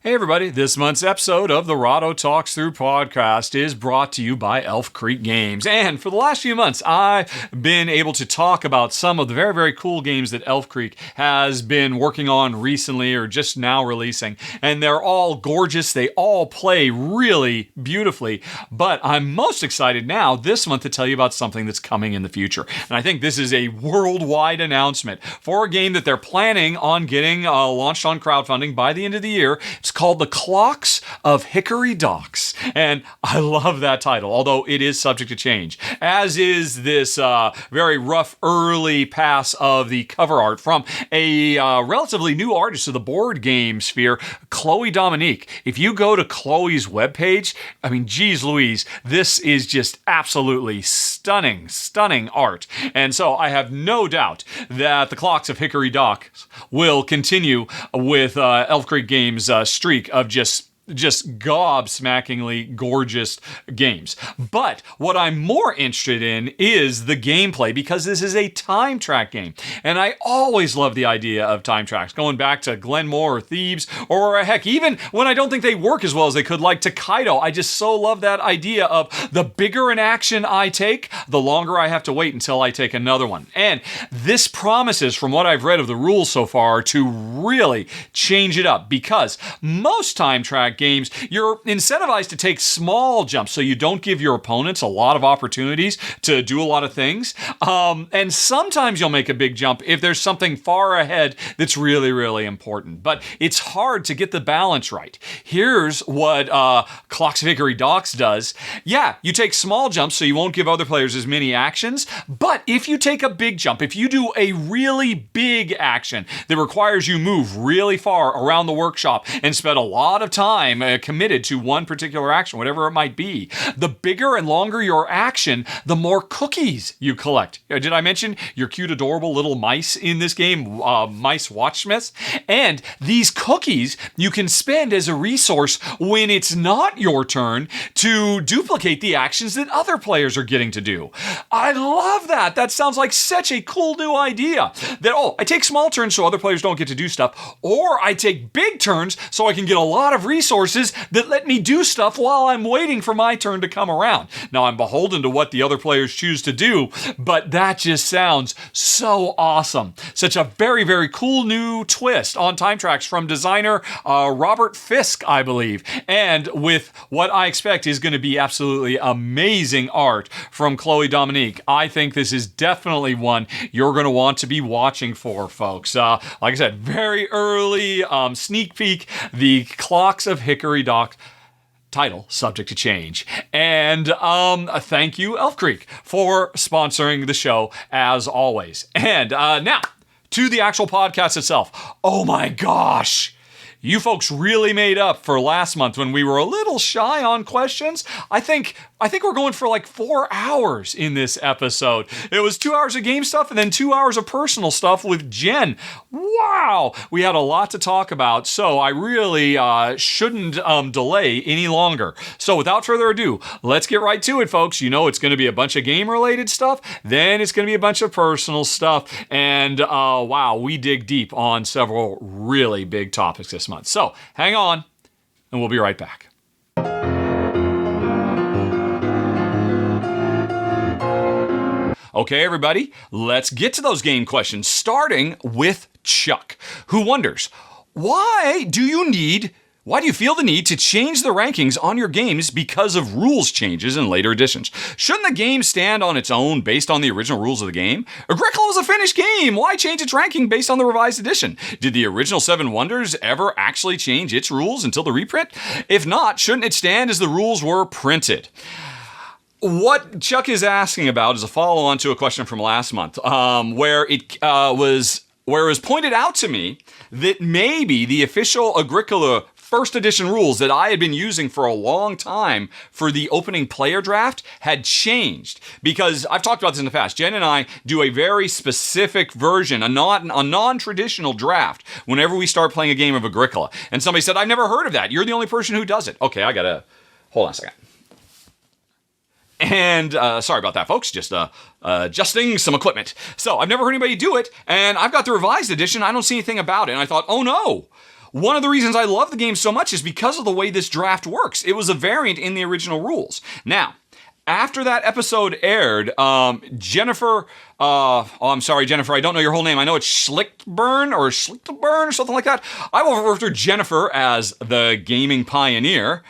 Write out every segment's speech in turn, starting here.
Hey everybody, this month's episode of the Rahdo Talks Through podcast is brought to you by Elf Creek Games. And for the last few months, I've been able to talk about some of the very, very cool games that Elf Creek has been working on recently or just now releasing. And they're all gorgeous. They all play really beautifully. But I'm most excited now this month to tell you about something that's coming in the future. And I think this is a worldwide announcement for a game that they're planning on getting launched on crowdfunding by the end of the year. It's called The Clocks of Hickory Docks. And I love that title, although it is subject to change, as is this very rough early pass of the cover art from a relatively new artist to the board game sphere, Chloe Dominique. If you go to Chloe's webpage, I mean, geez Louise, this is just absolutely stunning, stunning art. And so I have no doubt that The Clocks of Hickory Docks will continue with Elf Creek Games' streak of just gobsmackingly gorgeous games. But what I'm more interested in is the gameplay, because this is a time track game. And I always love the idea of time tracks, going back to Glenmore or Thebes, or heck, even when I don't think they work as well as they could, like Takedo. I just so love that idea of the bigger an action I take, the longer I have to wait until I take another one. And this promises, from what I've read of the rules so far, to really change it up, because most time track games, you're incentivized to take small jumps so you don't give your opponents a lot of opportunities to do a lot of things. And sometimes you'll make a big jump if there's something far ahead that's really, really important. But it's hard to get the balance right. Here's what Clocks of Hickory Docks does. Yeah, you take small jumps so you won't give other players as many actions. But if you take a big jump, if you do a really big action that requires you move really far around the workshop and spend a lot of time committed to one particular action, whatever it might be, the bigger and longer your action, the more cookies you collect. Did I mention your cute, adorable little mice in this game, mice watchsmiths? And these cookies you can spend as a resource when it's not your turn to duplicate the actions that other players are getting to do. I love that. That sounds like such a cool new idea. That, I take small turns so other players don't get to do stuff, or I take big turns so I can get a lot of resources that let me do stuff while I'm waiting for my turn to come around. Now, I'm beholden to what the other players choose to do, but that just sounds so awesome. Such a very, very cool new twist on time tracks from designer Robert Fisk, I believe, and with what I expect is going to be absolutely amazing art from Chloe Dominique. I think this is definitely one you're going to want to be watching for, folks. Like I said, very early sneak peek, The Clocks of Hickory Docks, title subject to change. And thank you, Elf Creek, for sponsoring the show as always. And now to the actual podcast itself. Oh my gosh! You folks really made up for last month when we were a little shy on questions. I think we're going for like 4 hours in this episode. It was 2 hours of game stuff and then 2 hours of personal stuff with Jen. Wow! We had a lot to talk about, so I really shouldn't delay any longer. So without further ado, let's get right to it, folks. You know it's going to be a bunch of game-related stuff, then it's going to be a bunch of personal stuff, and wow, we dig deep on several really big topics this month. So hang on, and we'll be right back. Okay, everybody, let's get to those game questions, starting with Chuck, who wonders, why do you feel the need to change the rankings on your games because of rules changes in later editions? Shouldn't the game stand on its own based on the original rules of the game? Agricola is a finished game. Why change its ranking based on the revised edition? Did the original Seven Wonders ever actually change its rules until the reprint? If not, shouldn't it stand as the rules were printed? What Chuck is asking about is a follow-on to a question from last month, where it was pointed out to me that maybe the official Agricola first edition rules that I had been using for a long time for the opening player draft had changed. Because I've talked about this in the past. Jen and I do a very specific version, a non-traditional draft, whenever we start playing a game of Agricola. And somebody said, I've never heard of that. You're the only person who does it. Okay, hold on a second. And sorry about that, folks. Just adjusting some equipment. So I've never heard anybody do it, and I've got the revised edition. I don't see anything about it. And I thought, oh no, one of the reasons I love the game so much is because of the way this draft works. It was a variant in the original rules. Now, after that episode aired, Jennifer, I'm sorry, Jennifer, I don't know your whole name. I know it's Schlichtburn or something like that. I will refer to Jennifer as the gaming pioneer,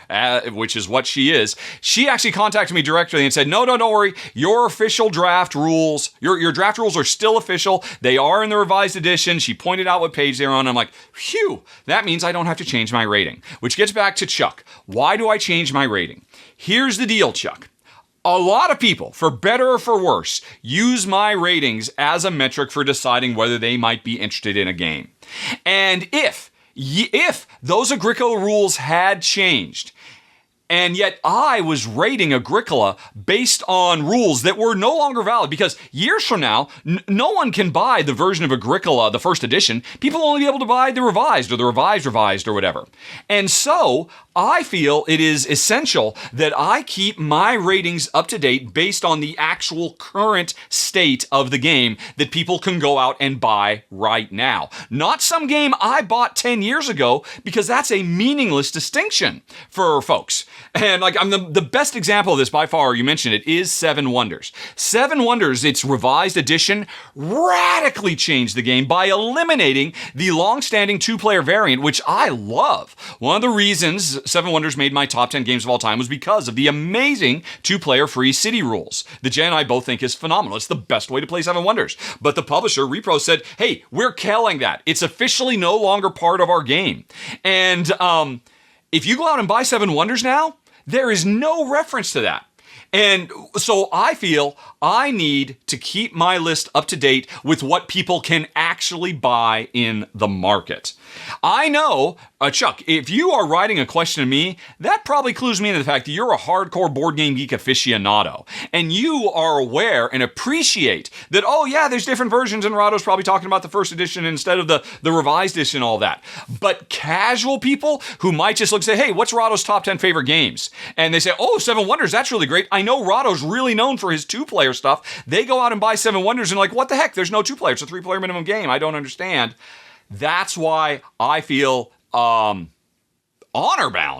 which is what she is. She actually contacted me directly and said, no, don't worry. Your official draft rules, your draft rules are still official. They are in the revised edition. She pointed out what page they're on. I'm like, phew, that means I don't have to change my rating, which gets back to Chuck. Why do I change my rating? Here's the deal, Chuck. A lot of people, for better or for worse, use my ratings as a metric for deciding whether they might be interested in a game. And if those Agricola rules had changed, and yet I was rating Agricola based on rules that were no longer valid, because years from now, no one can buy the version of Agricola, the first edition. People will only be able to buy the revised or the revised or whatever. And so I feel it is essential that I keep my ratings up to date based on the actual current state of the game that people can go out and buy right now. Not some game I bought 10 years ago, because that's a meaningless distinction for folks. And like, I'm the best example of this by far, you mentioned it, is Seven Wonders. Seven Wonders, its revised edition, radically changed the game by eliminating the long-standing two-player variant, which I love. One of the reasons Seven Wonders made my top 10 games of all time was because of the amazing two-player free city rules that Jen and I both think is phenomenal. It's the best way to play Seven Wonders. But the publisher, Repro, said, hey, we're killing that. It's officially no longer part of our game. And if you go out and buy Seven Wonders now, there is no reference to that. And so I feel I need to keep my list up to date with what people can actually buy in the market. I know, Chuck, if you are writing a question to me, that probably clues me into the fact that you're a hardcore board game geek aficionado. And you are aware and appreciate that, oh yeah, there's different versions, and Rahdo's probably talking about the first edition instead of the revised edition and all that. But casual people who might just look and say, hey, what's Rahdo's top 10 favorite games? And they say, oh, Seven Wonders, that's really great. I know Rahdo's really known for his two-player stuff. They go out and buy Seven Wonders and like, what the heck? There's no two-player. It's a three-player minimum game. I don't understand. That's why I feel honor-bound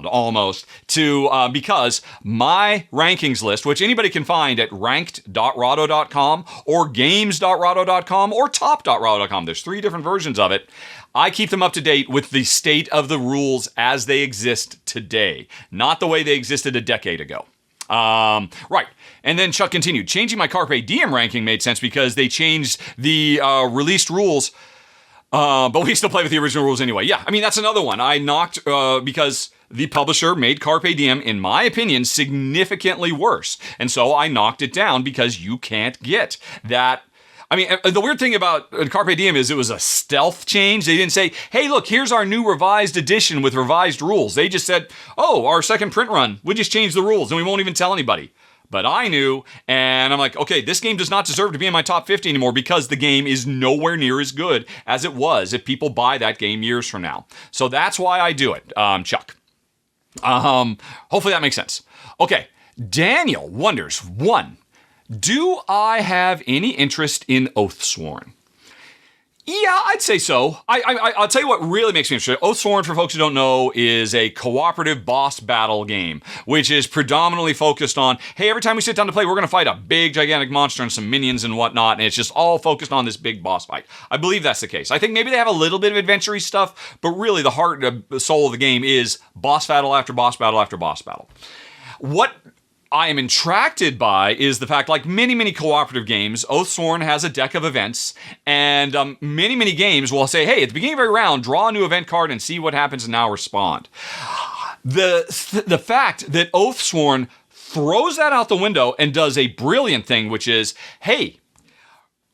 almost to, because my rankings list, which anybody can find at ranked.rahdo.com or games.rahdo.com or top.rahdo.com. There's 3 different versions of it. I keep them up to date with the state of the rules as they exist today, not the way they existed a decade ago. Right. And then Chuck continued, changing my Carpe Diem ranking made sense because they changed the released rules. But we still play with the original rules anyway. Yeah, I mean, that's another one. I knocked, because the publisher made Carpe Diem, in my opinion, significantly worse. And so I knocked it down because you can't get that. I mean, the weird thing about Carpe Diem is it was a stealth change. They didn't say, hey, look, here's our new revised edition with revised rules. They just said, oh, our second print run, we just changed the rules and we won't even tell anybody. But I knew, and I'm like, okay, this game does not deserve to be in my top 50 anymore because the game is nowhere near as good as it was if people buy that game years from now. So that's why I do it, Chuck. Hopefully that makes sense. Okay, Daniel wonders, 1, do I have any interest in Oathsworn? Yeah, I'd say so. I'll tell you what really makes me interested. Oathsworn, for folks who don't know, is a cooperative boss battle game, which is predominantly focused on, hey, every time we sit down to play, we're going to fight a big, gigantic monster and some minions and whatnot, and it's just all focused on this big boss fight. I believe that's the case. I think maybe they have a little bit of adventure-y stuff, but really the heart and soul of the game is boss battle after boss battle after boss battle. What I am attracted by is the fact, like many cooperative games, Oathsworn has a deck of events, and many games will say, hey, at the beginning of every round, draw a new event card and see what happens and now respond. The fact that Oathsworn throws that out the window and does a brilliant thing, which is, hey,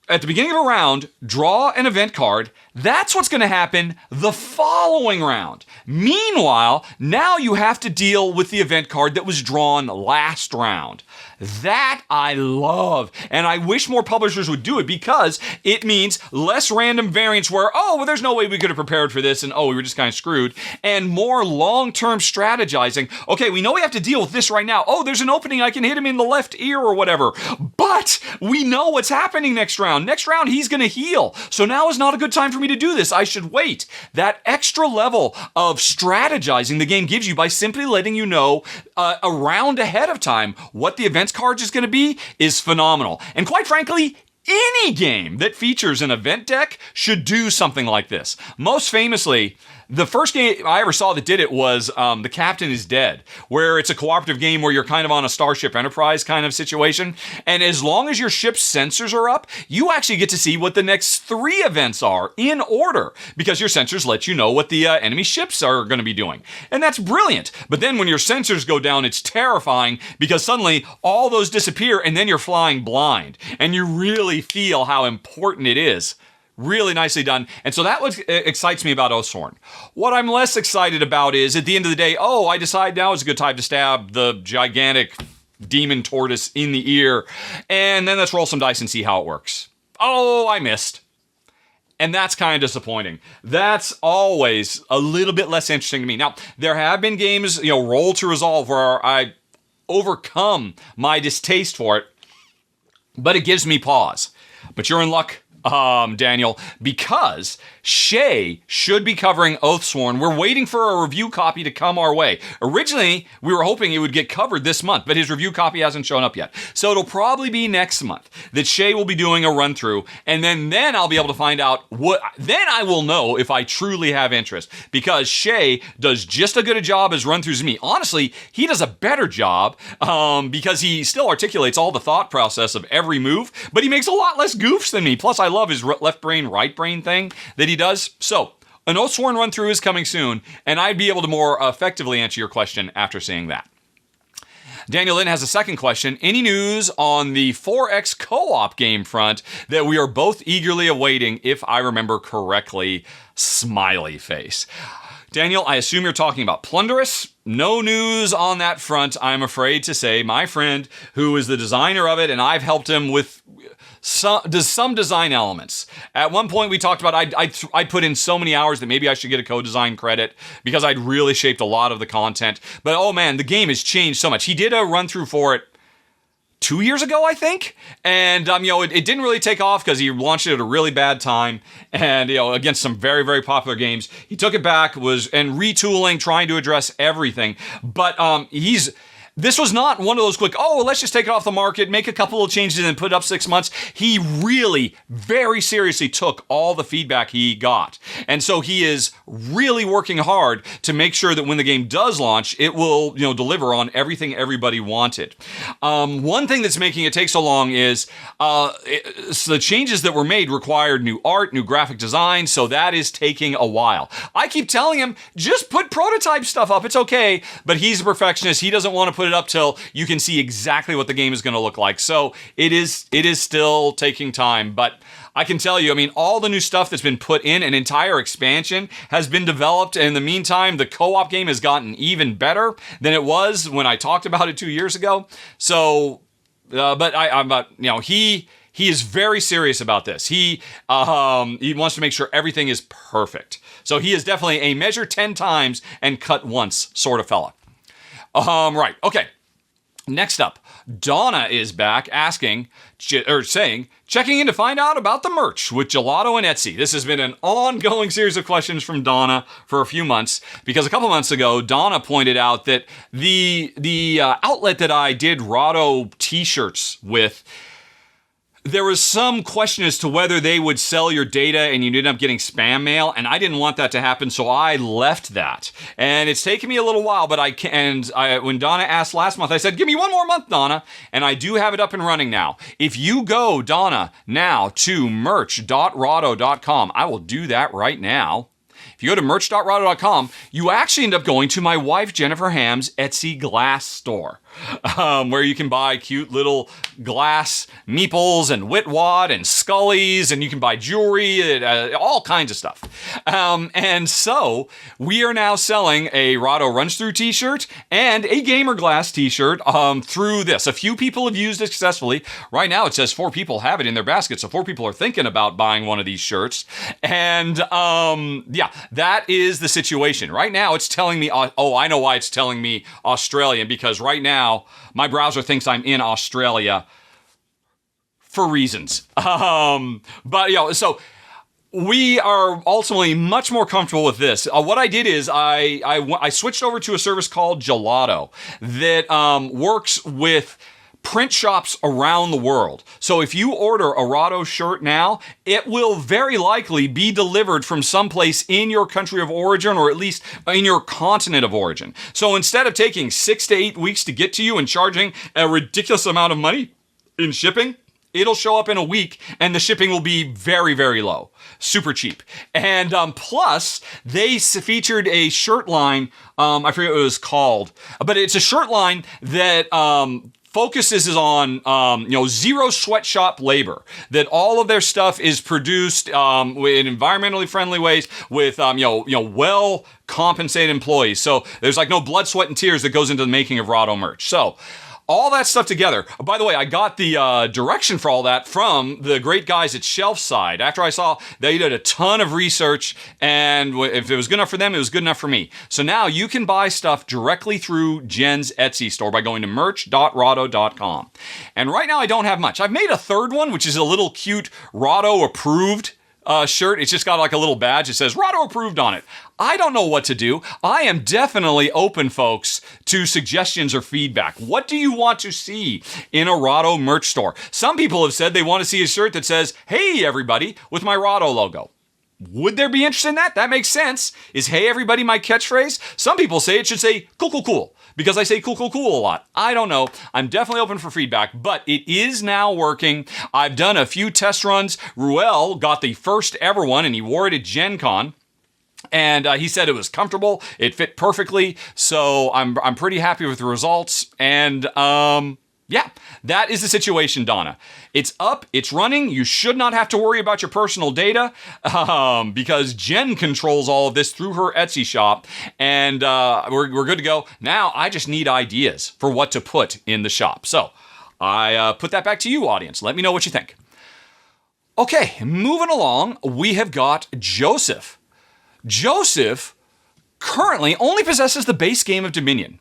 at the beginning of a round, draw an event card. That's what's going to happen the following round. Meanwhile, now you have to deal with the event card that was drawn last round. That I love, and I wish more publishers would do it because it means less random variants where, oh, well, there's no way we could have prepared for this, and oh, we were just kind of screwed, and more long-term strategizing. Okay, we know we have to deal with this right now. Oh, there's an opening, I can hit him in the left ear or whatever, but we know what's happening next round. Next round, he's going to heal, so now is not a good time for me to do this. I should wait. That extra level of strategizing the game gives you by simply letting you know a round ahead of time what the events card is going to be is phenomenal. And quite frankly, any game that features an event deck should do something like this. Most famously, the first game I ever saw that did it was The Captain is Dead, where it's a cooperative game where you're kind of on a Starship Enterprise kind of situation. And as long as your ship's sensors are up, you actually get to see what the next 3 events are in order, because your sensors let you know what the enemy ships are going to be doing. And that's brilliant. But then when your sensors go down, it's terrifying because suddenly all those disappear and then you're flying blind. And you really feel how important it is. Really nicely done. And so that what excites me about Oathsworn. What I'm less excited about is at the end of the day, I decide now is a good time to stab the gigantic demon tortoise in the ear. And then let's roll some dice and see how it works. Oh, I missed. And that's kind of disappointing. That's always a little bit less interesting to me. Now, there have been games, Roll to Resolve, where I overcome my distaste for it, but it gives me pause. But you're in luck, Daniel, because Shay should be covering Oathsworn. We're waiting for a review copy to come our way. Originally, we were hoping it would get covered this month, but his review copy hasn't shown up yet. So it'll probably be next month that Shay will be doing a run through, and then I'll be able to find out then I will know if I truly have interest, because Shay does just as good a job as run throughs as me. Honestly, he does a better job because he still articulates all the thought process of every move, but he makes a lot less goofs than me. Plus, I love his left brain, right brain thing that he does. So, an Oathsworn run-through is coming soon, and I'd be able to more effectively answer your question after seeing that. Daniel Lynn has a second question. Any news on the 4X co-op game front that we are both eagerly awaiting, if I remember correctly? Smiley face. Daniel, I assume you're talking about Plunderous. No news on that front, I'm afraid to say. My friend, who is the designer of it, and I've helped him with some design elements. At one point we talked about I put in so many hours that maybe I should get a co-design credit because I'd really shaped a lot of the content. But oh man, the game has changed so much. He did a run through for it 2 years ago, I think. And, it didn't really take off because he launched it at a really bad time. And, against some very, very popular games. He took it back, and retooling, trying to address everything. But this was not one of those quick, let's just take it off the market, make a couple of changes and put it up 6 months. He really, very seriously took all the feedback he got. And so he is really working hard to make sure that when the game does launch, it will, deliver on everything everybody wanted. One thing that's making it take so long is the changes that were made required new art, new graphic design, so that is taking a while. I keep telling him, just put prototype stuff up, it's okay, but he's a perfectionist. He doesn't want to put it up till you can see exactly what the game is going to look like. So it is still taking time, but I can tell you, all the new stuff that's been put in, an entire expansion has been developed. And in the meantime, the co-op game has gotten even better than it was when I talked about it 2 years ago. So, he is very serious about this. He wants to make sure everything is perfect. So he is definitely a measure 10 times and cut once sort of fella. Right. Okay. Next up, Donna is back saying, checking in to find out about the merch with Gelato and Etsy. This has been an ongoing series of questions from Donna for a few months, because a couple months ago, Donna pointed out that the outlet that I did Rahdo t-shirts with, there was some question as to whether they would sell your data and you'd end up getting spam mail, and I didn't want that to happen, so I left that. And it's taken me a little while, but when Donna asked last month, I said, give me one more month, Donna, and I do have it up and running now. If you go, Donna, now to merch.rahdo.com, I will do that right now. If you go to merch.rahdo.com, you actually end up going to my wife Jennifer Ham's Etsy glass store, where you can buy cute little glass meeples and Witwad and Scullies, and you can buy jewelry, all kinds of stuff. And so we are now selling a Rahdo Runs Through t-shirt and a Gamer Glass t-shirt through this. A few people have used it successfully. Right now it says 4 people have it in their basket, so 4 people are thinking about buying one of these shirts. And that is the situation. Right now it's telling me, I know why it's telling me Australian, because right now my browser thinks I'm in Australia for reasons. So we are ultimately much more comfortable with this. What I did is I switched over to a service called Gelato that works with print shops around the world. So if you order a Rahdo shirt now, it will very likely be delivered from someplace in your country of origin, or at least in your continent of origin. So instead of taking 6 to 8 weeks to get to you and charging a ridiculous amount of money in shipping, it'll show up in a week, and the shipping will be very, very low. Super cheap. And plus, they featured a shirt line, I forget what it was called, but it's a shirt line that focuses on zero sweatshop labor. That all of their stuff is produced in environmentally friendly ways with well compensated employees. So there's like no blood, sweat, and tears that goes into the making of Rahdo merch. So all that stuff together. By the way, I got the direction for all that from the great guys at Shelfside. After I saw they did a ton of research, and if it was good enough for them, it was good enough for me. So now you can buy stuff directly through Jen's Etsy store by going to merch.rahdo.com. And right now I don't have much. I've made a third one, which is a little cute Rahdo approved shirt. It's just got like a little badge that says Rahdo approved on it. I don't know what to do. I am definitely open, folks, to suggestions or feedback. What do you want to see in a Rahdo merch store? Some people have said they want to see a shirt that says, "Hey, everybody," with my Rahdo logo. Would there be interest in that? That makes sense. Is "Hey, everybody" my catchphrase? Some people say it should say "Cool, cool, cool," because I say "cool, cool, cool" a lot. I don't know. I'm definitely open for feedback, but it is now working. I've done a few test runs. Ruel got the first ever one, and he wore it at Gen Con. And he said it was comfortable. It fit perfectly. So I'm pretty happy with the results. And yeah, that is the situation, Donna. It's up. It's running. You should not have to worry about your personal data because Jen controls all of this through her Etsy shop. And we're good to go. Now I just need ideas for what to put in the shop. So I put that back to you, audience. Let me know what you think. Okay, moving along, we have got Joseph. Joseph currently only possesses the base game of Dominion.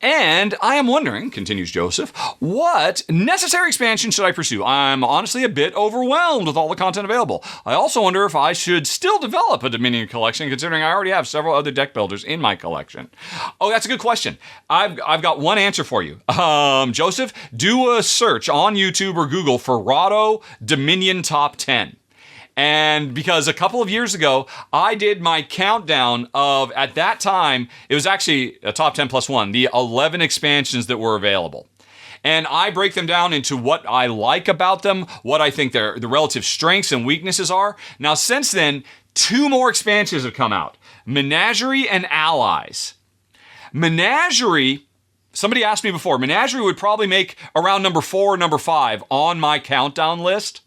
And I am wondering, continues Joseph, what necessary expansion should I pursue? I'm honestly a bit overwhelmed with all the content available. I also wonder if I should still develop a Dominion collection, considering I already have several other deck builders in my collection. Oh, that's a good question. I've got one answer for you. Joseph, do a search on YouTube or Google for Rahdo Dominion Top 10. And because a couple of years ago, I did my countdown of, at that time, it was actually a top 10 plus one, the 11 expansions that were available. And I break them down into what I like about them, what I think the relative strengths and weaknesses are. Now, since then, 2 more expansions have come out, Menagerie and Allies. Menagerie, somebody asked me before, Menagerie would probably make around number 4 or number 5 on my countdown list.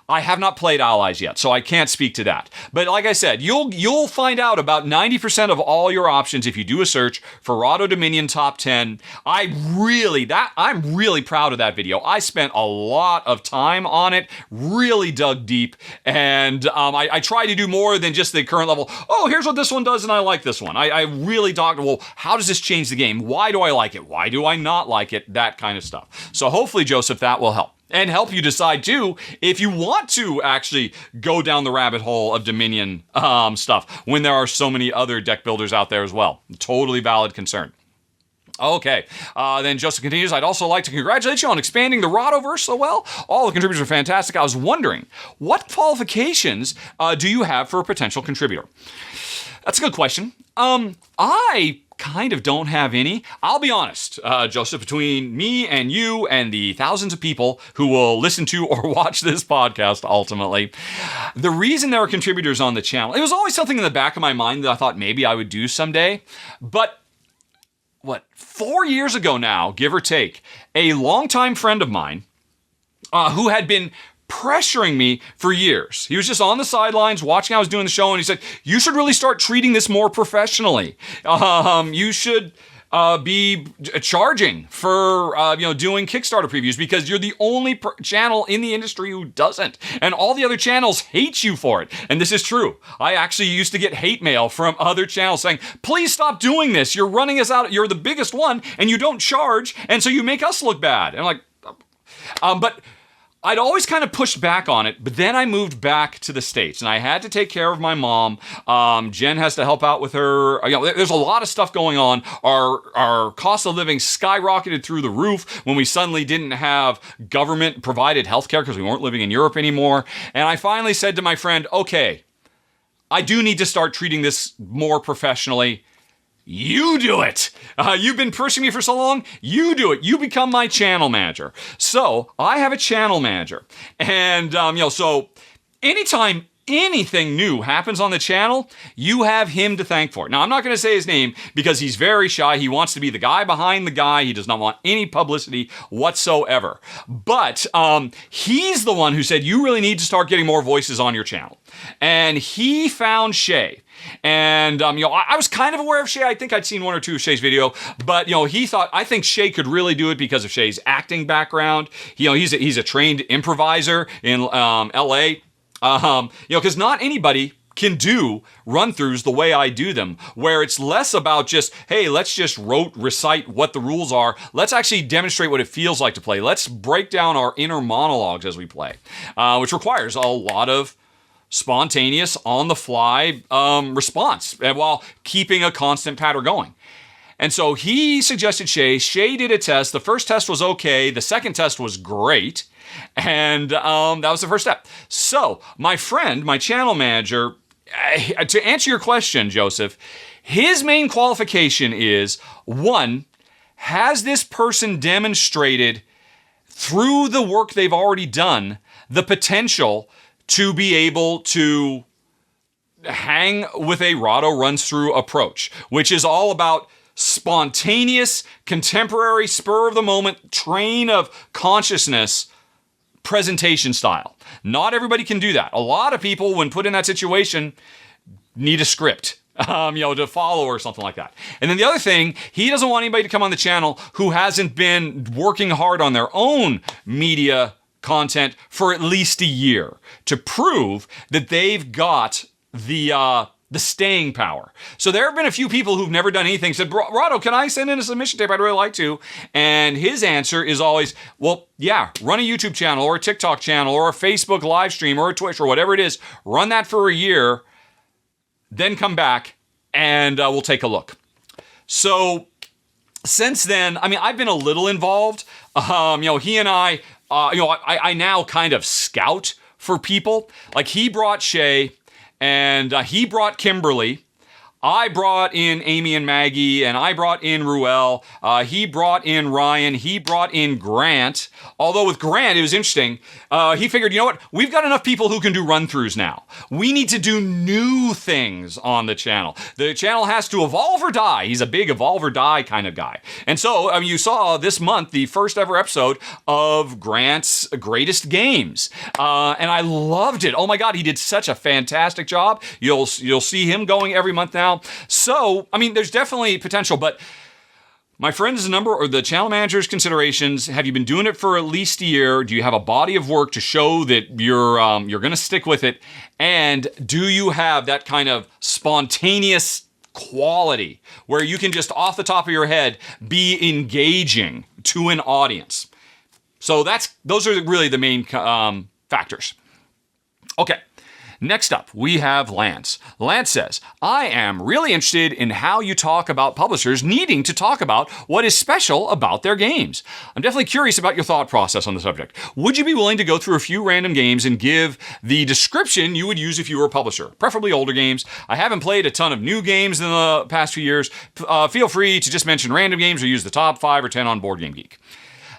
I have not played Allies yet, so I can't speak to that. But like I said, you'll find out about 90% of all your options if you do a search for Rahdo Dominion Top 10. I'm really proud of that video. I spent a lot of time on it, really dug deep, and I try to do more than just the current level. Oh, here's what this one does, and I like this one. I really talked, well, how does this change the game? Why do I like it? Why do I not like it? That kind of stuff. So hopefully, Joseph, that will help. And help you decide, too, if you want to actually go down the rabbit hole of Dominion stuff when there are so many other deck builders out there as well. Totally valid concern. Okay, then Joseph continues, I'd also like to congratulate you on expanding the Rahdoverse so well. All the contributors are fantastic. I was wondering, what qualifications do you have for a potential contributor? That's a good question. I kind of don't have any. I'll be honest, Joseph, between me and you and the thousands of people who will listen to or watch this podcast ultimately, the reason there are contributors on the channel, it was always something in the back of my mind that I thought maybe I would do someday. But 4 years ago now, give or take, a longtime friend of mine who had been pressuring me for years. He was just on the sidelines watching how I was doing the show, and he said, you should really start treating this more professionally. You should be charging for doing Kickstarter previews because you're the only channel in the industry who doesn't. And all the other channels hate you for it. And this is true. I actually used to get hate mail from other channels saying, please stop doing this. You're running us out. You're the biggest one and you don't charge. And so you make us look bad. And I'm like, but I'd always kind of pushed back on it, but then I moved back to the States, and I had to take care of my mom. Jen has to help out with her. There's a lot of stuff going on. Our cost of living skyrocketed through the roof when we suddenly didn't have government-provided healthcare because we weren't living in Europe anymore. And I finally said to my friend, okay, I do need to start treating this more professionally. You do it. You've been pushing me for so long. You do it. You become my channel manager. So I have a channel manager. And, so anytime anything new happens on the channel, you have him to thank for it. Now, I'm not going to say his name because he's very shy. He wants to be the guy behind the guy. He does not want any publicity whatsoever. But he's the one who said, you really need to start getting more voices on your channel. And he found Shay. And, I was kind of aware of Shay. I think I'd seen one or two of Shay's video, but, he thought, I think Shay could really do it because of Shay's acting background. He's a trained improviser in LA. Because not anybody can do run-throughs the way I do them, where it's less about just, hey, let's just recite what the rules are. Let's actually demonstrate what it feels like to play. Let's break down our inner monologues as we play, which requires a lot of spontaneous, on-the-fly response, while keeping a constant pattern going. And so he suggested Shay. Shay did a test. The first test was okay. The second test was great. And that was the first step. So my friend, my channel manager, to answer your question, Joseph, his main qualification is, one, has this person demonstrated through the work they've already done the potential to be able to hang with a Rahdo runs-through approach, which is all about spontaneous, contemporary, spur-of-the-moment train of consciousness presentation style. Not everybody can do that. A lot of people, when put in that situation, need a script, to follow or something like that. And then the other thing, he doesn't want anybody to come on the channel who hasn't been working hard on their own media content for at least a year to prove that they've got the staying power. So there have been a few people who've never done anything said, Rahdo, can I send in a submission tape? I'd really like to. And his answer is always, well, yeah, run a YouTube channel or a TikTok channel or a Facebook live stream or a Twitch or whatever it is. Run that for a year, then come back and we'll take a look. So since then, I've been a little involved. He and I now kind of scout for people. Like he brought Shay and he brought Kimberly. I brought in Amy and Maggie, and I brought in Ruel. He brought in Ryan. He brought in Grant. Although with Grant, it was interesting. He figured, you know what? We've got enough people who can do run-throughs now. We need to do new things on the channel. The channel has to evolve or die. He's a big evolve or die kind of guy. And so you saw this month the first ever episode of Grant's Greatest Games. And I loved it. Oh my God, he did such a fantastic job. You'll see him going every month now. So, there's definitely potential, but my friend's the channel manager's considerations, have you been doing it for at least a year? Do you have a body of work to show that you're going to stick with it? And do you have that kind of spontaneous quality where you can just off the top of your head be engaging to an audience? So those are really the main factors. Okay. Next up, we have Lance. Lance says, I am really interested in how you talk about publishers needing to talk about what is special about their games. I'm definitely curious about your thought process on the subject. Would you be willing to go through a few random games and give the description you would use if you were a publisher? Preferably older games. I haven't played a ton of new games in the past few years. Feel free to just mention random games or use the top 5 or 10 on Board Game Geek.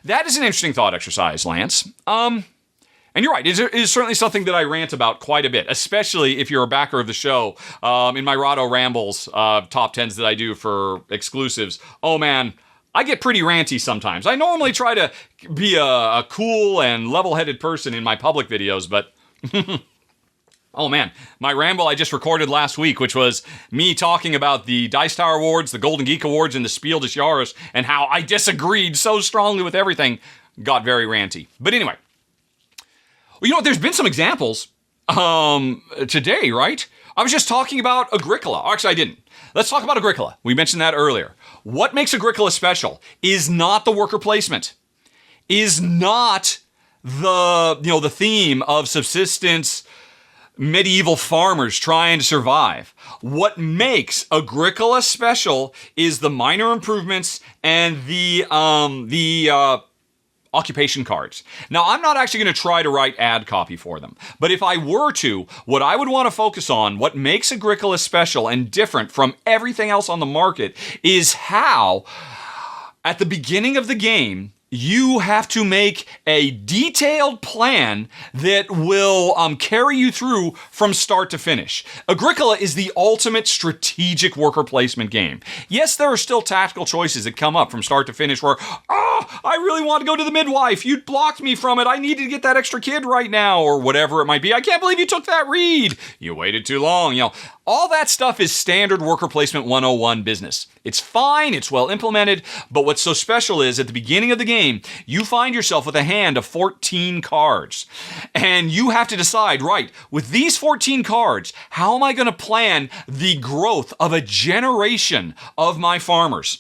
That is an interesting thought exercise, Lance. And you're right, it is certainly something that I rant about quite a bit, especially if you're a backer of the show. In my Rahdo Rambles top 10s that I do for exclusives, oh man, I get pretty ranty sometimes. I normally try to be a cool and level-headed person in my public videos, but oh man, my ramble I just recorded last week, which was me talking about the Dice Tower Awards, the Golden Geek Awards, and the Spiel des Jahres, and how I disagreed so strongly with everything, got very ranty. But anyway. Well, there's been some examples today, right? I was just talking about Agricola. Actually, I didn't. Let's talk about Agricola. We mentioned that earlier. What makes Agricola special is not the worker placement, is not the theme of subsistence, medieval farmers trying to survive. What makes Agricola special is the minor improvements and the occupation cards. Now, I'm not actually going to try to write ad copy for them, but if I were to, what I would want to focus on, what makes Agricola special and different from everything else on the market, is how at the beginning of the game, you have to make a detailed plan that will carry you through from start to finish. Agricola is the ultimate strategic worker placement game. Yes, there are still tactical choices that come up from start to finish where, I really want to go to the midwife. You blocked me from it. I need to get that extra kid right now, or whatever it might be. I can't believe you took that read. You waited too long. All that stuff is standard worker placement 101 business. It's fine, it's well implemented, but what's so special is at the beginning of the game, you find yourself with a hand of 14 cards. And you have to decide, right, with these 14 cards, how am I going to plan the growth of a generation of my farmers?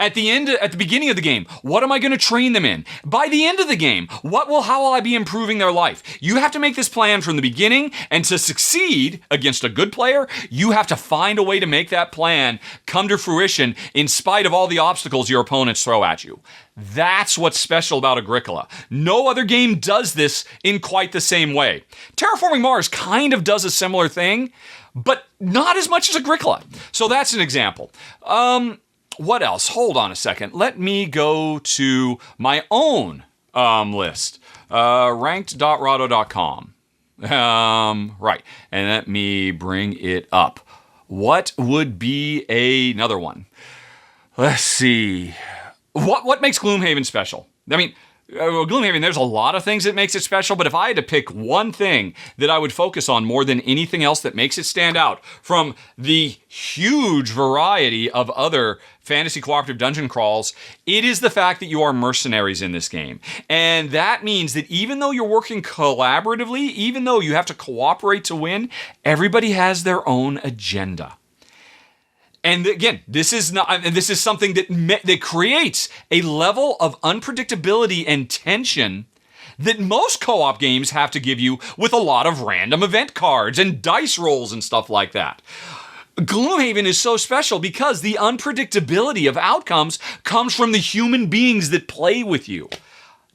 At the beginning of the game, what am I going to train them in? By the end of the game, how will I be improving their life? You have to make this plan from the beginning, and to succeed against a good player, you have to find a way to make that plan come to fruition in spite of all the obstacles your opponents throw at you. That's what's special about Agricola. No other game does this in quite the same way. Terraforming Mars kind of does a similar thing, but not as much as Agricola. So that's an example. What else? Hold on a second. Let me go to my own list. Ranked.rahdo.com. Right. And let me bring it up. What would be another one? Let's see. What makes Gloomhaven special? I mean, Gloomhaven, there's a lot of things that makes it special, but if I had to pick one thing that I would focus on more than anything else that makes it stand out from the huge variety of other fantasy cooperative dungeon crawls, it is the fact that you are mercenaries in this game. And that means that even though you're working collaboratively, even though you have to cooperate to win, everybody has their own agenda. And again, this is something that creates a level of unpredictability and tension that most co-op games have to give you with a lot of random event cards and dice rolls and stuff like that. Gloomhaven is so special because the unpredictability of outcomes comes from the human beings that play with you.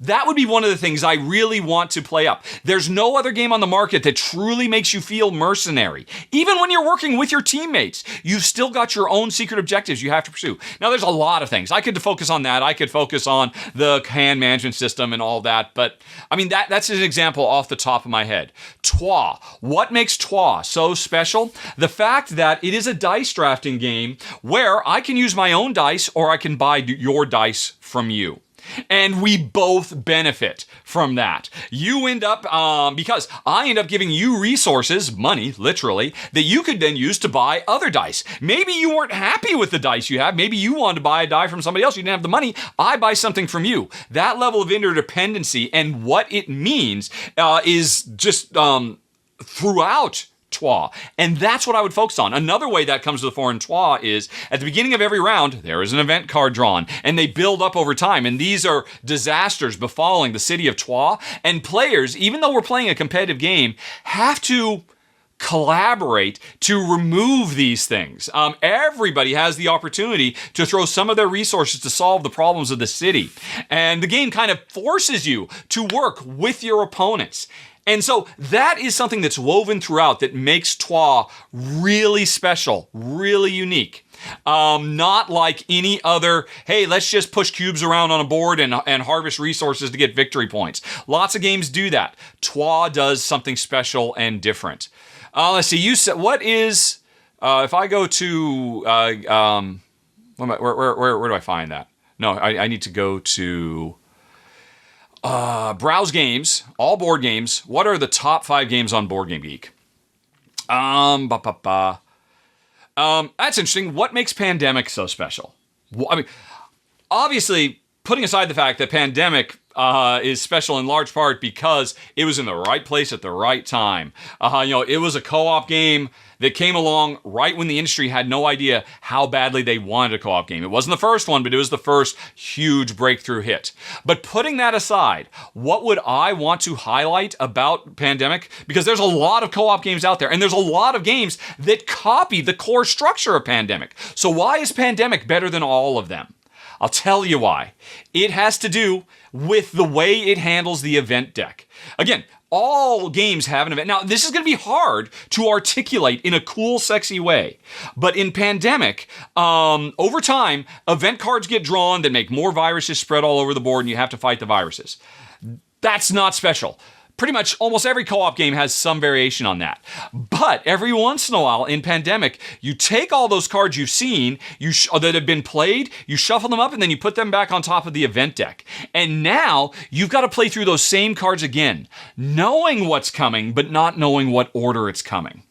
That would be one of the things I really want to play up. There's no other game on the market that truly makes you feel mercenary. Even when you're working with your teammates, you've still got your own secret objectives you have to pursue. Now, there's a lot of things. I could focus on that. I could focus on the hand management system and all that. But, I mean, that's an example off the top of my head. Troyes. What makes Troyes so special? The fact that it is a dice drafting game where I can use my own dice or I can buy your dice from you. And we both benefit from that. You end up, because I end up giving you resources, money, literally, that you could then use to buy other dice. Maybe you weren't happy with the dice you have. Maybe you wanted to buy a die from somebody else. You didn't have the money. I buy something from you. That level of interdependency and what it means is just throughout Troyes. And that's what I would focus on. Another way that comes to the fore in Troyes is at the beginning of every round, there is an event card drawn, and they build up over time. And these are disasters befalling the city of Troyes. And players, even though we're playing a competitive game, have to collaborate to remove these things. Everybody has the opportunity to throw some of their resources to solve the problems of the city. And the game kind of forces you to work with your opponents. And so that is something that's woven throughout that makes Troyes really special, really unique. Not like any other, hey, let's just push cubes around on a board and harvest resources to get victory points. Lots of games do that. Troyes does something special and different. Let's see, you said, what is, if I go to, where do I find that? No, I need to go to... browse games, all board games. What are the top 5 games on Board Game Geek? That's interesting. What makes Pandemic so special? I mean, obviously, putting aside the fact that Pandemic is special in large part because it was in the right place at the right time. It was a co-op game that came along right when the industry had no idea how badly they wanted a co-op game. It wasn't the first one, but it was the first huge breakthrough hit. But putting that aside, what would I want to highlight about Pandemic? Because there's a lot of co-op games out there, and there's a lot of games that copy the core structure of Pandemic. So why is Pandemic better than all of them? I'll tell you why. It has to do with the way it handles the event deck. Again, all games have an event. Now, this is going to be hard to articulate in a cool, sexy way. But in Pandemic, over time, event cards get drawn that make more viruses spread all over the board, and you have to fight the viruses. That's not special. Pretty much almost every co-op game has some variation on that. But every once in a while in Pandemic, you take all those cards you've seen that have been played, you shuffle them up, and then you put them back on top of the event deck. And now you've got to play through those same cards again, knowing what's coming, but not knowing what order it's coming.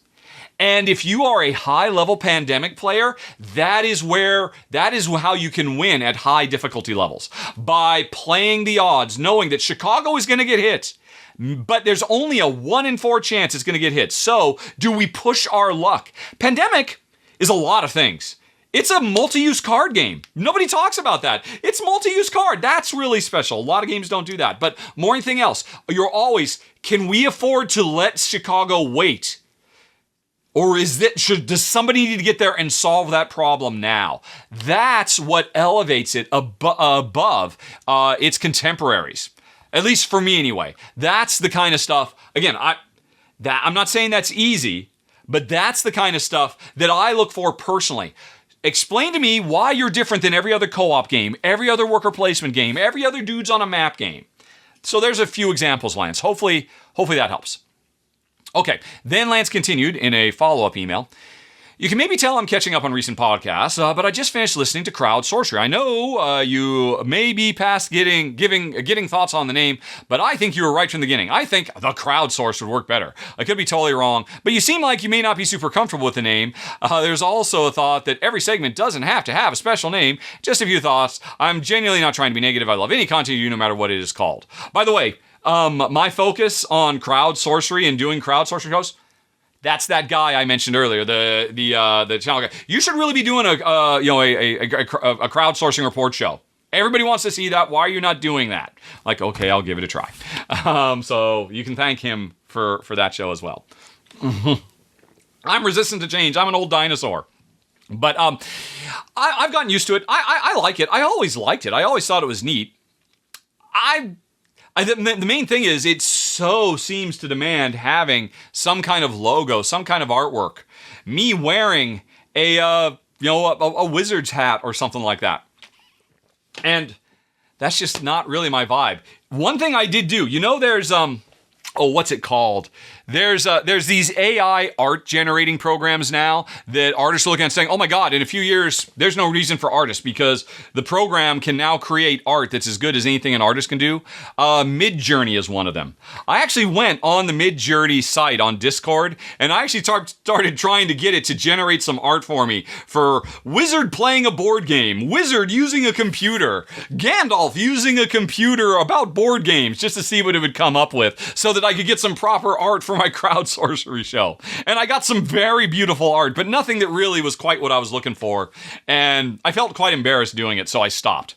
And if you are a high-level Pandemic player, that is how you can win at high difficulty levels. By playing the odds, knowing that Chicago is going to get hit, but there's only a 1 in 4 chance it's going to get hit. So, do we push our luck? Pandemic is a lot of things. It's a multi-use card game. Nobody talks about that. It's multi-use card. That's really special. A lot of games don't do that. But more than anything else, you're always, can we afford to let Chicago wait? Or does somebody need to get there and solve that problem now? That's what elevates it above its contemporaries. At least for me anyway. That's the kind of stuff, again, I'm not saying that's easy, but that's the kind of stuff that I look for personally. Explain to me why you're different than every other co-op game, every other worker placement game, every other dudes on a map game. So there's a few examples, Lance. Hopefully that helps. Okay, then Lance continued in a follow-up email. You can maybe tell I'm catching up on recent podcasts, but I just finished listening to Crowd Sorcery. I know you may be past getting thoughts on the name, but I think you were right from the beginning. I think the Crowd Source would work better. I could be totally wrong, but you seem like you may not be super comfortable with the name. There's also a thought that every segment doesn't have to have a special name. Just a few thoughts. I'm genuinely not trying to be negative. I love any content you do, no matter what it is called. By the way, my focus on Crowd Sorcery and doing Crowd Sorcery shows, that's that guy I mentioned earlier, the channel guy. You should really be doing a crowdsourcing report show. Everybody wants to see that. Why are you not doing that? Like, okay, I'll give it a try. So you can thank him for that show as well. I'm resistant to change. I'm an old dinosaur. But I've gotten used to it. I like it. I always liked it. I always thought it was neat. The main thing is it so seems to demand having some kind of logo, some kind of artwork. Me wearing a wizard's hat or something like that. And that's just not really my vibe. One thing I did do, there's what's it called? There's these AI art generating programs now that artists are looking at saying, oh my God, in a few years, there's no reason for artists because the program can now create art that's as good as anything an artist can do. Midjourney is one of them. I actually went on the Midjourney site on Discord and I actually started trying to get it to generate some art for me for Wizard playing a board game, Wizard using a computer, Gandalf using a computer about board games just to see what it would come up with so that I could get some proper art for my crowd sorcery show. And I got some very beautiful art, but nothing that really was quite what I was looking for. And I felt quite embarrassed doing it, so I stopped.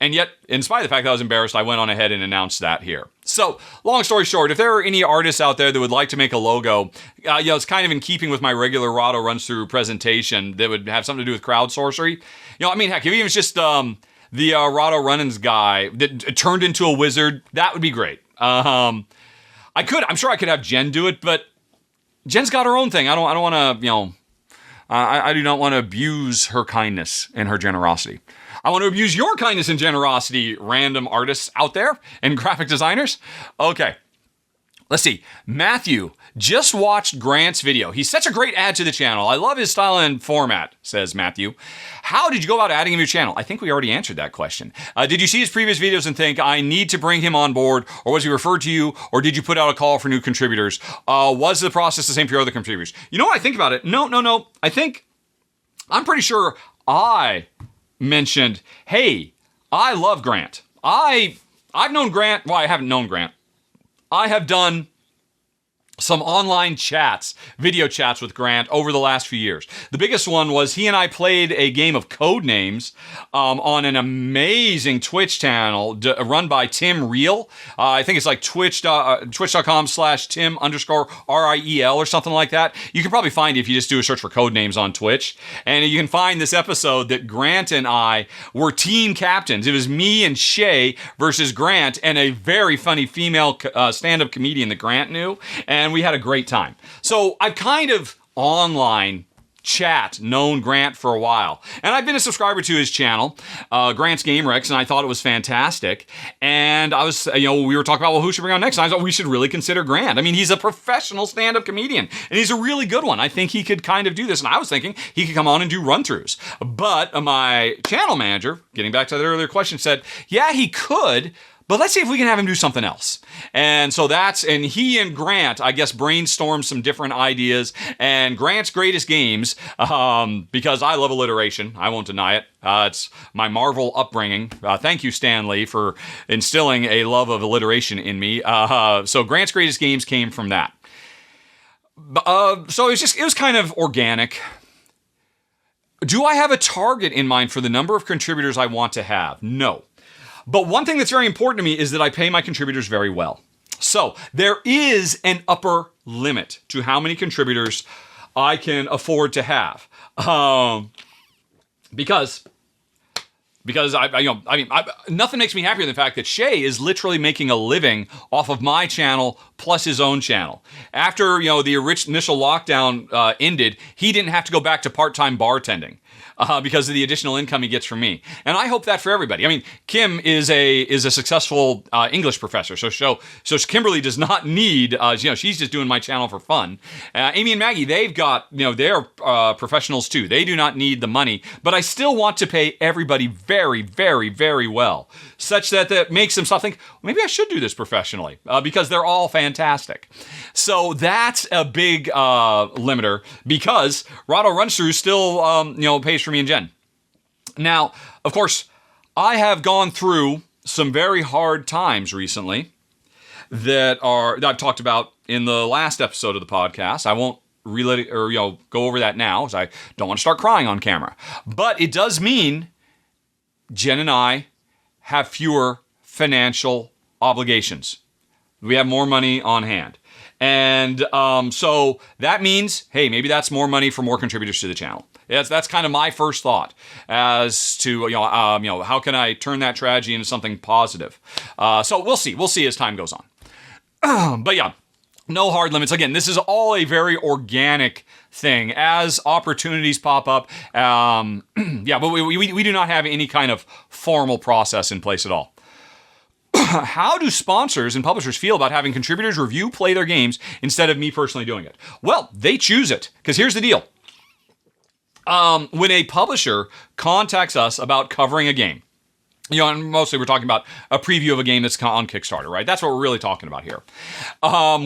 And yet, in spite of the fact that I was embarrassed, I went on ahead and announced that here. So, long story short, if there are any artists out there that would like to make a logo, it's kind of in keeping with my regular Rahdo runs-through presentation that would have something to do with crowd sorcery. Heck, if even it's just the Rahdo run-ins guy that turned into a wizard, that would be great. I'm sure I could have Jen do it, but Jen's got her own thing. I don't want to, I do not want to abuse her kindness and her generosity. I want to abuse your kindness and generosity, random artists out there and graphic designers. Okay. Let's see. Matthew just watched Grant's video. He's such a great add to the channel. I love his style and format, says Matthew. How did you go about adding him to your channel? I think we already answered that question. Did you see his previous videos and think, I need to bring him on board, or was he referred to you, or did you put out a call for new contributors? Was the process the same for your other contributors? You know what I think about it? No. I'm pretty sure I mentioned, hey, I love Grant. I've known Grant. Well, I haven't known Grant. I have done some online chats, video chats with Grant over the last few years. The biggest one was he and I played a game of code names on an amazing Twitch channel run by Tim Reel. I think it's like twitch.com/Tim_RIEL or something like that. You can probably find it if you just do a search for code names on Twitch. And you can find this episode that Grant and I were team captains. It was me and Shay versus Grant and a very funny female stand-up comedian that Grant knew. And we had a great time. So I've kind of online chat known Grant for a while. And I've been a subscriber to his channel, Grant's Game Rex, and I thought it was fantastic. And I was, we were talking about, well, who should bring on next? And I thought we should really consider Grant. I mean, he's a professional stand-up comedian, and he's a really good one. I think he could kind of do this. And I was thinking he could come on and do run-throughs. But my channel manager, getting back to that earlier question, said, yeah, he could, but let's see if we can have him do something else. And so and he and Grant, I guess, brainstormed some different ideas. And Grant's Greatest Games, because I love alliteration, I won't deny it. It's my Marvel upbringing. Thank you, Stan Lee, for instilling a love of alliteration in me. So Grant's Greatest Games came from that. So it was kind of organic. Do I have a target in mind for the number of contributors I want to have? No. But one thing that's very important to me is that I pay my contributors very well. So there is an upper limit to how many contributors I can afford to have, because nothing makes me happier than the fact that Shay is literally making a living off of my channel plus his own channel. After the initial lockdown ended, he didn't have to go back to part-time bartending. Because of the additional income he gets from me. And I hope that for everybody. I mean, Kim is a successful English professor, so Kimberly does not need, she's just doing my channel for fun. Amy and Maggie, they've got, they're professionals too. They do not need the money, but I still want to pay everybody very, very, very well, such that makes them stop think, maybe I should do this professionally, because they're all fantastic. So that's a big limiter, because Rahdo Runs Through still, pays for me and Jen. Now, of course, I have gone through some very hard times recently that I've talked about in the last episode of the podcast. I won't go over that now, because I don't want to start crying on camera. But it does mean Jen and I have fewer financial obligations. We have more money on hand. And so that means, hey, maybe that's more money for more contributors to the channel. That's kind of my first thought as to, how can I turn that tragedy into something positive? So we'll see. We'll see as time goes on. But yeah, no hard limits. Again, this is all a very organic thing as opportunities pop up. But we do not have any kind of formal process in place at all. How do sponsors and publishers feel about having contributors play their games instead of me personally doing it? Well, they choose it, because here's the deal. When a publisher contacts us about covering a game, and mostly we're talking about a preview of a game that's on Kickstarter, right? That's what we're really talking about here.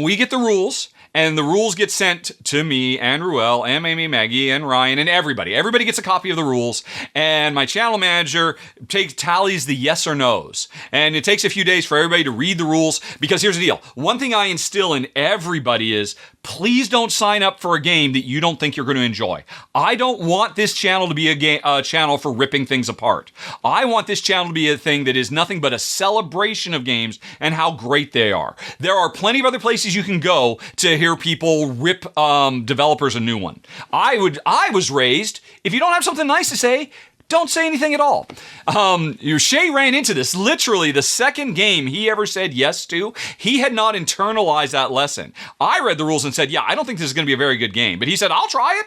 We get the rules, and the rules get sent to me and Ruel and Amy, Maggie and Ryan and everybody. Everybody gets a copy of the rules, and my channel manager tallies the yes or no's. And it takes a few days for everybody to read the rules, because here's the deal. One thing I instill in everybody is, please don't sign up for a game that you don't think you're going to enjoy. I don't want this channel to be a channel for ripping things apart. I want this channel to be a thing that is nothing but a celebration of games and how great they are. There are plenty of other places you can go to hear people rip developers a new one. I was raised, if you don't have something nice to say, don't say anything at all. Shay ran into this. Literally, the second game he ever said yes to, he had not internalized that lesson. I read the rules and said, yeah, I don't think this is going to be a very good game. But he said, I'll try it.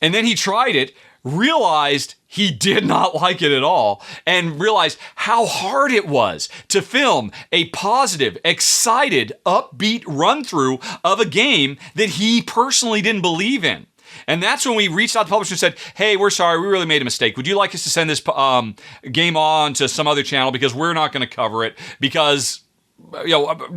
And then he tried it, realized he did not like it at all, and realized how hard it was to film a positive, excited, upbeat run-through of a game that he personally didn't believe in. And that's when we reached out to the publisher and said, hey, we're sorry, we really made a mistake. Would you like us to send this game on to some other channel, because we're not going to cover it, because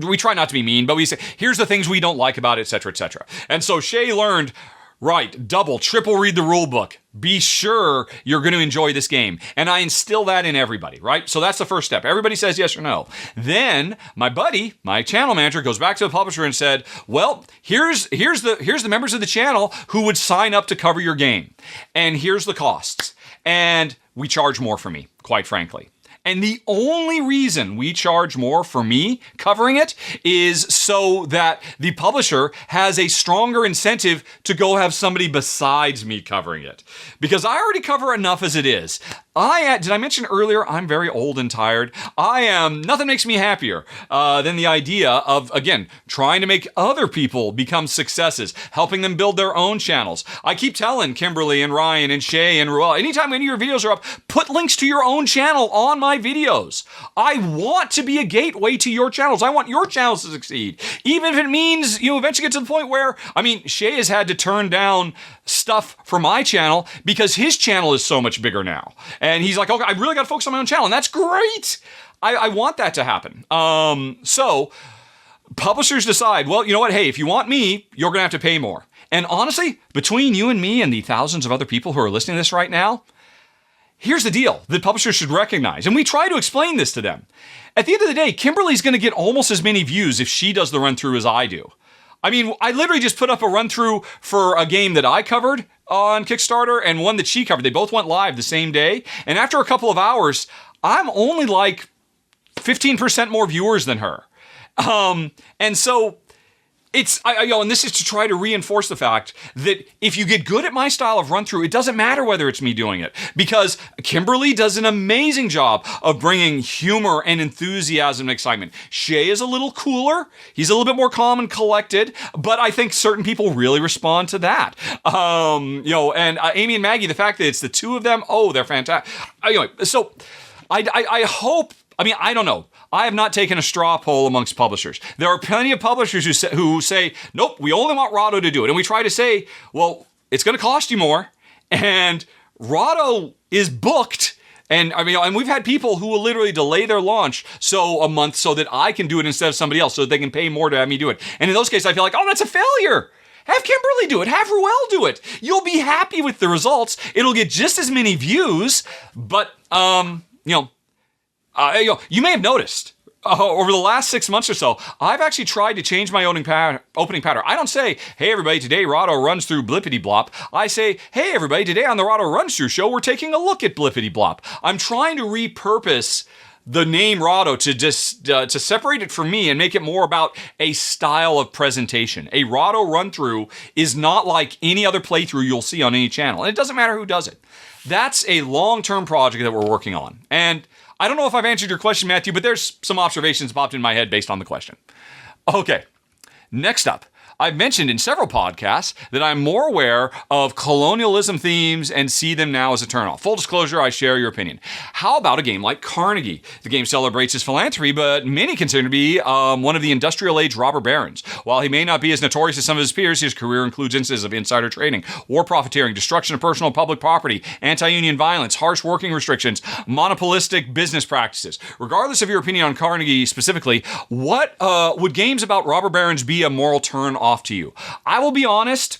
we try not to be mean, but we say, here's the things we don't like about it, et cetera, et cetera. And so Shay learned Right, double, triple read the rule book. Be sure you're going to enjoy this game. And I instill that in everybody, right? So that's the first step. Everybody says yes or no. Then my buddy, my channel manager, goes back to the publisher and said, well, here's the members of the channel who would sign up to cover your game. And here's the costs. And we charge more for me, quite frankly. And the only reason we charge more for me covering it is so that the publisher has a stronger incentive to go have somebody besides me covering it. Because I already cover enough as it is. Did I mention earlier, I'm very old and tired. Nothing makes me happier than the idea of, again, trying to make other people become successes, helping them build their own channels. I keep telling Kimberly and Ryan and Shay and Ruel, anytime any of your videos are up, put links to your own channel on my videos. I want to be a gateway to your channels. I want your channels to succeed. Even if it means you eventually get to the point where, Shay has had to turn down stuff for my channel because his channel is so much bigger now. And he's like, okay, I really got to focus on my own channel. And that's great. I want that to happen. So publishers decide, well, you know what? Hey, if you want me, you're going to have to pay more. And honestly, between you and me and the thousands of other people who are listening to this right now, here's the deal that publishers should recognize. And we try to explain this to them. At the end of the day, Kimberly's going to get almost as many views if she does the run through as I do. I literally just put up a run through for a game that I covered on Kickstarter and one that she covered. They both went live the same day. And after a couple of hours, I'm only like 15% more viewers than her. And so and this is to try to reinforce the fact that if you get good at my style of run through, it doesn't matter whether it's me doing it, because Kimberly does an amazing job of bringing humor and enthusiasm and excitement. Shay is a little cooler. He's a little bit more calm and collected, but I think certain people really respond to that. And Amy and Maggie, the fact that it's the two of them, they're fantastic. Anyway, so I hope, I don't know. I have not taken a straw poll amongst publishers. There are plenty of publishers who say, nope, we only want Rahdo to do it. And we try to say, well, it's going to cost you more. And Rahdo is booked. And we've had people who will literally delay their launch a month so that I can do it instead of somebody else, so that they can pay more to have me do it. And in those cases, I feel like, that's a failure. Have Kimberly do it. Have Ruel do it. You'll be happy with the results. It'll get just as many views, but you may have noticed over the last 6 months or so, I've actually tried to change my opening pattern. I don't say, hey, everybody, today Rahdo runs through Blippity Blop. I say, hey, everybody, today on the Rahdo Runs Through show, we're taking a look at Blippity Blop. I'm trying to repurpose the name Rahdo to just to separate it from me and make it more about a style of presentation. A Rahdo run through is not like any other playthrough you'll see on any channel. And it doesn't matter who does it. That's a long-term project that we're working on. And I don't know if I've answered your question, Matthew, but there's some observations popped in my head based on the question. Okay, next up. I've mentioned in several podcasts that I'm more aware of colonialism themes and see them now as a turnoff. Full disclosure, I share your opinion. How about a game like Carnegie? The game celebrates his philanthropy, but many consider him to be one of the industrial age robber barons. While he may not be as notorious as some of his peers, his career includes instances of insider trading, war profiteering, destruction of personal and public property, anti-union violence, harsh working restrictions, monopolistic business practices. Regardless of your opinion on Carnegie specifically, what would games about robber barons be a moral turn-off to you? I will be honest,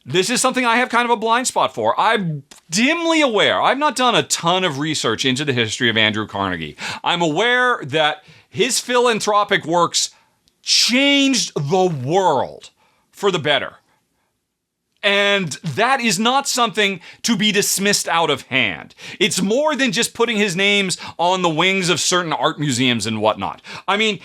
this is something I have kind of a blind spot for. I'm dimly aware. I've not done a ton of research into the history of Andrew Carnegie. I'm aware that his philanthropic works changed the world for the better. And that is not something to be dismissed out of hand. It's more than just putting his names on the wings of certain art museums and whatnot. You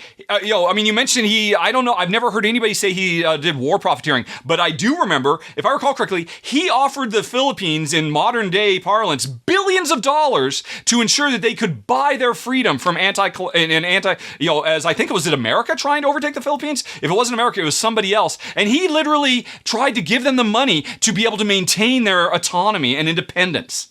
mentioned I don't know, I've never heard anybody say he did war profiteering, but I do remember, if I recall correctly, he offered the Philippines in modern day parlance billions of dollars to ensure that they could buy their freedom from as I think it was America trying to overtake the Philippines? If it wasn't America, it was somebody else. And he literally tried to give them the money to be able to maintain their autonomy and independence.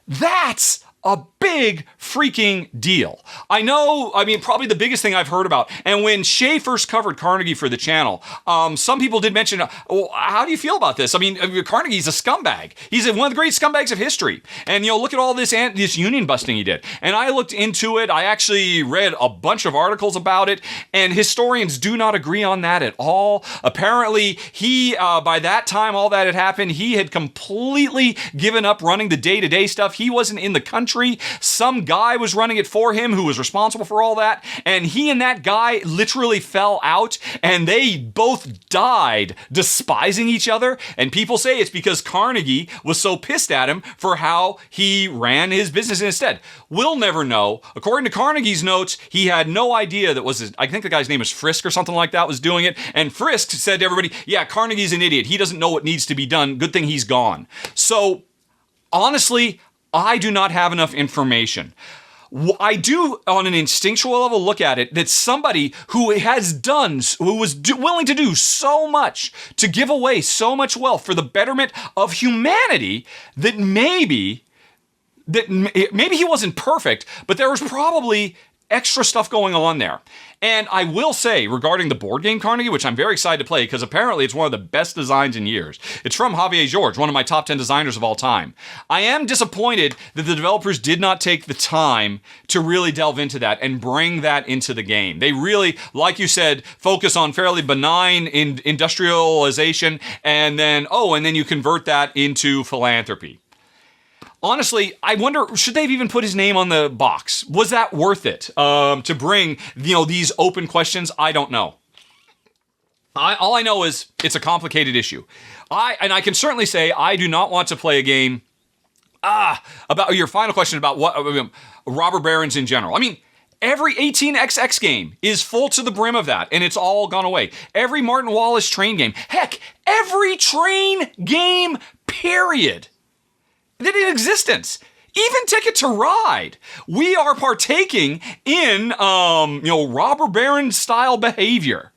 That's a big big freaking deal. I know, probably the biggest thing I've heard about, and when Shay first covered Carnegie for the channel, some people did mention, well, how do you feel about this? Carnegie's a scumbag. He's one of the great scumbags of history. And, look at all this union busting he did. And I looked into it. I actually read a bunch of articles about it, and historians do not agree on that at all. Apparently, he, by that time, all that had happened, he had completely given up running the day-to-day stuff. He wasn't in the country. Some guy was running it for him who was responsible for all that, and he and that guy literally fell out, and they both died despising each other. And people say it's because Carnegie was so pissed at him for how he ran his business instead. We'll never know. According to Carnegie's notes, he had no idea that I think the guy's name is Frisk or something like that was doing it, and Frisk said to everybody, yeah, Carnegie's an idiot. He doesn't know what needs to be done. Good thing he's gone. So, honestly, I do not have enough information. I do, on an instinctual level, look at it that somebody who was willing to do so much to give away so much wealth for the betterment of humanity, that maybe he wasn't perfect, but there was probably extra stuff going on there. And I will say, regarding the board game Carnegie, which I'm very excited to play because apparently it's one of the best designs in years. It's from Javier George, one of my top 10 designers of all time. I am disappointed that the developers did not take the time to really delve into that and bring that into the game. They really, like you said, focus on fairly benign industrialization, and then you convert that into philanthropy. Honestly, I wonder, should they have even put his name on the box? Was that worth it to bring, these open questions? I don't know. All I know is it's a complicated issue. I can certainly say I do not want to play a game about your final question about robber barons in general. Every 18xx game is full to the brim of that, and it's all gone away. Every Martin Wallace train game, heck, every train game, period, that in existence, even Ticket to Ride, we are partaking in, robber baron style behavior.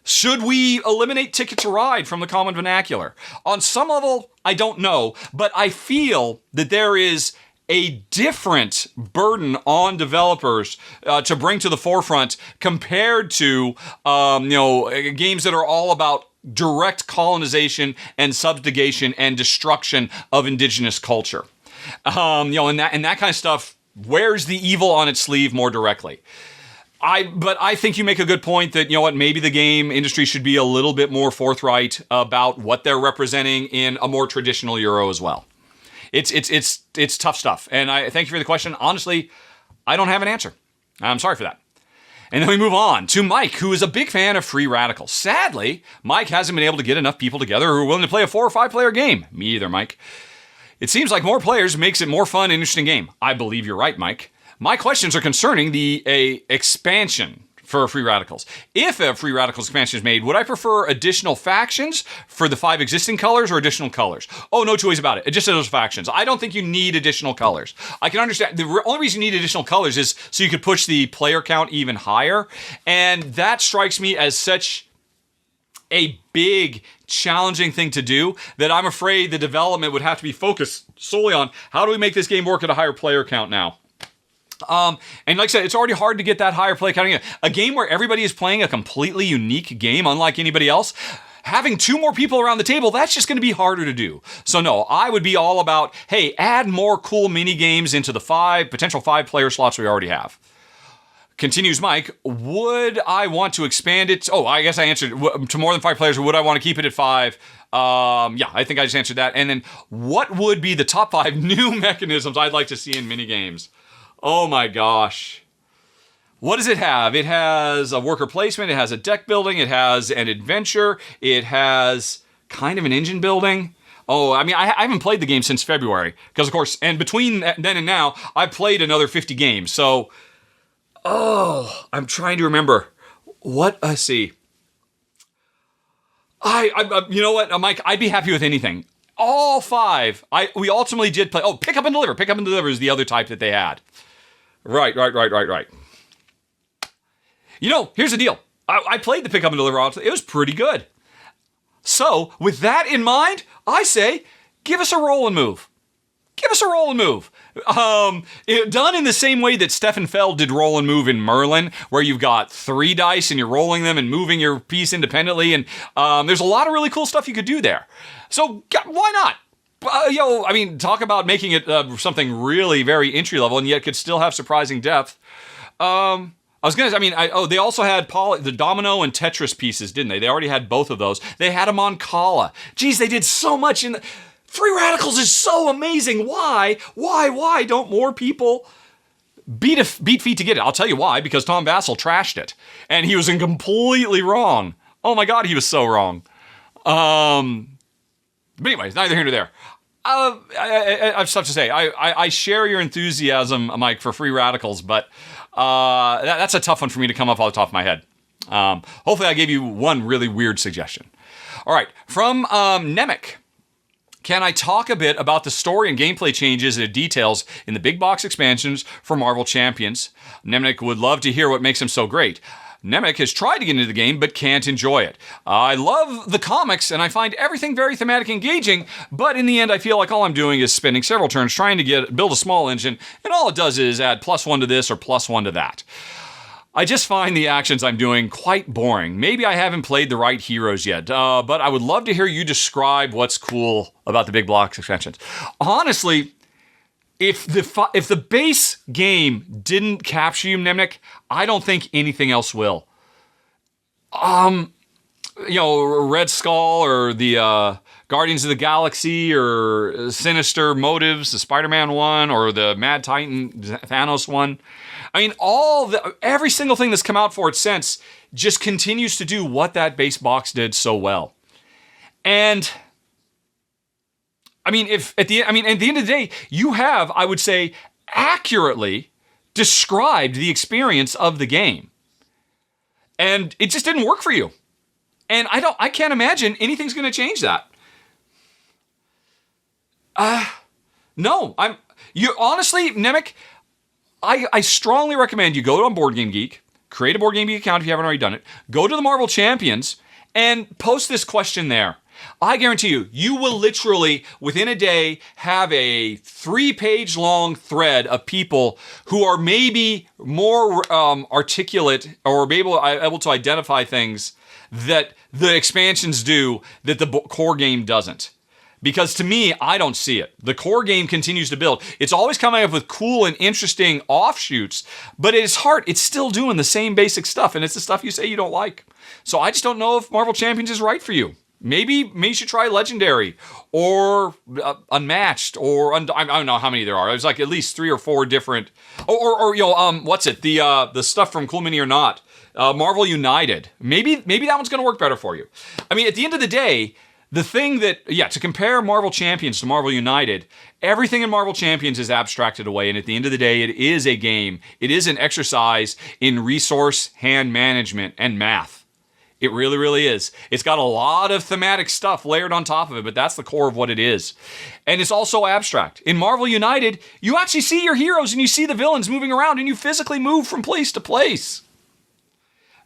Should we eliminate Ticket to Ride from the common vernacular? On some level, I don't know, but I feel that there is a different burden on developers to bring to the forefront compared to, games that are all about direct colonization and subjugation and destruction of indigenous culture. And that kind of stuff wears the evil on its sleeve more directly. But I think you make a good point that, maybe the game industry should be a little bit more forthright about what they're representing in a more traditional Euro as well. It's tough stuff. And I thank you for the question. Honestly, I don't have an answer. I'm sorry for that. And then we move on to Mike, who is a big fan of free radicals. Sadly, Mike hasn't been able to get enough people together who are willing to play a 4 or 5 player game. Me either, Mike. It seems like more players makes it more fun and interesting game. I believe you're right, Mike. My questions are concerning the expansion for free radicals. If a free radicals expansion is made, would I prefer additional factions for the 5 existing colors or additional colors? Oh, no two ways about it. Just those factions. I don't think you need additional colors. I can understand. The only reason you need additional colors is so you could push the player count even higher. And that strikes me as such a big, challenging thing to do that I'm afraid the development would have to be focused solely on how do we make this game work at a higher player count now. And like I said, it's already hard to get that higher play counting. A game where everybody is playing a completely unique game, unlike anybody else, having 2 more people around the table, that's just going to be harder to do. So no, I would be all about, hey, add more cool mini games into the potential 5 player slots we already have. Continues Mike, would I want to expand it? Oh, I guess I answered to more than 5 players, or would I want to keep it at 5? Yeah, I think I just answered that. And then what would be the top 5 new mechanisms I'd like to see in minigames? Oh my gosh. What does it have? It has a worker placement, it has a deck building, it has an adventure, it has kind of an engine building. Oh, I haven't played the game since February, because of course, and between then and now, I've played another 50 games, so... Oh, I'm trying to remember. Let's see. You know what, Mike, I'd be happy with anything. All 5, we ultimately did play. Oh, pick up and deliver. Pick up and deliver is the other type that they had. Right. Here's the deal. I played the pick up and deliver. It was pretty good. So, with that in mind, I say, give us a roll and move. give us a roll and move. Done in the same way that Stefan Feld did roll and move in Merlin, where you've got 3 dice and you're rolling them and moving your piece independently. And there's a lot of really cool stuff you could do there. So why not? Talk about making it something really very entry level and yet could still have surprising depth. They also had the domino and Tetris pieces, didn't they? They already had both of those. They had them on Kala. Geez, they did so much in Free Radicals is so amazing. Why don't more people beat feet to get it? I'll tell you why, because Tom Vassell trashed it. And he was completely wrong. Oh my God, he was so wrong. But anyways, neither here nor there. I have stuff to say. I share your enthusiasm, Mike, for Free Radicals, but that's a tough one for me to come up off the top of my head. Hopefully I gave you one really weird suggestion. All right, from Nemec. Can I talk a bit about the story and gameplay changes and details in the big box expansions for Marvel Champions? Nemec would love to hear what makes them so great. Nemec has tried to get into the game, but can't enjoy it. I love the comics, and I find everything very thematic and engaging, but in the end, I feel like all I'm doing is spending several turns trying to build a small engine, and all it does is add +1 to this or +1 to that. I just find the actions I'm doing quite boring. Maybe I haven't played the right heroes yet, but I would love to hear you describe what's cool about the big box expansions. Honestly, if the base game didn't capture you, Nemec, I don't think anything else will. Red Skull or the Guardians of the Galaxy or Sinister Motives, the Spider-Man one, or the Mad Titan Thanos one. I mean, every single thing that's come out for it since just continues to do what that base box did so well. And at the end of the day, you have, I would say, accurately described the experience of the game. And it just didn't work for you. And I can't imagine anything's going to change that. No, honestly, Nemec, I strongly recommend you go on Board Game Geek, create a Board Game Geek account if you haven't already done it, go to the Marvel Champions, and post this question there. I guarantee you will literally, within a day, have a 3-page long thread of people who are maybe more articulate or able to identify things that the expansions do that the core game doesn't. Because to me, I don't see it. The core game continues to build. It's always coming up with cool and interesting offshoots, but at its heart, it's still doing the same basic stuff, and it's the stuff you say you don't like. So I just don't know if Marvel Champions is right for you. Maybe you should try Legendary or Unmatched or I don't know how many there are. There's like at least 3 or 4 different. The stuff from Cool Mini or Not, Marvel United. Maybe that one's going to work better for you. I mean, at the end of the day, the thing to compare Marvel Champions to Marvel United, everything in Marvel Champions is abstracted away, and at the end of the day, it is a game. It is an exercise in resource, hand management, and math. It really, really is. It's got a lot of thematic stuff layered on top of it, but that's the core of what it is. And it's also abstract. In Marvel United, you actually see your heroes and you see the villains moving around and you physically move from place to place.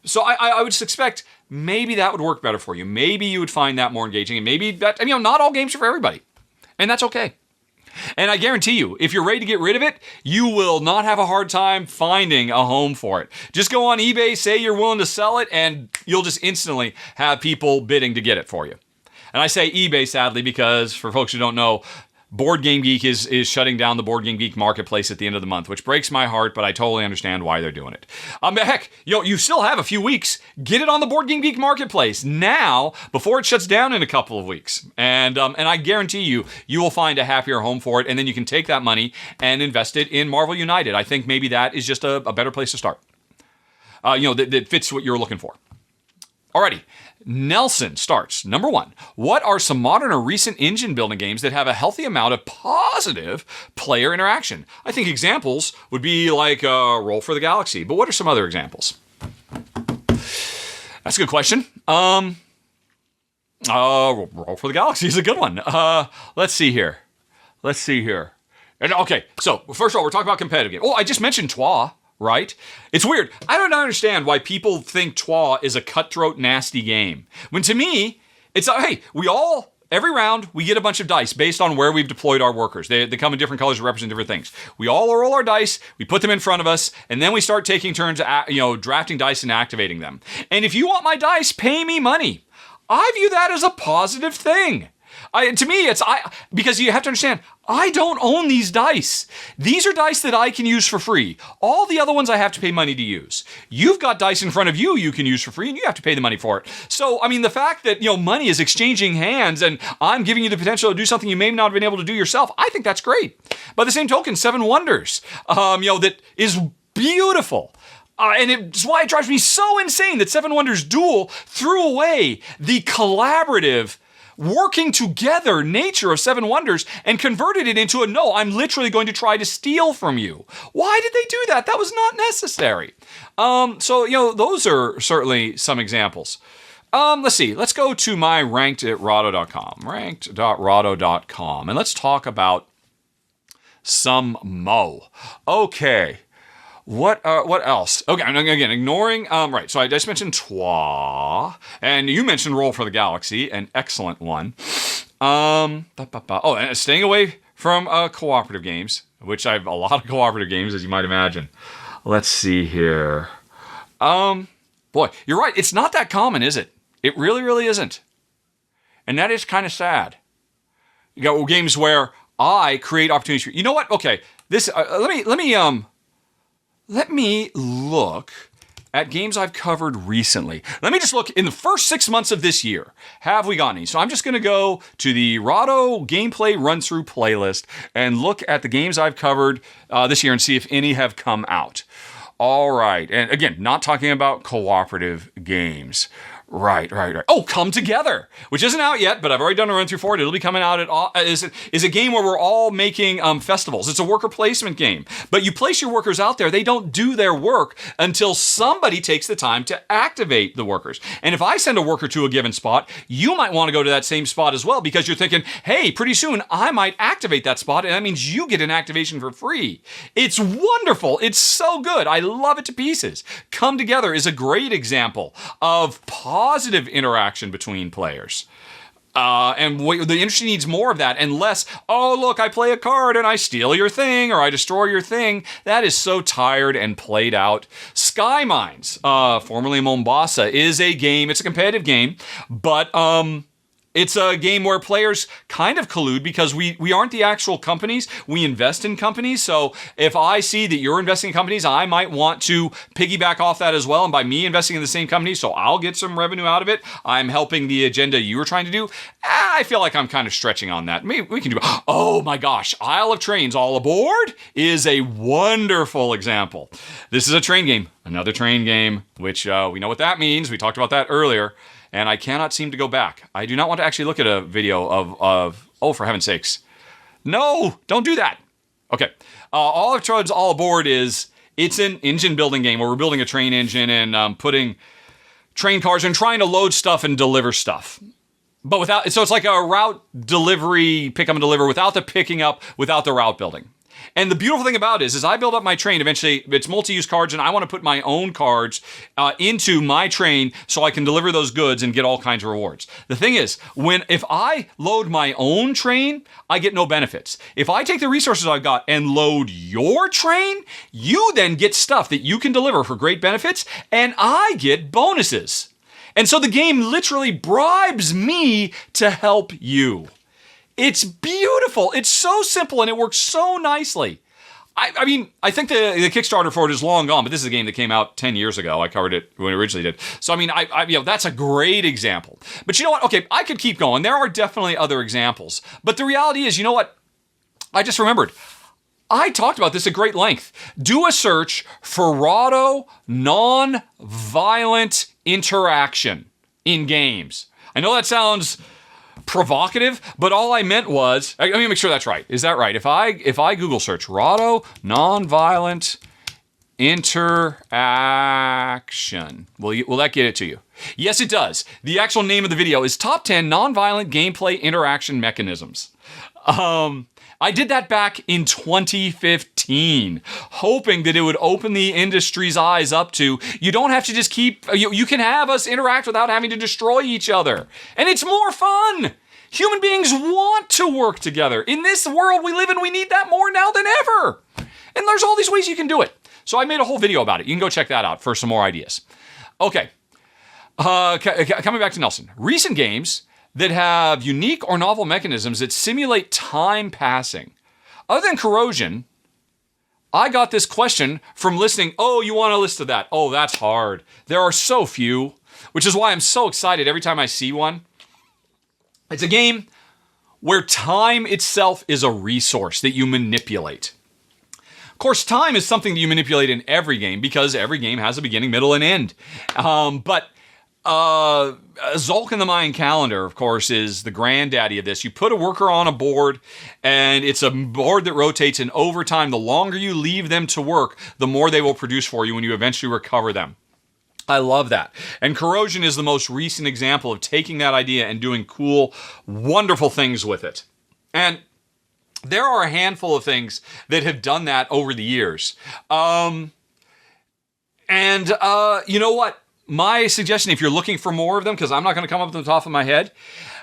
So I would suspect maybe that would work better for you. Maybe you would find that more engaging, and maybe that, not all games are for everybody. And that's okay. And I guarantee you, if you're ready to get rid of it, you will not have a hard time finding a home for it. Just go on eBay, say you're willing to sell it, and you'll just instantly have people bidding to get it for you. And I say eBay, sadly, because for folks who don't know, Board Game Geek is shutting down the Board Game Geek marketplace at the end of the month, which breaks my heart, but I totally understand why they're doing it. Heck, you still have a few weeks. Get it on the Board Game Geek marketplace now before it shuts down in a couple of weeks. And I guarantee you will find a happier home for it, and then you can take that money and invest it in Marvel United. I think maybe that is just a better place to start. That fits what you're looking for. Alrighty. Nelson starts. Number 1, what are some modern or recent engine building games that have a healthy amount of positive player interaction? I think examples would be like Roll for the Galaxy, but what are some other examples? That's a good question. Roll for the Galaxy is a good one. Let's see here. And okay, so first of all, we're talking about competitive games. Oh, I just mentioned TWA. Right? It's weird. I don't understand why people think TWA is a cutthroat, nasty game. When to me, it's, hey, we all every round, we get a bunch of dice based on where we've deployed our workers. They come in different colors to represent different things. We all roll our dice, we put them in front of us, and then we start taking turns, drafting dice and activating them. And if you want my dice, pay me money. I view that as a positive thing. To me, because you have to understand, I don't own these dice. These are dice that I can use for free. All the other ones I have to pay money to use. You've got dice in front of you can use for free, and you have to pay the money for it. So, I mean, the fact that, money is exchanging hands and I'm giving you the potential to do something you may not have been able to do yourself, I think that's great. By the same token, Seven Wonders, that is beautiful. And it's why it drives me so insane that Seven Wonders Duel threw away the collaborative, working together nature of Seven Wonders and converted it into no, I'm literally going to try to steal from you. Why did they do that? That was not necessary. Those are certainly some examples. Let's see. Let's go to my ranked.rahdo.com, ranked.rahdo.com, and let's talk about some Mo. Okay. What else? Okay, again, ignoring, right, so I just mentioned Twa, and you mentioned Roll for the Galaxy, an excellent one. And staying away from cooperative games, which I have a lot of cooperative games, as you might imagine. Let's see here. Boy, you're right, it's not that common, is it? It really, really isn't. And that is kind of sad. You got games where I create opportunities for you. You know what? Okay, this, let me look at games I've covered recently. Let me just look in the first 6 months of this year. Have we got any? So I'm just going to go to the Rahdo gameplay run-through playlist and look at the games I've covered this year and see if any have come out. All right. And again, not talking about cooperative games. Right. Oh, Come Together, which isn't out yet, but I've already done a run through for it. It'll be coming out is a game where we're all making festivals. It's a worker placement game, but you place your workers out there. They don't do their work until somebody takes the time to activate the workers. And if I send a worker to a given spot, you might want to go to that same spot as well because you're thinking, hey, pretty soon I might activate that spot, and that means you get an activation for free. It's wonderful. It's so good. I love it to pieces. Come Together is a great example of positive interaction between players. The industry needs more of that and less, oh, look, I play a card and I steal your thing or I destroy your thing. That is so tired and played out. Sky Mines, formerly Mombasa, is a game. It's a competitive game, but it's a game where players kind of collude because we aren't the actual companies. We invest in companies. So if I see that you're investing in companies, I might want to piggyback off that as well. And by me investing in the same company, so I'll get some revenue out of it. I'm helping the agenda you were trying to do. I feel like I'm kind of stretching on that. Maybe we can do, oh my gosh, Isle of Trains All Aboard is a wonderful example. This is a train game, another train game, which we know what that means. We talked about that earlier. And I cannot seem to go back. I do not want to actually look at a video of oh, for heaven's sakes. No, don't do that. Okay. All of Trains All Aboard it's an engine building game where we're building a train engine and putting train cars and trying to load stuff and deliver stuff. But so it's like a route delivery, pick up and deliver without the picking up, without the route building. And the beautiful thing about it is I build up my train, eventually it's multi-use cards, and I want to put my own cards into my train so I can deliver those goods and get all kinds of rewards. The thing is, if I load my own train, I get no benefits. If I take the resources I've got and load your train, you then get stuff that you can deliver for great benefits, and I get bonuses. And so the game literally bribes me to help you. It's beautiful. It's so simple and it works so nicely. I mean, I think the Kickstarter for it is long gone, but this is a game that came out 10 years ago. I covered it when it originally did. So, I mean, that's a great example. But you know what? Okay, I could keep going. There are definitely other examples. But the reality is, you know what? I just remembered. I talked about this at great length. Do a search for Rahdo non-violent interaction in games. I know that sounds provocative, but all I meant was, let me make sure that's right. Is that right? If I Google search Rahdo nonviolent interaction, will that get it to you? Yes, it does. The actual name of the video is Top 10 Nonviolent Gameplay Interaction Mechanisms. I did that back in 2015, hoping that it would open the industry's eyes up to, you don't have to just you can have us interact without having to destroy each other. And it's more fun. Human beings want to work together. In this world we live in, we need that more now than ever. And there's all these ways you can do it. So I made a whole video about it. You can go check that out for some more ideas. Okay. Coming back to Nelson. Recent games that have unique or novel mechanisms that simulate time passing. Other than Corrosion, I got this question from listening. Oh, you want a list of that? Oh, that's hard. There are so few, which is why I'm so excited every time I see one. It's a game where time itself is a resource that you manipulate. Of course, time is something that you manipulate in every game because every game has a beginning, middle, and end. But Zolk in the Mayan calendar, of course, is the granddaddy of this. You put a worker on a board, and it's a board that rotates, and over time, the longer you leave them to work, the more they will produce for you when you eventually recover them. I love that. And Corrosion is the most recent example of taking that idea and doing cool, wonderful things with it. And there are a handful of things that have done that over the years. You know what? My suggestion, if you're looking for more of them, because I'm not going to come up with the top of my head,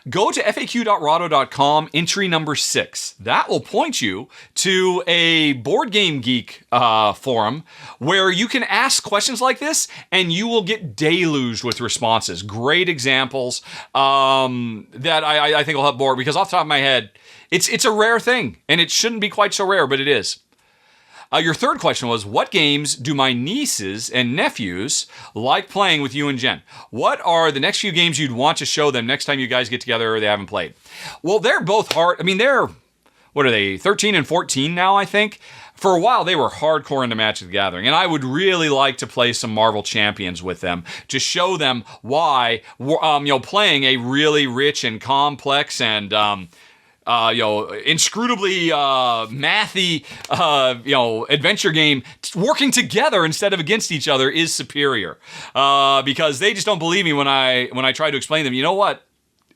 go to faq.rahdo.com, entry number 6. That will point you to a Board Game Geek forum where you can ask questions like this and you will get deluged with responses. Great examples that I think will help board, because off the top of my head, it's a rare thing, and it shouldn't be quite so rare, but it is. Your third question was, what games do my nieces and nephews like playing with you and Jen? What are the next few games you'd want to show them next time you guys get together or they haven't played? Well, they're both hard. I mean, what are they, 13 and 14 now, I think? For a while, they were hardcore into Magic the Gathering, and I would really like to play some Marvel Champions with them to show them why, playing a really rich and complex and inscrutably mathy, adventure game, working together instead of against each other is superior. Because they just don't believe me when I try to explain to them, you know what?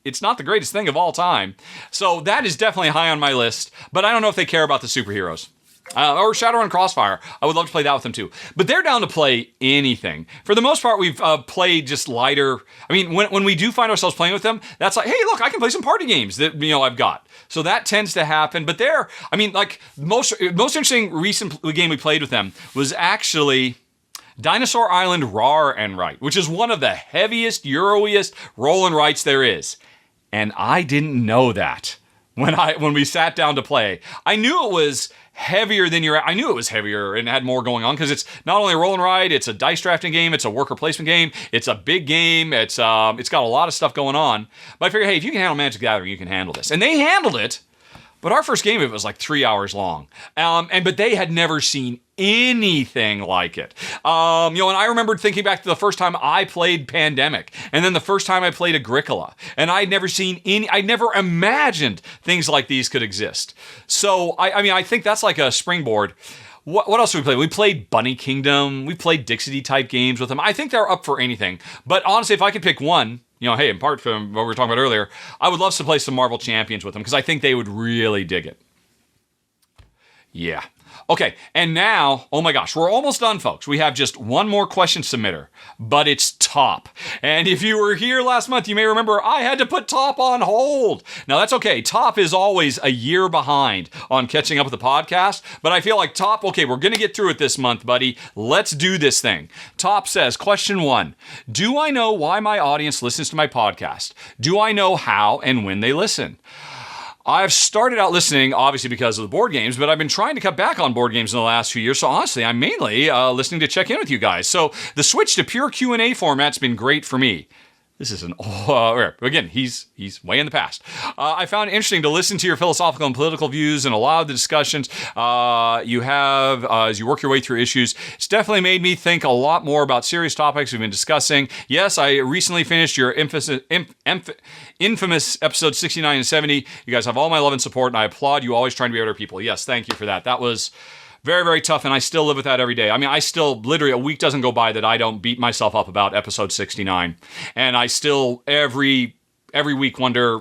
It's not the greatest thing of all time. So that is definitely high on my list, but I don't know if they care about the superheroes. Or Shadowrun Crossfire. I would love to play that with them too. But they're down to play anything. For the most part, we've played just lighter. I mean, when we do find ourselves playing with them, that's like, hey, look, I can play some party games that I've got. So that tends to happen. But most interesting recent game we played with them was actually Dinosaur Island Rar and Write, which is one of the heaviest, Euroiest roll and writes there is. And I didn't know that when we sat down to play. I knew it was heavier than I knew it was heavier and had more going on, because it's not only a roll and ride, it's a dice drafting game, it's a worker placement game, it's a big game, it's got a lot of stuff going on. But I figured, hey, if you can handle Magic the Gathering, you can handle this. And they handled it, but our first game of it was like 3 hours long. But they had never seen anything like it. And I remembered thinking back to the first time I played Pandemic, and then the first time I played Agricola, and I'd never imagined things like these could exist. So I think that's like a springboard. What else did we play? We played Bunny Kingdom. We played Dixity type games with them. I think they're up for anything. But honestly, if I could pick one, hey, apart from what we were talking about earlier, I would love to play some Marvel Champions with them, because I think they would really dig it. Yeah. Okay, and now, oh my gosh, we're almost done, folks. We have just one more question submitter, but it's Top. And if you were here last month, you may remember I had to put Top on hold. Now, that's okay. Top is always a year behind on catching up with the podcast, but I feel like Top, okay, we're going to get through it this month, buddy. Let's do this thing. Top says, question 1, do I know why my audience listens to my podcast? Do I know how and when they listen? I've started out listening, obviously, because of the board games, but I've been trying to cut back on board games in the last few years. So honestly, I'm mainly listening to check in with you guys. So the switch to pure Q&A format's been great for me. This is again, he's way in the past. I found it interesting to listen to your philosophical and political views and a lot of the discussions you have as you work your way through issues. It's definitely made me think a lot more about serious topics we've been discussing. Yes, I recently finished your infamous episode 69 and 70. You guys have all my love and support, and I applaud you always trying to be better people. Yes, thank you for that. That was very, very tough, and I still live with that every day. I mean, I still, literally, a week doesn't go by that I don't beat myself up about episode 69. And I still, every week, wonder,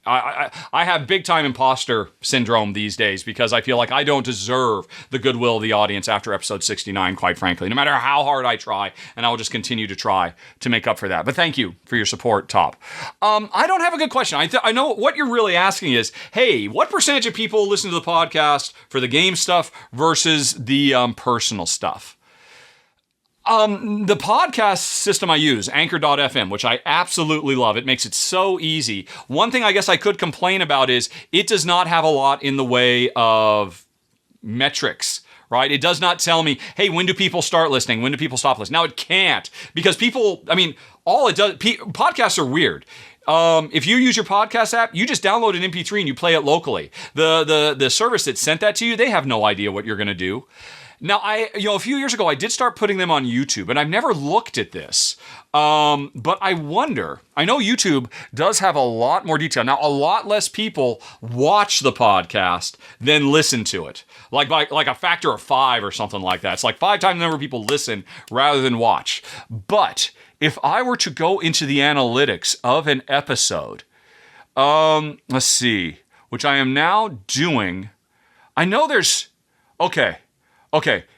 I have big time imposter syndrome these days because I feel like I don't deserve the goodwill of the audience after episode 69, quite frankly, no matter how hard I try, and I will just continue to try to make up for that. But thank you for your support, Top. I don't have a good question. I know what you're really asking is, hey, what percentage of people listen to the podcast for the game stuff versus the personal stuff? The podcast system I use, Anchor.fm, which I absolutely love. It makes it so easy. One thing I guess I could complain about is it does not have a lot in the way of metrics, right? It does not tell me, hey, when do people start listening? When do people stop listening? Now it can't, because people, I mean, all it does, podcasts are weird. If you use your podcast app, you just download an MP3 and you play it locally. The service that sent that to you, they have no idea what you're going to do. Now, a few years ago, I did start putting them on YouTube, and I've never looked at this. But I wonder, I know YouTube does have a lot more detail. Now, a lot less people watch the podcast than listen to it. Like a factor of 5 or something like that. It's like 5 times the number of people listen rather than watch. But if I were to go into the analytics of an episode, let's see, which I am now doing, I know there's, okay,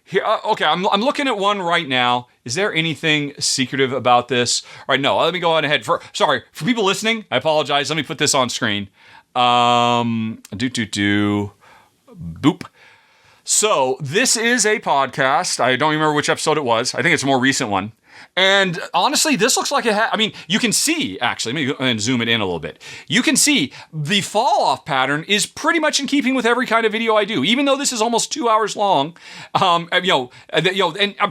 here. I'm looking at one right now. Is there anything secretive about this? All right, no. Let me go on ahead. For people listening, I apologize. Let me put this on screen. Boop. So this is a podcast. I don't remember which episode it was. I think it's a more recent one. And honestly, this looks like you can see, actually, let me go and zoom it in a little bit. You can see the fall off pattern is pretty much in keeping with every kind of video I do, even though this is almost 2 hours long. And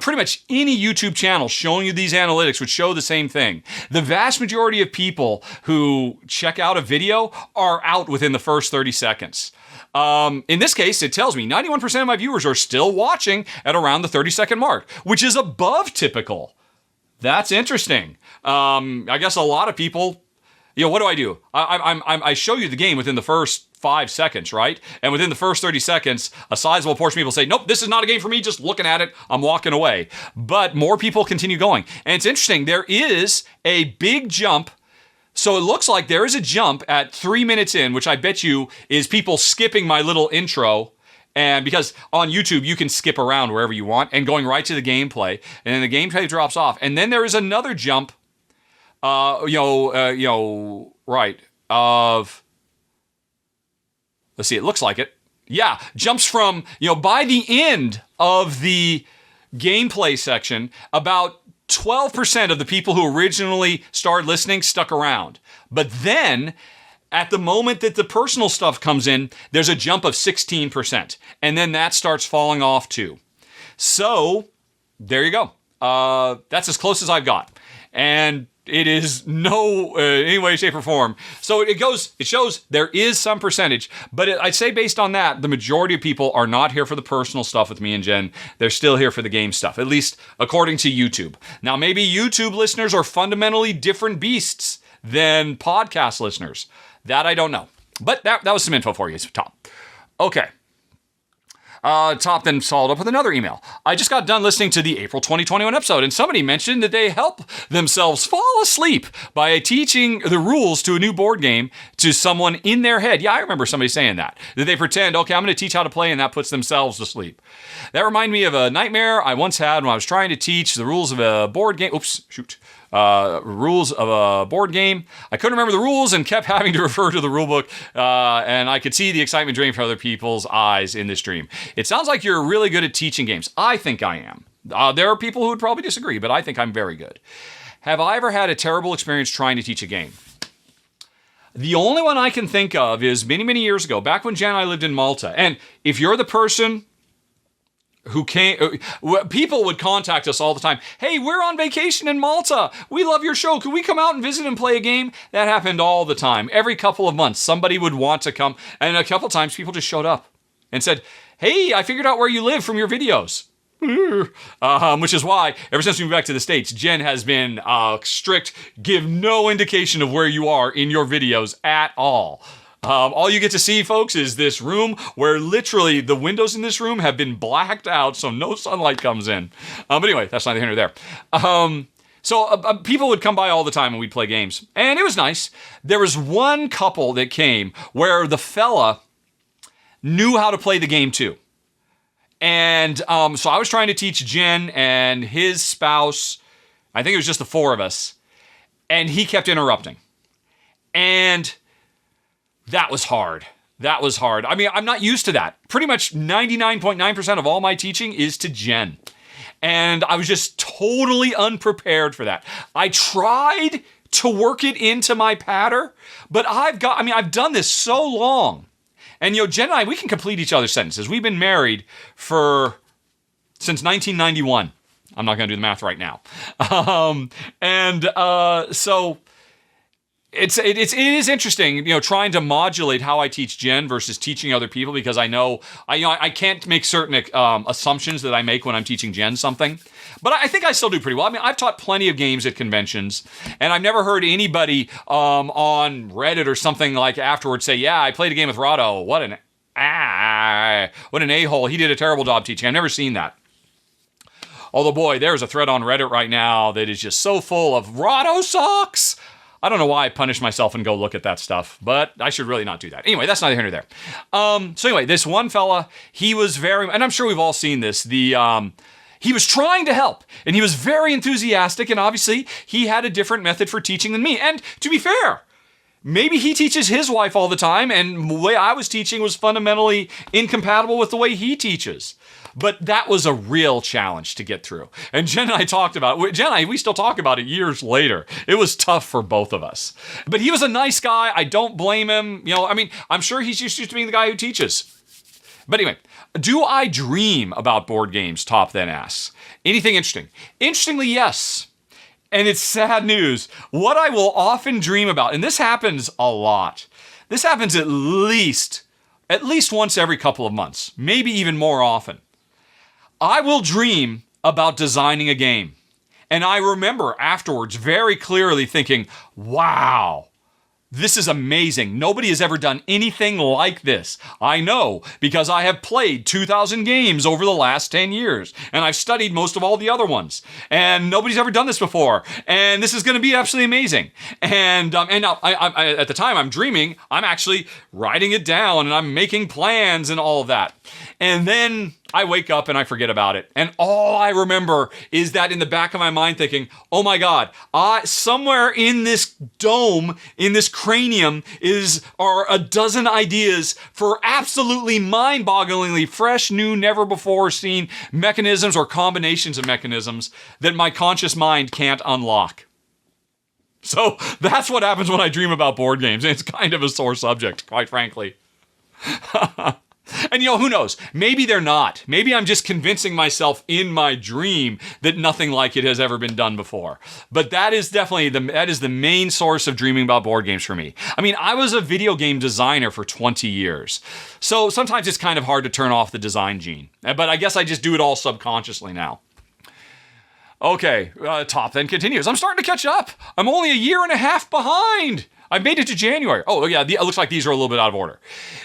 pretty much any YouTube channel showing you these analytics would show the same thing. The vast majority of people who check out a video are out within the first 30 seconds. In this case, it tells me 91% of my viewers are still watching at around the 30-second mark, which is above typical. That's interesting. I guess a lot of people, what do? I show you the game within the first 5 seconds, right? And within the first 30 seconds, a sizable portion of people say, nope, this is not a game for me, just looking at it, I'm walking away. But more people continue going. And it's interesting, there is a big jump. So it looks like there is a jump at 3 minutes in, which I bet you is people skipping my little intro. And because on YouTube, you can skip around wherever you want and going right to the gameplay. And then the gameplay drops off. And then there is another jump, let's see, it looks like it. Yeah, jumps from, by the end of the gameplay section, about 12% of the people who originally started listening stuck around. But then, at the moment that the personal stuff comes in, there's a jump of 16%. And then that starts falling off too. So, there you go. That's as close as I've got. And it is no any way, shape, or form. So it shows there is some percentage. But I'd say based on that, the majority of people are not here for the personal stuff with me and Jen. They're still here for the game stuff, at least according to YouTube. Now, maybe YouTube listeners are fundamentally different beasts than podcast listeners. That I don't know. But that was some info for you, Top. Okay. Top then followed up with another email. I just got done listening to the April 2021 episode, and somebody mentioned that they help themselves fall asleep by teaching the rules to a new board game to someone in their head. Yeah, I remember somebody saying that. That they pretend, okay, I'm going to teach how to play, and that puts themselves to sleep. That reminded me of a nightmare I once had when I was trying to teach the rules of a board game. Rules of a board game. I couldn't remember the rules and kept having to refer to the rule book, and I could see the excitement drain from other people's eyes in this dream. It sounds like you're really good at teaching games. I think I am. There are people who would probably disagree, but I think I'm very good. Have I ever had a terrible experience trying to teach a game? The only one I can think of is many, many years ago, back when Jen and I lived in Malta. And if you're the person who came, people would contact us all the time. Hey, we're on vacation in Malta. We love your show. Can we come out and visit and play a game? That happened all the time. Every couple of months, somebody would want to come. And a couple times, people just showed up and said, hey, I figured out where you live from your videos. Which is why, ever since we moved back to the States, Jen has been strict, give no indication of where you are in your videos at all. All you get to see, folks, is this room where literally the windows in this room have been blacked out so no sunlight comes in. But anyway, that's neither here nor there. So people would come by all the time and we'd play games. And it was nice. There was one couple that came where the fella knew how to play the game too. And so I was trying to teach Jen and his spouse. I think it was just the four of us. And he kept interrupting. And that was hard. That was hard. I mean, I'm not used to that. Pretty much 99.9% of all my teaching is to Jen. And I was just totally unprepared for that. I tried to work it into my patter, but I've done this so long. And, Jen and I, we can complete each other's sentences. We've been married since 1991. I'm not going to do the math right now. So it is interesting, trying to modulate how I teach Jen versus teaching other people, because I know I can't make certain assumptions that I make when I'm teaching Jen something. But I think I still do pretty well. I mean, I've taught plenty of games at conventions, and I've never heard anybody on Reddit or something like afterwards say, yeah, I played a game with Rahdo. What an a-hole. He did a terrible job teaching. I've never seen that. Although, boy, there's a thread on Reddit right now that is just so full of Rahdo sucks. I don't know why I punish myself and go look at that stuff, but I should really not do that. Anyway, that's neither here nor there. So anyway, this one fella, he was very, and I'm sure we've all seen this, he was trying to help, and he was very enthusiastic, and obviously he had a different method for teaching than me. And to be fair, maybe he teaches his wife all the time, and the way I was teaching was fundamentally incompatible with the way he teaches. But that was a real challenge to get through. And Jen and I talked about it. Jen and I, we still talk about it years later. It was tough for both of us. But he was a nice guy. I don't blame him. I'm sure he's used to being the guy who teaches. But anyway, do I dream about board games? Top then asks. Anything interesting? Interestingly, yes. And it's sad news. What I will often dream about, and this happens a lot. This happens at least once every couple of months, maybe even more often. I will dream about designing a game. And I remember afterwards very clearly thinking, wow, this is amazing. Nobody has ever done anything like this. I know, because I have played 2,000 games over the last 10 years, and I've studied most of all the other ones, and nobody's ever done this before, and this is going to be absolutely amazing. And now, I at the time I'm dreaming, I'm actually writing it down, and I'm making plans and all of that. And then I wake up and I forget about it. And all I remember is that in the back of my mind thinking, oh my God, somewhere in this dome, in this cranium, are a dozen ideas for absolutely mind-bogglingly fresh, new, never before seen mechanisms or combinations of mechanisms that my conscious mind can't unlock. So that's what happens when I dream about board games. It's kind of a sore subject, quite frankly. And who knows? Maybe they're not. Maybe I'm just convincing myself in my dream that nothing like it has ever been done before. But that is definitely the main source of dreaming about board games for me. I mean, I was a video game designer for 20 years. So sometimes it's kind of hard to turn off the design gene. But I guess I just do it all subconsciously now. Okay, Top then continues. I'm starting to catch up. I'm only a year and a half behind. I made it to January. Oh, yeah, it looks like these are a little bit out of order.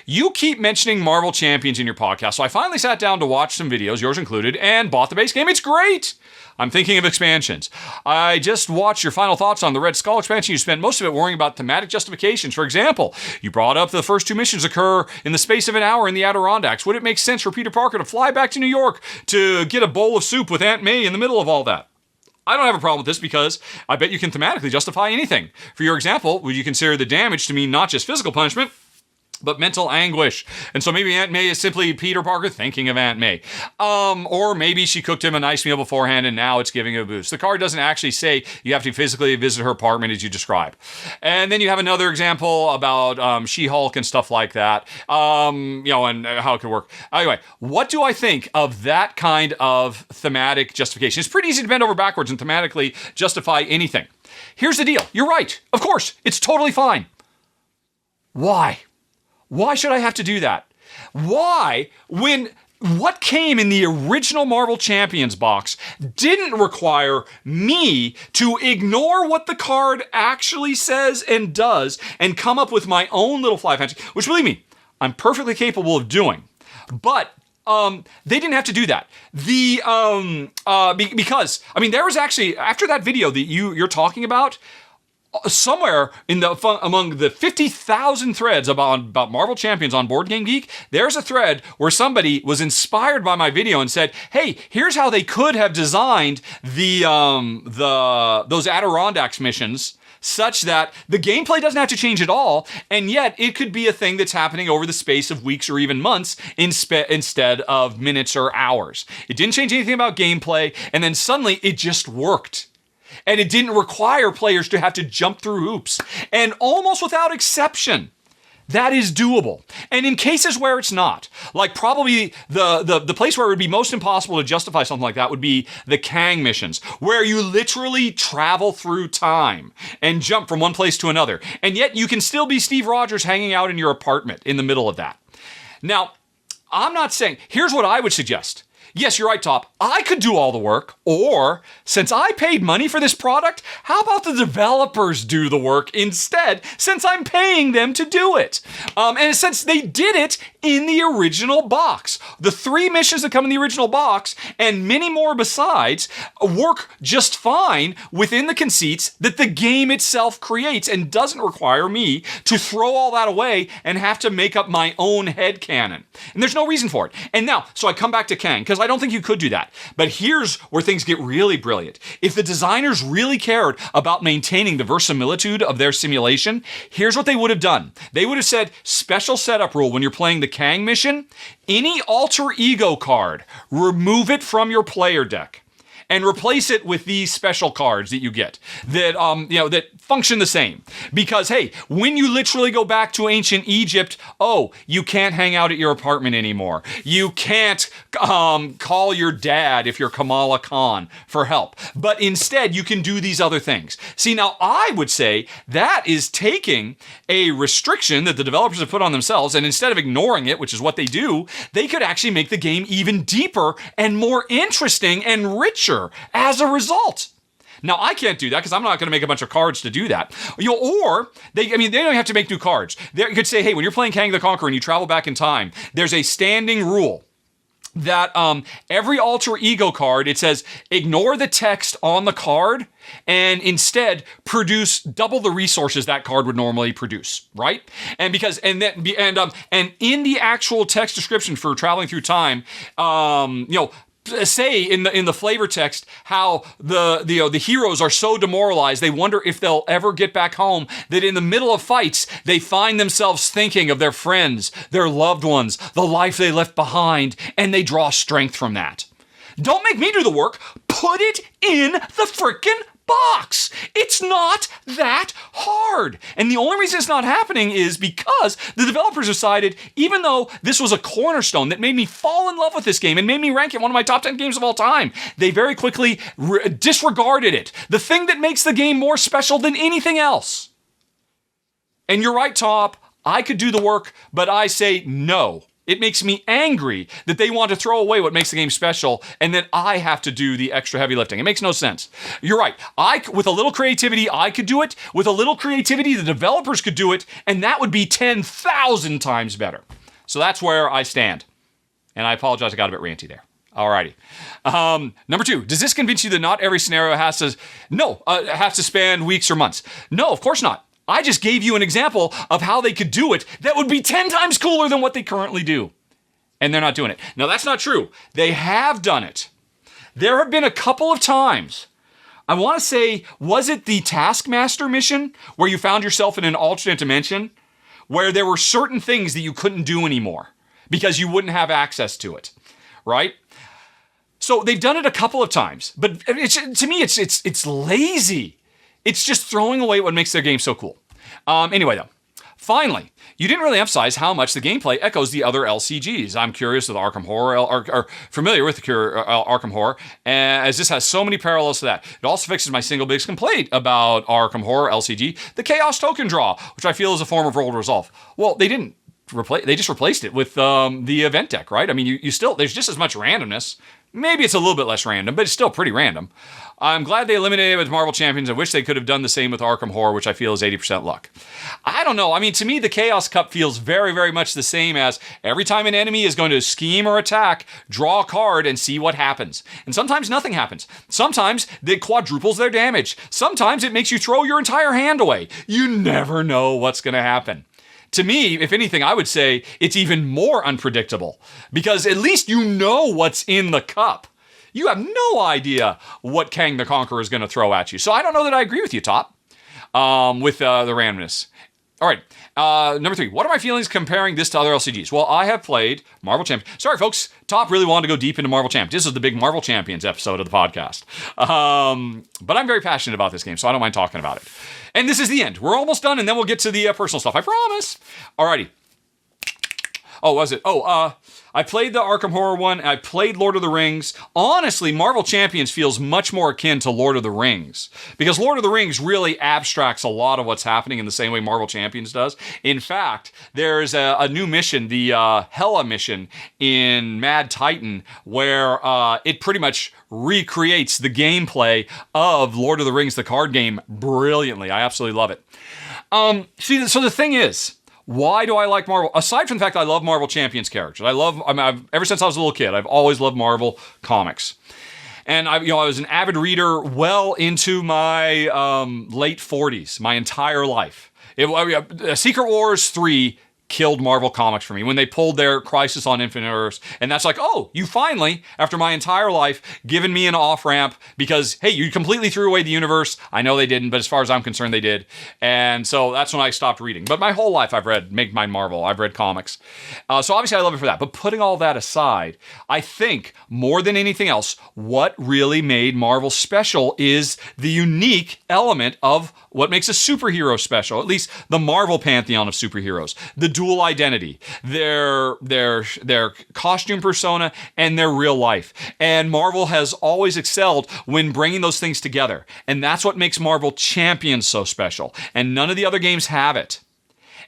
You keep mentioning Marvel Champions in your podcast, so I finally sat down to watch some videos, yours included, and bought the base game. It's great! I'm thinking of expansions. I just watched your final thoughts on the Red Skull expansion. You spent most of it worrying about thematic justifications. For example, you brought up the first two missions occur in the space of an hour in the Adirondacks. Would it make sense for Peter Parker to fly back to New York to get a bowl of soup with Aunt May in the middle of all that? I don't have a problem with this because I bet you can thematically justify anything. For your example, would you consider the damage to mean not just physical punishment, but mental anguish? And so maybe Aunt May is simply Peter Parker thinking of Aunt May. Or maybe she cooked him a nice meal beforehand and now it's giving him a boost. The card doesn't actually say you have to physically visit her apartment as you describe. And then you have another example about She-Hulk and stuff like that, and how it could work. Anyway, what do I think of that kind of thematic justification? It's pretty easy to bend over backwards and thematically justify anything. Here's the deal. You're right. Of course, it's totally fine. Why? Why should I have to do that? Why, when what came in the original Marvel Champions box didn't require me to ignore what the card actually says and does and come up with my own little fly fancy, which believe me, I'm perfectly capable of doing. But they didn't have to do that. Because I mean, there was actually, after that video that you're talking about, somewhere among the 50,000 threads about Marvel Champions on Board Game Geek, there's a thread where somebody was inspired by my video and said, "Hey, here's how they could have designed those Adirondacks missions such that the gameplay doesn't have to change at all, and yet it could be a thing that's happening over the space of weeks or even months instead of minutes or hours." It didn't change anything about gameplay, and then suddenly it just worked. And it didn't require players to have to jump through hoops. And almost without exception, that is doable. And in cases where it's not, like probably the place where it would be most impossible to justify something like that would be the Kang missions, where you literally travel through time and jump from one place to another. And yet you can still be Steve Rogers hanging out in your apartment in the middle of that. Now, I'm not saying, here's what I would suggest. Yes, you're right, Top. I could do all the work, or since I paid money for this product, how about the developers do the work instead, since I'm paying them to do it? And since they did it in the original box. The 3 missions that come in the original box, and many more besides, work just fine within the conceits that the game itself creates and doesn't require me to throw all that away and have to make up my own headcanon. And there's no reason for it. And now, so I come back to Kang, because I don't think you could do that. But here's where things get really brilliant. If the designers really cared about maintaining the verisimilitude of their simulation, here's what they would have done. They would have said, special setup rule when you're playing the Kang mission, any alter ego card, remove it from your player deck and replace it with these special cards that you get that that function the same. Because hey, when you literally go back to ancient Egypt, you can't hang out at your apartment anymore. You can't call your dad if you're Kamala Khan for help. But instead, you can do these other things. See, now I would say that is taking a restriction that the developers have put on themselves, and instead of ignoring it, which is what they do, they could actually make the game even deeper and more interesting and richer as a result. Now, I can't do that because I'm not going to make a bunch of cards to do that. Or they don't have to make new cards. You could say, hey, when you're playing Kang the Conqueror and you travel back in time, there's a standing rule that every alter ego card, it says, ignore the text on the card and instead produce double the resources that card would normally produce, right? And in the actual text description for traveling through time, say in the flavor text how the heroes are so demoralized they wonder if they'll ever get back home, that in the middle of fights they find themselves thinking of their friends, their loved ones, the life they left behind, and they draw strength from that. Don't make me do the work. Put it in the frickin' box. It's not that hard. And the only reason it's not happening is because the developers decided, even though this was a cornerstone that made me fall in love with this game and made me rank it one of my top 10 games of all time, they very quickly disregarded it. The thing that makes the game more special than anything else. And you're right, Top. I could do the work, but I say no. It makes me angry that they want to throw away what makes the game special and that I have to do the extra heavy lifting. It makes no sense. You're right. With a little creativity, I could do it. With a little creativity, the developers could do it, and that would be 10,000 times better. So that's where I stand. And I apologize, I got a bit ranty there. Alrighty. Number 2, does this convince you that not every scenario has to span weeks or months? No, of course not. I just gave you an example of how they could do it that would be 10 times cooler than what they currently do. And they're not doing it. Now, that's not true. They have done it. There have been a couple of times. I want to say, was it the Taskmaster mission where you found yourself in an alternate dimension where there were certain things that you couldn't do anymore because you wouldn't have access to it, right? So they've done it a couple of times, but to me, it's lazy. It's just throwing away what makes their game so cool. Anyway, though, finally, you didn't really emphasize how much the gameplay echoes the other LCGs. I'm curious with Arkham Horror, or familiar with the Arkham Horror, as this has so many parallels to that. It also fixes my single biggest complaint about Arkham Horror LCG, the Chaos Token Draw, which I feel is a form of role resolve. Well, they didn't replace. They just replaced it with the event deck, right? I mean, you still, there's just as much randomness. Maybe it's a little bit less random, but it's still pretty random. I'm glad they eliminated it with Marvel Champions. I wish they could have done the same with Arkham Horror, which I feel is 80% luck. I don't know. I mean, to me, the Chaos Cup feels very, very much the same as every time an enemy is going to scheme or attack, draw a card and see what happens. And sometimes nothing happens. Sometimes it quadruples their damage. Sometimes it makes you throw your entire hand away. You never know what's going to happen. To me, if anything, I would say it's even more unpredictable because at least you know what's in the cup. You have no idea what Kang the Conqueror is going to throw at you. So I don't know that I agree with you, Top, with the randomness. All right, number 3. What are my feelings comparing this to other LCGs? Well, I have played Marvel Champions. Sorry, folks. Top really wanted to go deep into Marvel Champions. This is the big Marvel Champions episode of the podcast. But I'm very passionate about this game, so I don't mind talking about it. And this is the end. We're almost done, and then we'll get to the personal stuff. I promise. Alrighty. Oh, was it? I played the Arkham Horror one. I played Lord of the Rings. Honestly, Marvel Champions feels much more akin to Lord of the Rings because Lord of the Rings really abstracts a lot of what's happening in the same way Marvel Champions does. In fact, there's a new mission, the Hela mission in Mad Titan, where it pretty much recreates the gameplay of Lord of the Rings, the card game, brilliantly. I absolutely love it. So the thing is, why do I like Marvel? Aside from the fact that I love Marvel Champions characters, ever since I was a little kid, I've always loved Marvel comics. And I was an avid reader well into my late 40s, my entire life. Secret Wars 3 killed Marvel Comics for me when they pulled their Crisis on Infinite Earths. And that's like, oh, you finally, after my entire life, given me an off-ramp because, hey, you completely threw away the universe. I know they didn't, but as far as I'm concerned, they did. And so that's when I stopped reading. But my whole life I've read Make Mine Marvel. I've read comics. So obviously I love it for that. But putting all that aside, I think more than anything else, what really made Marvel special is the unique element of what makes a superhero special, at least the Marvel pantheon of superheroes. The dual identity, their costume persona, and their real life. And Marvel has always excelled when bringing those things together. And that's what makes Marvel Champions so special. And none of the other games have it.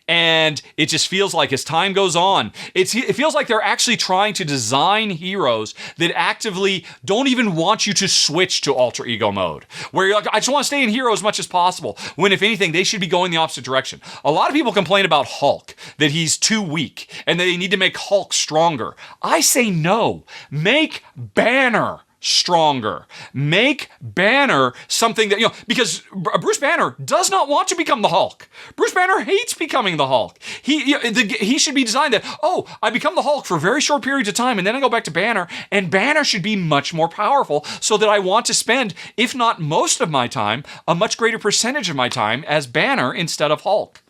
And it just feels like as time goes on, it feels like they're actually trying to design heroes that actively don't even want you to switch to alter ego mode. Where you're like, I just want to stay in hero as much as possible. When if anything, they should be going the opposite direction. A lot of people complain about Hulk, that he's too weak, and they need to make Hulk stronger. I say no. Make Banner stronger. Make Banner something that, because Bruce Banner does not want to become the Hulk. Bruce Banner hates becoming the Hulk. He should be designed that, I become the Hulk for very short periods of time and then I go back to Banner, and Banner should be much more powerful so that I want to spend, if not most of my time, a much greater percentage of my time as Banner instead of Hulk.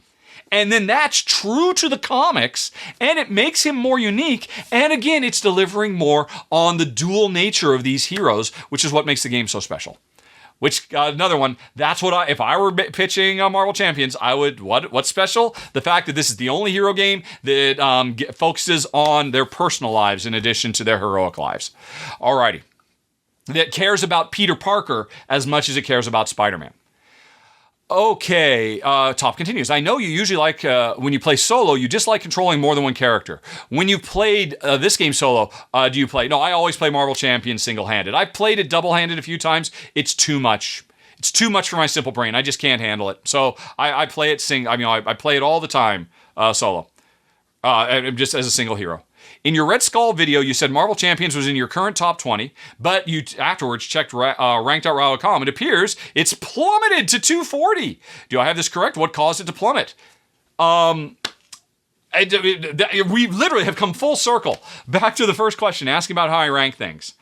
And then that's true to the comics, and it makes him more unique. And again, it's delivering more on the dual nature of these heroes, which is what makes the game so special. Which, another one, that's what if I were pitching Marvel Champions, I would, what's special? The fact that this is the only hero game that focuses on their personal lives in addition to their heroic lives. Alrighty. That cares about Peter Parker as much as it cares about Spider-Man. Okay, Top continues. I know you usually like, when you play solo, you dislike controlling more than one character. When you've played this game solo, do you play? No, I always play Marvel Champions single-handed. I've played it double-handed a few times. It's too much. It's too much for my simple brain. I just can't handle it. So I play it I play it all the time solo, just as a single hero. In your Red Skull video, you said Marvel Champions was in your current top 20, but you afterwards checked ranked.raw.com. It appears it's plummeted to 240. Do I have this correct? What caused it to plummet? We literally have come full circle back to the first question, asking about how I rank things.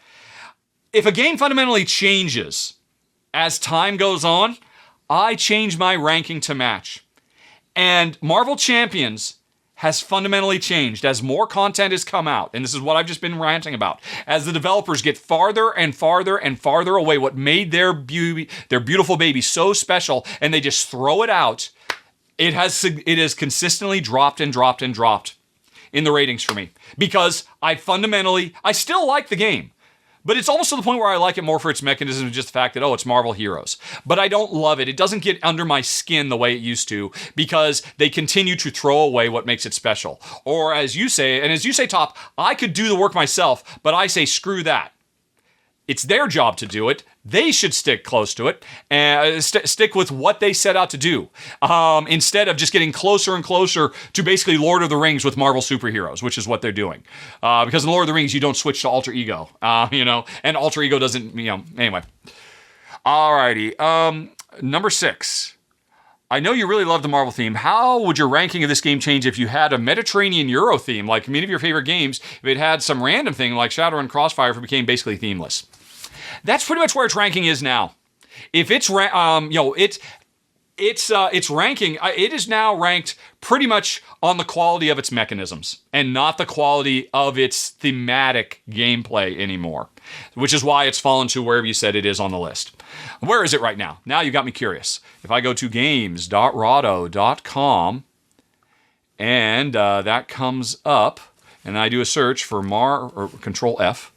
If a game fundamentally changes as time goes on, I change my ranking to match. And Marvel Champions has fundamentally changed as more content has come out. And this is what I've just been ranting about. As the developers get farther and farther and farther away, what made their beautiful baby so special, and they just throw it out, it has consistently dropped and dropped and dropped in the ratings for me. Because I still like the game. But it's almost to the point where I like it more for its mechanism, just the fact that, it's Marvel heroes. But I don't love it. It doesn't get under my skin the way it used to because they continue to throw away what makes it special. Or as you say, Top, I could do the work myself, but I say screw that. It's their job to do it. They should stick close to it and stick with what they set out to do, instead of just getting closer and closer to basically Lord of the Rings with Marvel superheroes, which is what they're doing. Because in Lord of the Rings, you don't switch to alter ego, and alter ego doesn't, anyway. Alrighty, number 6. I know you really love the Marvel theme. How would your ranking of this game change if you had a Mediterranean Euro theme, like many of your favorite games, if it had some random thing like Shadowrun Crossfire, if it became basically themeless? That's pretty much where its ranking is now. If it's its ranking, it is now ranked pretty much on the quality of its mechanisms and not the quality of its thematic gameplay anymore, which is why it's fallen to wherever you said it is on the list. Where is it right now? Now you got me curious. If I go to games.rahdo.com and that comes up and I do a search for Control F,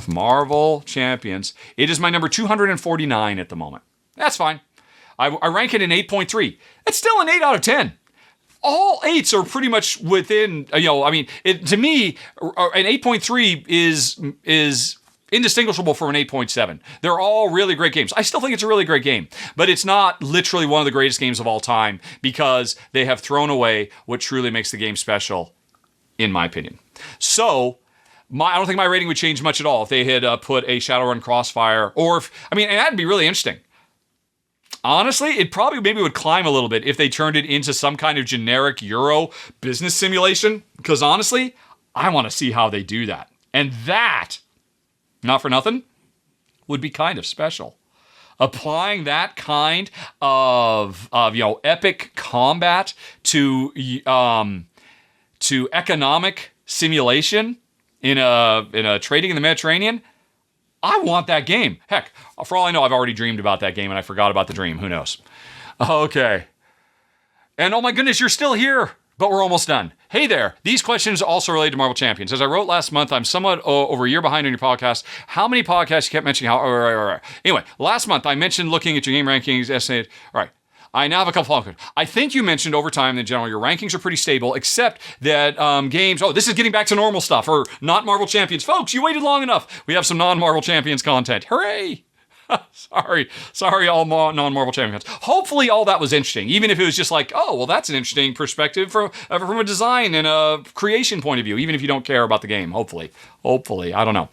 Marvel Champions, it is my number 249 at the moment. That's fine. I rank it in 8.3. It's still an 8 out of 10. All 8s are pretty much within, to me, an 8.3 is indistinguishable from an 8.7. They're all really great games. I still think it's a really great game, but it's not literally one of the greatest games of all time because they have thrown away what truly makes the game special, in my opinion. So, I don't think my rating would change much at all if they had put a Shadowrun Crossfire, and that'd be really interesting. Honestly, it probably maybe would climb a little bit if they turned it into some kind of generic Euro business simulation, because honestly, I want to see how they do that. And that, not for nothing, would be kind of special. Applying that kind of epic combat to economic simulation in a trading in the Mediterranean, I want that game. Heck, for all I know, I've already dreamed about that game and I forgot about the dream. Who knows? Okay. And oh my goodness, you're still here, but we're almost done. Hey there. These questions also relate to Marvel Champions. As I wrote last month, I'm somewhat over a year behind on your podcast. How many podcasts you kept mentioning? Anyway, last month I mentioned looking at your game rankings. Estimated. All right. I now have a couple follow-up. I think you mentioned over time in general your rankings are pretty stable, except that games... Oh, this is getting back to normal stuff, or not Marvel Champions. Folks, you waited long enough. We have some non-Marvel Champions content. Hooray! Sorry, all non-Marvel Champions. Hopefully all that was interesting, even if it was just like, oh, well, that's an interesting perspective from a design and a creation point of view, even if you don't care about the game. Hopefully. I don't know.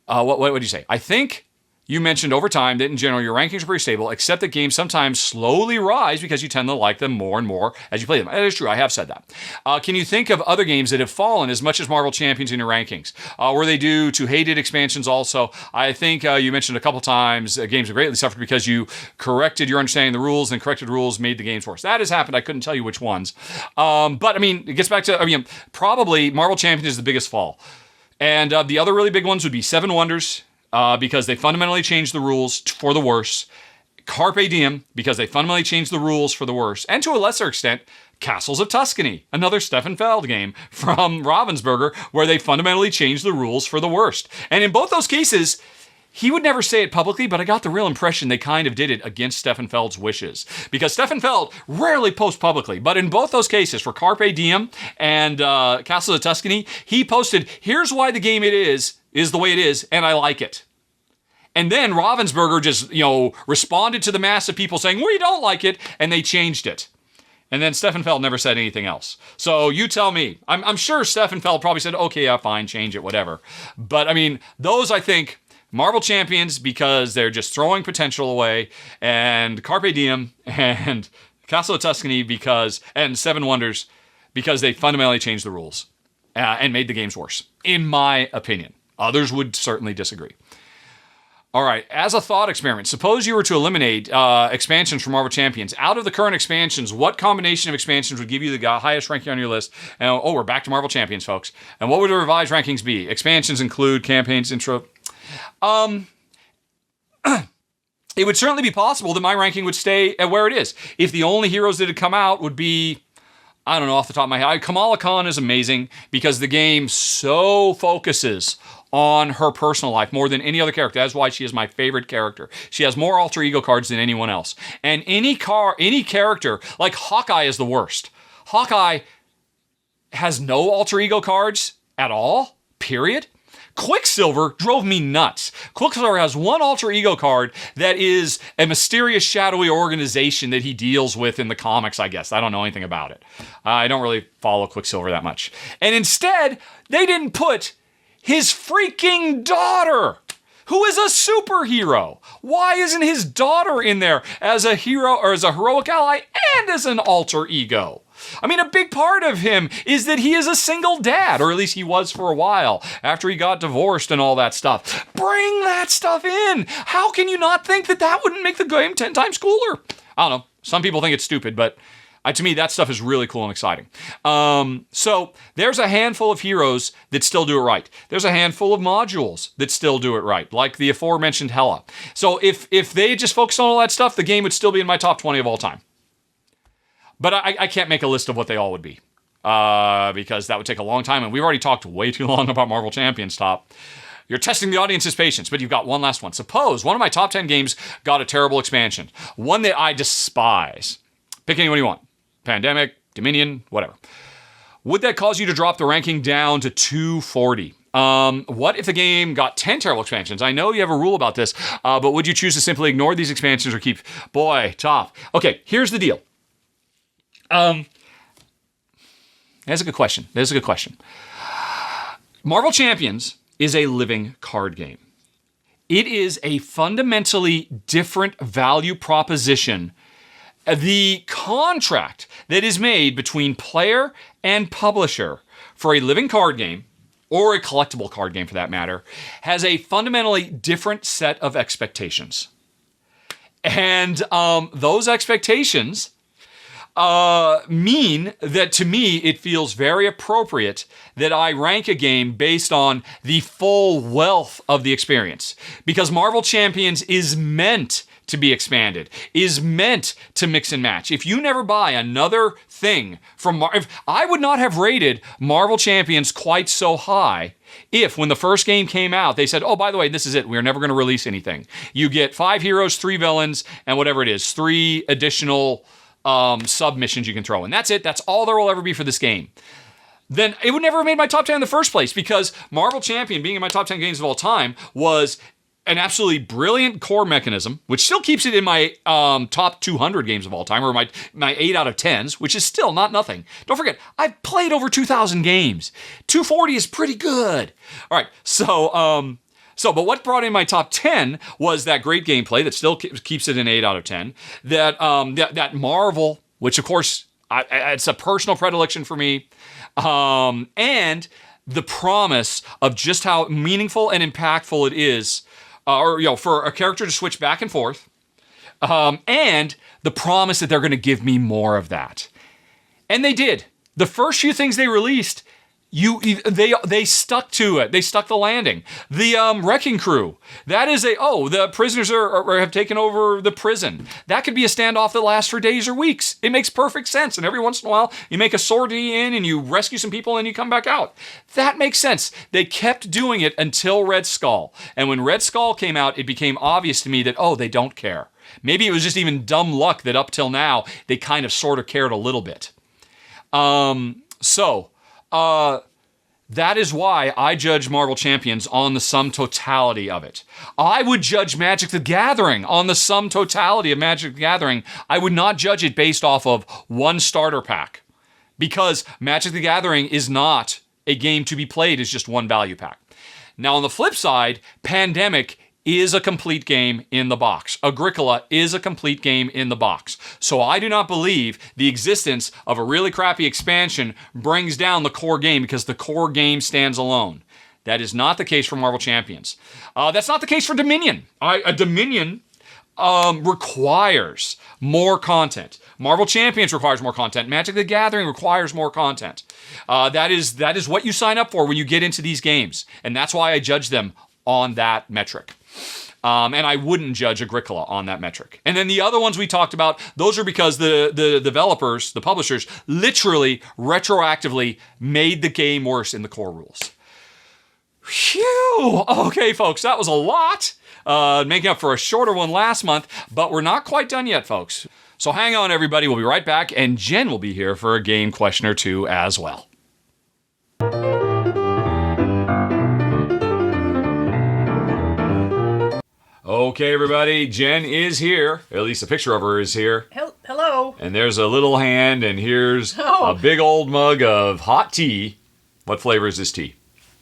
What would you say? I think... You mentioned over time that in general your rankings are pretty stable, except that games sometimes slowly rise because you tend to like them more and more as you play them. That is true, I have said that. Can you think of other games that have fallen as much as Marvel Champions in your rankings? Were they due to hated expansions also? I think you mentioned a couple times games have greatly suffered because you corrected your understanding of the rules, and corrected rules made the games worse. That has happened. I couldn't tell you which ones. But it gets back to, probably Marvel Champions is the biggest fall. And the other really big ones would be Seven Wonders, because they fundamentally changed the rules for the worse. Carpe Diem, because they fundamentally changed the rules for the worse. And to a lesser extent, Castles of Tuscany, another Stefan Feld game from Ravensburger, where they fundamentally changed the rules for the worst. And in both those cases, he would never say it publicly, but I got the real impression they kind of did it against Stefan Feld's wishes. Because Stefan Feld rarely posts publicly, but in both those cases, for Carpe Diem and Castles of Tuscany, he posted, here's why the game is the way it is, and I like it. And then Ravensburger just, responded to the mass of people saying, we don't like it, and they changed it. And then Stefan Feld never said anything else. So you tell me. I'm sure Stefan Feld probably said, okay, yeah, fine, change it, whatever. But, those, I think, Marvel Champions, because they're just throwing potential away, and Carpe Diem, and Castle of Tuscany, and Seven Wonders, because they fundamentally changed the rules and made the games worse, in my opinion. Others would certainly disagree. All right, as a thought experiment, suppose you were to eliminate expansions from Marvel Champions. Out of the current expansions, what combination of expansions would give you the highest ranking on your list? And, we're back to Marvel Champions, folks. And what would the revised rankings be? Expansions include campaigns, intro. It would certainly be possible that my ranking would stay at where it is. If the only heroes that had come out would be, I don't know, off the top of my head, Kamala Khan is amazing because the game so focuses on her personal life more than any other character. That's why she is my favorite character. She has more alter ego cards than anyone else. And any character, like Hawkeye is the worst. Hawkeye has no alter ego cards at all, period. Quicksilver drove me nuts. Quicksilver has one alter ego card that is a mysterious, shadowy organization that he deals with in the comics, I guess. I don't know anything about it. I don't really follow Quicksilver that much. And instead, they didn't put his freaking daughter, who is a superhero. Why isn't his daughter in there as a hero or as a heroic ally and as an alter ego? I mean, a big part of him is that he is a single dad, or at least he was for a while, after he got divorced and all that stuff. Bring that stuff in. How can you not think that that wouldn't make the game 10 times cooler? I don't know. Some people think it's stupid, but to me, that stuff is really cool and exciting. So there's a handful of heroes that still do it right. There's a handful of modules that still do it right, like the aforementioned Hela. So if they just focused on all that stuff, the game would still be in my top 20 of all time. But I can't make a list of what they all would be, because that would take a long time, and we've already talked way too long about Marvel Champions top. You're testing the audience's patience, but you've got one last one. Suppose one of my top 10 games got a terrible expansion, one that I despise. Pick anyone you want. Pandemic, Dominion, whatever. Would that cause you to drop the ranking down to 240? What if the game got 10 terrible expansions? I know you have a rule about this, but would you choose to simply ignore these expansions or keep, boy, top? Okay, here's the deal. That's a good question. Marvel Champions is a living card game. It is a fundamentally different value proposition. The contract that is made between player and publisher for a living card game, or a collectible card game for that matter, has a fundamentally different set of expectations. And those expectations mean that, to me, it feels very appropriate that I rank a game based on the full wealth of the experience. Because Marvel Champions is meant to be expanded, is meant to mix and match. If you never buy another thing from I would not have rated Marvel Champions quite so high if, when the first game came out, they said, oh, by the way, this is it. We're never going to release anything. You get 5 heroes, 3 villains, and whatever it is, 3 additional submissions you can throw in. That's it. That's all there will ever be for this game. Then it would never have made my top 10 in the first place, because Marvel Champion, being in my top 10 games of all time, was an absolutely brilliant core mechanism, which still keeps it in my top 200 games of all time, or my 8 out of 10s, which is still not nothing. Don't forget, I've played over 2,000 games. 240 is pretty good. All right, but what brought in my top 10 was that great gameplay that still keeps it an 8 out of 10. That Marvel, which of course, it's a personal predilection for me, and the promise of just how meaningful and impactful it is, for a character to switch back and forth, and the promise that they're going to give me more of that. And they did. The first few things they released, they stuck to it. They stuck the landing. The Wrecking Crew, that is the prisoners have taken over the prison. That could be a standoff that lasts for days or weeks. It makes perfect sense. And every once in a while, you make a sortie in and you rescue some people and you come back out. That makes sense. They kept doing it until Red Skull. And when Red Skull came out, it became obvious to me that, they don't care. Maybe it was just even dumb luck that up till now, they kind of sort of cared a little bit. That is why I judge Marvel Champions on the sum totality of it. I would judge Magic the Gathering on the sum totality of Magic the Gathering. I would not judge it based off of one starter pack, because Magic the Gathering is not a game to be played as just one value pack. Now, on the flip side, Pandemic is a complete game in the box. Agricola is a complete game in the box. So I do not believe the existence of a really crappy expansion brings down the core game, because the core game stands alone. That is not the case for Marvel Champions. That's not the case for Dominion. Dominion requires more content. Marvel Champions requires more content. Magic the Gathering requires more content. That is what you sign up for when you get into these games. And that's why I judge them on that metric. And I wouldn't judge Agricola on that metric. And then the other ones we talked about, those are because the developers, the publishers, literally retroactively made the game worse in the core rules. Phew! Okay, folks, that was a lot. Making up for a shorter one last month, but we're not quite done yet, folks. So hang on, everybody. We'll be right back, and Jen will be here for a game question or two as well. Okay, everybody, Jen is here. At least a picture of her is here. Hello. And there's a little hand, and here's a big old mug of hot tea. What flavor is this tea?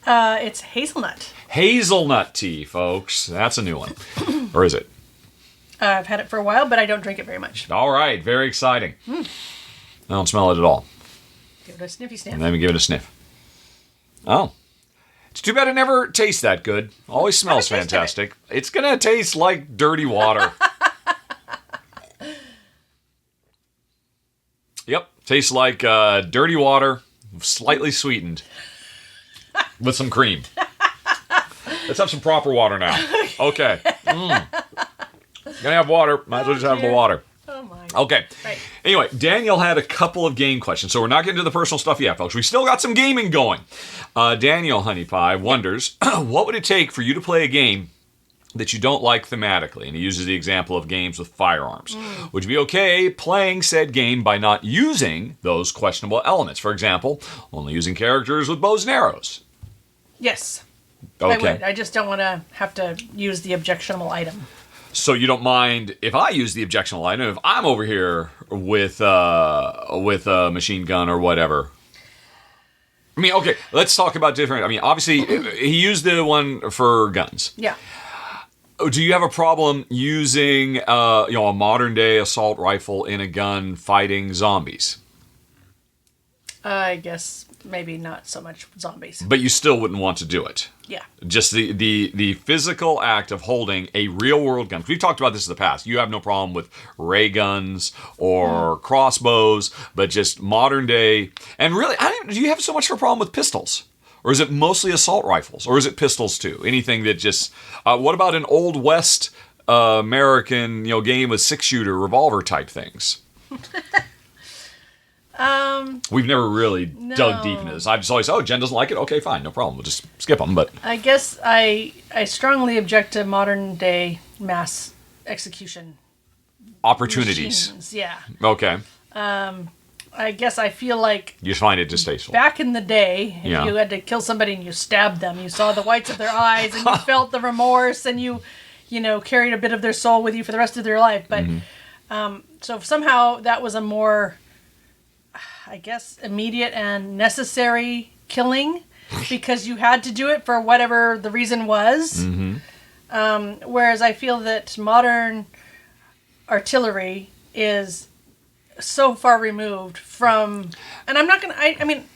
It's hazelnut. Hazelnut tea, folks. That's a new one. Or is it? I've had it for a while, but I don't drink it very much. All right, very exciting. I don't smell it at all. Give it a sniffy sniff. And then we give it a sniff. Oh. It's too bad it never tastes that good. Always smells fantastic. It's going to taste like dirty water. Yep. Tastes like dirty water, slightly sweetened. With some cream. Let's have some proper water now. Okay. Gonna have water. Might as well just have the water. Oh my. Okay. Right. Anyway, Daniel had a couple of game questions, so we're not getting to the personal stuff yet, folks. We still got some gaming going. Daniel Honey Pie wonders, what would it take for you to play a game that you don't like thematically? And he uses the example of games with firearms. Would you be okay playing said game by not using those questionable elements? For example, only using characters with bows and arrows. Yes. Okay. I would. I just don't want to have to use the objectionable item. So you don't mind if I use the objectionable item if I'm over here with a machine gun or whatever? I mean, okay, let's talk about different. I mean, obviously, he used the one for guns. Yeah. Do you have a problem using, a modern day assault rifle in a gun fighting zombies? I guess maybe not so much zombies. But you still wouldn't want to do it. Yeah. Just the physical act of holding a real world gun. We've talked about this in the past. You have no problem with ray guns or crossbows, but just modern day. And really, do you have so much of a problem with pistols? Or is it mostly assault rifles? Or is it pistols too? Anything that just... what about an Old West American game with 6-shooter revolver type things? We've never really dug deep into this. I've just always, Jen doesn't like it? Okay, fine, no problem. We'll just skip them. But I guess I strongly object to modern day mass execution opportunities. Machines. Yeah. Okay. I guess I feel like you just find it distasteful. Back in the day, if you had to kill somebody and you stabbed them, you saw the whites of their eyes and you felt the remorse and you carried a bit of their soul with you for the rest of their life. But so somehow that was a more, I guess, immediate and necessary killing because you had to do it for whatever the reason was. Whereas I feel that modern artillery is so far removed from, and I'm not gonna. I mean,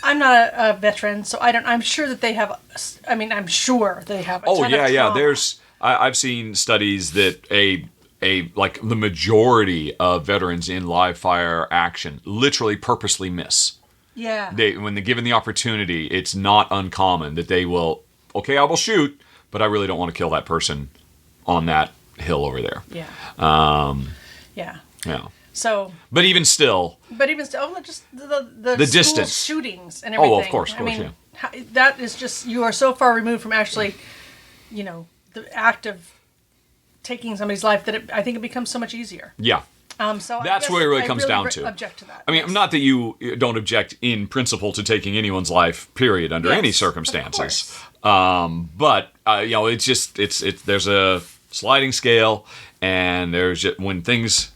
I'm not a veteran, so I'm sure that they have. I'm sure they have. A ton of trauma. There's. I've seen studies that like the majority of veterans in live fire action literally purposely miss. Yeah. When they're given the opportunity, it's not uncommon that they will. Okay, I will shoot, but I really don't want to kill that person on that hill over there. Yeah. Yeah. So. But even still, just the distance shootings and everything. Oh, of course, that is just, you are so far removed from actually, the act of taking somebody's life that I think it becomes so much easier. Yeah. So that's where it really comes down to. Object to that. I mean, not that you don't object in principle to taking anyone's life, period, under any circumstances. But it's just there's a sliding scale, and there's just, when things.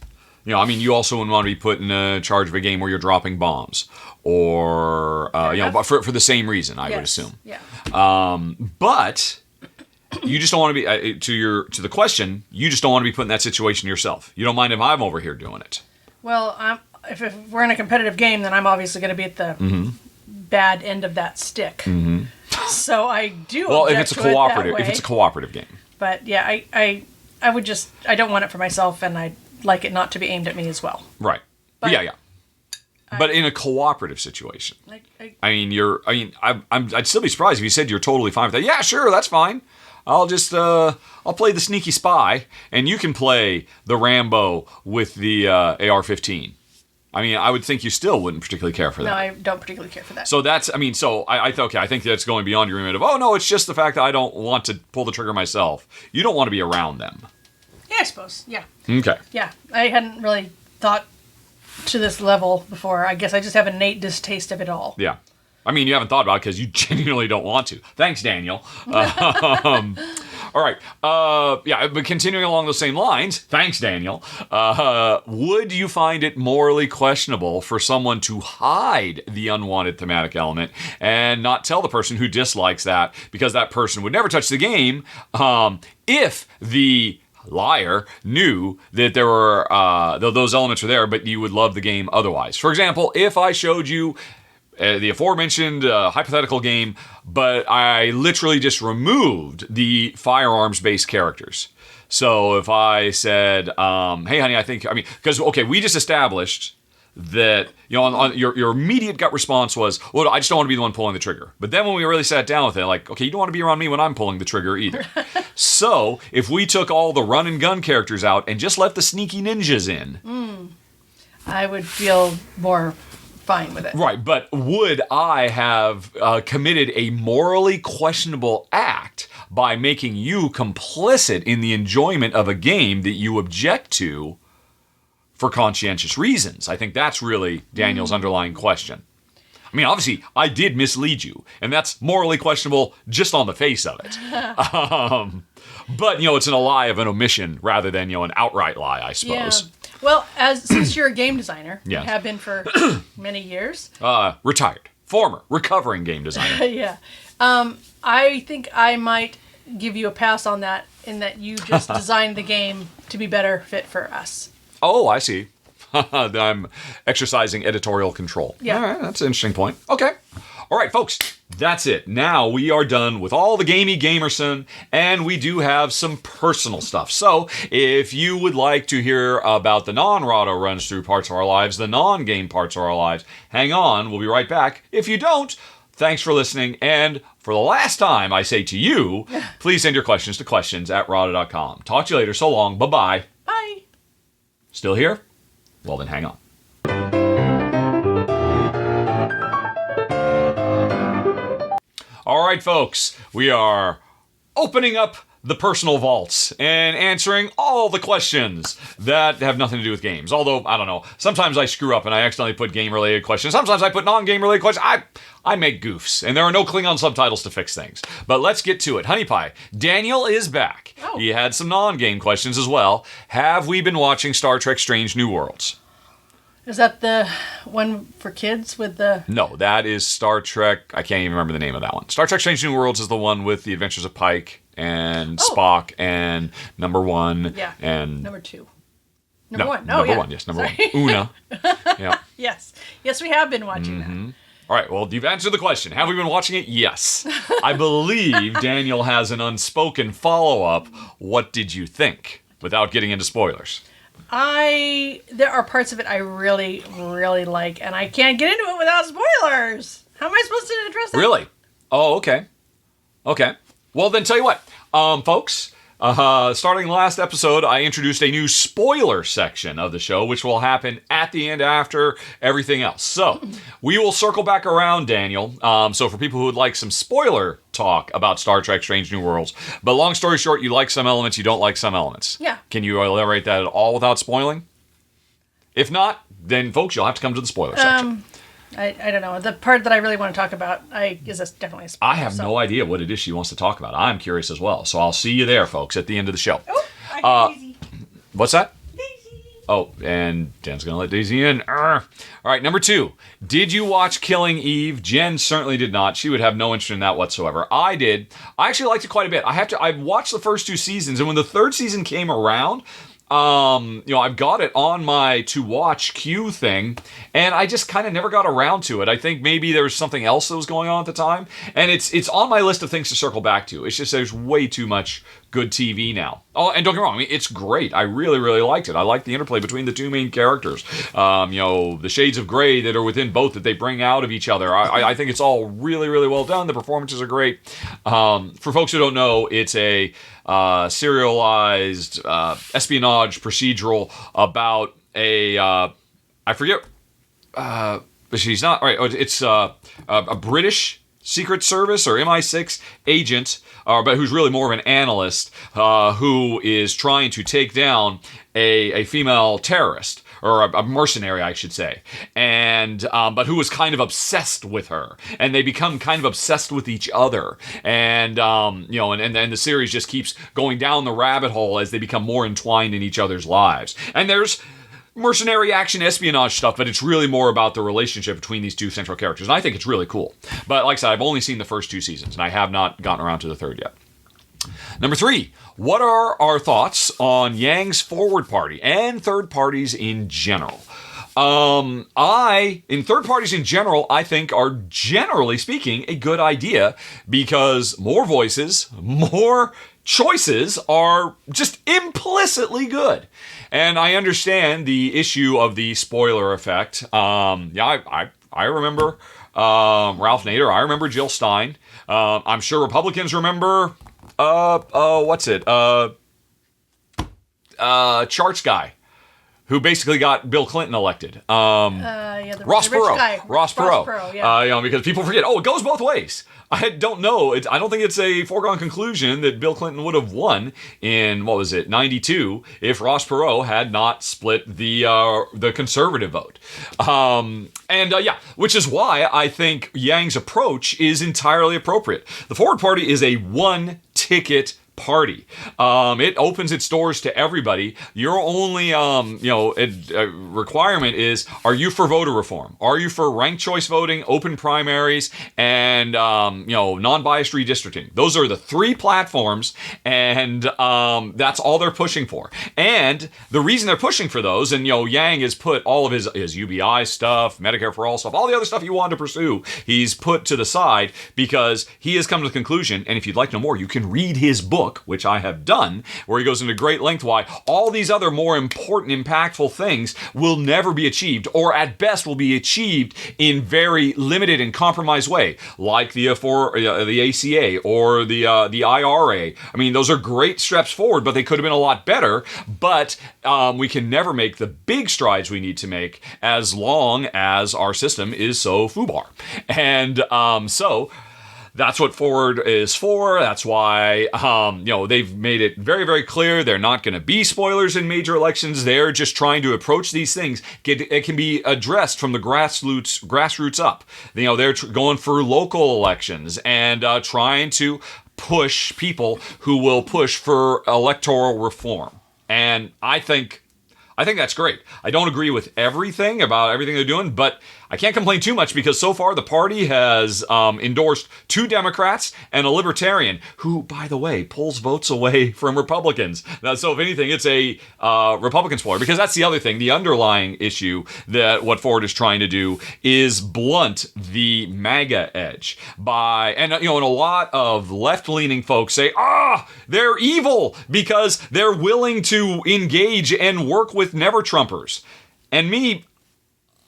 You also wouldn't want to be put in charge of a game where you're dropping bombs, or for the same reason, I would assume. Yeah. But you just don't want to be to the question. You just don't want to be put in that situation yourself. You don't mind if I'm over here doing it. Well, if we're in a competitive game, then I'm obviously going to be at the bad end of that stick. So I do. Well, if it's a cooperative game. But yeah, I would just, I don't want it for myself, and I like it not to be aimed at me as well. Right. But yeah. But in a cooperative situation, I'd still be surprised if you said you're totally fine with that. Yeah, sure, that's fine. I'll just I'll play the sneaky spy, and you can play the Rambo with the AR-15. I would think you still wouldn't particularly care for that. No, I don't particularly care for that. So that's, I think that's going beyond your remit of, oh no, it's just the fact that I don't want to pull the trigger myself. You don't want to be around them. Yeah, I suppose. Yeah. Okay. Yeah, I hadn't really thought to this level before. I guess I just have an innate distaste of it all. Yeah. You haven't thought about it because you genuinely don't want to. Thanks, Daniel. All All right. Yeah, but continuing along those same lines, thanks, Daniel. Would you find it morally questionable for someone to hide the unwanted thematic element and not tell the person who dislikes that because that person would never touch the game if the liar knew that there were those elements were there, but you would love the game otherwise? For example, if I showed you the aforementioned hypothetical game, but I literally just removed the firearms-based characters. So if I said, hey, honey, because, okay, we just established that, your immediate gut response was, well, I just don't want to be the one pulling the trigger. But then when we really sat down with it, like, okay, you don't want to be around me when I'm pulling the trigger either. So if we took all the run and gun characters out and just left the sneaky ninjas in, I would feel more fine with it. Right, but would I have committed a morally questionable act by making you complicit in the enjoyment of a game that you object to for conscientious reasons? I think that's really Daniel's underlying question. I mean, obviously, I did mislead you, and that's morally questionable just on the face of it. But, it's a lie of an omission rather than, an outright lie, I suppose. Yeah. Well, since you're a game designer, yes. You have been for many years. Retired. Former. Recovering game designer. Yeah. I think I might give you a pass on that in that you just designed the game to be better fit for us. Oh, I see. I'm exercising editorial control. Yeah. All right, that's an interesting point. Okay. All right, folks, that's it. Now we are done with all the gamey gamerson, and we do have some personal stuff. So if you would like to hear about the non-Rahdo runs through parts of our lives, the non-game parts of our lives, hang on. We'll be right back. If you don't, thanks for listening. And for the last time, I say to you, please send your questions to questions@rahdo.com. Talk to you later. So long. Bye-bye. Bye. Still here? Well, then hang on. All right, folks, we are opening up the personal vaults and answering all the questions that have nothing to do with games. Although, I don't know, sometimes I screw up and I accidentally put game-related questions. Sometimes I put non-game-related questions. I make goofs, and there are no Klingon subtitles to fix things. But let's get to it. Honey Pie, Daniel is back. Oh. He had some non-game questions as well. Have we been watching Star Trek Strange New Worlds? Is that the one for kids with the... No, that is Star Trek... I can't even remember the name of that one. Star Trek Strange New Worlds is the one with the Adventures of Pike and Spock and Number One. Yeah, and Number Two. Number One. Number One, yes, Number Sorry. One. Una. Yeah. Yes, we have been watching that. All right, well, you've answered the question. Have we been watching it? Yes. I believe Daniel has an unspoken follow-up. What did you think? Without getting into spoilers. There are parts of it I really, really like, and I can't get into it without spoilers. How am I supposed to address that? Really? Oh, okay. Okay. Well, then tell you what, folks, starting last episode, I introduced a new spoiler section of the show, which will happen at the end after everything else. So we will circle back around, Daniel. So for people who would like some spoiler talk about Star Trek Strange New Worlds, but long story short, you like some elements, you don't like some elements. Yeah. Can you elaborate that at all without spoiling? If not, then folks, you'll have to come to the spoiler section. I don't know. The part that I really want to talk about is definitely a spoiler. I have no idea what it is she wants to talk about. I'm curious as well. So I'll see you there, folks, at the end of the show. Oh, I got Daisy. What's that? Daisy. Oh, and Jen's going to let Daisy in. All right, number 2. Did you watch Killing Eve? Jen certainly did not. She would have no interest in that whatsoever. I did. I actually liked it quite a bit. I've watched the first 2 seasons, and when the 3rd season came around, I've got it on my to watch queue thing, and I just kind of never got around to it. I think maybe there was something else that was going on at the time, and it's on my list of things to circle back to. It's just there's way too much good TV now. Oh, and don't get me wrong, I mean, it's great. I really, really liked it. I like the interplay between the 2 main characters. The shades of gray that are within both that they bring out of each other. I think it's all really, really well done. The performances are great. For folks who don't know, it's a serialized espionage procedural about I forget, but she's not, all right, it's a British Secret Service or MI6 agent, but who's really more of an analyst, who is trying to take down a female terrorist. or a mercenary, I should say, and but who was kind of obsessed with her, and they become kind of obsessed with each other, and and the series just keeps going down the rabbit hole as they become more entwined in each other's lives. And there's mercenary action espionage stuff, but it's really more about the relationship between these two central characters, and I think it's really cool. But like I said, I've only seen the first 2 seasons, and I have not gotten around to the third yet. Number 3, what are our thoughts on Yang's forward party and third parties in general? In third parties in general, I think are generally speaking a good idea because more voices, more choices are just implicitly good. And I understand the issue of the spoiler effect. I remember Ralph Nader. I remember Jill Stein. I'm sure Republicans remember Charts guy, who basically got Bill Clinton elected. Ross Perot. Ross Perot. Yeah. Because people forget, it goes both ways. I don't know. I don't think it's a foregone conclusion that Bill Clinton would have won in, 92, if Ross Perot had not split the conservative vote. Which is why I think Yang's approach is entirely appropriate. The Forward Party is a one-ticket party. It opens its doors to everybody. Your only requirement is, are you for voter reform? Are you for ranked choice voting, open primaries, and non-biased redistricting? Those are the 3 platforms, and that's all they're pushing for. And the reason they're pushing for those, and Yang has put all of his UBI stuff, Medicare for All stuff, all the other stuff he wanted to pursue, he's put to the side because he has come to the conclusion, and if you'd like to know more, you can read his book, which I have done, where he goes into great length why all these other more important, impactful things will never be achieved, or at best will be achieved in very limited and compromised way, like the ACA or the IRA. I mean, those are great steps forward, but they could have been a lot better. But we can never make the big strides we need to make as long as our system is so FUBAR. And so that's what Forward is for. That's why, they've made it very, very clear they're not going to be spoilers in major elections. They're just trying to approach these things. It can be addressed from the grassroots up. They're going for local elections and trying to push people who will push for electoral reform. And I think that's great. I don't agree with everything they're doing, but I can't complain too much because so far the party has endorsed 2 Democrats and a Libertarian who, by the way, pulls votes away from Republicans. Now, so if anything, it's a Republican spoiler, because that's the other thing. The underlying issue that what Forward is trying to do is blunt the MAGA edge and a lot of left-leaning folks say, they're evil because they're willing to engage and work with never-Trumpers. And me,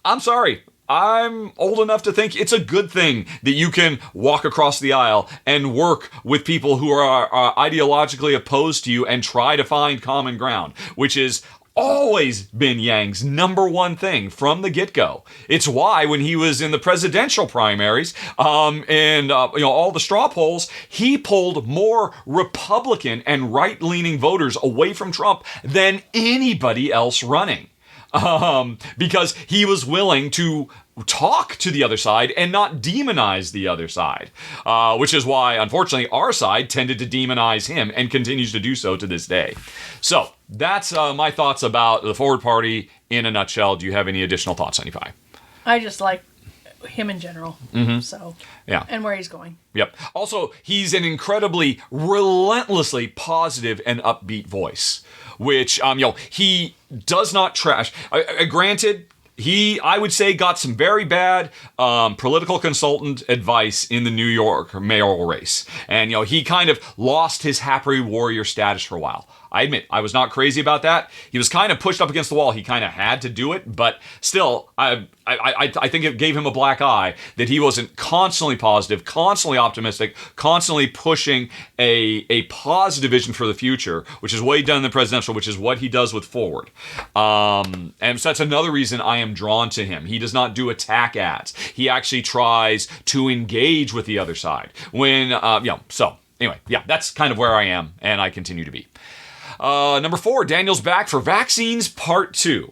I'm sorry. I'm old enough to think it's a good thing that you can walk across the aisle and work with people who are ideologically opposed to you and try to find common ground, which is always been Yang's number one thing from the get-go. It's why when he was in the presidential primaries and all the straw polls, he pulled more Republican and right-leaning voters away from Trump than anybody else running. Because he was willing to talk to the other side and not demonize the other side, which is why, unfortunately, our side tended to demonize him and continues to do so to this day. So that's my thoughts about the Forward Party in a nutshell. Do you have any additional thoughts, Annie-Pie? I just like him in general. Mm-hmm. So yeah, and where he's going. Yep. Also, he's an incredibly, relentlessly positive and upbeat voice, which he does not trash. Granted, he, I would say, got some very bad political consultant advice in the New York mayoral race, and he kind of lost his happy warrior status for a while. I admit, I was not crazy about that. He was kind of pushed up against the wall. He kind of had to do it, but still, I think it gave him a black eye that he wasn't constantly positive, constantly optimistic, constantly pushing a positive vision for the future, which is what he done in the presidential, which is what he does with Forward. And so that's another reason I am drawn to him. He does not do attack ads. He actually tries to engage with the other side. So anyway, yeah, that's kind of where I am, and I continue to be. Number 4, Daniel's back for vaccines part 2.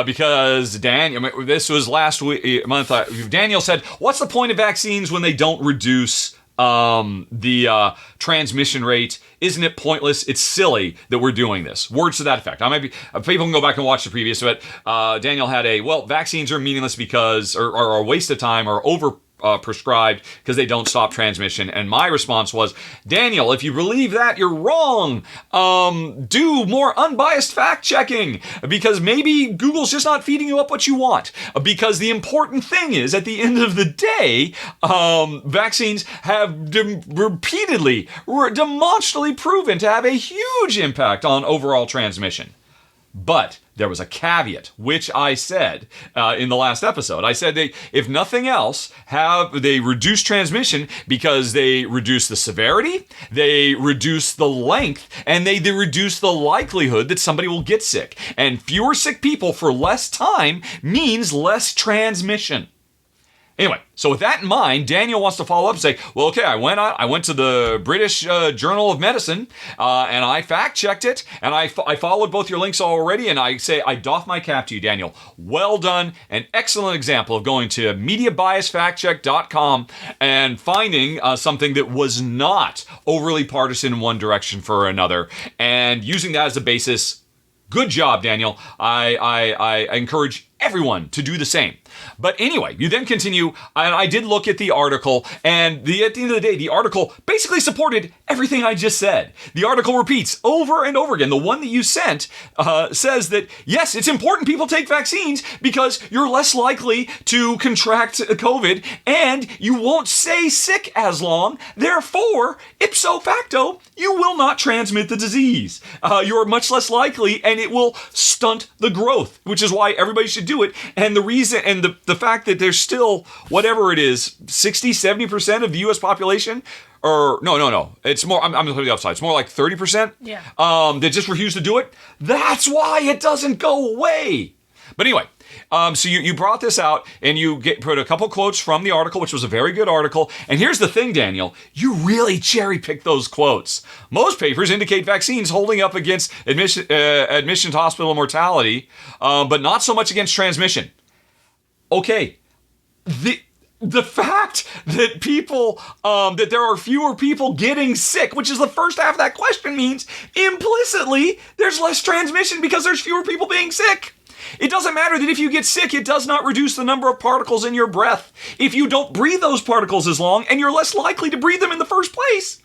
Because this was last month. Daniel said, what's the point of vaccines when they don't reduce the transmission rate? Isn't it pointless? It's silly that we're doing this. Words to that effect. People can go back and watch the previous, but Daniel had vaccines are meaningless because, or are a waste of time, or over prescribed because they don't stop transmission. And my response was, Daniel, if you believe that, you're wrong. Do more unbiased fact checking, because maybe Google's just not feeding you up what you want. Because the important thing is, at the end of the day, vaccines have repeatedly, demonstrably proven to have a huge impact on overall transmission. But there was a caveat, which I said in the last episode. I said if nothing else, they reduce transmission because they reduce the severity, they reduce the length, and they reduce the likelihood that somebody will get sick. And fewer sick people for less time means less transmission. Anyway, so with that in mind, Daniel wants to follow up and say, well, okay, I went to the British Journal of Medicine, and I fact-checked it, and I followed both your links already, and I say, I doff my cap to you, Daniel. Well done. An excellent example of going to MediaBiasFactCheck.com and finding something that was not overly partisan in one direction for another, and using that as a basis. Good job, Daniel. I encourage everyone to do the same. But anyway, you then continue, and I did look at the article, and at the end of the day, the article basically supported everything I just said. The article repeats over and over again. The one that you sent says that, yes, it's important people take vaccines because you're less likely to contract COVID, and you won't stay sick as long. Therefore, ipso facto, you will not transmit the disease. You're much less likely, and it will stunt the growth, which is why everybody should do it. And the reason, and the fact that there's still, whatever it is, 60, 70% of the U.S. population, or no, it's more, I'm going to the upside, it's more like 30%, that just refuse to do it. That's why it doesn't go away. But anyway, so you brought this out, and you put a couple quotes from the article, which was a very good article. And here's the thing, Daniel, you really cherry-picked those quotes. Most papers indicate vaccines holding up against admission to hospital mortality, but not so much against transmission. Okay, the fact that people, that there are fewer people getting sick, which is the first half of that question, means implicitly there's less transmission because there's fewer people being sick. It doesn't matter that if you get sick, it does not reduce the number of particles in your breath. If you don't breathe those particles as long, and you're less likely to breathe them in the first place,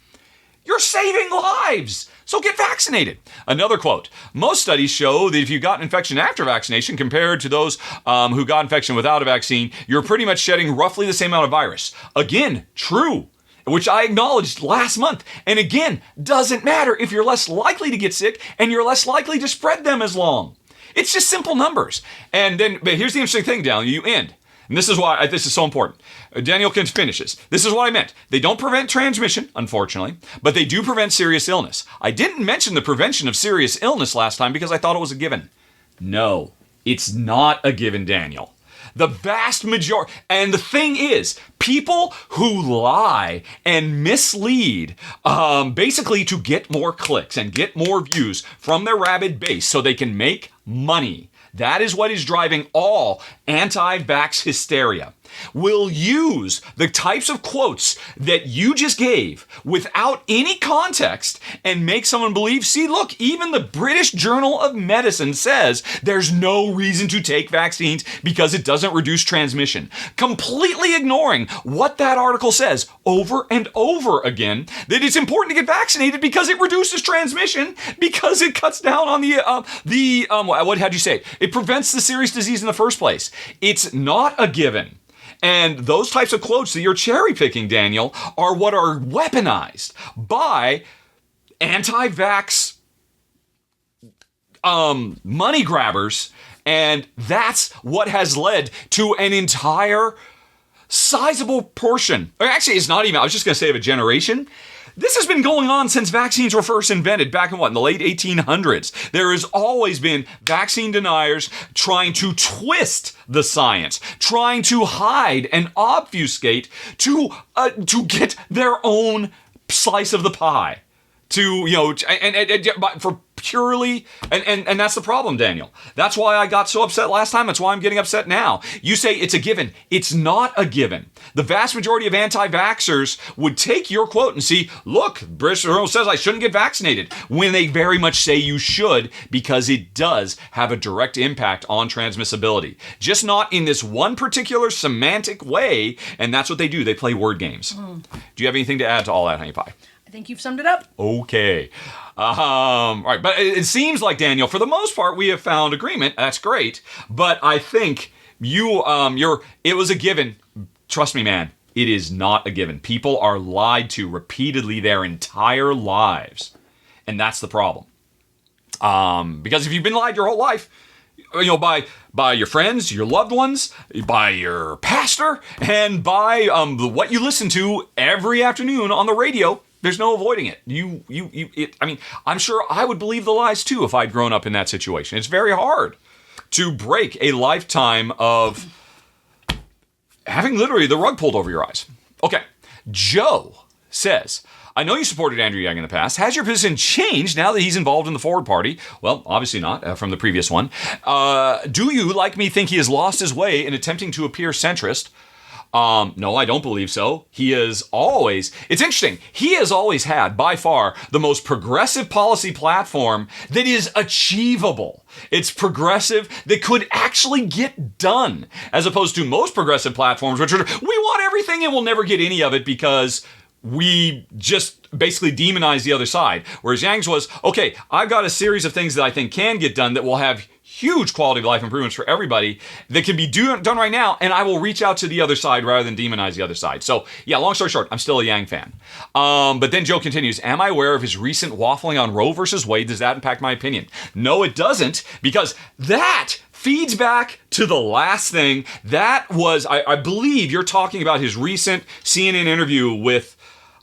you're saving lives. So get vaccinated. Another quote. Most studies show that if you got an infection after vaccination compared to those who got infection without a vaccine, you're pretty much shedding roughly the same amount of virus. Again, true, which I acknowledged last month. And again, doesn't matter if you're less likely to get sick and you're less likely to spread them as long. It's just simple numbers. And then, but here's the interesting thing, Daniel, you end. And this is why this is so important. Daniel finishes. This is what I meant. They don't prevent transmission, unfortunately, but they do prevent serious illness. I didn't mention the prevention of serious illness last time because I thought it was a given. No, it's not a given, Daniel. The vast majority, and the thing is, people who lie and mislead, basically to get more clicks and get more views from their rabid base so they can make money. That is what is driving all anti-vax hysteria. Will use the types of quotes that you just gave without any context and make someone believe, see, look, even the British Journal of Medicine says there's no reason to take vaccines because it doesn't reduce transmission. Completely ignoring what that article says over and over again, that it's important to get vaccinated because it reduces transmission, because it cuts down on how'd you say it? It prevents the serious disease in the first place. It's not a given. And those types of quotes that you're cherry picking, Daniel, are what are weaponized by anti-vax money grabbers. And that's what has led to an entire sizable portion. Or actually, it's not even, I was just going to say of a generation. This has been going on since vaccines were first invented back in the late 1800s. There has always been vaccine deniers trying to twist the science, trying to hide and obfuscate to get their own slice of the pie. For purely, and that's the problem, Daniel. That's why I got so upset last time. That's why I'm getting upset now. You say it's a given. It's not a given. The vast majority of anti-vaxxers would take your quote and see, look, British Journal says I shouldn't get vaccinated, when they very much say you should, because it does have a direct impact on transmissibility. Just not in this one particular semantic way, and that's what they do. They play word games. Do you have anything to add to all that, Honey Pie? I think you've summed it up. Okay. All right, but it seems like, Daniel, for the most part, we have found agreement. That's great. But I think it was a given. Trust me, man, it is not a given. People are lied to repeatedly their entire lives. And that's the problem. Because if you've been lied your whole life, by your friends, your loved ones, by your pastor, and by what you listen to every afternoon on the radio, there's no avoiding it. I'm sure I would believe the lies too if I'd grown up in that situation. It's very hard to break a lifetime of having literally the rug pulled over your eyes. Okay, Joe says, I know you supported Andrew Yang in the past. Has your position changed now that he's involved in the Forward Party? Well, obviously not, from the previous one. Do you, like me, think he has lost his way in attempting to appear centrist? No, I don't believe so. It's interesting, he has always had, by far, the most progressive policy platform that is achievable. It's progressive that could actually get done, as opposed to most progressive platforms, which are, we want everything and we'll never get any of it because we just basically demonize the other side. Whereas Yang's was, okay, I've got a series of things that I think can get done that will have huge quality of life improvements for everybody that can be done right now, and I will reach out to the other side rather than demonize the other side. So, yeah, long story short, I'm still a Yang fan. But then Joe continues, am I aware of his recent waffling on Roe versus Wade? Does that impact my opinion? No, it doesn't, because that feeds back to the last thing. That was, I believe you're talking about his recent CNN interview with,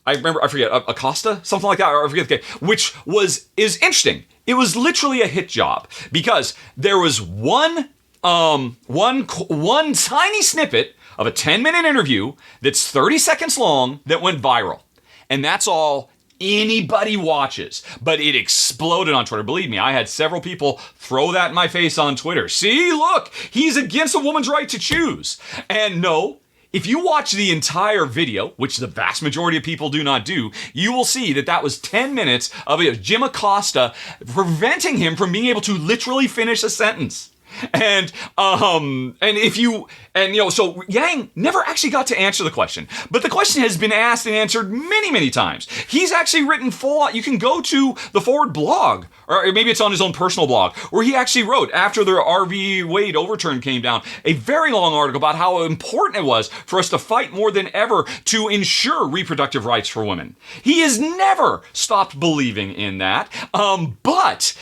I forget, Acosta? Something like that, or I forget the case, which is interesting. It was literally a hit job because there was one tiny snippet of a 10-minute interview that's 30 seconds long that went viral. And that's all anybody watches. But it exploded on Twitter. Believe me, I had several people throw that in my face on Twitter. See, look, he's against a woman's right to choose. And no, if you watch the entire video, which the vast majority of people do not do, you will see that was 10 minutes of Jim Acosta preventing him from being able to literally finish a sentence. And so Yang never actually got to answer the question, but the question has been asked and answered many, many times. He's actually written full. You can go to the Forward blog, or maybe it's on his own personal blog, where he actually wrote, after the RV Wade overturn came down, a very long article about how important it was for us to fight more than ever to ensure reproductive rights for women. He has never stopped believing in that, but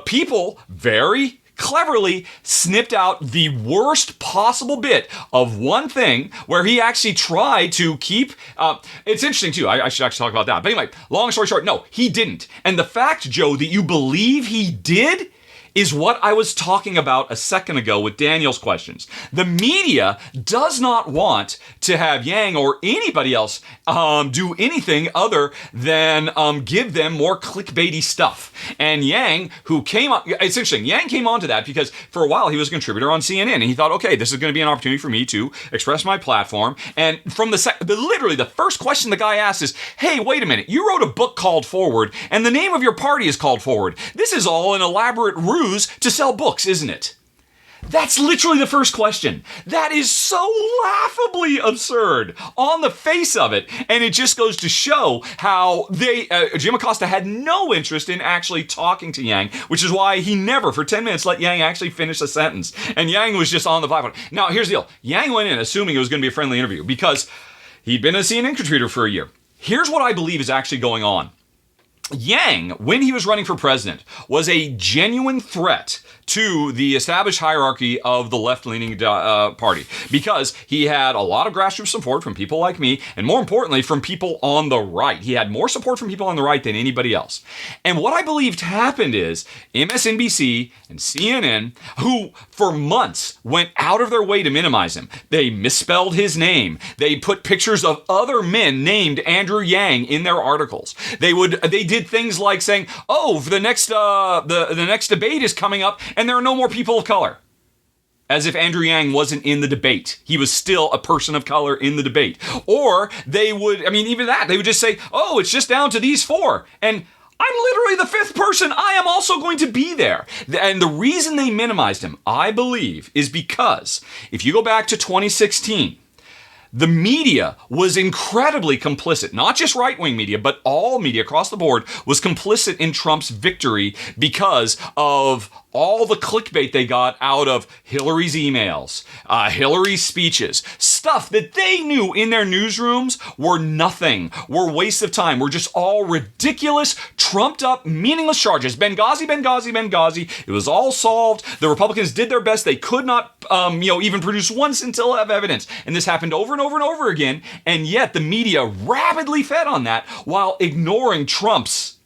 people very cleverly snipped out the worst possible bit of one thing where he actually tried to keep, it's interesting too, I should actually talk about that. But anyway, long story short, no, he didn't. And the fact, Joe, that you believe he did is what I was talking about a second ago with Daniel's questions. The media does not want to have Yang or anybody else do anything other than give them more clickbaity stuff. And Yang, it's interesting, Yang came onto that because for a while he was a contributor on CNN, and he thought, okay, this is going to be an opportunity for me to express my platform. And from literally the first question the guy asked is, hey, wait a minute, you wrote a book called Forward, and the name of your party is called Forward. This is all an elaborate ruse to sell books, isn't it? That's literally the first question. That is so laughably absurd on the face of it. And it just goes to show how Jim Acosta had no interest in actually talking to Yang, which is why he never, for 10 minutes, let Yang actually finish a sentence. And Yang was just on the platform. Now, here's the deal. Yang went in assuming it was going to be a friendly interview because he'd been a CNN contributor for a year. Here's what I believe is actually going on. Yang, when he was running for president, was a genuine threat to the established hierarchy of the left-leaning party, because he had a lot of grassroots support from people like me, and more importantly, from people on the right. He had more support from people on the right than anybody else. And what I believed happened is MSNBC and CNN, who for months went out of their way to minimize him. They misspelled his name. They put pictures of other men named Andrew Yang in their articles. They did things like saying, "Oh, the next debate is coming up, and there are no more people of color." As if Andrew Yang wasn't in the debate. He was still a person of color in the debate. Or they would, even that, they would just say, "Oh, it's just down to these four." And I'm literally the fifth person. I am also going to be there. And the reason they minimized him, I believe, is because if you go back to 2016, the media was incredibly complicit. Not just right-wing media, but all media across the board was complicit in Trump's victory because of all the clickbait they got out of Hillary's emails, Hillary's speeches, stuff that they knew in their newsrooms were nothing, were waste of time, were just all ridiculous, trumped up, meaningless charges. Benghazi, Benghazi, Benghazi. It was all solved. The Republicans did their best. They could not, even produce one scintilla of evidence. And this happened over and over and over again. And yet the media rapidly fed on that while ignoring Trump's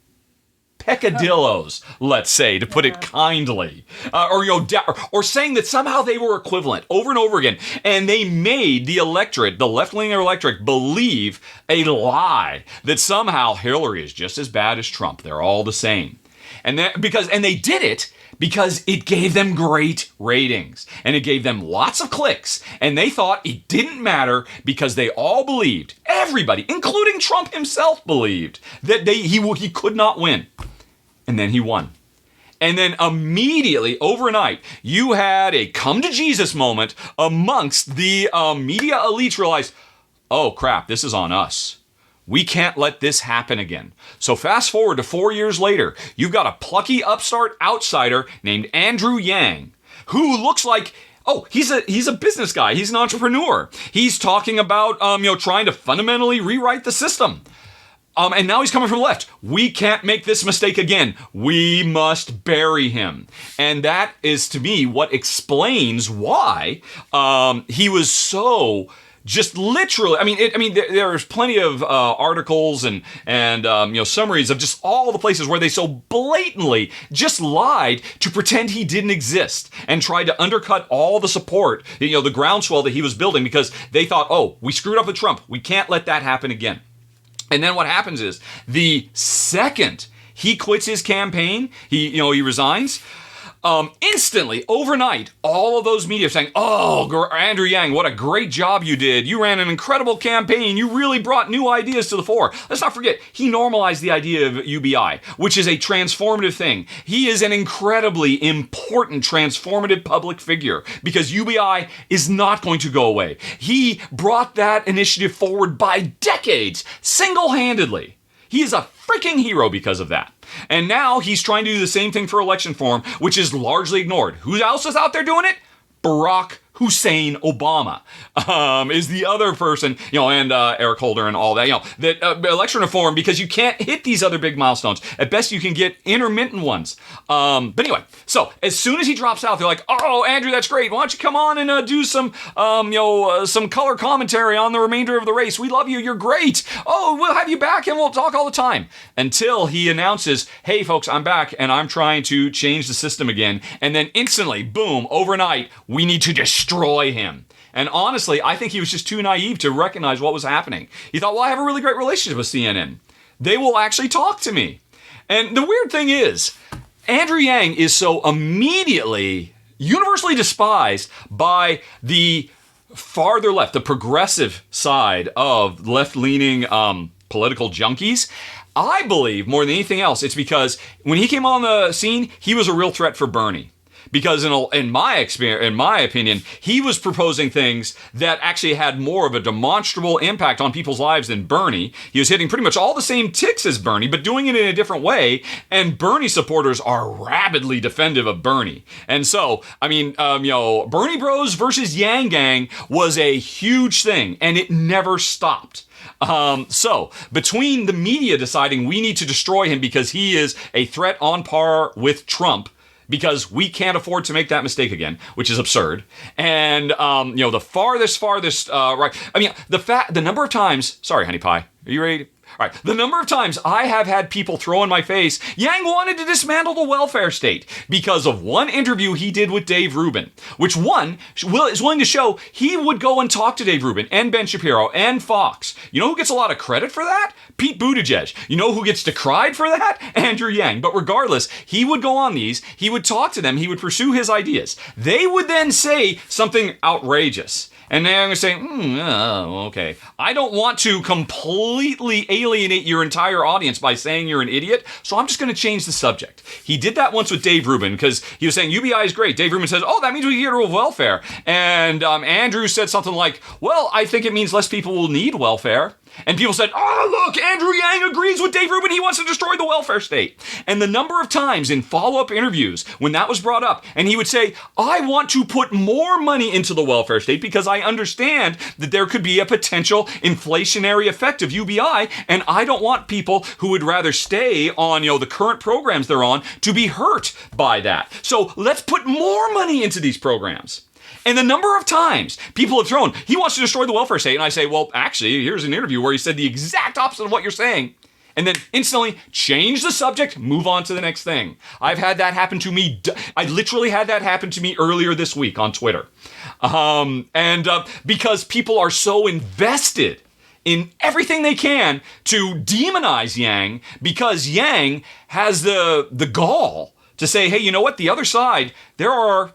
peccadillos, let's say, to put it kindly, or saying that somehow they were equivalent over and over again, and they made the electorate, the left-leaning electorate, believe a lie that somehow Hillary is just as bad as Trump. They're all the same, and they did it because it gave them great ratings and it gave them lots of clicks, and they thought it didn't matter because they all believed, everybody, including Trump himself, believed that he could not win. And then he won. And then immediately, overnight, you had a come to Jesus moment amongst the media elites. Realized, oh crap, this is on us. We can't let this happen again. So fast forward to 4 years later, you've got a plucky upstart outsider named Andrew Yang, who looks like, he's a business guy. He's an entrepreneur. He's talking about trying to fundamentally rewrite the system. And now he's coming from the left. We can't make this mistake again. We must bury him. And that is, to me, what explains why he was so just literally. There's plenty of articles and summaries of just all the places where they so blatantly just lied to pretend he didn't exist and tried to undercut all the support, the groundswell that he was building, because they thought, we screwed up with Trump. We can't let that happen again. And then what happens is, the second he quits his campaign, he resigns, instantly, overnight, all of those media saying, Andrew Yang, what a great job you did. You ran an incredible campaign. You really brought new ideas to the fore. Let's not forget, he normalized the idea of UBI, which is a transformative thing. He is an incredibly important transformative public figure because UBI is not going to go away. He brought that initiative forward by decades, single-handedly. He is a freaking hero because of that. And now he's trying to do the same thing for election reform, which is largely ignored. Who else is out there doing it? Barack Hussein Obama is the other person, and Eric Holder and all that, that election reform, because you can't hit these other big milestones. At best, you can get intermittent ones. But anyway, so as soon as he drops out, they're like, Andrew, that's great. Why don't you come on and do some color commentary on the remainder of the race? We love you. You're great. We'll have you back and we'll talk all the time. Until he announces, hey, folks, I'm back and I'm trying to change the system again. And then instantly, boom, overnight, we need to destroy him. And honestly, I think he was just too naive to recognize what was happening. He thought, I have a really great relationship with CNN. They will actually talk to me. And the weird thing is, Andrew Yang is so immediately, universally despised by the farther left, the progressive side of left-leaning political junkies. I believe, more than anything else, it's because when he came on the scene, he was a real threat for Bernie. Because in my opinion, he was proposing things that actually had more of a demonstrable impact on people's lives than Bernie. He was hitting pretty much all the same ticks as Bernie, but doing it in a different way. And Bernie supporters are rabidly defensive of Bernie. And so, Bernie Bros versus Yang Gang was a huge thing, and it never stopped. So between the media deciding we need to destroy him because he is a threat on par with Trump, because we can't afford to make that mistake again, which is absurd. And, the farthest, right. I mean, the number of times, sorry, honey pie, are you ready? All right, the number of times I have had people throw in my face, Yang wanted to dismantle the welfare state because of one interview he did with Dave Rubin, which is willing to show he would go and talk to Dave Rubin and Ben Shapiro and Fox. You know who gets a lot of credit for that? Pete Buttigieg. You know who gets decried for that? Andrew Yang. But regardless, he would go on these, he would talk to them, he would pursue his ideas. They would then say something outrageous. And then I'm going to say, okay. I don't want to completely alienate your entire audience by saying you're an idiot, so I'm just going to change the subject. He did that once with Dave Rubin because he was saying UBI is great. Dave Rubin says, that means we get rid of welfare. And Andrew said something like, well, I think it means less people will need welfare. And people said, look, Andrew Yang agrees with Dave Rubin. He wants to destroy the welfare state. And the number of times in follow-up interviews when that was brought up, and he would say, I want to put more money into the welfare state because I understand that there could be a potential inflationary effect of UBI, and I don't want people who would rather stay on, the current programs they're on to be hurt by that. So let's put more money into these programs. And the number of times people have thrown, he wants to destroy the welfare state. And I say, well, actually, here's an interview where he said the exact opposite of what you're saying. And then instantly change the subject, move on to the next thing. I've had that happen to me. I literally had that happen to me earlier this week on Twitter. Because people are so invested in everything they can to demonize Yang, because Yang has the gall to say, hey, you know what? The other side, there are,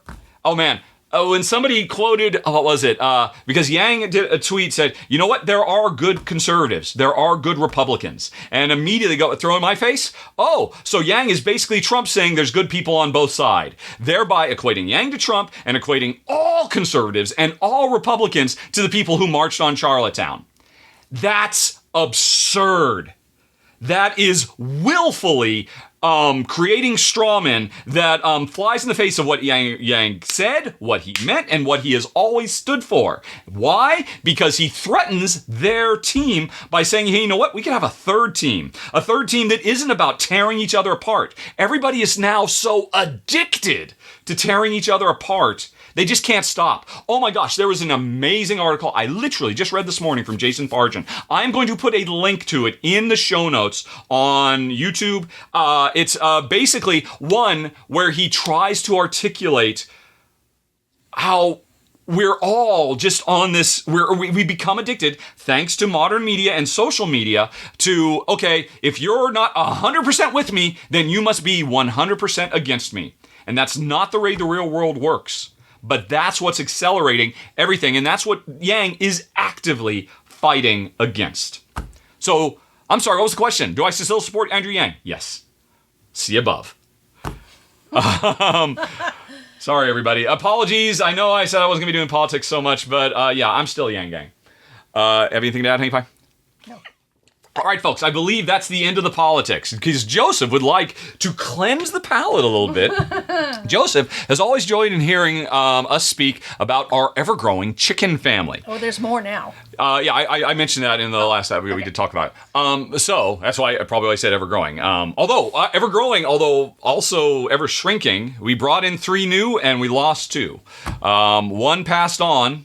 when somebody quoted, what was it? Because Yang did a tweet, said, you know what? There are good conservatives. There are good Republicans. And immediately throw in my face, so Yang is basically Trump saying there's good people on both sides, thereby equating Yang to Trump and equating all conservatives and all Republicans to the people who marched on Charlottetown. That's absurd. That is willfully creating strawmen that flies in the face of what Yang said, what he meant, and what he has always stood for. Why? Because he threatens their team by saying, hey, you know what? We can have a third team that isn't about tearing each other apart. Everybody is now so addicted to tearing each other apart. They just can't stop. Oh my gosh, there was an amazing article I literally just read this morning from Jason Farjan. I'm going to put a link to it in the show notes on YouTube. It's basically one where he tries to articulate how we're all just on this, we become addicted, thanks to modern media and social media, to, okay, if you're not 100% with me, then you must be 100% against me. And that's not the way the real world works. But that's what's accelerating everything, and that's what Yang is actively fighting against. So, I'm sorry, what was the question? Do I still support Andrew Yang? Yes. See above. Sorry, everybody. Apologies. I know I said I wasn't going to be doing politics so much, but I'm still Yang Gang. Have anything to add, Honey Pie? No. All right, folks, I believe that's the end of the politics, because Joseph would like to cleanse the palate a little bit. Joseph has always joyed in hearing us speak about our ever-growing chicken family. Oh, there's more now. I mentioned that in the last episode we did talk about it. So that's why I probably said ever-growing. Although ever-growing, although also ever-shrinking, we brought in 3 new and we lost 2. One passed on,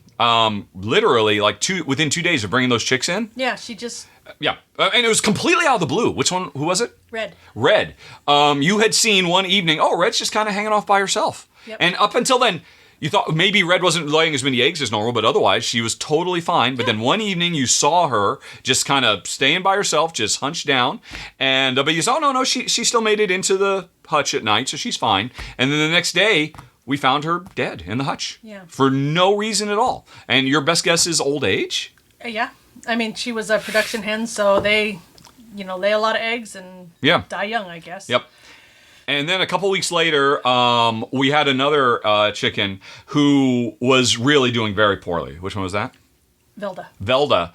literally within 2 days of bringing those chicks in. Yeah, she just... Yeah, and it was completely out of the blue. Which one? Who was it? Red. You had seen one evening, Red's just kind of hanging off by herself. Yep. And up until then, you thought maybe Red wasn't laying as many eggs as normal, but otherwise she was totally fine. But then one evening you saw her just kind of staying by herself, just hunched down. And but you saw, no, she still made it into the hutch at night, so she's fine. And then the next day, we found her dead in the hutch. Yeah. For no reason at all. And your best guess is old age? Yeah. I mean, she was a production hen, so they, lay a lot of eggs and die young, I guess. Yep. And then a couple weeks later, we had another chicken who was really doing very poorly. Which one was that? Velda.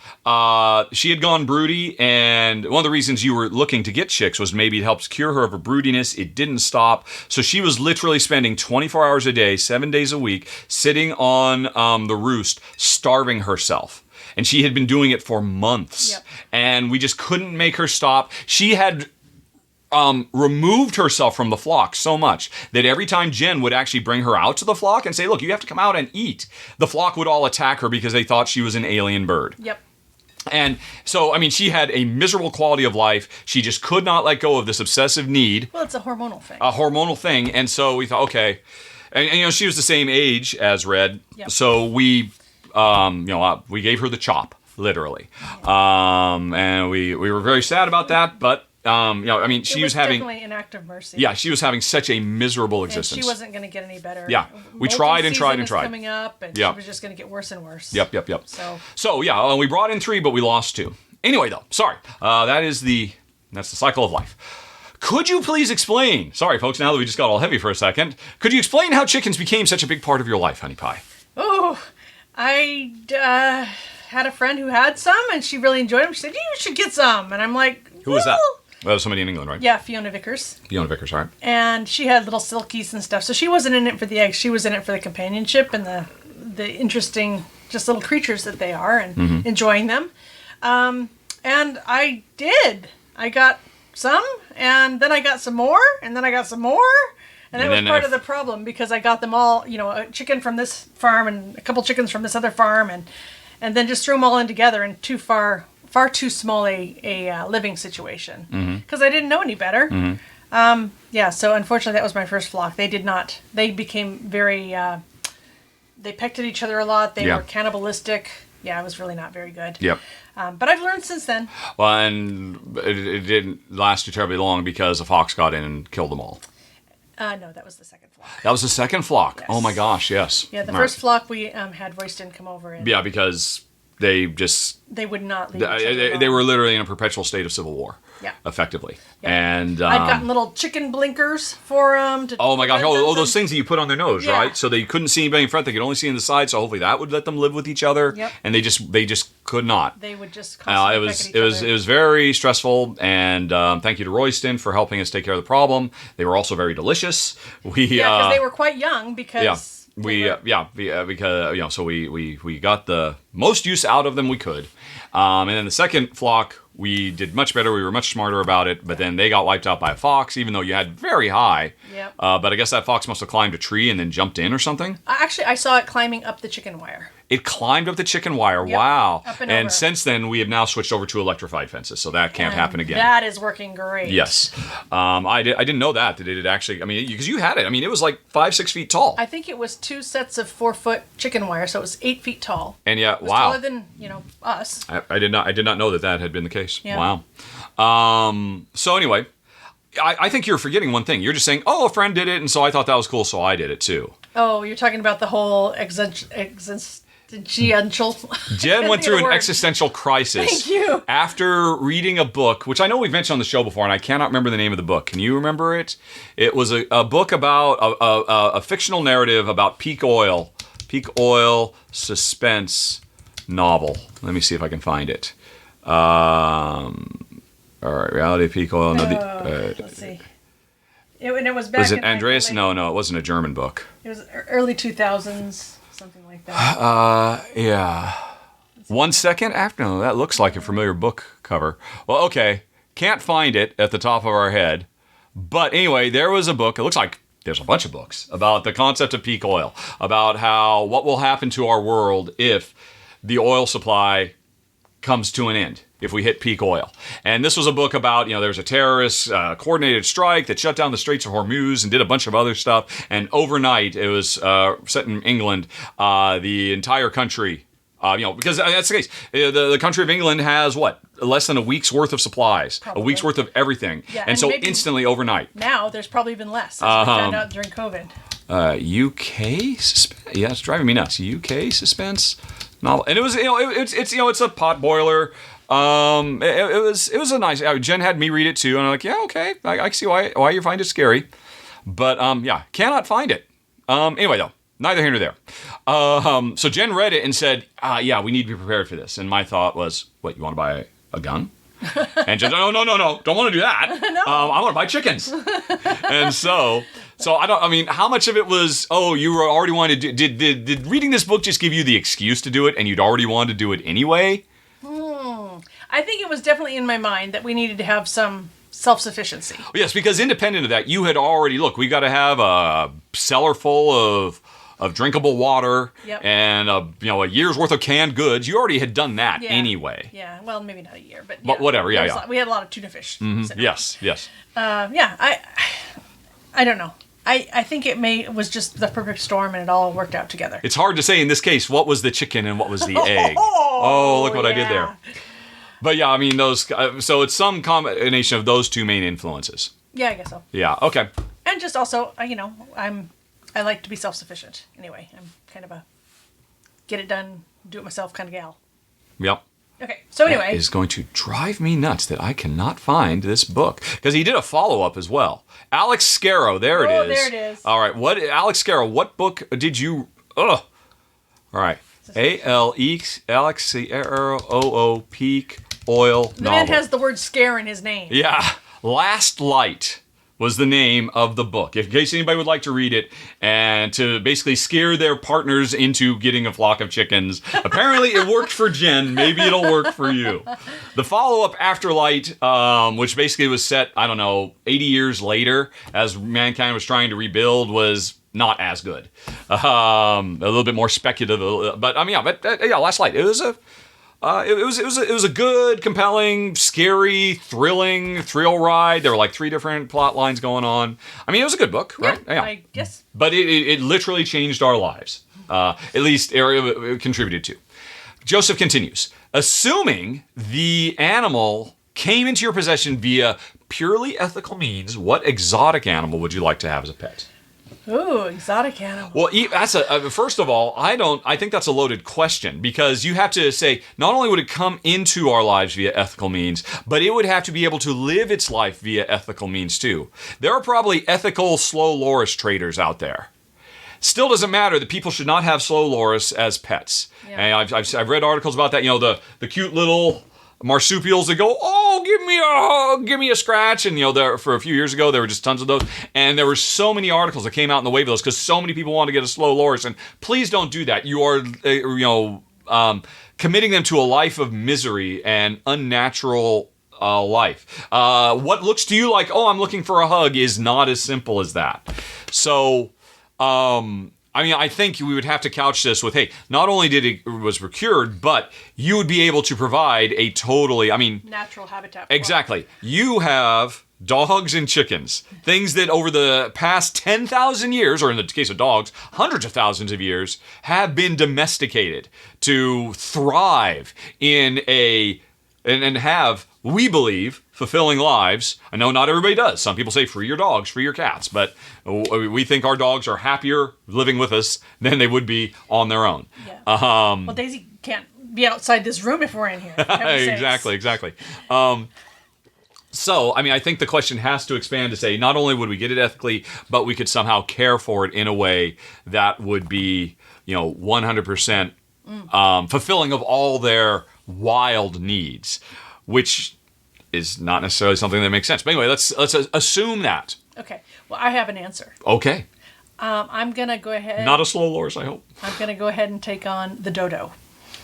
She had gone broody, and one of the reasons you were looking to get chicks was maybe it helps cure her of her broodiness. It didn't stop. So she was literally spending 24 hours a day, 7 days a week, sitting on the roost, starving herself. And she had been doing it for months. Yep. And we just couldn't make her stop. She had removed herself from the flock so much that every time Jen would actually bring her out to the flock and say, look, you have to come out and eat, the flock would all attack her because they thought she was an alien bird. Yep. And so, I mean, she had a miserable quality of life. She just could not let go of this obsessive need. Well, it's a hormonal thing. A hormonal thing. And so we thought, okay. And you know, she was the same age as Red. Yep. So we, we gave her the chop, literally. And we were very sad about that, but she was having definitely an act of mercy. Yeah, she was having such a miserable existence. And she wasn't going to get any better. Yeah, we tried and tried and tried. Coming up, and she was just going to get worse and worse. Yep. So we brought in 3, but we lost 2. Anyway, though, sorry. That's the cycle of life. Could you please explain? Sorry, folks. Now that we just got all heavy for a second, could you explain how chickens became such a big part of your life, Honey Pie? Oh, I had a friend who had some, and she really enjoyed them. She said, "You should get some," and I'm like, "Who was that?" That was somebody in England, right? Yeah, Fiona Vickers. Fiona Vickers, all right. And she had little silkies and stuff. So she wasn't in it for the eggs. She was in it for the companionship and the interesting, just little creatures that they are and enjoying them. And I did. I got some, and then I got some more, and then I got some more. And that was part of the problem because I got them all, a chicken from this farm and a couple chickens from this other farm, and then just threw them all in together in far too small a living situation because I didn't know any better. So unfortunately that was my first flock. They became very, they pecked at each other a lot. They were cannibalistic. Yeah, it was really not very good. Yep. But I've learned since then. Well, and it didn't last too terribly long because a fox got in and killed them all. No, that was the second flock. That was the second flock. Yes. Oh my gosh, yes. Yeah, the first flock we had Royston come over and... Yeah, because... They would not leave each other they were literally in a perpetual state of civil war. Yeah. Effectively. Yeah. And I'd gotten little chicken blinkers for them. Oh my gosh! Those things that you put on their nose, right? So they couldn't see anybody in front; they could only see in the side. So hopefully that would let them live with each other. Yep. And they just could not. They would just constantly peck at each other. It was very stressful. And thank you to Royston for helping us take care of the problem. They were also very delicious. Because they were quite young. Because. Yeah. So we got the most use out of them we could, and then the second flock we did much better. We were much smarter about it, but then they got wiped out by a fox, even though you had very high. Yep. But I guess that fox must have climbed a tree and then jumped in or something. Actually, I saw it climbing up the chicken wire. It climbed up the chicken wire. Yep. Wow. Up and over. Since then, we have now switched over to electrified fences, so that can't happen again. That is working great. Yes. I didn't know that it actually, because you had it. It was like 5-6 feet tall. I think it was 2 sets of 4-foot chicken wire, so it was 8 feet tall. And yeah, it was wow. taller than, us. I did not know that had been the case. Yeah. Wow. So anyway, I think you're forgetting one thing. You're just saying, oh, a friend did it, and so I thought that was cool, so I did it too. Oh, you're talking about the whole existential... Jen went through an existential crisis. Thank you. After reading a book, which I know we've mentioned on the show before, and I cannot remember the name of the book. Can you remember it? It was a book about a fictional narrative about peak oil suspense novel. Let me see if I can find it. All right, reality peak oil. Let's see. It was back. Was it Andreas? No, it wasn't a German book. It was early 2000s, something like that. Yeah. 1 second after. No, that looks like a familiar book cover. Well, okay. Can't find it at the top of our head. But anyway, there was a book. It looks like there's a bunch of books about the concept of peak oil, about what will happen to our world if the oil supply comes to an end, if we hit peak oil. And this was a book about, there's a terrorist coordinated strike that shut down the Straits of Hormuz and did a bunch of other stuff. And overnight, it was set in England, the entire country, because that's the case. The country of England has less than a week's worth of supplies, Probably. A week's worth of everything. Yeah, and so maybe instantly overnight. Now there's probably even less, as we found out during COVID. UK suspense? Yeah, it's driving me nuts. UK suspense novel. And it was, it's a pot boiler. It was a nice. Jen had me read it too, and I'm like, yeah, okay, I can see why you find it scary, but cannot find it. Anyway, though, neither here nor there. So Jen read it and said, yeah, we need to be prepared for this. And my thought was, what, you want to buy a gun? And Jen, no, don't want to do that. No. I want to buy chickens. And so how much of it was, you were already wanted to do, did reading this book just give you the excuse to do it, and you'd already wanted to do it anyway? I think it was definitely in my mind that we needed to have some self-sufficiency. Yes, because independent of that, you had already, look, we got to have a cellar full of drinkable water and a year's worth of canned goods. You already had done that anyway. Yeah, well, maybe not a year, but whatever. We had a lot of tuna fish. Mm-hmm. Yes. I don't know. I think it was just the perfect storm, and it all worked out together. It's hard to say in this case what was the chicken and what was the egg. Oh, look what I did there. But yeah, I mean those. So it's some combination of those two main influences. Yeah, I guess so. Yeah. Okay. And just also, I like to be self-sufficient. Anyway, I'm kind of a get it done, do it myself kind of gal. Yep. Okay, so anyway. It is going to drive me nuts that I cannot find this book. Because he did a follow-up as well. Alex Scarrow, there it is. Oh, there it is. All right, Alex Scarrow, what book did you... All right. Alex Scarrow, Peak Oil Novel. The man has the word scare in his name. Yeah. Last Light was the name of the book. In case anybody would like to read it and to basically scare their partners into getting a flock of chickens. Apparently it worked for Jen. Maybe it'll work for you. The follow-up After Light, which basically was set, 80 years later as mankind was trying to rebuild, was not as good. A little bit more speculative. But Last Light. It was it was a good, compelling, scary, thrilling thrill ride. There were like 3 different plot lines going on. I mean, it was a good book, right? Yeah. I guess. But it literally changed our lives. At least it contributed to. Joseph continues. Assuming the animal came into your possession via purely ethical means, what exotic animal would you like to have as a pet? Ooh, exotic animal. Well, that's first of all, I think that's a loaded question, because you have to say, not only would it come into our lives via ethical means, but it would have to be able to live its life via ethical means too. There are probably ethical slow loris traders out there. Still doesn't matter that people should not have slow loris as pets. Yeah. And I've read articles about that, the cute little marsupials that go, oh, give me a scratch. And, for a few years ago, there were just tons of those. And there were so many articles that came out in the wave of those because so many people want to get a slow loris. And please don't do that. You are, committing them to a life of misery and unnatural life. What looks to you like, I'm looking for a hug, is not as simple as that. So, I think we would have to couch this with, hey, not only was procured, but you would be able to provide a totally, natural habitat. Exactly. You have dogs and chickens, things that over the past 10,000 years, or in the case of dogs, hundreds of thousands of years, have been domesticated to thrive in and have, we believe, fulfilling lives. I know not everybody does. Some people say free your dogs, free your cats, but we think our dogs are happier living with us than they would be on their own. Yeah. Well, Daisy can't be outside this room if we're in here. Exactly. So, I think the question has to expand to say, not only would we get it ethically, but we could somehow care for it in a way that would be, 100% fulfilling of all their wild needs, which is not necessarily something that makes sense. But anyway, let's assume that. Okay. Well, I have an answer. Okay. I'm going to go ahead. Not a slow loris, I hope. I'm going to go ahead and take on the dodo.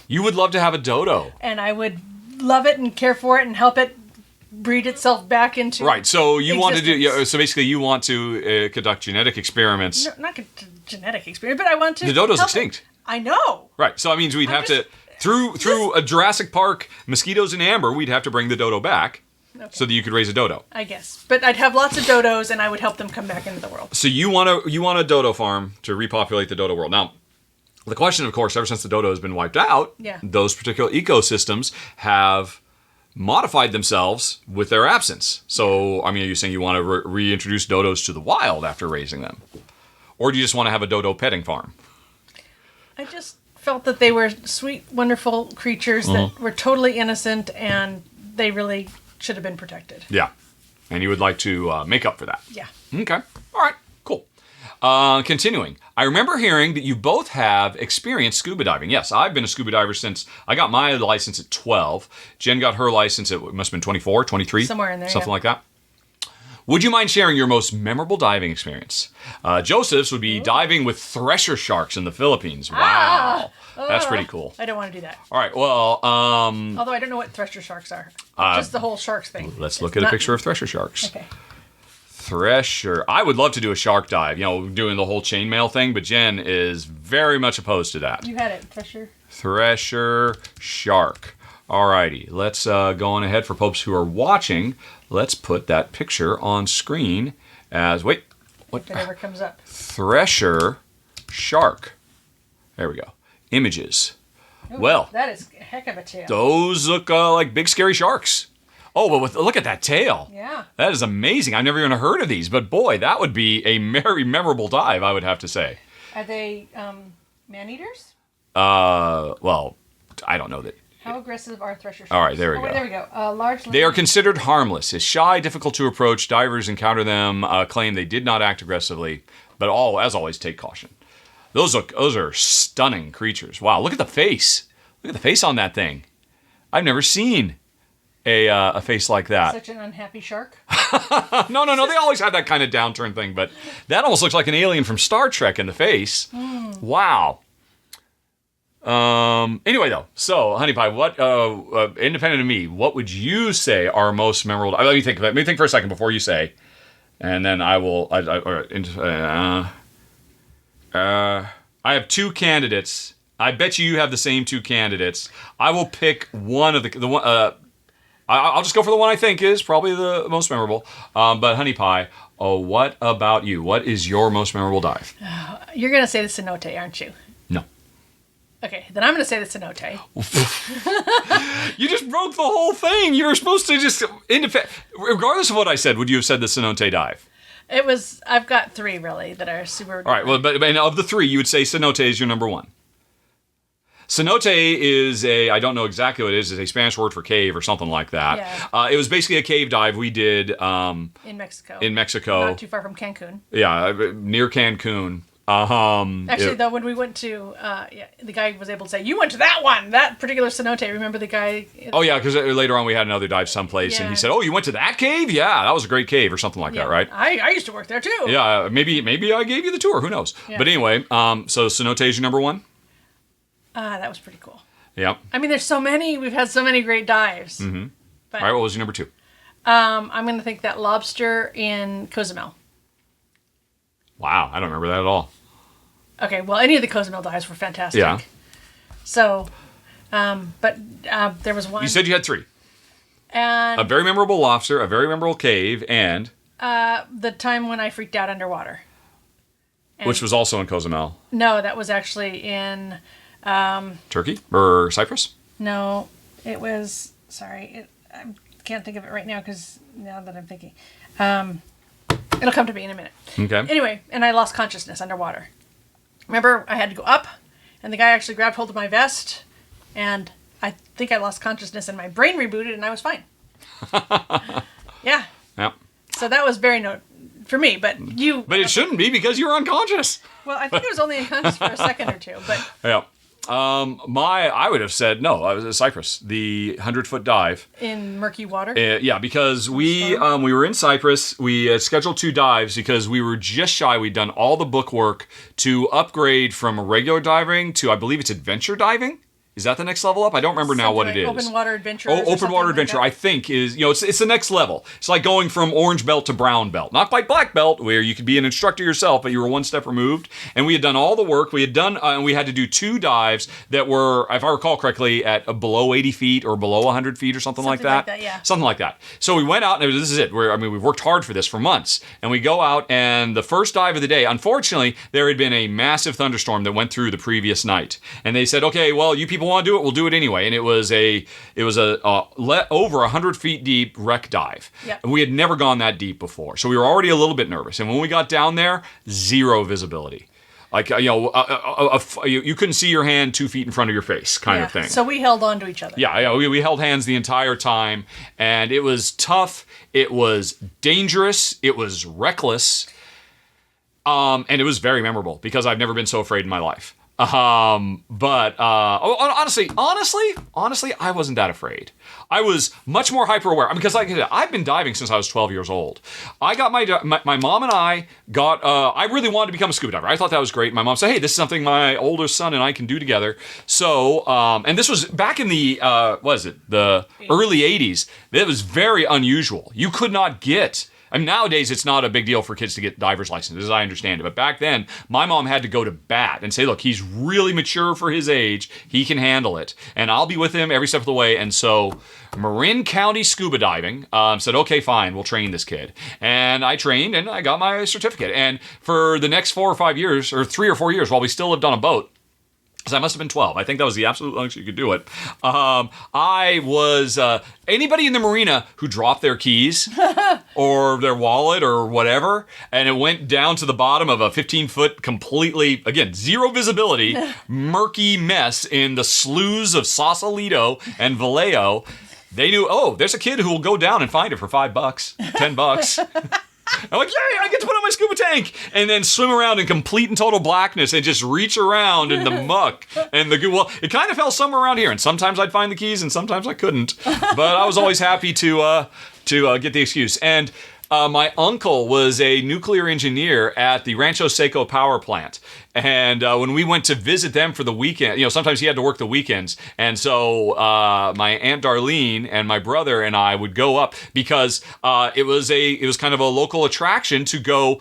You would love to have a dodo. And I would love it and care for it and help it breed itself back into Right. So you existence. want to do. So basically, you want to conduct genetic experiments. No, not genetic experiment, but I want to. The dodo's extinct. I know. Right. So that means we'd have to. Through a Jurassic Park, mosquitoes and amber, we'd have to bring the dodo back so that you could raise a dodo. I guess. But I'd have lots of dodos and I would help them come back into the world. So you want a dodo farm to repopulate the dodo world. Now, the question, of course, ever since the dodo has been wiped out, those particular ecosystems have modified themselves with their absence. So, are you saying you want to reintroduce dodos to the wild after raising them? Or do you just want to have a dodo petting farm? I just felt that they were sweet, wonderful creatures that were totally innocent, and they really should have been protected. Yeah. And you would like to make up for that. Yeah. Okay. All right. Cool. Continuing. I remember hearing that you both have experienced scuba diving. Yes, I've been a scuba diver since I got my license at 12. Jen got her license at, it must have been 24, 23. Somewhere in there, something like that. Would you mind sharing your most memorable diving experience? Joseph's would be diving with thresher sharks in the Philippines. Wow. That's pretty cool. I don't want to do that. All right, well... Although I don't know what thresher sharks are. Just the whole sharks thing. Let's look at a picture of thresher sharks. Okay. Thresher. I would love to do a shark dive, doing the whole chainmail thing, but Jen is very much opposed to that. You had it, thresher. Thresher shark. Alrighty, let's go on ahead for folks who are watching. Let's put that picture on screen as, wait, what? Whatever comes up. Thresher shark. There we go. Images. Ooh, well, that is a heck of a tail. Those look like big scary sharks. Oh, but look at that tail. Yeah. That is amazing. I've never even heard of these, but boy, that would be a very memorable dive, I would have to say. Are they man-eaters? Well, I don't know that. How aggressive are thresher sharks? All right, there we go. Wait, there we go. Large. They are considered harmless. Is shy, difficult to approach. Divers encounter them, claim they did not act aggressively, but as always, take caution. Those are stunning creatures. Wow, look at the face. Look at the face on that thing. I've never seen a face like that. Such an unhappy shark. No. They always have that kind of downturn thing, but that almost looks like an alien from Star Trek in the face. Wow. Anyway, though, so Honey Pie, what independent of me, what would you say are most memorable? Let me think for a second before you say, and then I will. I have two candidates. I bet you have the same two candidates. I will pick one of the one. I'll just go for the one I think is probably the most memorable. But Honey Pie, what about you? What is your most memorable dive? You're gonna say the cenote, aren't you? No. Okay, then I'm gonna say the cenote. You just broke the whole thing. You were supposed to just regardless of what I said, would you have said the cenote dive? It was. I've got three really that are super. All right. Well, but of the three, you would say cenote is your number one. Cenote is I don't know exactly what it is. It's a Spanish word for cave or something like that. Yeah. It was basically a cave dive we did in Mexico. Not too far from Cancun. Yeah, near Cancun. Actually, though, when we went to, the guy was able to say, "You went to that particular cenote." Remember the guy? Oh yeah, because later on we had another dive someplace, and he said, "Oh, you went to that cave? Yeah, that was a great cave," or something like that, right? I used to work there too. Yeah, maybe I gave you the tour. Who knows? Yeah. But anyway, so cenote is your number one. That was pretty cool. Yeah. I mean, there's so many. We've had so many great dives. Mm-hmm. But, all right, what was your number two? I'm going to think that lobster in Cozumel. Wow, I don't remember that at all. Okay, well, any of the Cozumel dives were fantastic. Yeah. So, but there was one. You said you had three. And a very memorable lobster, a very memorable cave, and the time when I freaked out underwater. Which was also in Cozumel. No, that was actually in Turkey or Cyprus? No, it was. Sorry, I can't think of it right now because now that I'm thinking, it'll come to me in a minute. Okay. Anyway, and I lost consciousness underwater. Remember, I had to go up, and the guy actually grabbed hold of my vest, and I think I lost consciousness, and my brain rebooted, and I was fine. Yeah. Yep. So that was very for me, but you. But it shouldn't be because you were unconscious. Well, I think it was only unconscious for a second or two, but. Yeah. I would have said no. I was at Cyprus, the 100-foot dive in murky water. Yeah, because we were in Cyprus. We had scheduled 2 dives because we were just shy. We'd done all the book work to upgrade from regular diving to, I believe it's adventure diving. Is that the next level up? I don't remember now what it is. Open water adventure. Open water adventure, I think, is, it's the next level. It's like going from orange belt to brown belt. Not quite black belt, where you could be an instructor yourself, but you were one step removed. And we had done all the work. We had done, and we had to do 2 dives that were, if I recall correctly, at below 80 feet or below 100 feet or something like that. Yeah. Something like that. So we went out, and this is it. We've worked hard for this for months. And we go out, and the first dive of the day, unfortunately, there had been a massive thunderstorm that went through the previous night. And they said, okay, well, you people want to do it? We'll do it anyway. And it was a over 100 feet deep wreck dive. Yep. And we had never gone that deep before. So we were already a little bit nervous. And when we got down there, 0 visibility. Like, you couldn't see your hand 2 feet in front of your face kind of thing. So we held on to each other. Yeah, we held hands the entire time. And it was tough. It was dangerous. It was reckless. And it was very memorable because I've never been so afraid in my life. Honestly, I wasn't that afraid. I was much more hyper aware. I mean, because like I said, I've been diving since I was 12 years old. I got my mom and I got. I really wanted to become a scuba diver. I thought that was great. My mom said, "Hey, this is something my oldest son and I can do together." So, and this was back in the the early 80s. It was very unusual. You could not get. I mean, nowadays, it's not a big deal for kids to get driver's licenses, as I understand it. But back then, my mom had to go to bat and say, look, he's really mature for his age. He can handle it. And I'll be with him every step of the way. And so Marin County Scuba Diving said, okay, fine, we'll train this kid. And I trained, and I got my certificate. And for the next 4 or 5 years, or 3 or 4 years, while we still lived on a boat, because I must have been 12. I think that was the absolute longest you could do it. I was anybody in the marina who dropped their keys or their wallet or whatever, and it went down to the bottom of a 15-foot completely, again, zero visibility, murky mess in the sloughs of Sausalito and Vallejo. They knew, oh, there's a kid who will go down and find it for $5, $10. I'm like, yay, I get to put on my scuba tank and then swim around in complete and total blackness and just reach around in the muck and the goo. Well, it kind of fell somewhere around here, and sometimes I'd find the keys and sometimes I couldn't. But I was always happy to get the excuse. And my uncle was a nuclear engineer at the Rancho Seco power plant. And when we went to visit them for the weekend, sometimes he had to work the weekends. And so my Aunt Darlene and my brother and I would go up because it was kind of a local attraction to go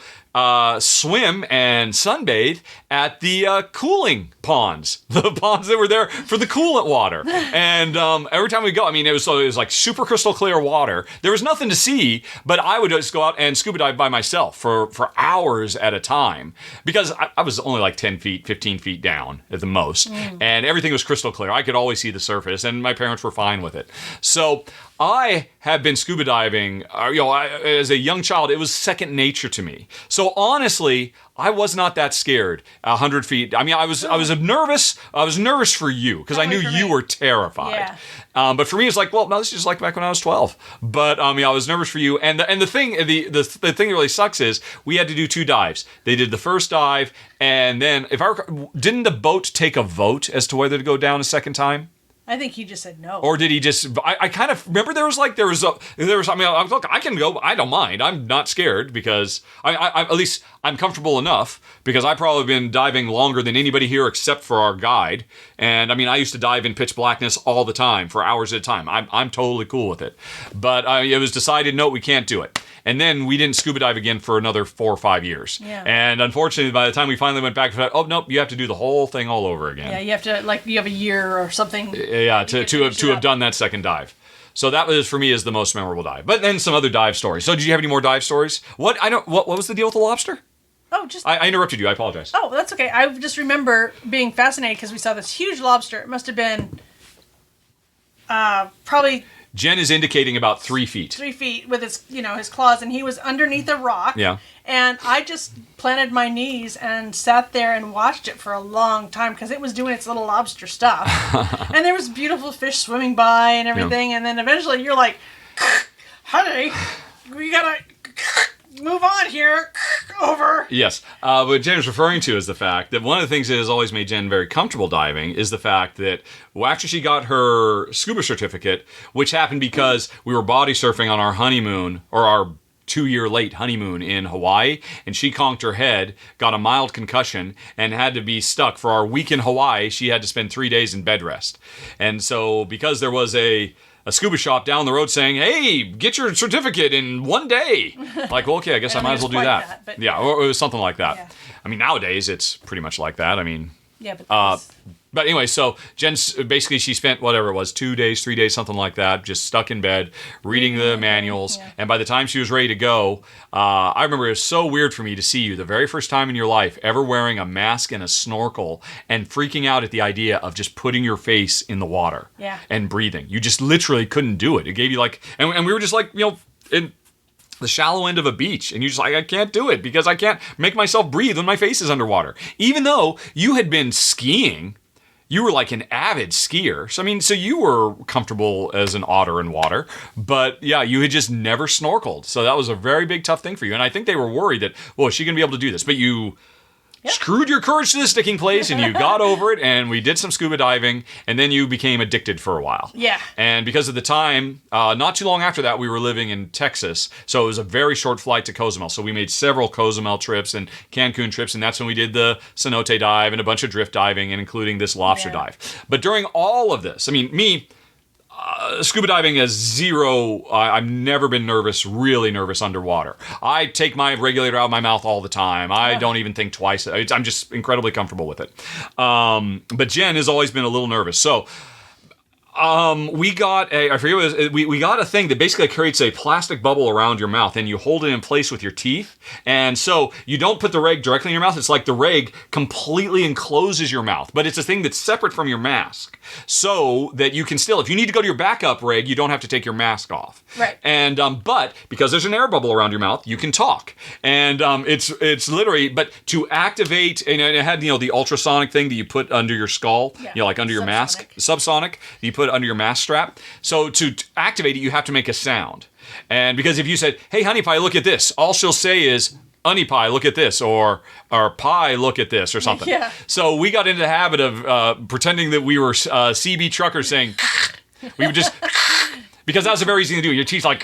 swim and sunbathe at the cooling ponds, the ponds that were there for the coolant water. And every time we go, I mean, it was like super crystal clear water. There was nothing to see, but I would just go out and scuba dive by myself for hours at a time because I was only like 10 feet, 15 feet down at the most. And everything was crystal clear. I could always see the surface, and my parents were fine with it. So I have been scuba diving, as a young child. It was second nature to me. So honestly, I was not that scared. 100 feet. I mean, I was nervous. I was nervous for you because I knew you were terrified. Yeah. But for me, it's like, well, no, this is just like back when I was 12. But I was nervous for you. And the thing that really sucks is we had to do 2 dives. They did the first dive, and then didn't the boat take a vote as to whether to go down a second time? I think he just said no. Or did he just? I kind of remember there was. I mean, look, I can go. I don't mind. I'm not scared because I at least I'm comfortable enough because I've probably been diving longer than anybody here except for our guide. And I mean, I used to dive in pitch blackness all the time for hours at a time. I'm totally cool with it. But it was decided, no, we can't do it. And then we didn't scuba dive again for another 4 or 5 years. Yeah. And unfortunately, by the time we finally went back, oh, nope, you have to do the whole thing all over again. Yeah, you have to, you have a year or something. Yeah, to have done that second dive. So that was, for me, is the most memorable dive. But then some other dive stories. So did you have any more dive stories? What was the deal with the lobster? Oh, I interrupted you. I apologize. Oh, that's okay. I just remember being fascinated because we saw this huge lobster. It must have been probably... Jen is indicating about 3 feet. 3 feet with his claws, and he was underneath a rock. Yeah. And I just planted my knees and sat there and watched it for a long time because it was doing its little lobster stuff. And there was beautiful fish swimming by and everything. Yeah. And then eventually you're like, honey, we gotta move on here. Over. Yes. What Jen is referring to is the fact that one of the things that has always made Jen very comfortable diving is the fact that after she got her scuba certificate, which happened because we were body surfing on our honeymoon, or our 2-year late honeymoon in Hawaii, and she conked her head, got a mild concussion, and had to be stuck for our week in Hawaii. She had to spend 3 days in bed rest. And so because there was a scuba shop down the road saying, hey, get your certificate in 1 day. Like, well, okay, I guess I might as well do that. Yeah, or it was something like that. Yeah. I mean, nowadays it's pretty much like that. I mean, yeah, but anyway, so Jen, basically she spent whatever it was, 2 days, 3 days, something like that, just stuck in bed, reading the manuals. Yeah. And by the time she was ready to go, I remember it was so weird for me to see you the very first time in your life ever wearing a mask and a snorkel and freaking out at the idea of just putting your face in the water and breathing. You just literally couldn't do it. It gave you and we were just in the shallow end of a beach, and you're just like, I can't do it because I can't make myself breathe when my face is underwater. Even though you had been skiing, you were like an avid skier. So you were comfortable as an otter in water, but yeah, you had just never snorkeled. So that was a very big, tough thing for you. And I think they were worried that, well, is she going to be able to do this? But you screwed your courage to the sticking place, and you got over it, and we did some scuba diving, and then you became addicted for a while. Yeah. And because of the time, not too long after that, we were living in Texas, so it was a very short flight to Cozumel. So we made several Cozumel trips and Cancun trips, and that's when we did the cenote dive and a bunch of drift diving, and including this lobster dive. But during all of this, I mean, scuba diving is zero. I've never been really nervous underwater. I take my regulator out of my mouth all the time. I don't even think twice. I'm just incredibly comfortable with it. But Jen has always been a little nervous. So we got we got a thing that basically creates a plastic bubble around your mouth, and you hold it in place with your teeth. And so you don't put the rag directly in your mouth. It's like the rag completely encloses your mouth, but it's a thing that's separate from your mask, so that you can still, if you need to go to your backup rag, you don't have to take your mask off. Right. And but because there's an air bubble around your mouth, you can talk. And it's literally, but to activate, and it had the ultrasonic thing that you put under your skull, like under your mask, subsonic, you put under your mask strap. So to activate it, you have to make a sound. And because if you said, "Hey, honey pie, look at this," all she'll say is, "Honey pie, look at this," or "Pie, look at this," or something. Yeah. So we got into the habit of pretending that we were CB truckers saying, we would just, because that was very easy to do. Your teeth like,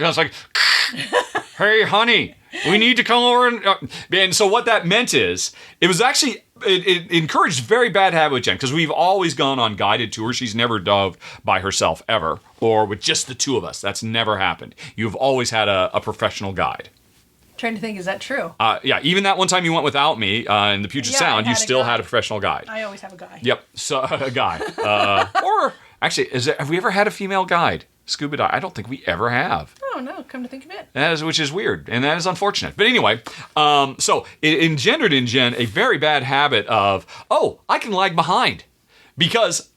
"Hey, honey, we need to come over." And so what that meant is, it was actually, it encouraged very bad habit with Jen, because we've always gone on guided tours. She's never dove by herself ever, or with just the two of us. That's never happened. You've always had a professional guide. Trying to think, is that true? Yeah, even that one time you went without me in the Puget Sound, you still had a professional guide. I always have a guy. Yep, so a guy. Or actually, have we ever had a female guide? Scuba dive? I don't think we ever have. Oh no, come to think of it. Which is weird, and that is unfortunate. But anyway, so it engendered in Jen a very bad habit of, I can lag behind because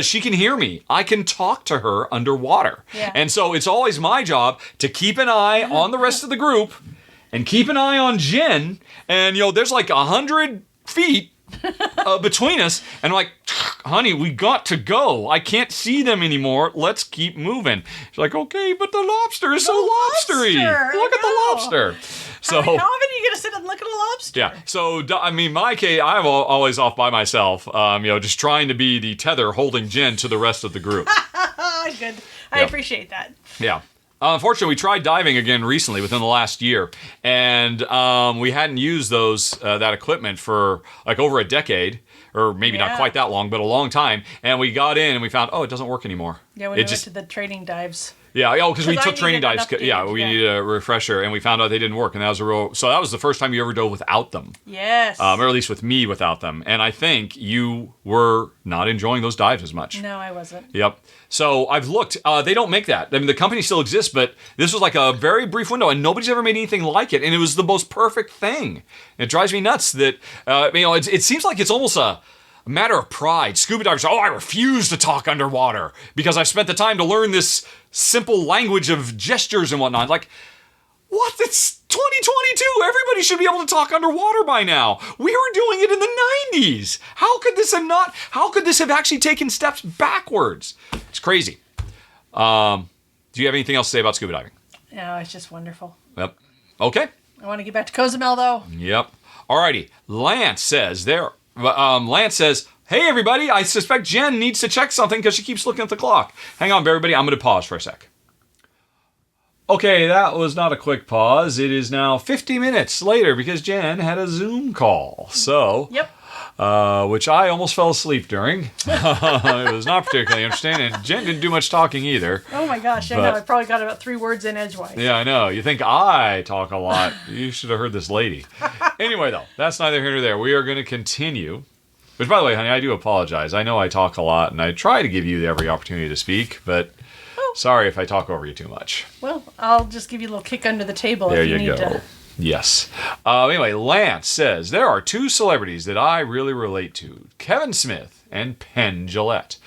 she can hear me. I can talk to her underwater. Yeah. And so it's always my job to keep an eye on the rest of the group and keep an eye on Jen. And, there's like 100 feet between us. And I'm like, "Honey, we got to go. I can't see them anymore. Let's keep moving." She's like, "Okay, but the lobster is so lobstery. Look at the lobster." So how often are you going to sit and look at a lobster? Yeah. So, I mean, my case, I'm always off by myself, just trying to be the tether holding Jen to the rest of the group. Good. I appreciate that. Yeah. Unfortunately, we tried diving again recently within the last year, and we hadn't used that equipment for like over a decade, or maybe not quite that long, but a long time. And we got in and we found, it doesn't work anymore. Yeah, when we went to the training dives. Yeah, because we took training dives. We needed a refresher, and we found out they didn't work, and that was so that was the first time you ever dove without them. Yes. Or at least with me without them, and I think you were not enjoying those dives as much. No, I wasn't. Yep. So I've looked. They don't make that. I mean, the company still exists, but this was like a very brief window, and nobody's ever made anything like it, and it was the most perfect thing. It drives me nuts that it seems like it's almost a matter of pride. Scuba divers, I refuse to talk underwater because I've spent the time to learn this simple language of gestures and whatnot. Like, what? It's 2022. Everybody should be able to talk underwater by now. We were doing it in the 90s. How could this have actually taken steps backwards? It's crazy. Do you have anything else to say about scuba diving? No, it's just wonderful. Yep. Okay. I want to get back to Cozumel, though. Yep. Alrighty. Lance says, "Hey, everybody, I suspect Jen needs to check something because she keeps looking at the clock. Hang on, everybody. I'm going to pause for a sec." Okay, that was not a quick pause. It is now 50 minutes later because Jen had a Zoom call. So, which I almost fell asleep during. It was not particularly interesting, and Jen didn't do much talking either. Oh my gosh, I know. I probably got about 3 words in edgewise. Yeah, I know. You think I talk a lot. You should have heard this lady. Anyway, though, that's neither here nor there. We are going to continue. Which, by the way, honey, I do apologize. I know I talk a lot, and I try to give you every opportunity to speak, but sorry if I talk over you too much. Well, I'll just give you a little kick under the table if you need to. There you go. Yes. Anyway, Lance says, "There are 2 celebrities that I really relate to, Kevin Smith and Penn Jillette.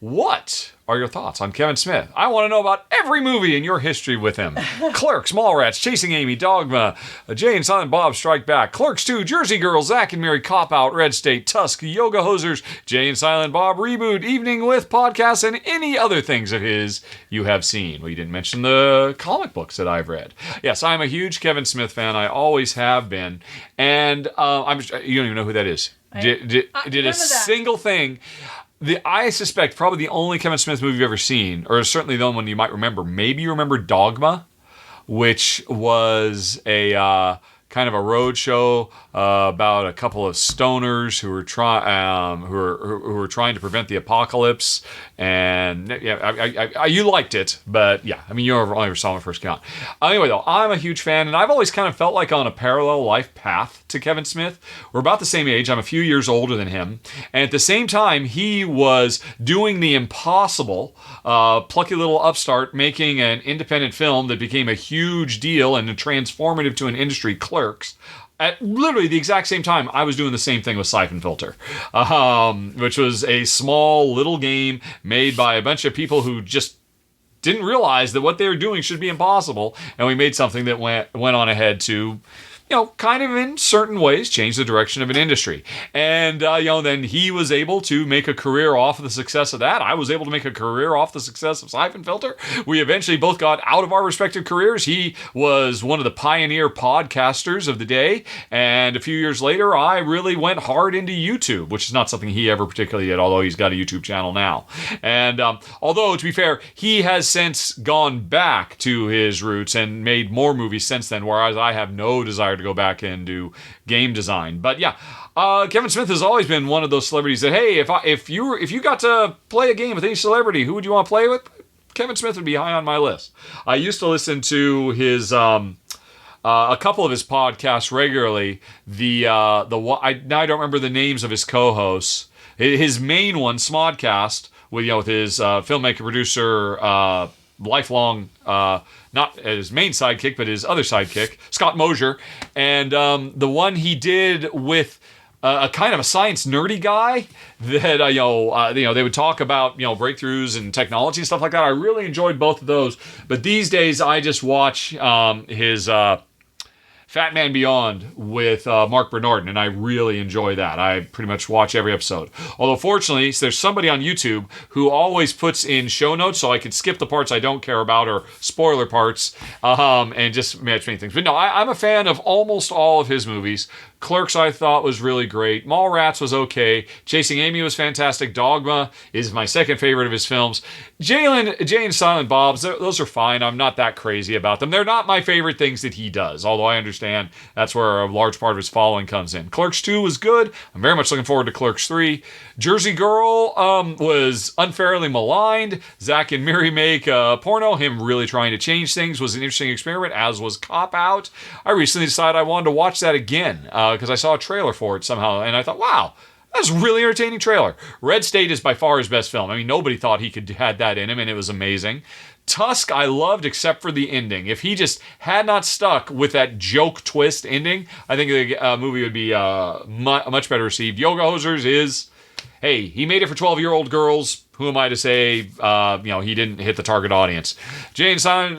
What are your thoughts on Kevin Smith? I want to know about every movie in your history with him. Clerks, Mallrats, Chasing Amy, Dogma, Jay and Silent Bob Strike Back, Clerks 2, Jersey Girl, Zack and Miri, Cop Out, Red State, Tusk, Yoga Hosers, Jay and Silent Bob Reboot, Evening with Podcasts, and any other things of his you have seen. Well, you didn't mention the comic books that I've read. Yes, I'm a huge Kevin Smith fan. I always have been. And you don't even know who that is. Did a single thing. I suspect probably the only Kevin Smith movie you've ever seen, or certainly the only one you might remember, maybe you remember Dogma, which was a kind of a road show about a couple of stoners who were trying to prevent the apocalypse. And yeah, you liked it, but yeah, I mean, you only ever saw it first count. Anyway, though, I'm a huge fan, and I've always kind of felt like on a parallel life path to Kevin Smith. We're about the same age. I'm a few years older than him, and at the same time, he was doing the impossible, plucky little upstart, making an independent film that became a huge deal and transformative to an industry, Clerks. At literally the exact same time, I was doing the same thing with Siphon Filter, which was a small little game made by a bunch of people who just didn't realize that what they were doing should be impossible, and we made something that went on ahead to, kind of in certain ways change the direction of an industry. And, then he was able to make a career off of the success of that. I was able to make a career off the success of Siphon Filter. We eventually both got out of our respective careers. He was one of the pioneer podcasters of the day. And a few years later, I really went hard into YouTube, which is not something he ever particularly did, although he's got a YouTube channel now. And although, to be fair, he has since gone back to his roots and made more movies since then, whereas I have no desire to go back and do game design. But yeah, Kevin Smith has always been one of those celebrities that, hey, if you got to play a game with any celebrity, who would you want to play with? Kevin Smith would be high on my list. I used to listen to his a couple of his podcasts regularly. Now I don't remember the names of his co-hosts. His main one, Smodcast, with his filmmaker producer, lifelong, not his main sidekick, but his other sidekick, Scott Mosier, and the one he did with a kind of a science nerdy guy that they would talk about breakthroughs and technology and stuff like that. I really enjoyed both of those, but these days I just watch his Fat Man Beyond with Mark Bernardin, and I really enjoy that. I pretty much watch every episode. Although, fortunately, there's somebody on YouTube who always puts in show notes so I can skip the parts I don't care about or spoiler parts and just match many things. But no, I'm a fan of almost all of his movies. Clerks, I thought, was really great. Mallrats was okay. Chasing Amy was fantastic. Dogma is my second favorite of his films. Jay and Silent Bob's, those are fine. I'm not that crazy about them. They're not my favorite things that he does, although I understand that's where a large part of his following comes in. Clerks 2 was good. I'm very much looking forward to Clerks 3. Jersey Girl was unfairly maligned. Zack and Miri make porno. Him really trying to change things was an interesting experiment, as was Cop Out. I recently decided I wanted to watch that again because I saw a trailer for it somehow, and I thought, wow, that's a really entertaining trailer. Red State is by far his best film. I mean, nobody thought he could had that in him, and it was amazing. Tusk, I loved except for the ending. If he just had not stuck with that joke twist ending, I think the movie would be much better received. Yoga Hosers is, hey, he made it for 12-year-old girls. Who am I to say, he didn't hit the target audience? Jay and Silent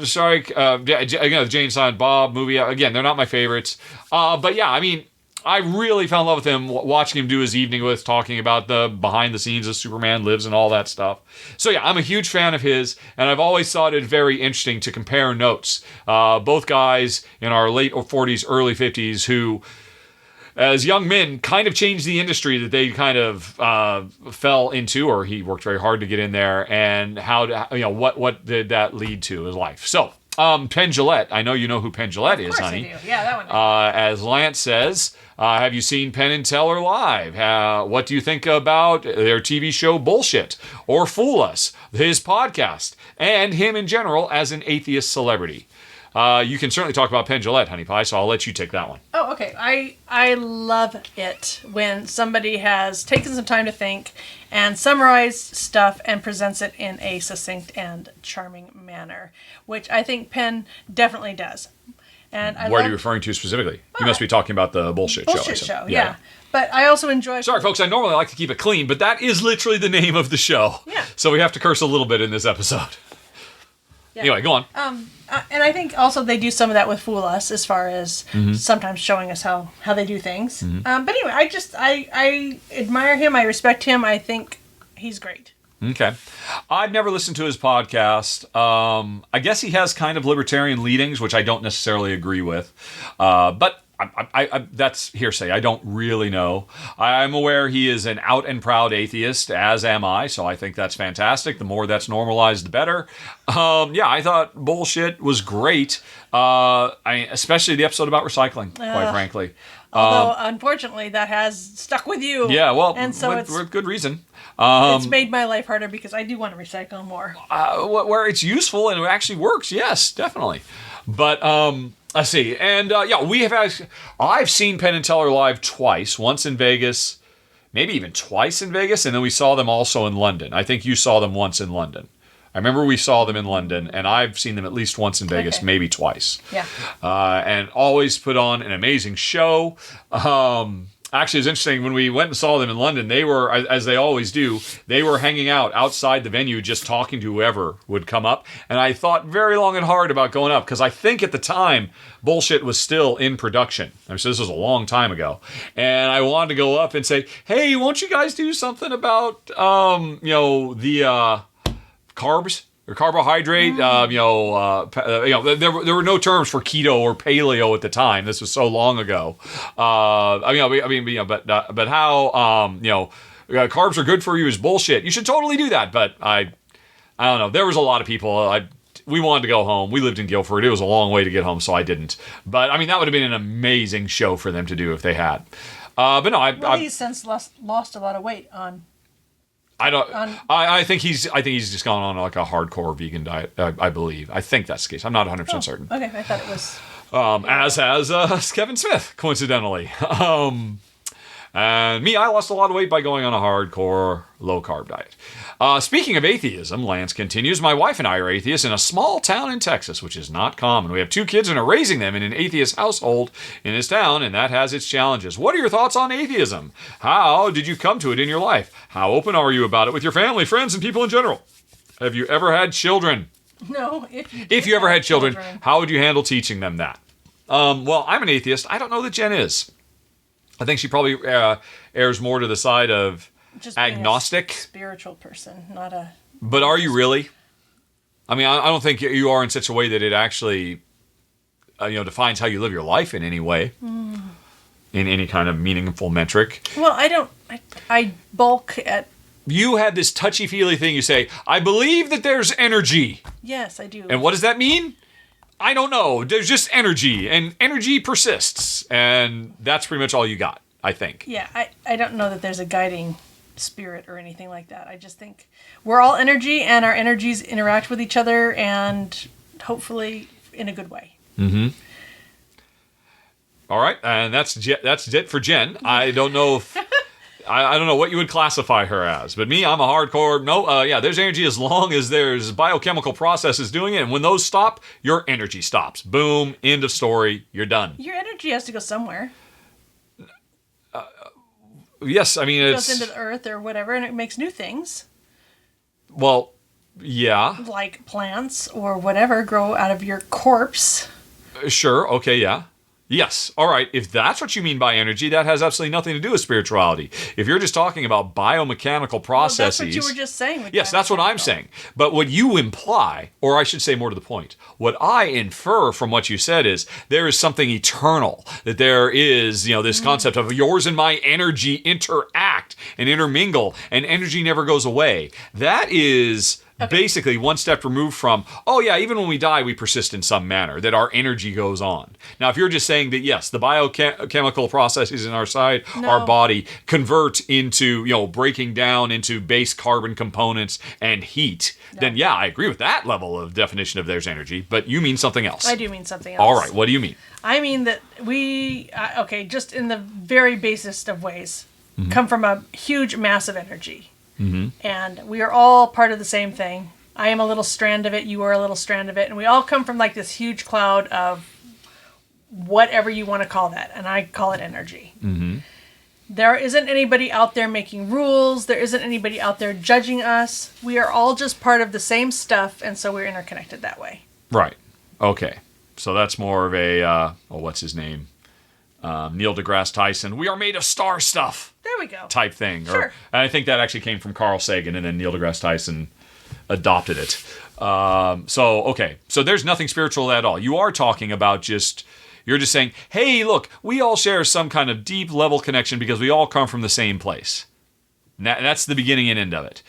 Bob movie, again, they're not my favorites. But yeah, I mean, I really fell in love with him, watching him do his evening with, talking about the behind the scenes of Superman Lives and all that stuff. So yeah, I'm a huge fan of his, and I've always thought it very interesting to compare notes. Both guys in our late 40s, early 50s who, as young men, kind of changed the industry that they kind of fell into, or he worked very hard to get in there, and what did that lead to his life. So, Penn Jillette, I know you know who Penn Jillette is, honey. I do. Yeah, that one. As Lance says, have you seen Penn and Teller live? What do you think about their TV show Bullshit or Fool Us, his podcast, and him in general as an atheist celebrity? You can certainly talk about Penn Jillette, Honey Pie, so I'll let you take that one. Oh, okay. I love it when somebody has taken some time to think and summarize stuff and presents it in a succinct and charming manner, which I think Penn definitely does. And What are you referring to specifically? You must be talking about the bullshit show. Bullshit show, yeah. But I also enjoy... Sorry, folks, I normally like to keep it clean, but that is literally the name of the show. Yeah. So we have to curse a little bit in this episode. Yeah. Anyway, go on. And I think also they do some of that with Fool Us, as far as sometimes showing us how they do things. But anyway, I admire him. I respect him. I think he's great. Okay. I've never listened to his podcast. I guess he has kind of libertarian leanings, which I don't necessarily agree with. But I that's hearsay. I don't really know. I'm aware he is an out and proud atheist, as am I, so I think that's fantastic. The more that's normalized, the better. I thought Bullshit was great, especially the episode about recycling, quite frankly. Although, unfortunately, that has stuck with you. Yeah, well, and so with good reason. It's made my life harder because I do want to recycle more. Where it's useful and it actually works, yes, definitely. But let's see, and I've seen Penn and Teller live twice. Once in Vegas, maybe even twice in Vegas, and then we saw them also in London. I think you saw them once in London. I remember we saw them in London, and I've seen them at least once in Vegas, maybe twice. Yeah. And always put on an amazing show. Actually, it's interesting, when we went and saw them in London, they were, as they always do, they were hanging out outside the venue just talking to whoever would come up. And I thought very long and hard about going up, because I think at the time, Bullshit was still in production. So this was a long time ago. And I wanted to go up and say, hey, won't you guys do something about, the carbs? Or carbohydrate, there were no terms for keto or paleo at the time. This was so long ago. But how carbs are good for you is bullshit. You should totally do that. But I don't know. There was a lot of people. We wanted to go home. We lived in Guilford. It was a long way to get home, so I didn't. But I mean, that would have been an amazing show for them to do if they had. But no, he's since lost a lot of weight on. I think he's just gone on like a hardcore vegan diet. I believe. I think that's the case. I'm not 100% certain. Okay, I thought it was. As has Kevin Smith, coincidentally. And me, I lost a lot of weight by going on a hardcore low-carb diet. Speaking of atheism, Lance continues, my wife and I are atheists in a small town in Texas, which is not common. We have 2 kids and are raising them in an atheist household in this town, and that has its challenges. What are your thoughts on atheism? How did you come to it in your life? How open are you about it with your family, friends, and people in general? Have you ever had children? No. If you ever had children, how would you handle teaching them that? Well, I'm an atheist. I don't know that Jen is. I think she probably errs more to the side of just agnostic. Spiritual person, not a... But are you really? I mean, I don't think you are in such a way that it actually, defines how you live your life in any way. In any kind of meaningful metric. Well, I don't... I bulk at... You had this touchy-feely thing. You say, I believe that there's energy. Yes, I do. And what does that mean? I don't know. There's just energy, and energy persists. And that's pretty much all you got, I think. Yeah, I don't know that there's a guiding spirit or anything like that. I just think we're all energy, and our energies interact with each other, and hopefully in a good way. Mm-hmm. All right, and that's it for Jen. I don't know if... I don't know what you would classify her as, but me, I'm a hardcore, there's energy as long as there's biochemical processes doing it, and when those stop, your energy stops. Boom, end of story, you're done. Your energy has to go somewhere. Yes, I mean, it goes into the earth or whatever, and it makes new things. Well, yeah. Like plants or whatever grow out of your corpse. Sure, okay, yeah. Yes. All right. If that's what you mean by energy, that has absolutely nothing to do with spirituality. If you're just talking about biomechanical processes... Well, that's what you were just saying. Yes, that's what I'm saying. But what you imply, or I should say more to the point, what I infer from what you said is there is something eternal, that there is, this concept of yours and my energy interact and intermingle, and energy never goes away. That is... Okay. Basically, one step removed from, even when we die, we persist in some manner, that our energy goes on. Now, if you're just saying that, yes, the biochemical processes in our body convert into, breaking down into base carbon components and heat, then I agree with that level of definition of there's energy, but you mean something else. I do mean something else. All right, what do you mean? I mean that we, just in the very basest of ways, come from a huge mass of energy. Mm-hmm. And we are all part of the same thing. I am a little strand of it. You are a little strand of it. And we all come from like this huge cloud of whatever you want to call that, and I call it energy. Mm-hmm. There isn't anybody out there making rules. There isn't anybody out there judging us. We are all just part of the same stuff, and so we're interconnected that way. Right. Okay. So that's more of a, what's his name? Neil deGrasse Tyson. We are made of star stuff. There we go. Type thing. Sure. And I think that actually came from Carl Sagan, and then Neil deGrasse Tyson adopted it. So there's nothing spiritual at all. You are talking about you're just saying, hey, look, we all share some kind of deep level connection because we all come from the same place. That's the beginning and end of it.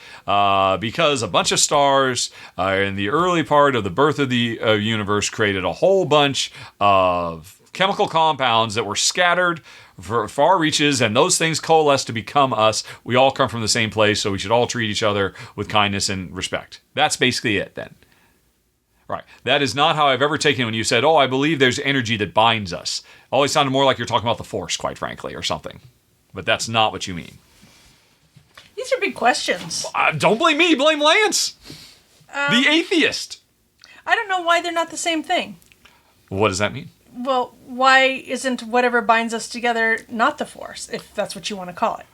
Because a bunch of stars in the early part of the birth of the universe created a whole bunch of chemical compounds that were scattered for far reaches, and those things coalesce to become us. We all come from the same place, so we should all treat each other with kindness and respect. That's basically it then. Right. That is not how I've ever taken it when you said, I believe there's energy that binds us. Always sounded more like you're talking about the Force, quite frankly, or something. But that's not what you mean. These are big questions. Don't blame me, blame Lance. The atheist. I don't know why they're not the same thing. What does that mean? Well, why isn't whatever binds us together not the Force, if that's what you want to call it?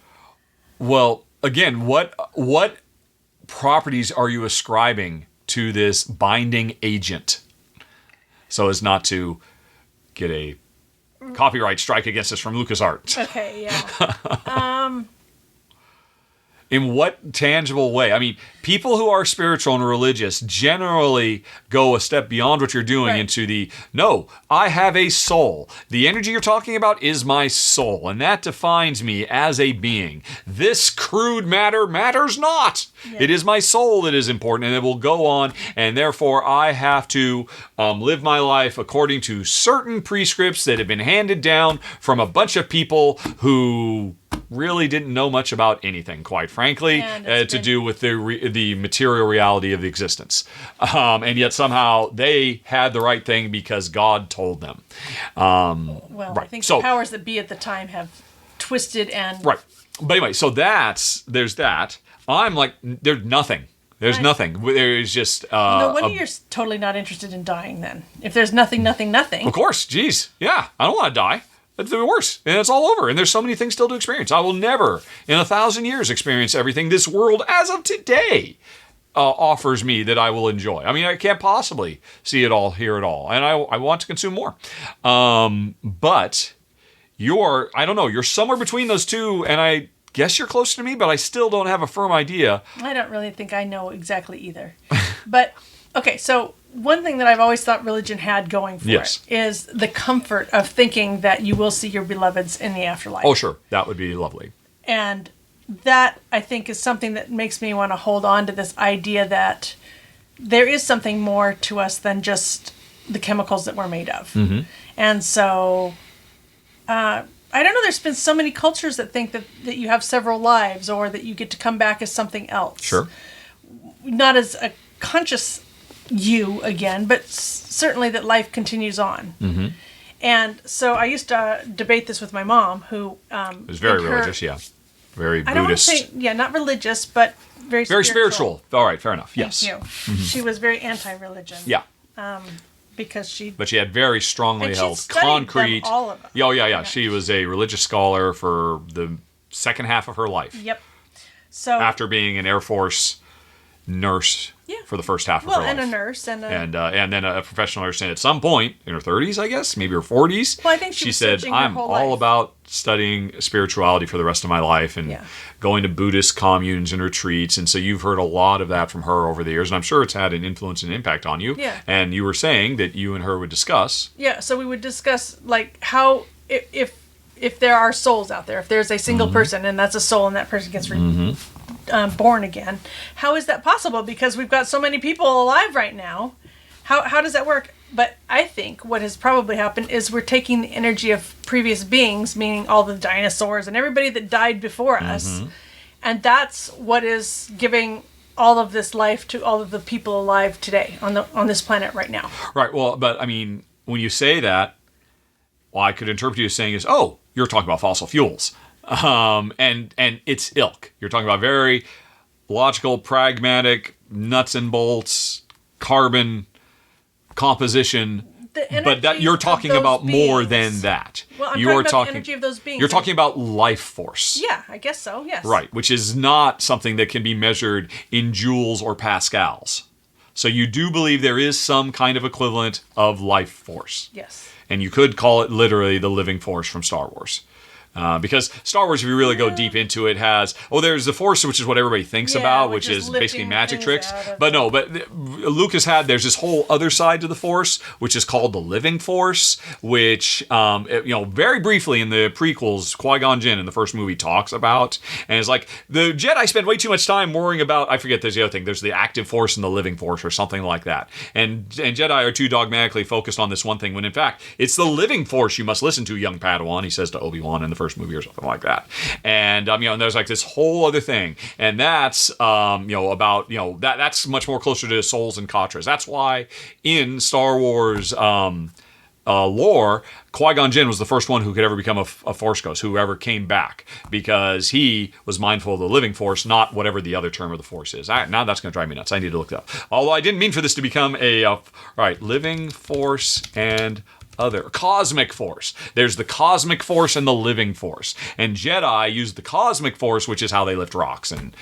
Well, again, what properties are you ascribing to this binding agent so as not to get a copyright strike against us from LucasArts? Okay, yeah. In what tangible way? I mean, people who are spiritual and religious generally go a step beyond what you're doing into no, I have a soul. The energy you're talking about is my soul, and that defines me as a being. This crude matter matters not. Yeah. It is my soul that is important, and it will go on, and therefore I have to live my life according to certain prescripts that have been handed down from a bunch of people who really didn't know much about anything, quite frankly, to do with the material reality of the existence. And yet somehow they had the right thing because God told them. Right. I think the powers that be at the time have twisted and... Right. But anyway, so there's that. I'm like, there's nothing. There's nothing. There's just... no wonder you're totally not interested in dying then. If there's nothing. Of course. Geez. Yeah. I don't want to die. It's the worst, and it's all over, and there's so many things still to experience. I will never, in 1,000 years, experience everything this world, as of today, offers me that I will enjoy. I mean, I can't possibly see it all, hear it all, and I want to consume more. But I don't know, you're somewhere between those two, and I guess you're closer to me, but I still don't have a firm idea. I don't really think I know exactly either. But, okay, so... one thing that I've always thought religion had going for it is the comfort of thinking that you will see your beloveds in the afterlife. Oh, sure. That would be lovely. And that, I think, is something that makes me want to hold on to this idea that there is something more to us than just the chemicals that we're made of. Mm-hmm. And so, I don't know, there's been so many cultures that think that you have several lives or that you get to come back as something else. Sure. Not as a conscious you again, but certainly that life continues on. Mm-hmm. And so I used to debate this with my mom, who was very religious, very Buddhist. I don't want to say, not religious, but very spiritual. All right, fair enough. Yes. Thank you. Mm-hmm. She was very anti-religion. Yeah. But she had very strongly held concrete. All of them. Oh yeah. She was a religious scholar for the second half of her life. Yep. So after being an Air Force nurse for the first half of her life. And a nurse. And then a professional nurse. And at some point, in her 30s, I guess, maybe her 40s, well, I think she said, I'm all about studying spirituality for the rest of my life and going to Buddhist communes and retreats. And so you've heard a lot of that from her over the years. And I'm sure it's had an influence and impact on you. Yeah. And you were saying that you and her would discuss. Yeah, so we would discuss, like, how... If there are souls out there, if there's a single person and that's a soul and that person gets born again, how is that possible? Because we've got so many people alive right now. How does that work? But I think what has probably happened is we're taking the energy of previous beings, meaning all the dinosaurs and everybody that died before us, and that's what is giving all of this life to all of the people alive today on this planet right now. Right. Well, but I mean, when you say that, I could interpret you as saying you're talking about fossil fuels. And its ilk. You're talking about very logical, pragmatic, nuts and bolts, carbon composition The energy but that you're talking of those about more beings. than that. Well, I'm You're talking about the energy of those beings. You're talking about life force. Yeah, I guess so, yes. Right, which is not something that can be measured in joules or pascals. So you do believe there is some kind of equivalent of life force. Yes. And you could call it literally the living force from Star Wars. Because Star Wars, if you really go deep into it, has, there's the Force, which is what everybody thinks about, which is basically magic tricks. But no, Lucas there's this whole other side to the Force, which is called the living force, which, very briefly in the prequels, Qui-Gon Jinn in the first movie talks about. And it's like, the Jedi spend way too much time worrying about, I forget, there's the other thing, there's the active force and the living force or something like that. And Jedi are too dogmatically focused on this one thing, when in fact, it's the living force you must listen to, young Padawan, he says to Obi-Wan in the first movie or something like that. And and there's like this whole other thing, and that's about that's much more closer to souls and Katras. That's why in Star Wars lore, Qui-Gon Jinn was the first one who could ever become a Force Ghost, who ever came back, because he was mindful of the living force, not whatever the other term of the force is. Now that's going to drive me nuts. I need to look it up. Although I didn't mean for this to become living force and other cosmic force. There's the cosmic force and the living force. And Jedi use the cosmic force, which is how they lift rocks and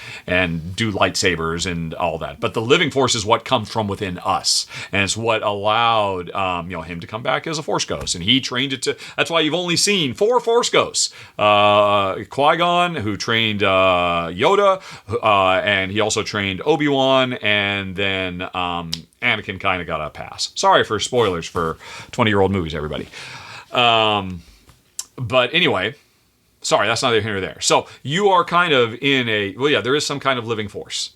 do lightsabers and all that. But the living force is what comes from within us, and it's what allowed him to come back as a Force Ghost. And he trained it to. That's why you've only seen 4 Force Ghosts: Qui-Gon, who trained Yoda, and he also trained Obi-Wan, and then Anakin kind of got a pass. Sorry for spoilers for 20-year-old movies, everybody. But anyway, sorry, that's neither here nor there. So you are kind of in there is some kind of living force.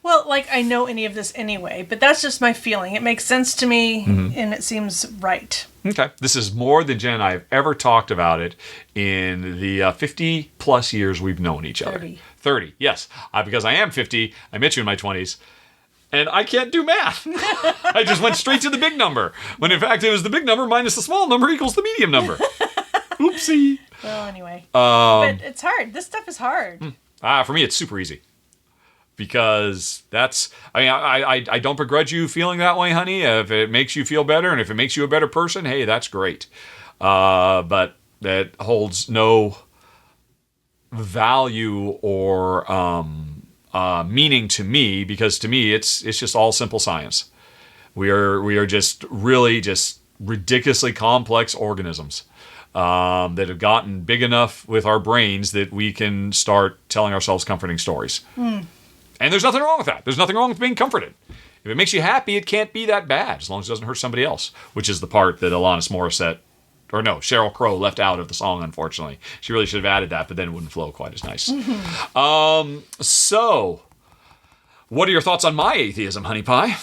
Well, I know any of this anyway, but that's just my feeling. It makes sense to me, and it seems right. Okay. This is more than Jen and I have ever talked about it in the 50-plus years we've known each other. 30, yes. Because I am 50. I met you in my 20s. And I can't do math. I just went straight to the big number. When in fact, it was the big number minus the small number equals the medium number. Oopsie. Well, anyway. But it's hard. This stuff is hard. For me, it's super easy. Because I don't begrudge you feeling that way, honey. If it makes you feel better and if it makes you a better person, hey, that's great. But that holds no value or meaning to me, because to me it's just all simple science. We are just really just ridiculously complex organisms that have gotten big enough with our brains that we can start telling ourselves comforting stories. And there's nothing wrong with that. There's nothing wrong with being comforted. If it makes you happy, it can't be that bad, as long as it doesn't hurt somebody else, which is the part that Sheryl Crow left out of the song, unfortunately. She really should have added that, but then it wouldn't flow quite as nice. So, what are your thoughts on my atheism, Honey Pie?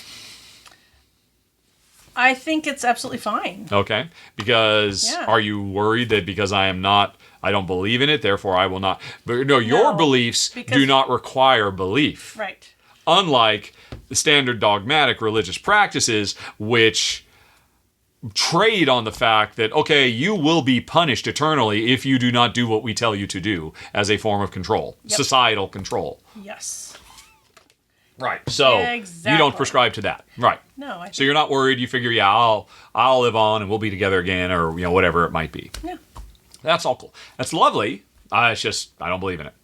I think it's absolutely fine. Okay. Because are you worried that because I don't believe in it, therefore I will not... But no, your beliefs do not require belief. Right. Unlike the standard dogmatic religious practices, which trade on the fact that, okay, you will be punished eternally if you do not do what we tell you to do as a form of control, societal control. Yes. Right. So you don't prescribe to that. Right. No. So you're not worried. You figure, I'll live on and we'll be together again, or whatever it might be. Yeah. That's all cool. That's lovely. It's just I don't believe in it.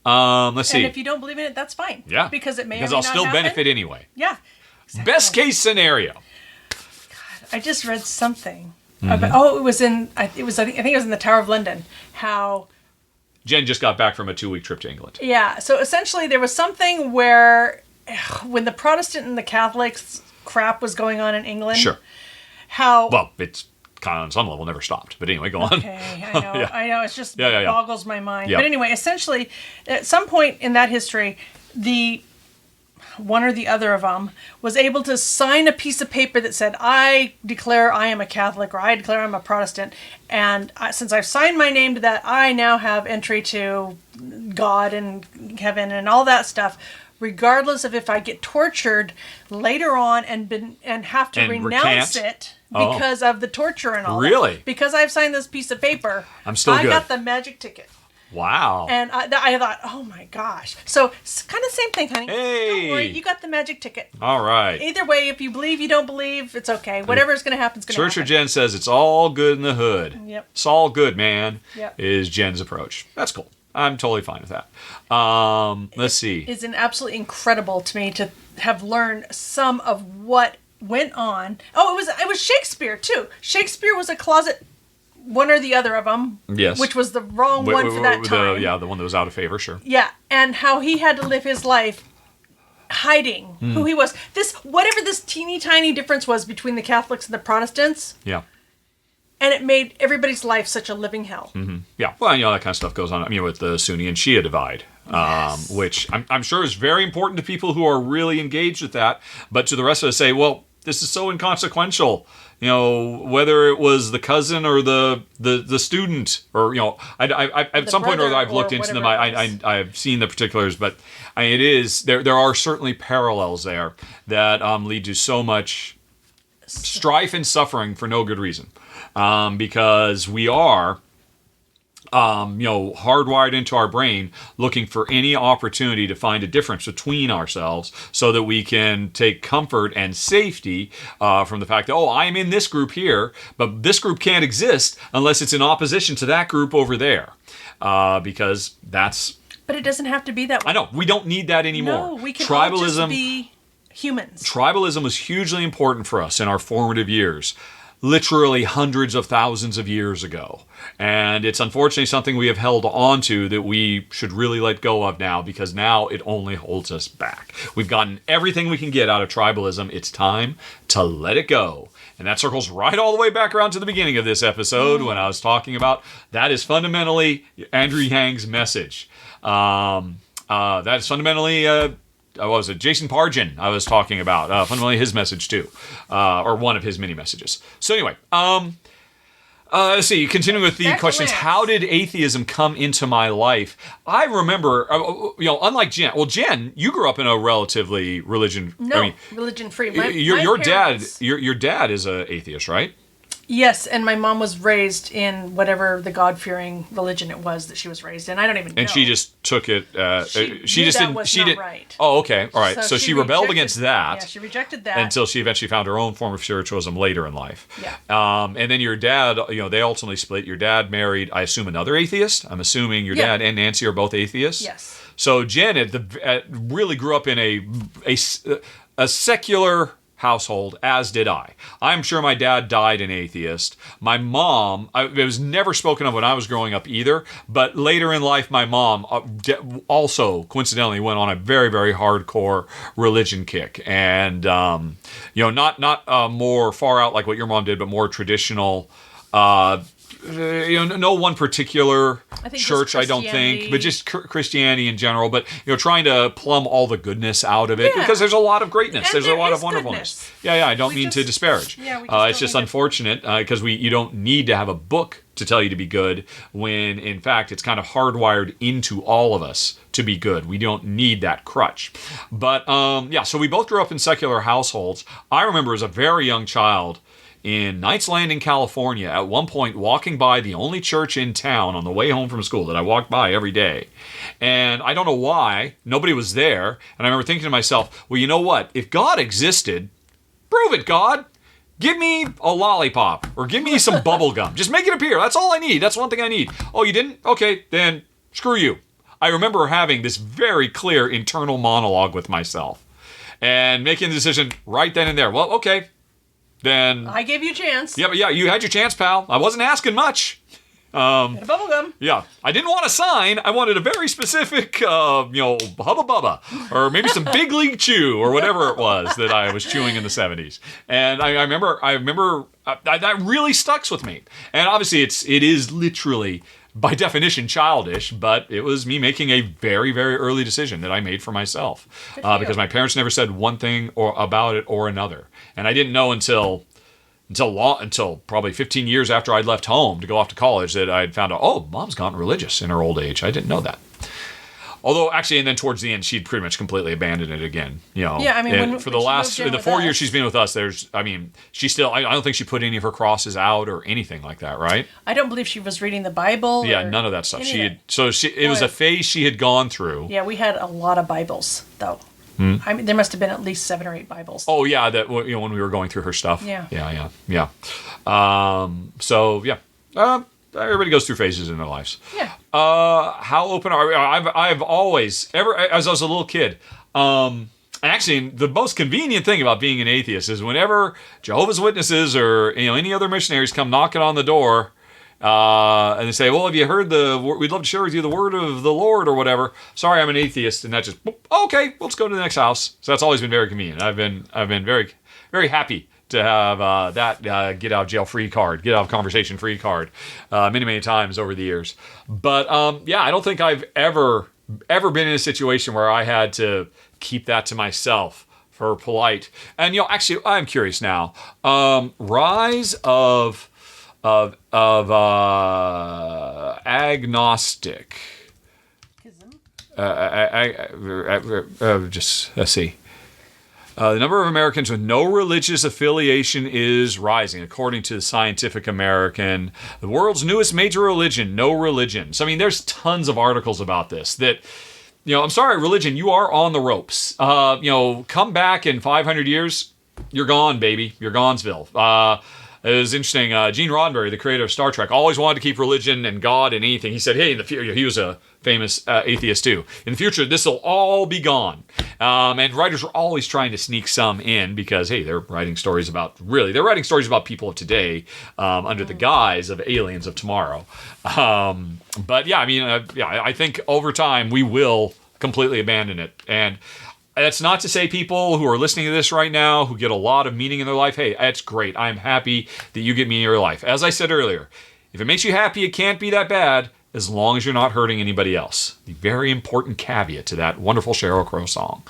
Let's see. And if you don't believe in it, that's fine. Yeah. Because it may or may Because not I'll still happen. benefit anyway. Yeah. Exactly. Best case scenario. I just read something. About, it was in. I think it was in the Tower of London. How Jen just got back from a 2-week trip to England. Yeah. So essentially, there was something where when the Protestant and the Catholics crap was going on in England. Sure. It's kind of on some level never stopped. But anyway, go on. Okay, I know. I know. It's just boggles my mind. Yeah. But anyway, essentially, at some point in that history, the one or the other of them was able to sign a piece of paper that said, I declare I am a Catholic, or I declare I'm a Protestant, and since I've signed my name to that, I now have entry to God and heaven and all that stuff, regardless of if I get tortured later on and have to renounce it because of the torture and all that. Really? Because I've signed this piece of paper, I'm still good. I got the magic ticket. Wow. And I thought, oh my gosh. So it's kind of the same thing, honey. Hey. Don't worry, you got the magic ticket. All right. Either way, if you believe, you don't believe, it's okay. Whatever's going to happen is going to happen. Church of Jen says it's all good in the hood. Yep. It's all good, man. Yep. Is Jen's approach. That's cool. I'm totally fine with that. Let's see. It's absolutely incredible to me to have learned some of what went on. Oh, it was Shakespeare too. Shakespeare was a closet one or the other of them. Yes. Which was the wrong one for that time. The one that was out of favor, sure. Yeah, and how he had to live his life hiding who he was. Whatever this teeny tiny difference was between the Catholics and the Protestants. Yeah. And it made everybody's life such a living hell. Mm-hmm. Yeah. Well, that kind of stuff goes on. I mean, with the Sunni and Shia divide, yes. Which I'm sure is very important to people who are really engaged with that. But to the rest of us say, well, this is so inconsequential. Whether it was the cousin or the student, or at some point or other, I've looked into them. I've seen the particulars, but it is there are certainly parallels there that lead to so much strife and suffering for no good reason, because we are hardwired into our brain looking for any opportunity to find a difference between ourselves so that we can take comfort and safety from the fact that, I'm in this group here, but this group can't exist unless it's in opposition to that group over there, because that's... But it doesn't have to be that way. I know. We don't need that anymore. No, we can all just be humans. Tribalism was hugely important for us in our formative years. Literally hundreds of thousands of years ago. And it's unfortunately something we have held on to that we should really let go of now, because now it only holds us back. We've gotten everything we can get out of tribalism. It's time to let it go. And that circles right all the way back around to the beginning of this episode when I was talking about that is fundamentally Andrew Yang's message. That is fundamentally... what was it? Jason Pargin I was talking about. Fundamentally his message too. Or one of his many messages. So anyway, let's see. Continuing with the questions. How did atheism come into my life? I remember, unlike Jen. Well, Jen, you grew up in a relatively religion free. Your dad is an atheist, right? Yes, and my mom was raised in whatever the God-fearing religion it was that she was raised in. I don't even know. And she just took it. She just didn't. She didn't. Right. Oh, okay, all right. So she rebelled against that. Yeah, she rejected that until she eventually found her own form of spiritualism later in life. Yeah. And then your dad, they ultimately split. Your dad married, I assume, another atheist. I'm assuming your dad and Nancy are both atheists. Yes. So Jen really grew up in a secular household, as did I. I'm sure my dad died an atheist. My mom, it was never spoken of when I was growing up either, but later in life, my mom also coincidentally went on a very, very hardcore religion kick. And, not more far out like what your mom did, but more traditional, no one particular church, I don't think, but just Christianity in general. But trying to plumb all the goodness out of it, because there's a lot of greatness, and there's a lot of goodness. wonderfulness. Yeah, I don't mean to disparage. It's just unfortunate because you don't need to have a book to tell you to be good, when in fact it's kind of hardwired into all of us to be good. We don't need that crutch. But so we both grew up in secular households. I remember as a very young child, in Knights Landing, California, at one point walking by the only church in town on the way home from school that I walked by every day. And I don't know why, nobody was there. And I remember thinking to myself, well, you know what? If God existed, prove it, God. Give me a lollipop or give me some bubble gum. Just make it appear. That's all I need. That's one thing I need. Oh, you didn't? Okay, then screw you. I remember having this very clear internal monologue with myself and making the decision right then and there. Well, okay. Then I gave you a chance. Yeah, but you had your chance, pal. I wasn't asking much. And a bubble gum. Yeah, I didn't want a sign. I wanted a very specific, Hubba Bubba, or maybe some Big League Chew, or whatever it was that I was chewing in the 70s. And I remember that really stuck with me. And obviously, it is literally, by definition, childish, but it was me making a very, very early decision that I made for myself, because my parents never said one thing about it or another, and I didn't know until probably 15 years after I'd left home to go off to college that I'd found out, oh, Mom's gotten religious in her old age. I didn't know that. Although actually, and then towards the end, she'd pretty much completely abandoned it again. Yeah, I mean, for the 4 years she's been with us, she still. I don't think she put any of her crosses out or anything like that, right? I don't believe she was reading the Bible. Yeah, none of that stuff. It was a phase she had gone through. Yeah, we had a lot of Bibles though. I mean, there must have been at least 7 or 8 Bibles. Oh yeah, that when we were going through her stuff. Yeah. Everybody goes through phases in their lives. Yeah. How open are we? I've always, as I was a little kid, and actually the most convenient thing about being an atheist is whenever Jehovah's Witnesses or any other missionaries come knocking on the door, and they say, well, have you heard we'd love to share with you the word of the Lord or whatever. Sorry, I'm an atheist. And that just, okay, let's go to the next house. So that's always been very convenient. I've been very, very happy to have that get out of jail free card, get out of conversation free card many, many times over the years. But I don't think I've ever been in a situation where I had to keep that to myself for polite. And actually, I'm curious now. Rise of agnostic. Just let's see. The number of Americans with no religious affiliation is rising, according to the Scientific American. The world's newest major religion, no religions. I mean, there's tons of articles about this that, I'm sorry, religion, you are on the ropes. Come back in 500 years, you're gone, baby. You're Gonzville. It was interesting. Gene Roddenberry, the creator of Star Trek, always wanted to keep religion and God and anything. He said, hey, in the future, he was a famous atheist too. In the future, this will all be gone. And writers are always trying to sneak some in because, hey, they're writing stories about people of today under the guise of aliens of tomorrow. I think over time we will completely abandon it. And that's not to say people who are listening to this right now, who get a lot of meaning in their life, hey, that's great. I'm happy that you get meaning in your life. As I said earlier, if it makes you happy, it can't be that bad as long as you're not hurting anybody else. The very important caveat to that wonderful Sheryl Crow song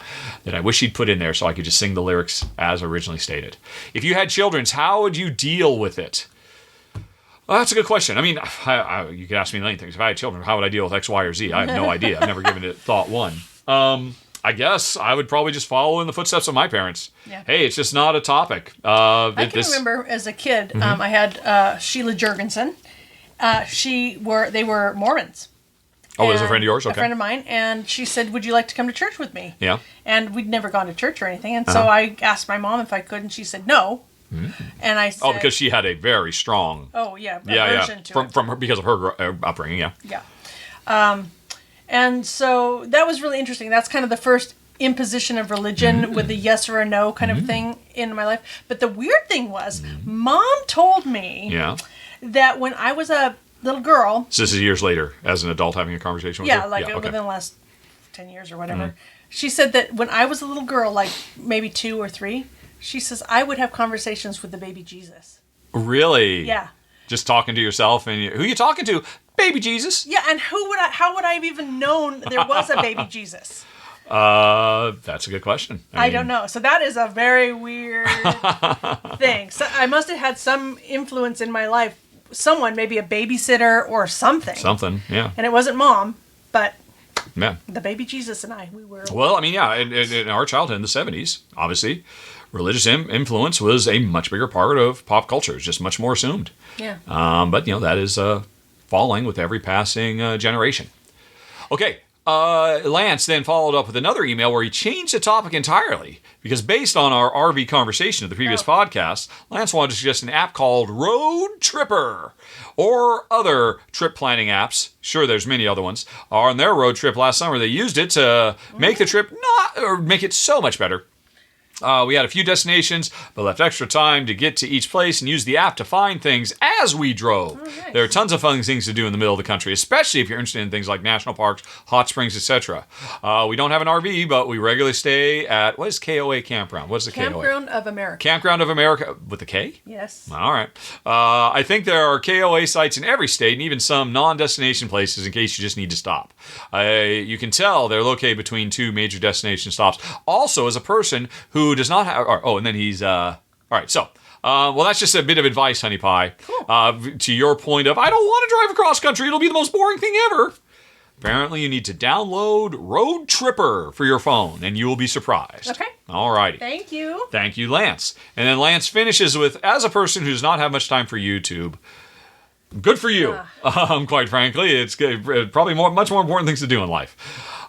that I wish he'd put in there so I could just sing the lyrics as originally stated. If you had children, how would you deal with it? Well, that's a good question. I mean, you could ask me a million things. If I had children, how would I deal with X, Y, or Z? I have no idea. I've never given it thought one. I guess I would probably just follow in the footsteps of my parents. Yeah. Hey, it's just not a topic. I can remember as a kid, I had Sheila Jurgensen. They were Mormons. Oh, was a friend of yours? Okay. A friend of mine, and she said, would you like to come to church with me? Yeah. And we'd never gone to church or anything, and so I asked my mom if I could, and she said no. Mm-hmm. And I said... Oh, because she had a very strong... aversion to it. From her, because of her upbringing, yeah. Yeah. And so that was really interesting. That's kind of the first imposition of religion with a yes or a no kind of thing in my life. But the weird thing was, Mom told me that when I was a little girl... So this is years later, as an adult having a conversation with her? Within the last 10 years or whatever. She said that when I was a little girl, like maybe 2 or 3, she says I would have conversations with the baby Jesus. Really? Yeah. Just talking to yourself, and who are you talking to? Baby Jesus. Yeah, and how would I have even known there was a baby Jesus? That's a good question. I don't know. So that is a very weird thing. So I must have had some influence in my life. Someone, maybe a babysitter or something. Something, yeah. And it wasn't Mom, but yeah, the baby Jesus and we were... Well, I mean, yeah, in our childhood in the 70s, obviously, religious influence was a much bigger part of pop culture. It's just much more assumed. Yeah. But, that is... falling with every passing generation. Okay, Lance then followed up with another email where he changed the topic entirely because based on our RV conversation of the previous podcast, Lance wanted to suggest an app called Roadtripper or other trip planning apps. Sure, there's many other ones. On their road trip last summer, they used it to make the trip make it so much better. We had a few destinations, but left extra time to get to each place and use the app to find things as we drove. Oh, nice. There are tons of fun things to do in the middle of the country, especially if you're interested in things like national parks, hot springs, etc. We don't have an RV, but we regularly stay at, what is KOA Campground? What's the Campground of America. Campground of America, with a K? Yes. All right. I think there are KOA sites in every state and even some non-destination places in case you just need to stop. You can tell they're located between 2 major destination stops. Also, as a person who does not have... and then he's... all right, so... well, that's just a bit of advice, Honey Pie. Cool. To your point of, I don't want to drive across country. It'll be the most boring thing ever. apparently you need to download Roadtripper for your phone, and you will be surprised. Okay. All righty. Thank you. Thank you, Lance. And then Lance finishes with, as a person who does not have much time for YouTube, good for you. Quite frankly, it's probably much more important things to do in life.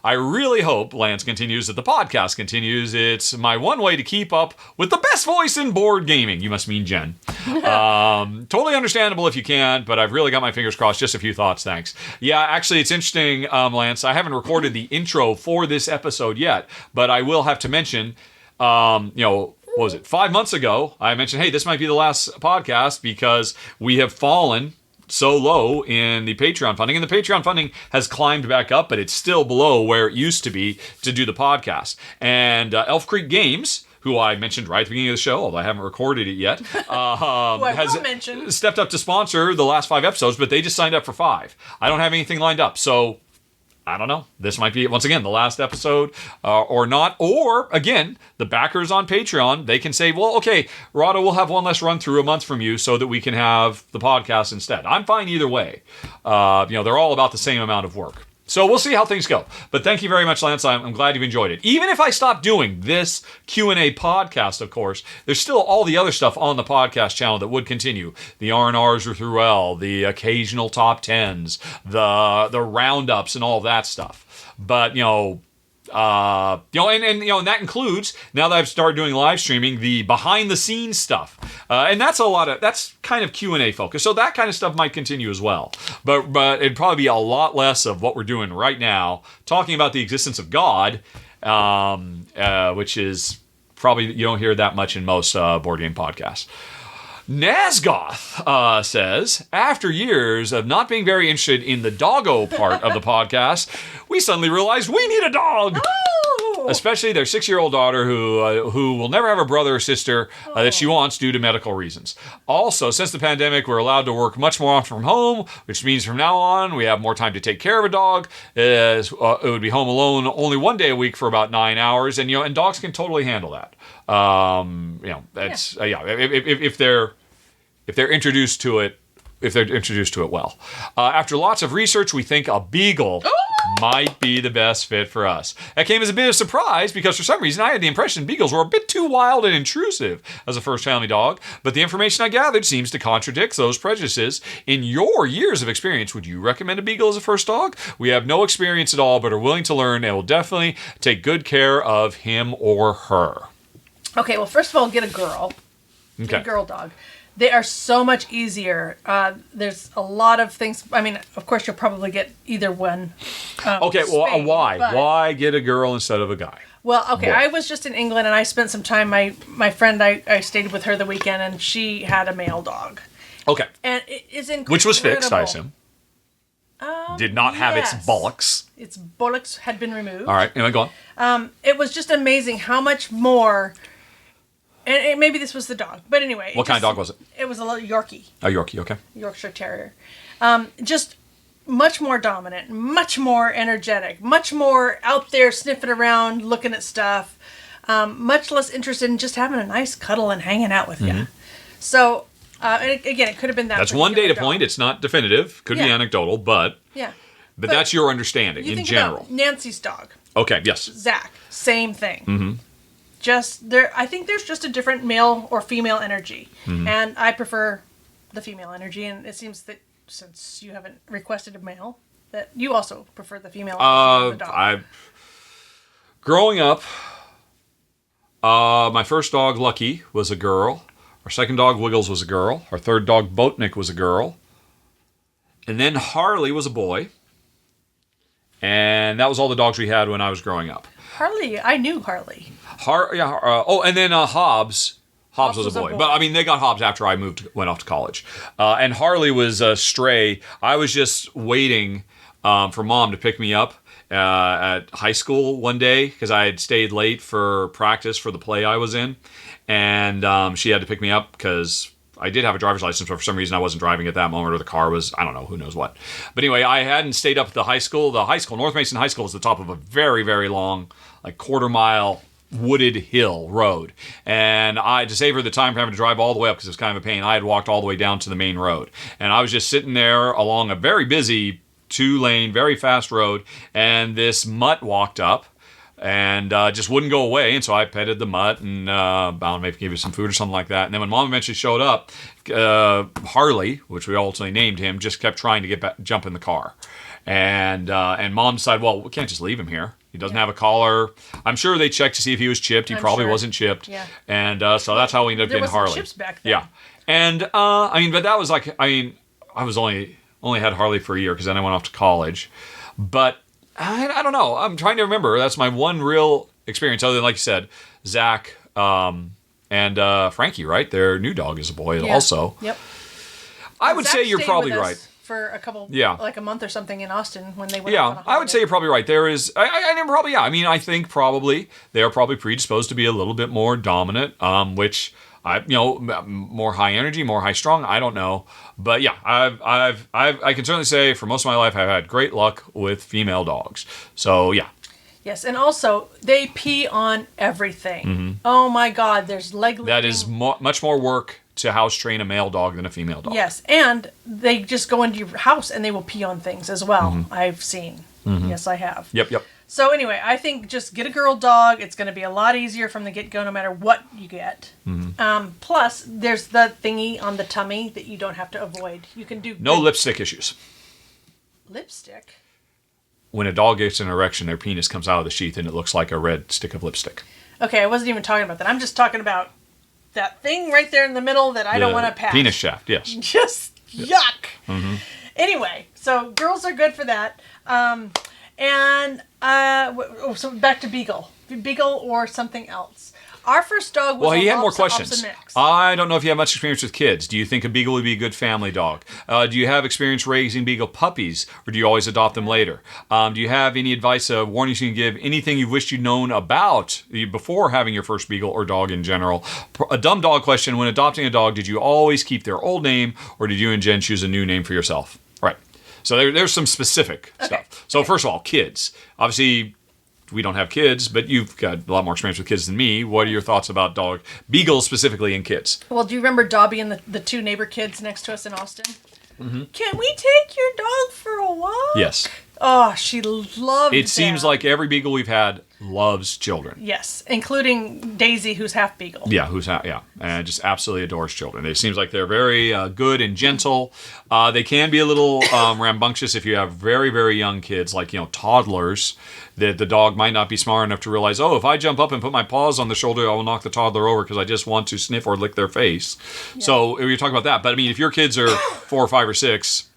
I really hope, Lance continues, that the podcast continues. It's my one way to keep up with the best voice in board gaming. You must mean Jen. Totally understandable if you can't, but I've really got my fingers crossed. Just a few thoughts, thanks. Yeah, actually, it's interesting, Lance. I haven't recorded the intro for this episode yet, but I will have to mention, what was it, 5 months ago, I mentioned, hey, this might be the last podcast because we have fallen so low in the Patreon funding, and the Patreon funding has climbed back up, but it's still below where it used to be to do the podcast. And Elf Creek Games, who I mentioned right at the beginning of the show, although I haven't recorded it yet, has stepped up to sponsor the last 5 episodes, but they just signed up for 5. I don't have anything lined up, so I don't know. This might be, once again, the last episode or not. Or, again, the backers on Patreon, they can say, well, okay, Rahdo, we'll have one less run through a month from you so that we can have the podcast instead. I'm fine either way. They're all about the same amount of work. So we'll see how things go. But thank you very much, Lance. I'm glad you've enjoyed it. Even if I stop doing this Q&A podcast, of course, there's still all the other stuff on the podcast channel that would continue. The R&Rs through L, the occasional top 10s, the roundups and all that stuff. But, and that includes, now that I've started doing live streaming, the behind the scenes stuff. And that's kind of Q&A focus. So that kind of stuff might continue as well. But it'd probably be a lot less of what we're doing right now, talking about the existence of God, which is probably, you don't hear that much in most board game podcasts. Nazgoth says, after years of not being very interested in the doggo part of the podcast, we suddenly realized we need a dog. Oh! Especially their 6-year-old daughter who will never have a brother or sister that she wants due to medical reasons. Also, since the pandemic, we're allowed to work much more often from home, which means from now on we have more time to take care of a dog. It would be home alone only 1 day a week for about 9 hours, and dogs can totally handle that. If they're introduced to it, well. After lots of research, we think a Beagle might be the best fit for us. That came as a bit of a surprise because for some reason I had the impression Beagles were a bit too wild and intrusive as a first family dog, but the information I gathered seems to contradict those prejudices. In your years of experience, would you recommend a Beagle as a first dog? We have no experience at all, but are willing to learn and will definitely take good care of him or her. Okay, well, first of all, get a girl. Okay. Get a girl dog. They are so much easier. There's a lot of things. I mean, of course, you'll probably get either one. Spain, why? Why get a girl instead of a guy? Well, okay, Boy. I was just in England, and I spent some time. My friend, I stayed with her the weekend, and she had a male dog. Okay. And it is incredible. Which was fixed, I assume. Did not have its bollocks. Its bollocks had been removed. All right, anyway, go on. It was just amazing how much more... And maybe this was the dog, but anyway. What kind of dog was it? It was a little Yorkie. A Yorkie, okay. Yorkshire Terrier. Just much more dominant, much more energetic, much more out there sniffing around, looking at stuff. Much less interested in just having a nice cuddle and hanging out with you. So, and again, it could have been that. That's one data point. It's not definitive. Could be anecdotal, but but that's your understanding in general. About Nancy's dog. Okay, yes. Zach, same thing. I think there's just a different male or female energy, and I prefer the female energy. And it seems that since you haven't requested a male, that you also prefer the female energy of the dog. Growing up, my first dog, Lucky, was a girl. Our second dog, Wiggles, was a girl. Our third dog, Boatnik, was a girl. And then Harley was a boy. And that was all the dogs we had when I was growing up. Harley, I knew Harley. And then Hobbs. Hobbs was a boy. But, I mean, they got Hobbs after I went off to college. And Harley was a stray. I was just waiting for Mom to pick me up at high school one day because I had stayed late for practice for the play I was in. And she had to pick me up because I did have a driver's license, but for some reason I wasn't driving at that moment, or the car was, I don't know, who knows what. But anyway, I hadn't stayed up at the high school. The high school, North Mason High School, is the top of a very, very long, like quarter-mile wooded hill road. And to save her the time for having to drive all the way up, because it was kind of a pain, I had walked all the way down to the main road. And I was just sitting there along a very busy 2-lane, very fast road, and this mutt walked up and just wouldn't go away. And so I petted the mutt and bound maybe give you some food or something like that. And then when Mom eventually showed up, Harley, which we ultimately named him, just kept trying to get back, jump in the car. And Mom decided, well, we can't just leave him here. He doesn't have a collar. I'm sure they checked to see if he was chipped. He probably wasn't chipped. Yeah. And so that's how we ended up getting Harley. There was chips back then. Yeah. And I mean, but that was like, I mean, I was only had Harley for a year because then I went off to college. But I don't know. I'm trying to remember. That's my one real experience, other than, like you said, Zach and Frankie, right? Their new dog is a boy also. Yep. I would say you're probably right. For a couple, like a month or something in Austin when they went on a holiday. I would say you're probably right. There is, I mean, I think probably they are probably predisposed to be a little bit more dominant, which more high energy, more high strung. I don't know, but yeah, I can certainly say for most of my life I've had great luck with female dogs. So yeah. Yes, and also they pee on everything. Oh my God, there's leg licking. That is much more work to house train a male dog than a female dog. Yes, and they just go into your house and they will pee on things as well. I've seen. Yes, I have. Yep. So anyway, I think just get a girl dog. It's going to be a lot easier from the get-go no matter what you get. Plus, there's the thingy on the tummy that you don't have to avoid. You can do... No lipstick issues. Lipstick? When a dog gets an erection, their penis comes out of the sheath and it looks like a red stick of lipstick. Okay, I wasn't even talking about that. I'm just talking about that thing right there in the middle that I don't want to pass. Penis shaft, yes. Just yuck. Anyway, so girls are good for that. So back to Beagle. Beagle or something else. Our first dog was he had more questions. I don't know if you have much experience with kids. Do you think a Beagle would be a good family dog? Do you have experience raising Beagle puppies, or do you always adopt them later? Do you have any advice, warnings you can give, anything you wished you'd known about before having your first Beagle or dog in general? A dumb dog question, when adopting a dog, did you always keep their old name, or did you and Jen choose a new name for yourself? Right. So there's some specific stuff. So first of all, kids. Obviously, we don't have kids, but you've got a lot more experience with kids than me. What are your thoughts about Beagles specifically and kids? Well, do you remember Dobby and the two neighbor kids next to us in Austin? Can we take your dog for a walk? Yes. Oh, she loved it. Seems like every Beagle we've had loves children. Yes, including Daisy, who's half Beagle. Yeah, and just absolutely adores children. It seems like they're very good and gentle. They can be a little rambunctious if you have very, very young kids, like toddlers. That the dog might not be smart enough to realize, if I jump up and put my paws on the shoulder, I will knock the toddler over because I just want to sniff or lick their face. Yeah. So you're talking about that. But I mean, if your kids are 4 or 5 or 6,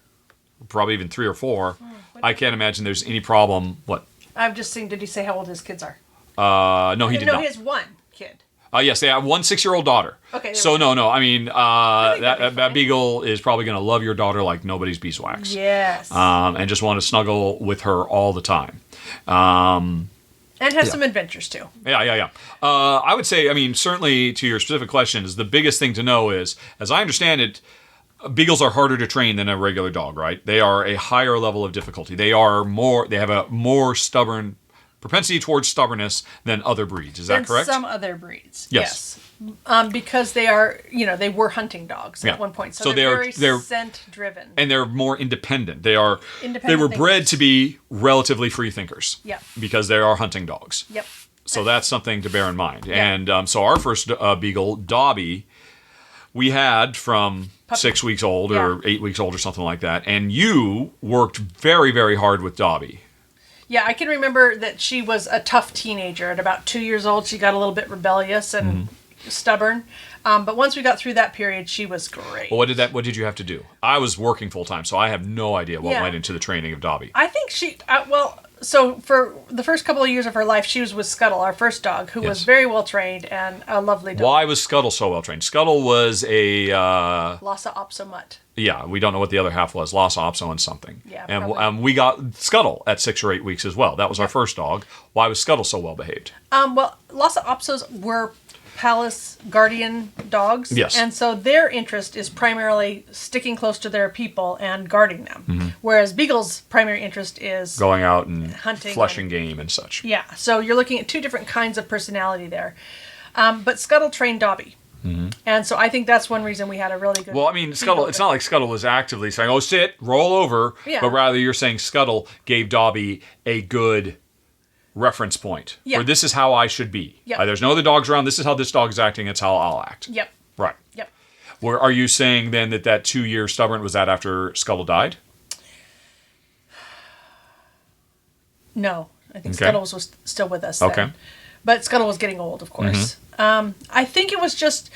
probably even 3 or 4, I can't imagine there's any problem. What? I'm just saying, did he say how old his kids are? No, he did not. No, he has one kid. Yes, they have one 6-year-old daughter. Okay. So no. I mean, that Beagle is probably going to love your daughter like nobody's beeswax. Yes. And just want to snuggle with her all the time. And have some adventures too. Yeah. I would say, I mean, certainly to your specific questions, the biggest thing to know is, as I understand it, Beagles are harder to train than a regular dog, right? They are a higher level of difficulty. They have a more stubborn propensity towards stubbornness than other breeds. Is that correct? Some other breeds. Yes. Because they are, they were hunting dogs at one point. So they're scent driven. And they're more independent. They were bred to be relatively free thinkers. Yep. Because they are hunting dogs. Yep. So that's something to bear in mind. Yep. And so our first Beagle, Dobby, we had from 6 weeks old or 8 weeks old or something like that. And you worked very, very hard with Dobby. Yeah, I can remember that she was a tough teenager. At about 2 years old, she got a little bit rebellious and stubborn. But once we got through that period, she was great. Well, what did you have to do? I was working full time, so I have no idea what went into the training of Dobby. I think so for the first couple of years of her life, she was with Scuttle, our first dog, who was very well trained and a lovely dog. Why was Scuttle so well trained? Scuttle was a Lhasa Apso mutt. Yeah, we don't know what the other half was. Lhasa Apso and something. Yeah, and we got Scuttle at 6 or 8 weeks as well. That was our first dog. Why was Scuttle so well behaved? Well, Lhasa Apsos were palace guardian dogs. Yes. And so their interest is primarily sticking close to their people and guarding them. Whereas Beagle's primary interest is going out and hunting, flushing game and such. Yeah. So you're looking at two different kinds of personality there. But Scuttle trained Dobby. And so I think that's one reason we had a really good... Well, I mean, Scuttle, it's not like Scuttle was actively saying, oh, sit, roll over. Yeah. But rather you're saying Scuttle gave Dobby a good reference point. Yeah. Or this is how I should be. Yep. There's no other dogs around. This is how this dog's acting. It's how I'll act. Yep. Right. Yep. Where are you saying then that 2-year stubborn, was that after Scuttle died? No. I think Scuttle was still with us then. Okay. But Scuttle was getting old, of course. I think it was just...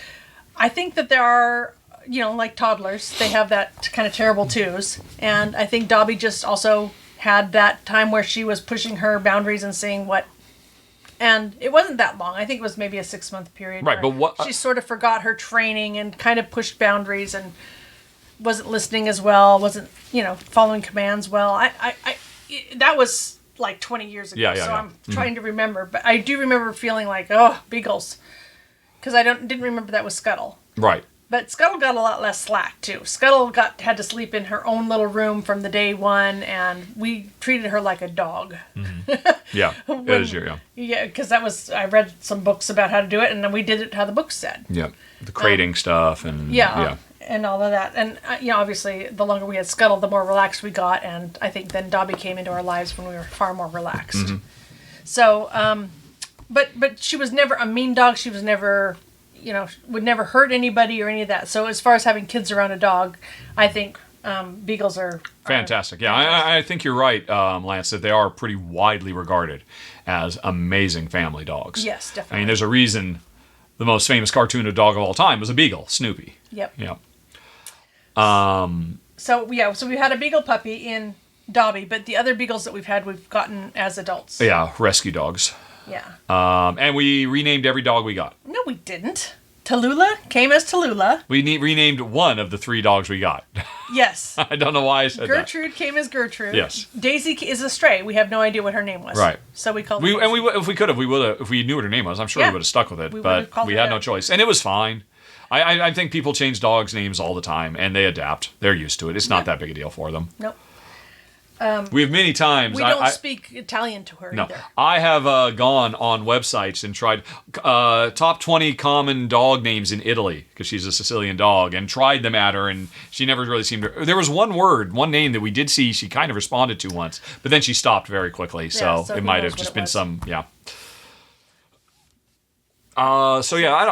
I think that there are, like toddlers, they have that kind of terrible twos. And I think Dobby just also had that time where she was pushing her boundaries and seeing what... And it wasn't that long. I think it was maybe a 6-month period. Right, but what... She sort of forgot her training and kind of pushed boundaries and wasn't listening as well, wasn't, following commands well. That was like 20 years ago, so I'm trying to remember. But I do remember feeling like, oh, Beagles. Because I didn't remember that was Scuttle. Right. But Scuttle got a lot less slack, too. Scuttle had to sleep in her own little room from the day one, and we treated her like a dog. Yeah, it is your, Yeah, because I read some books about how to do it, and then we did it how the book said. Yeah, the crating stuff and... and all of that. And, obviously, the longer we had Scuttle, the more relaxed we got, and I think then Dobby came into our lives when we were far more relaxed. So, but she was never a mean dog. She was never... would never hurt anybody or any of that. So as far as having kids around a dog, I think Beagles are fantastic. Yeah, I think you're right, Lance, that they are pretty widely regarded as amazing family dogs. Yes, definitely. I mean, there's a reason the most famous cartoon of dog of all time was a Beagle, Snoopy. Yep. Yeah. So we had a Beagle puppy in Dobby, but the other Beagles that we've gotten as adults. Yeah, rescue dogs. Yeah. And we renamed every dog we got. No, we didn't. Tallulah came as Tallulah. We renamed one of the 3 dogs we got. Yes. I don't know why I said Gertrude came as Gertrude. Yes. Daisy is a stray. We have no idea what her name was. Right. So we called her Daisy. And if we could have, if we knew what her name was, I'm sure we would have stuck with it. But we had no choice. And it was fine. I think people change dogs' names all the time, and they adapt. They're used to it. It's not that big a deal for them. Nope. We have many times... We don't speak Italian to her either. I have gone on websites and tried top 20 common dog names in Italy, because she's a Sicilian dog, and tried them at her, and she never really seemed to... There was one name that we did see she kind of responded to once, but then she stopped very quickly, so it might have just been some... Yeah. I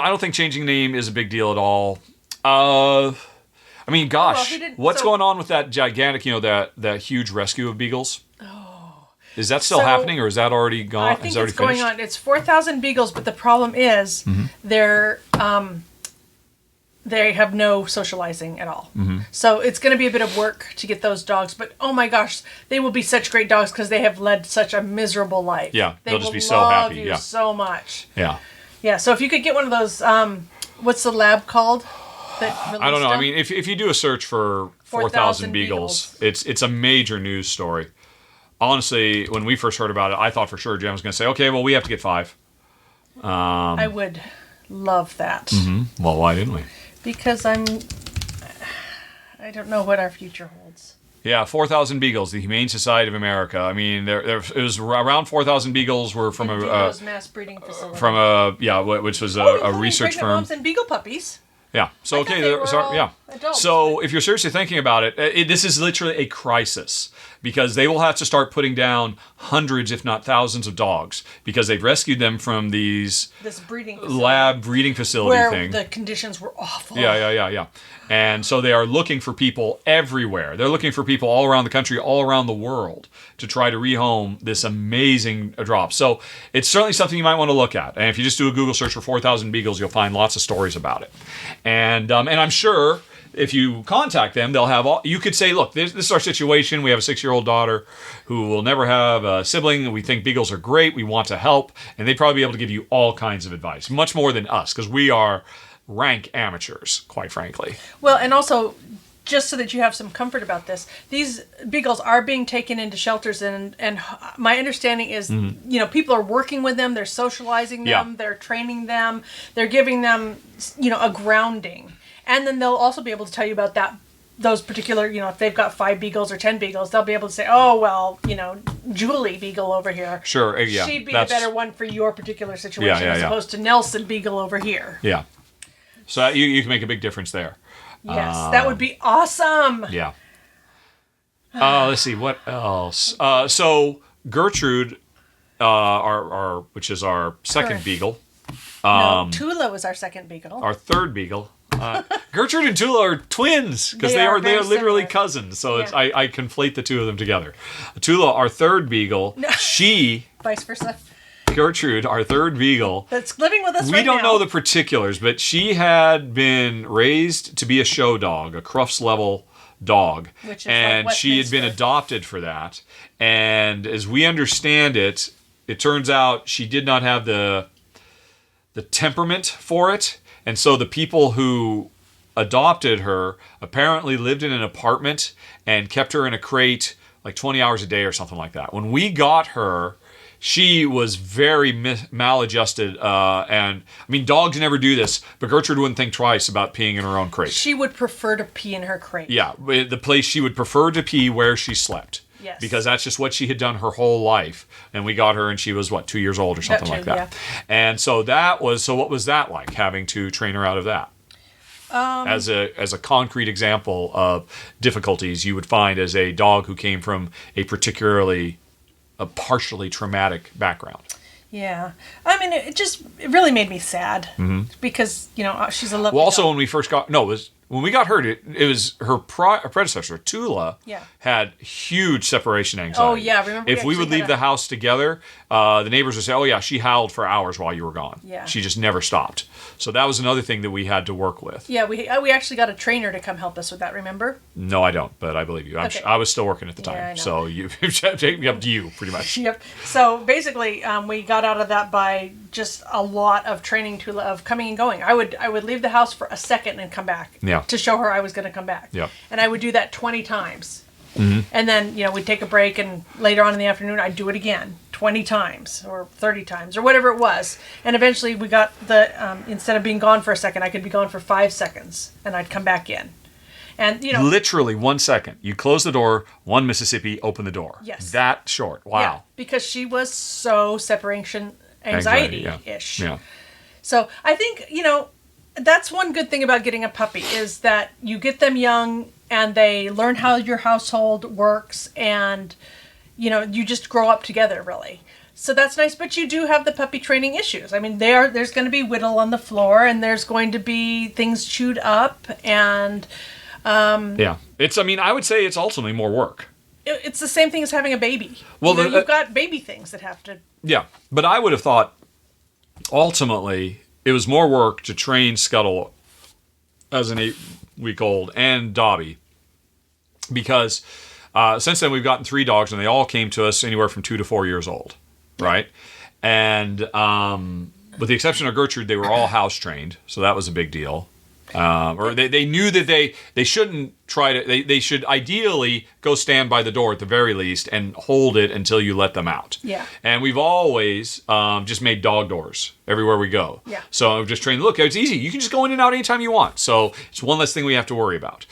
don't think changing name is a big deal at all. I mean, gosh, what's going on with that gigantic, that huge rescue of Beagles? Oh. Is that still happening, or is that already gone? I think it's going on. It's 4,000 Beagles, but the problem is they have no socializing at all. So it's going to be a bit of work to get those dogs. But, oh my gosh, they will be such great dogs because they have led such a miserable life. Yeah, they'll just be so love happy. You so much. Yeah. Yeah, so if you could get one of those, what's the lab called? I don't know. I mean, if you do a search for 4,000 Beagles, it's a major news story. Honestly, when we first heard about it, I thought for sure Jen was going to say, okay, well, we have to get 5. I would love that. Well, why didn't we? Because I don't know what our future holds. Yeah, 4,000 Beagles, the Humane Society of America. I mean, it was around 4,000 Beagles were from a mass breeding facility. Which was a research firm. Moms and Beagle puppies. Yeah. So adults. So if you're seriously thinking about it, this is literally a crisis, because they will have to start putting down hundreds, if not thousands, of dogs, because they've rescued them from this lab breeding facility thing. The conditions were awful. Yeah. And so they are looking for people everywhere. They're looking for people all around the country, all around the world, to try to rehome this amazing drop. So it's certainly something you might want to look at. And if you just do a Google search for 4,000 Beagles, you'll find lots of stories about it. And I'm sure if you contact them, they'll have all... You could say, look, this is our situation. We have a 6-year-old daughter who will never have a sibling. We think Beagles are great. We want to help. And they'd probably be able to give you all kinds of advice, much more than us, because we are rank amateurs, quite frankly. Well, and also, just so that you have some comfort about this, these Beagles are being taken into shelters, and my understanding is, people are working with them, they're socializing them, they're training them, they're giving them, a grounding. And then they'll also be able to tell you about those particular, if they've got 5 Beagles or 10 Beagles, they'll be able to say, oh, well, Julie Beagle over here. Sure, yeah. She'd be the better one for your particular situation as opposed to Nelson Beagle over here. Yeah. So you can make a big difference there. Yes, that would be awesome. Yeah. Let's see, what else? So Gertrude, which is our second beagle. No, Tula was our second beagle. Our third beagle. Gertrude and Tula are twins because they are literally cousins. So I conflate the two of them together. Tula, our third beagle, Vice versa. Gertrude, our third beagle. That's living with us right now. We don't know the particulars, but she had been raised to be a show dog, a Crufts level dog. And she had been adopted for that. And as we understand it, it turns out she did not have the temperament for it. And so the people who adopted her apparently lived in an apartment and kept her in a crate like 20 hours a day or something like that. When we got her, she was very maladjusted. And I mean, dogs never do this, but Gertrude wouldn't think twice about peeing in her own crate. She would prefer to pee in her crate. Yeah, the place she would prefer to pee where she slept. Yes. Because that's just what she had done her whole life. And we got her and she was, 2 years old or something like that. Yeah. And so what was that like, having to train her out of that? As a concrete example of difficulties you would find as a dog who came from a partially traumatic background. Yeah. I mean, it really made me sad. Mm-hmm. Because, she's a lovely also, dog. When we got her, it was her predecessor, Tula, had huge separation anxiety. Oh, yeah. Remember, if we would leave the house together, the neighbors would say, oh, yeah, she howled for hours while you were gone. Yeah. She just never stopped. So that was another thing that we had to work with. Yeah, we actually got a trainer to come help us with that, remember? No, I don't, but I believe you. I was still working at the time. Yeah, I know. So take me up to you, pretty much. Yep. So basically, we got out of that by just a lot of training Tula of coming and going. I would leave the house for a second and come back to show her I was going to come back. Yep. And I would do that 20 times. Mm-hmm. And then, we'd take a break, and later on in the afternoon, I'd do it again 20 times or 30 times or whatever it was. And eventually we got instead of being gone for a second, I could be gone for 5 seconds and I'd come back in. And, literally 1 second. You close the door, 1 Mississippi, open the door. Yes. That short. Wow. Yeah, because she was so separation anxiety-ish. Yeah. So I think, that's one good thing about getting a puppy is that you get them young and they learn how your household works, and you just grow up together, really. So that's nice, but you do have the puppy training issues. I mean, there's going to be whittle on the floor, and there's going to be things chewed up, and I would say it's ultimately more work. It's the same thing as having a baby. Well, you've got baby things that have to. Yeah, but I would have thought ultimately it was more work to train Scuttle as an 8-week-old and Dobby, because since then we've gotten 3 dogs and they all came to us anywhere from 2 to 4 years old, right? And with the exception of Gertrude, they were all house trained, so that was a big deal. Or they knew that they shouldn't try to. They should ideally go stand by the door at the very least and hold it until you let them out. Yeah. And we've always just made dog doors everywhere we go. Yeah. So I've just trained. Look, it's easy. You can just go in and out anytime you want. So it's one less thing we have to worry about.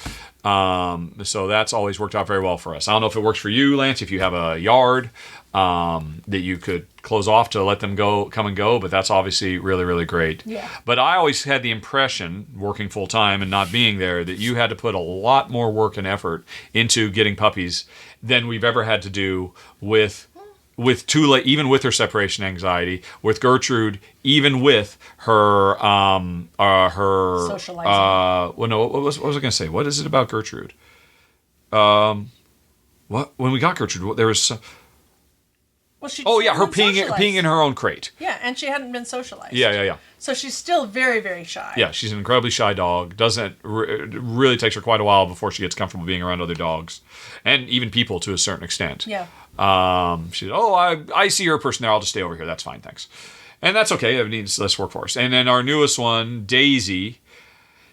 So that's always worked out very well for us. I don't know if it works for you, Lance, if you have a yard that you could close off to let them come and go, but that's obviously really, really great. Yeah. But I always had the impression, working full time and not being there, that you had to put a lot more work and effort into getting puppies than we've ever had to do with Tula, even with her separation anxiety, with Gertrude, even with her socializing. What was I going to say? What is it about Gertrude? When we got Gertrude, there was. Her peeing in her own crate. Yeah, and she hadn't been socialized. Yeah. So she's still very, very shy. Yeah, she's an incredibly shy dog. It really takes her quite a while before she gets comfortable being around other dogs, and even people to a certain extent. Yeah. She said, I see your person there. I'll just stay over here. That's fine, thanks. And that's okay. It needs less work for us. And then our newest one, Daisy.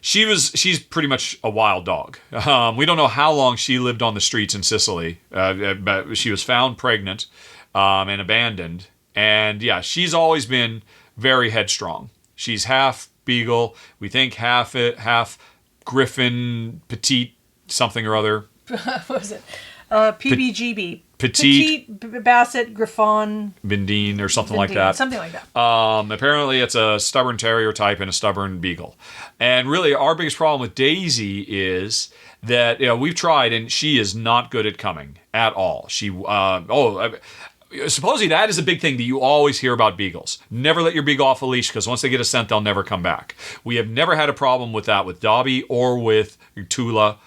She's pretty much a wild dog. We don't know how long she lived on the streets in Sicily, but she was found pregnant. And abandoned. And yeah, she's always been very headstrong. She's half beagle, we think half griffin, petite, something or other. What was it? PBGB. Petite Basset Griffon Bindine or something like that. Something like that. Apparently, it's a stubborn terrier type and a stubborn beagle. And really, our biggest problem with Daisy is that we've tried, and she is not good at coming at all. Supposedly that is a big thing that you always hear about beagles. Never let your beagle off a leash because once they get a scent, they'll never come back. We have never had a problem with that with Dobby or with Tula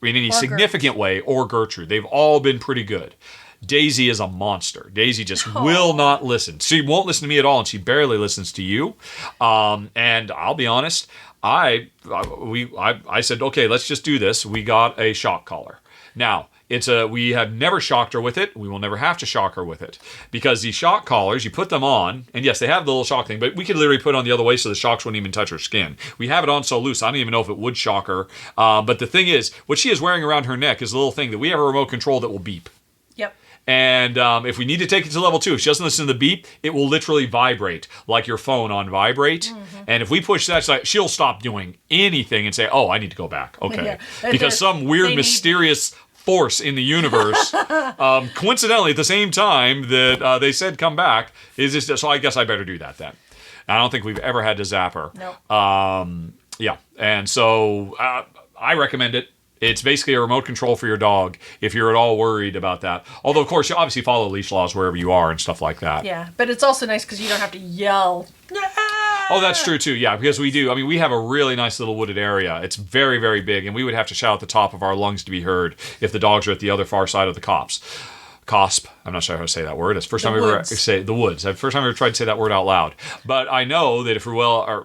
in any significant way, or Gertrude. They've all been pretty good. Daisy is a monster. Daisy just will not listen. She won't listen to me at all, and she barely listens to you. And I'll be honest, I said, okay, let's just do this. We got a shock collar. Now, we have never shocked her with it. We will never have to shock her with it. Because these shock collars, you put them on, and yes, they have the little shock thing, but we could literally put it on the other way so the shocks wouldn't even touch her skin. We have it on so loose, I don't even know if it would shock her. But the thing is, what she is wearing around her neck is a little thing that we have a remote control that will beep. Yep. And if we need to take it to level 2, if she doesn't listen to the beep, it will literally vibrate like your phone on vibrate. Mm-hmm. And if we push that, she'll stop doing anything and say, oh, I need to go back. Okay. Yeah. Because some weird, mysterious force in the universe, coincidentally at the same time that they said come back, is just, so I guess I better do that then. I don't think we've ever had to zap her. No. Yeah. And so I recommend it. It's basically a remote control for your dog if you're at all worried about that. Although, of course, you obviously follow leash laws wherever you are and stuff like that. Yeah, but it's also nice because you don't have to yell. Oh, that's true, too. Yeah, because we do. I mean, we have a really nice little wooded area. It's very, very big, and we would have to shout at the top of our lungs to be heard if the dogs are at the other far side of the COSP. I'm not sure how to say that word. It's the first time I've ever say the woods. It's the first time I've ever tried to say that word out loud. But I know that if why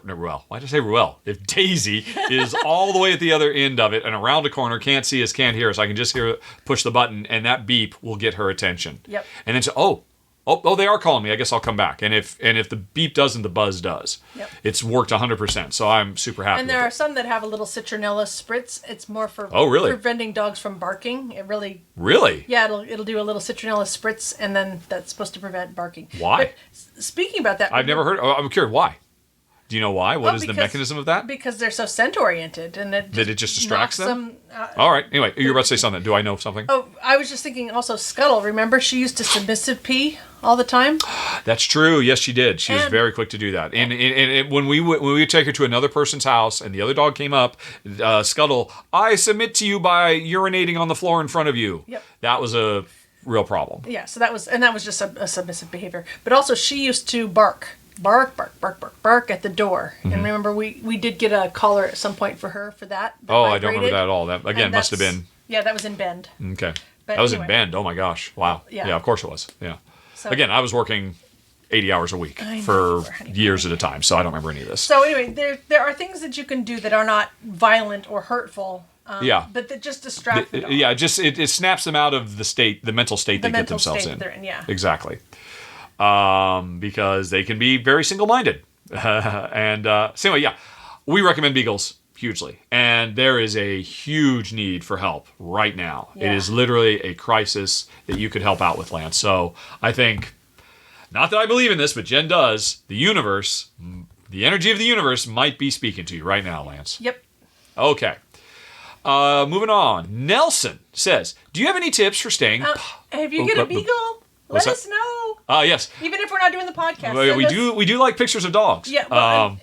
did I say Ruel? If Daisy is all the way at the other end of it and around a corner, can't see us, can't hear us, I can just push the button, and that beep will get her attention. Yep. And then say, they are calling me. I guess I'll come back. And if the beep doesn't, the buzz does. Yep. It's worked 100%. So I'm super happy. And there are some that have a little citronella spritz. It's more for preventing dogs from barking. It really. Yeah, it'll do a little citronella spritz, and then that's supposed to prevent barking. Why? But speaking about that, I've never heard. I'm curious why. Do you know why? What is the mechanism of that? Because they're so scent oriented, and it just distracts them. All right. Anyway, you're about to say something. Do I know something? Oh, I was just thinking. Also, Scuttle. Remember, she used to submissive pee all the time. That's true. Yes, she did. She was very quick to do that. And when we would take her to another person's house, and the other dog came up, Scuttle, I submit to you by urinating on the floor in front of you. Yep. That was a real problem. Yeah. So that was just a submissive behavior. But also, she used to bark at the door. Mm-hmm. And remember, we did get a collar at some point for her for that. I don't remember that at all. That again must have been. Yeah, that was in Bend. Okay, that was in Bend. Oh my gosh! Wow. Yeah, of course it was. Yeah. So, again, I was working 80 hours a week for years at a time, so I don't remember any of this. So anyway, there are things that you can do that are not violent or hurtful. But that just distract the dog. Yeah, it snaps them out of the mental state they get themselves in. Yeah. Exactly. Because they can be very single-minded. So anyway, we recommend Beagles hugely. And there is a huge need for help right now. Yeah. It is literally a crisis that you could help out with, Lance. So I think, not that I believe in this, but Jen does, the universe, the energy of the universe might be speaking to you right now, Lance. Yep. Okay. Moving on. Nelson says, do you have any tips for staying... have you get a Beagle? Let us know. Yes. Even if we're not doing the podcast. We do like pictures of dogs. Yeah. Well,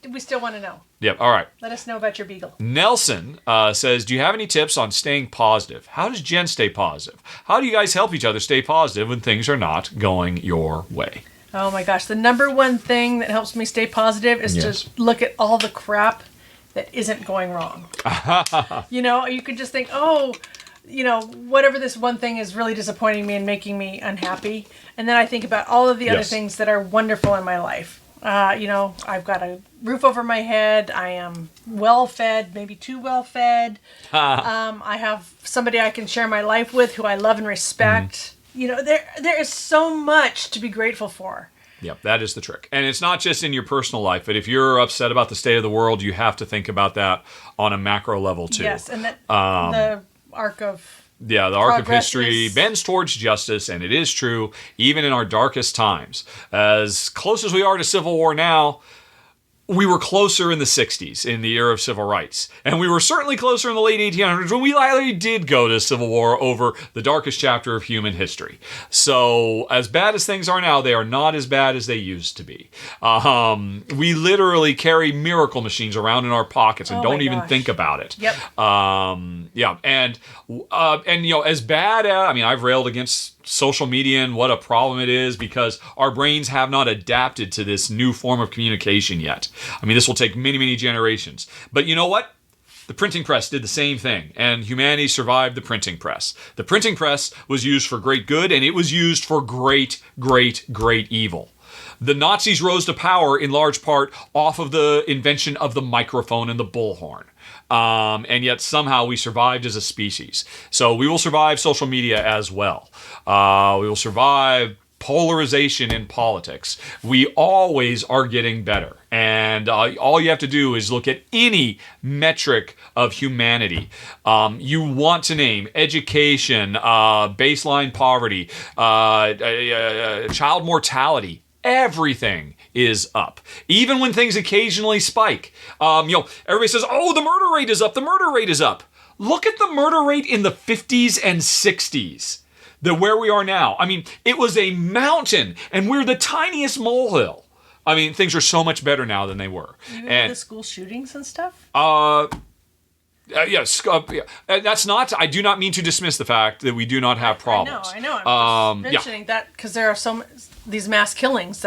we still want to know. Yep. All right. Let us know about your Beagle. Nelson says, do you have any tips on staying positive? How does Jen stay positive? How do you guys help each other stay positive when things are not going your way? Oh my gosh. The number one thing that helps me stay positive is to look at all the crap that isn't going wrong. You can just think, whatever this one thing is really disappointing me and making me unhappy. And then I think about all of the other things that are wonderful in my life. I've got a roof over my head. I am well fed, maybe too well fed. I have somebody I can share my life with who I love and respect. Mm-hmm. There is so much to be grateful for. Yep, that is the trick. And it's not just in your personal life, but if you're upset about the state of the world, you have to think about that on a macro level too. Yes, and that the arc of the arc of history bends towards justice, and it is true even in our darkest times. As close as we are to civil war now, we were closer in the 60s, in the era of civil rights. And we were certainly closer in the late 1800s when we likely did go to civil war over the darkest chapter of human history. So, as bad as things are now, they are not as bad as they used to be. We literally carry miracle machines around in our pockets and don't even think about it. Yep. Yeah, and as bad as, I've railed against social media and what a problem it is because our brains have not adapted to this new form of communication yet. This will take many, many generations. But you know what? The printing press did the same thing, and humanity survived the printing press. The printing press was used for great good, and it was used for great, great, great evil. The Nazis rose to power in large part off of the invention of the microphone and the bullhorn. And yet somehow we survived as a species. So we will survive social media as well. We will survive polarization in politics. We always are getting better. And all you have to do is look at any metric of humanity. You want to name education, baseline poverty, child mortality. Everything is up. Even when things occasionally spike. Everybody says, oh, the murder rate is up. The murder rate is up. Look at the murder rate in the 50s and 60s. Where we are now. It was a mountain, and we're the tiniest molehill. Things are so much better now than they were. Even the school shootings and stuff? Yes. That's not, I do not mean to dismiss the fact that we do not have problems. I know. I'm just mentioning that because there are these mass killings.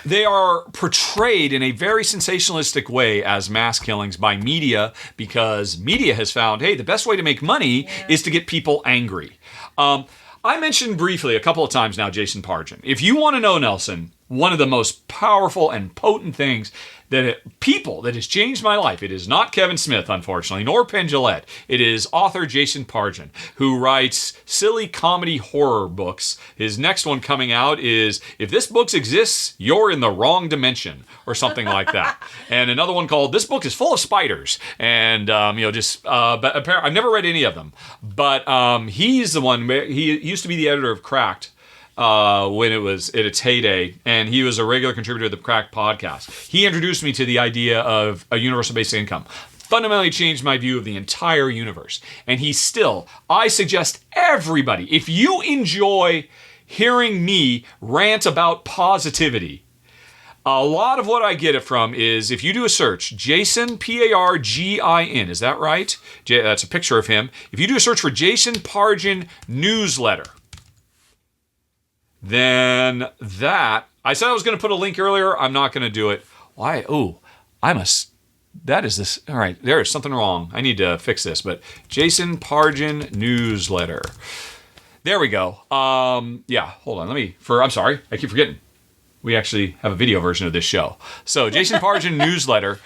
They are portrayed in a very sensationalistic way as mass killings by media because media has found, hey, the best way to make money is to get people angry. I mentioned briefly a couple of times now Jason Pargin. If you want to know, Nelson, one of the most powerful and potent things that has changed my life, it is not Kevin Smith, unfortunately, nor Penn Jillette. It is author Jason Pargin, who writes silly comedy horror books. His next one coming out is If This Book Exists, You're in the Wrong Dimension, or something like that. And another one called This Book is Full of Spiders. And, but apparently, I've never read any of them. But he's the one, he used to be the editor of Cracked. When it was at its heyday, and he was a regular contributor to the Cracked podcast. He introduced me to the idea of a universal basic income. Fundamentally changed my view of the entire universe. And I suggest everybody, if you enjoy hearing me rant about positivity, a lot of what I get it from is if you do a search, Jason, Pargin, is that right? That's a picture of him. If you do a search for Jason Pargin newsletter, then I said I was going to put a link earlier. I'm not going to do it. Why? Oh, that is this. All right, there is something wrong. I need to fix this. But Jason Pargin newsletter. There we go. Hold on. I'm sorry. I keep forgetting. We actually have a video version of this show. So Jason Pargin newsletter,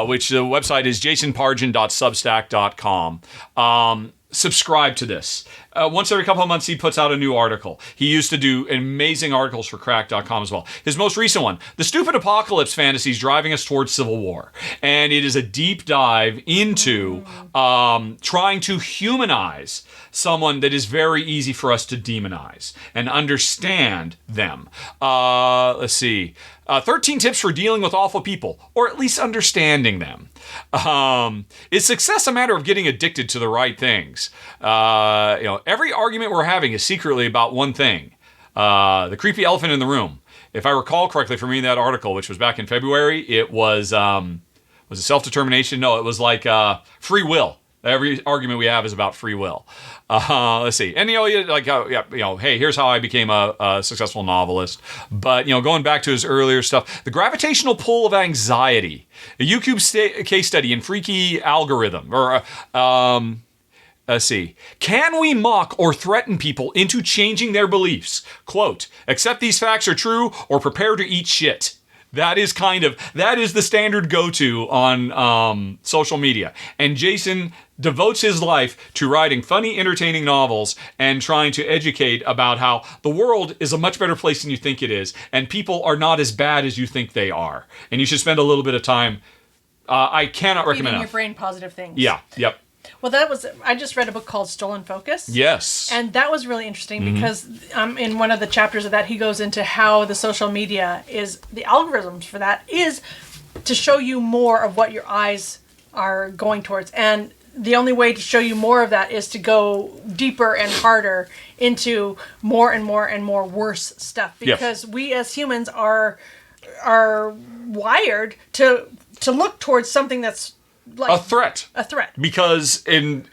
which the website is jasonpargin.substack.com. Subscribe to this. Once every couple of months, he puts out a new article. He used to do amazing articles for Crack.com as well. His most recent one, The Stupid Apocalypse Fantasies Driving Us Towards Civil War. And it is a deep dive into trying to humanize someone that is very easy for us to demonize and understand them. Let's see. 13 tips for dealing with awful people, or at least understanding them. Is success a matter of getting addicted to the right things? Every argument we're having is secretly about one thing. The creepy elephant in the room. If I recall correctly from reading that article, which was back in February, it was it self-determination? No, it was like free will. Every argument we have is about free will. Let's see. And, hey, here's how I became a successful novelist. But, going back to his earlier stuff, the gravitational pull of anxiety, a YouTube case study in Freaky Algorithm, or, let's see. Can we mock or threaten people into changing their beliefs? Quote, accept these facts are true or prepare to eat shit. That is the standard go-to on social media. And Jason devotes his life to writing funny, entertaining novels and trying to educate about how the world is a much better place than you think it is, and people are not as bad as you think they are. And you should spend a little bit of time. I cannot recommend feeding your brain positive things. Yeah, yep. Well, I just read a book called Stolen Focus. Yes. And that was really interesting because in one of the chapters of that, he goes into how the social media the algorithms for that is to show you more of what your eyes are going towards. And the only way to show you more of that is to go deeper and harder into more and more and more worse stuff. Because we as humans are wired to look towards something that's like a threat. A threat. Because in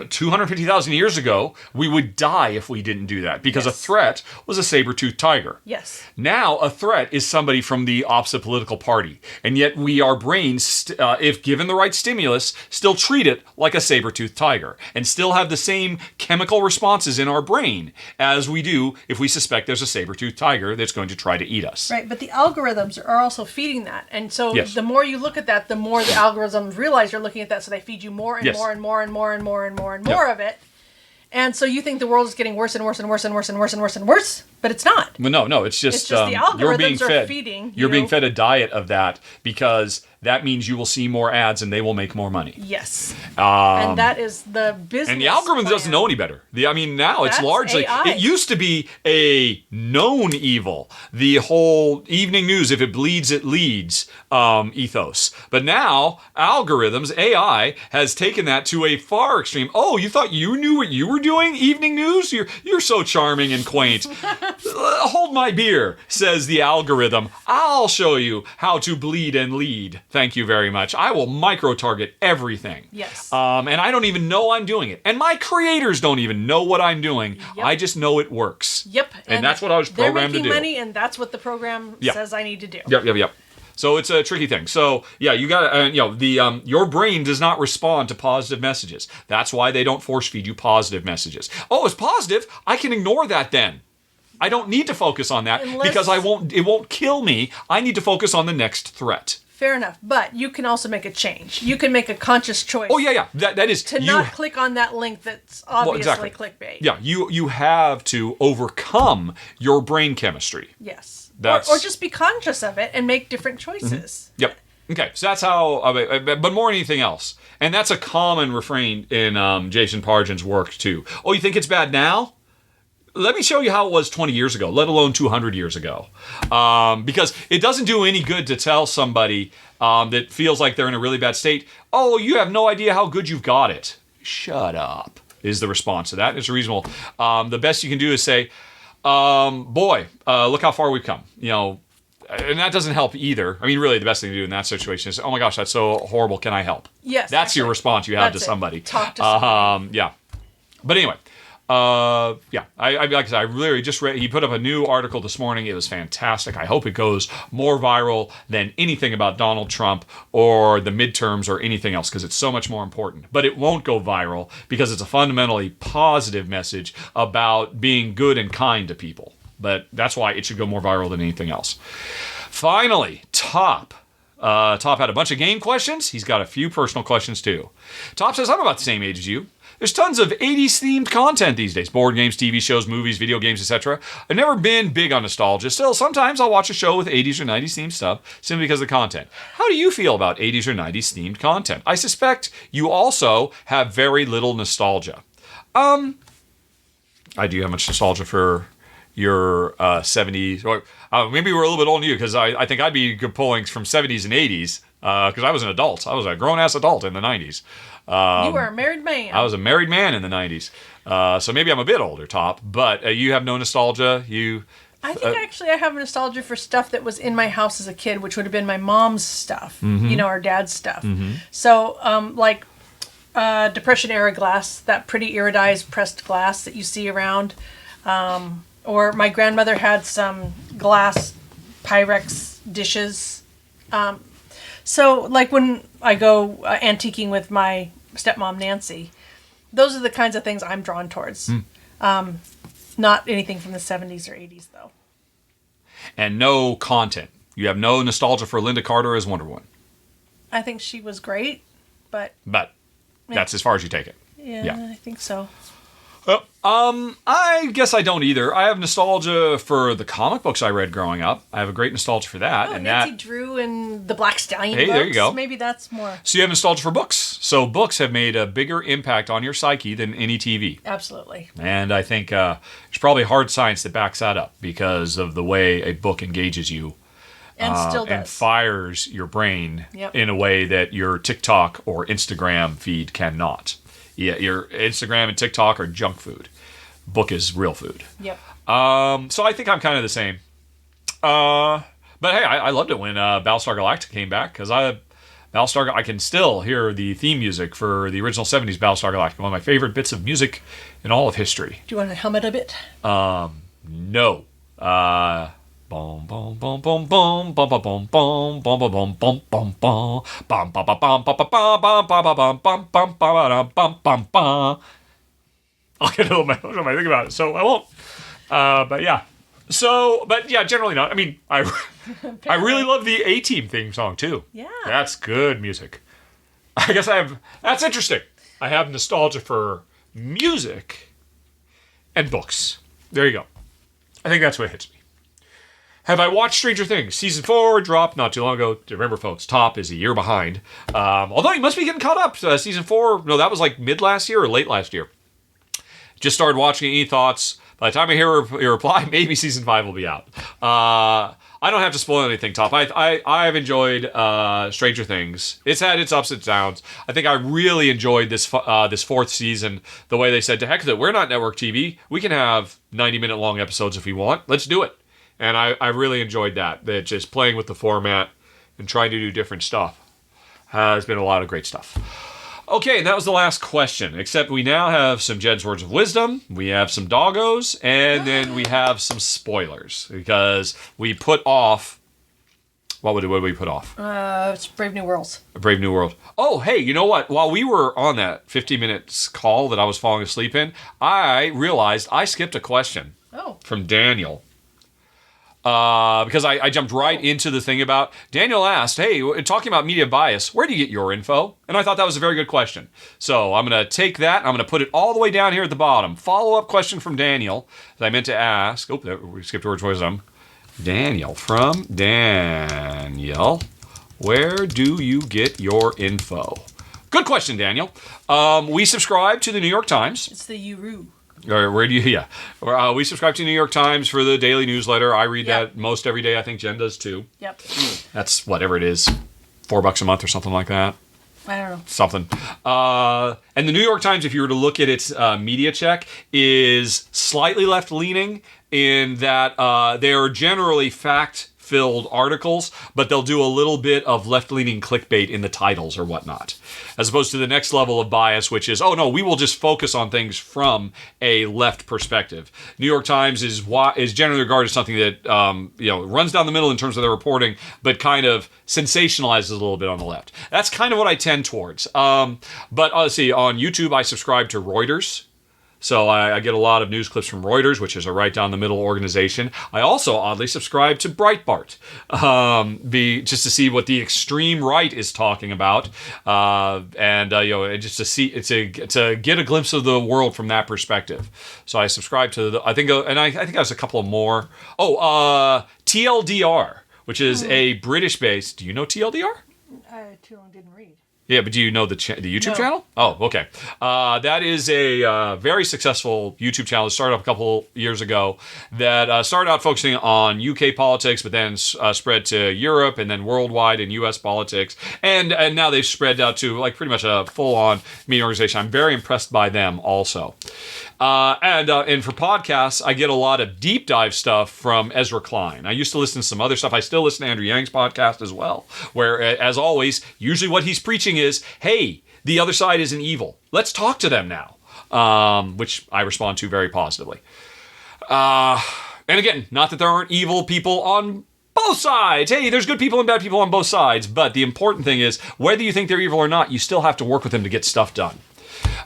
250,000 years ago, we would die if we didn't do that. Because a threat was a saber-toothed tiger. Yes. Now, a threat is somebody from the opposite political party. And yet our brains, if given the right stimulus, still treat it like a saber-toothed tiger. And still have the same chemical responses in our brain as we do if we suspect there's a saber-toothed tiger that's going to try to eat us. Right, but the algorithms are also feeding that. And so the more you look at that, the more the algorithms realize you're looking at that, so they feed you more and more and more and more and more and more and more of it. And so you think the world is getting worse and worse and worse and worse and worse and worse and worse, but it's not. Well, no, it's just the algorithms are feeding. You're being fed a diet of that because that means you will see more ads and they will make more money. Yes. And that is the business. And the algorithm doesn't know any better. Now it's largely AI. It used to be a known evil. The whole evening news, if it bleeds, it leads ethos. But now algorithms, AI, has taken that to a far extreme. Oh, you thought you knew what you were doing? Evening news? You're so charming and quaint. Hold my beer, says the algorithm. I'll show you how to bleed and lead. Thank you very much. I will micro-target everything. Yes. And I don't even know I'm doing it. And my creators don't even know what I'm doing. Yep. I just know it works. Yep. And that's what I was programmed to do. They're making money, and that's what the program says I need to do. Yep. So it's a tricky thing. So you got your brain does not respond to positive messages. That's why they don't force feed you positive messages. Oh, it's positive. I can ignore that then. I don't need to focus on that because it won't kill me. I need to focus on the next threat. Fair enough, but you can also make a change. You can make a conscious choice. Oh yeah. That is to not click on that link that's obviously clickbait. Yeah, you have to overcome your brain chemistry. Yes, or just be conscious of it and make different choices. Mm-hmm. Yep. Okay, so that's how. But more than anything else, and that's a common refrain in Jason Pargin's work too. Oh, you think it's bad now? Let me show you how it was 20 years ago, let alone 200 years ago. Because it doesn't do any good to tell somebody that feels like they're in a really bad state, oh, you have no idea how good you've got it. Shut up, is the response to that. It's reasonable. The best you can do is say, boy, look how far we've come. And that doesn't help either. Really, the best thing to do in that situation is, oh my gosh, that's so horrible, can I help? Yes. That's your response you have to somebody. Talk to somebody. Yeah. But anyway. I like I said, I literally just read. He put up a new article this morning. It was fantastic. I hope it goes more viral than anything about Donald Trump or the midterms or anything else because it's so much more important. But it won't go viral because it's a fundamentally positive message about being good and kind to people. But that's why it should go more viral than anything else. Finally, Top. Top had a bunch of game questions. He's got a few personal questions too. Top says, I'm about the same age as you. There's tons of 80s themed content these days. Board games, TV shows, movies, video games, etc. I've never been big on nostalgia. Still, sometimes I'll watch a show with 80s or 90s themed stuff simply because of the content. How do you feel about 80s or 90s themed content? I suspect you also have very little nostalgia. I do have much nostalgia for your 70s. Or maybe we're a little bit older than you because I think I'd be pulling from 70s and 80s because I was an adult. I was a grown-ass adult in the 90s. You were a married man. I was a married man in the 90s. So maybe I'm a bit older, Top, but you have no nostalgia. I think actually I have nostalgia for stuff that was in my house as a kid, which would have been my mom's stuff, our dad's stuff. Mm-hmm. So like Depression-era glass, that pretty iridized pressed glass that you see around. Or my grandmother had some glass Pyrex dishes. So, like when I go antiquing with my stepmom, Nancy, those are the kinds of things I'm drawn towards. Not anything from the 70s or 80s, though. And no content. You have no nostalgia for Linda Carter as Wonder Woman. I think she was great, but that's as far as you take it. Yeah. I think so. I guess I don't either. I have nostalgia for the comic books I read growing up. I have a great nostalgia for that. And Nancy Drew and the Black Stallion books. There you go. Maybe that's more. So you have nostalgia for books. So books have made a bigger impact on your psyche than any TV. Absolutely. And I think there's probably hard science that backs that up because of the way a book engages you. And still does. And fires your brain Yep. in a way that your TikTok or Instagram feed cannot. Yeah, your Instagram and TikTok are junk food. Book is real food. Yep. So I think I'm kind of the same. But hey, I loved it when Battlestar Galactica came back because I can still hear the theme music for the original 70s Battlestar Galactica, one of my favorite bits of music in all of history. Do you want to hum it a bit? No. Boom boom boom boom boom boom boom boom boom boom boom boom boom boom bum bum bum bum bum bum bum bum bum bum bum bum bum bum. I'll get a little bit when I think about it, so I won't. But yeah, generally not. I mean, I really love the A-Team theme song too. Yeah, that's good music. I guess that's interesting. I have nostalgia for music and books. There you go. I think that's what hits me. Have I watched Stranger Things? Season 4 dropped not too long ago. Remember, folks, Top is a year behind. Although you must be getting caught up. Season 4, no, that was like mid last year or late last year. Just started watching. Any thoughts? By the time I hear your reply, maybe Season 5 will be out. I don't have to spoil anything, Top. I've enjoyed Stranger Things. It's had its ups and downs. I think I really enjoyed this fourth season. The way they said, to heck with it, we're not network TV. We can have 90-minute long episodes if we want. Let's do it. And I really enjoyed that. That just playing with the format and trying to do different stuff has been a lot of great stuff. Okay, and that was the last question. Except we now have some Jed's Words of Wisdom, we have some doggos, and then we have some spoilers. Because we put off... What did we put off? It's Brave New Worlds. Brave New World. Oh, hey, you know what? While we were on that 15 minutes call that I was falling asleep in, I realized I skipped a question from Daniel. Because I jumped right into the thing about, Daniel asked, hey, talking about media bias, where do you get your info? And I thought that was a very good question. So I'm going to take that, and I'm going to put it all the way down here at the bottom. Follow-up question from Daniel that I meant to ask. Oh, we skipped Words of Wisdom. Daniel, where do you get your info? Good question, Daniel. We subscribe to the New York Times. It's the Uru. Or where do you? Yeah, we subscribe to the New York Times for the daily newsletter. I read that most every day. I think Jen does too. Yep. That's whatever it is, $4 a month or something like that. I don't know. Something. And the New York Times, if you were to look at its media check, is slightly left leaning in that they are generally fact-filled articles, but they'll do a little bit of left-leaning clickbait in the titles or whatnot, as opposed to the next level of bias, which is, oh no, we will just focus on things from a left perspective. New York Times is generally regarded as something that runs down the middle in terms of their reporting, but kind of sensationalizes a little bit on the left. That's kind of what I tend towards. But let's see, on YouTube I subscribe to Reuters. So I get a lot of news clips from Reuters, which is a right-down-the-middle organization. I also oddly subscribe to Breitbart, just to see what the extreme right is talking about, and just to get a glimpse of the world from that perspective. So I subscribe to I think there's a couple of more. TLDR, which is a British-based. Do you know TLDR? I too long didn't read. Yeah, but do you know the YouTube channel? Oh, okay. That is a very successful YouTube channel that started up a couple years ago that started out focusing on UK politics, but then spread to Europe and then worldwide and US politics. And now they've spread out to like pretty much a full-on media organization. I'm very impressed by them also. And for podcasts, I get a lot of deep dive stuff from Ezra Klein. I used to listen to some other stuff. I still listen to Andrew Yang's podcast as well, where, as always, usually what he's preaching is, hey, the other side isn't evil. Let's talk to them now, which I respond to very positively. And again, not that there aren't evil people on both sides. Hey, there's good people and bad people on both sides. But the important thing is, whether you think they're evil or not, you still have to work with them to get stuff done.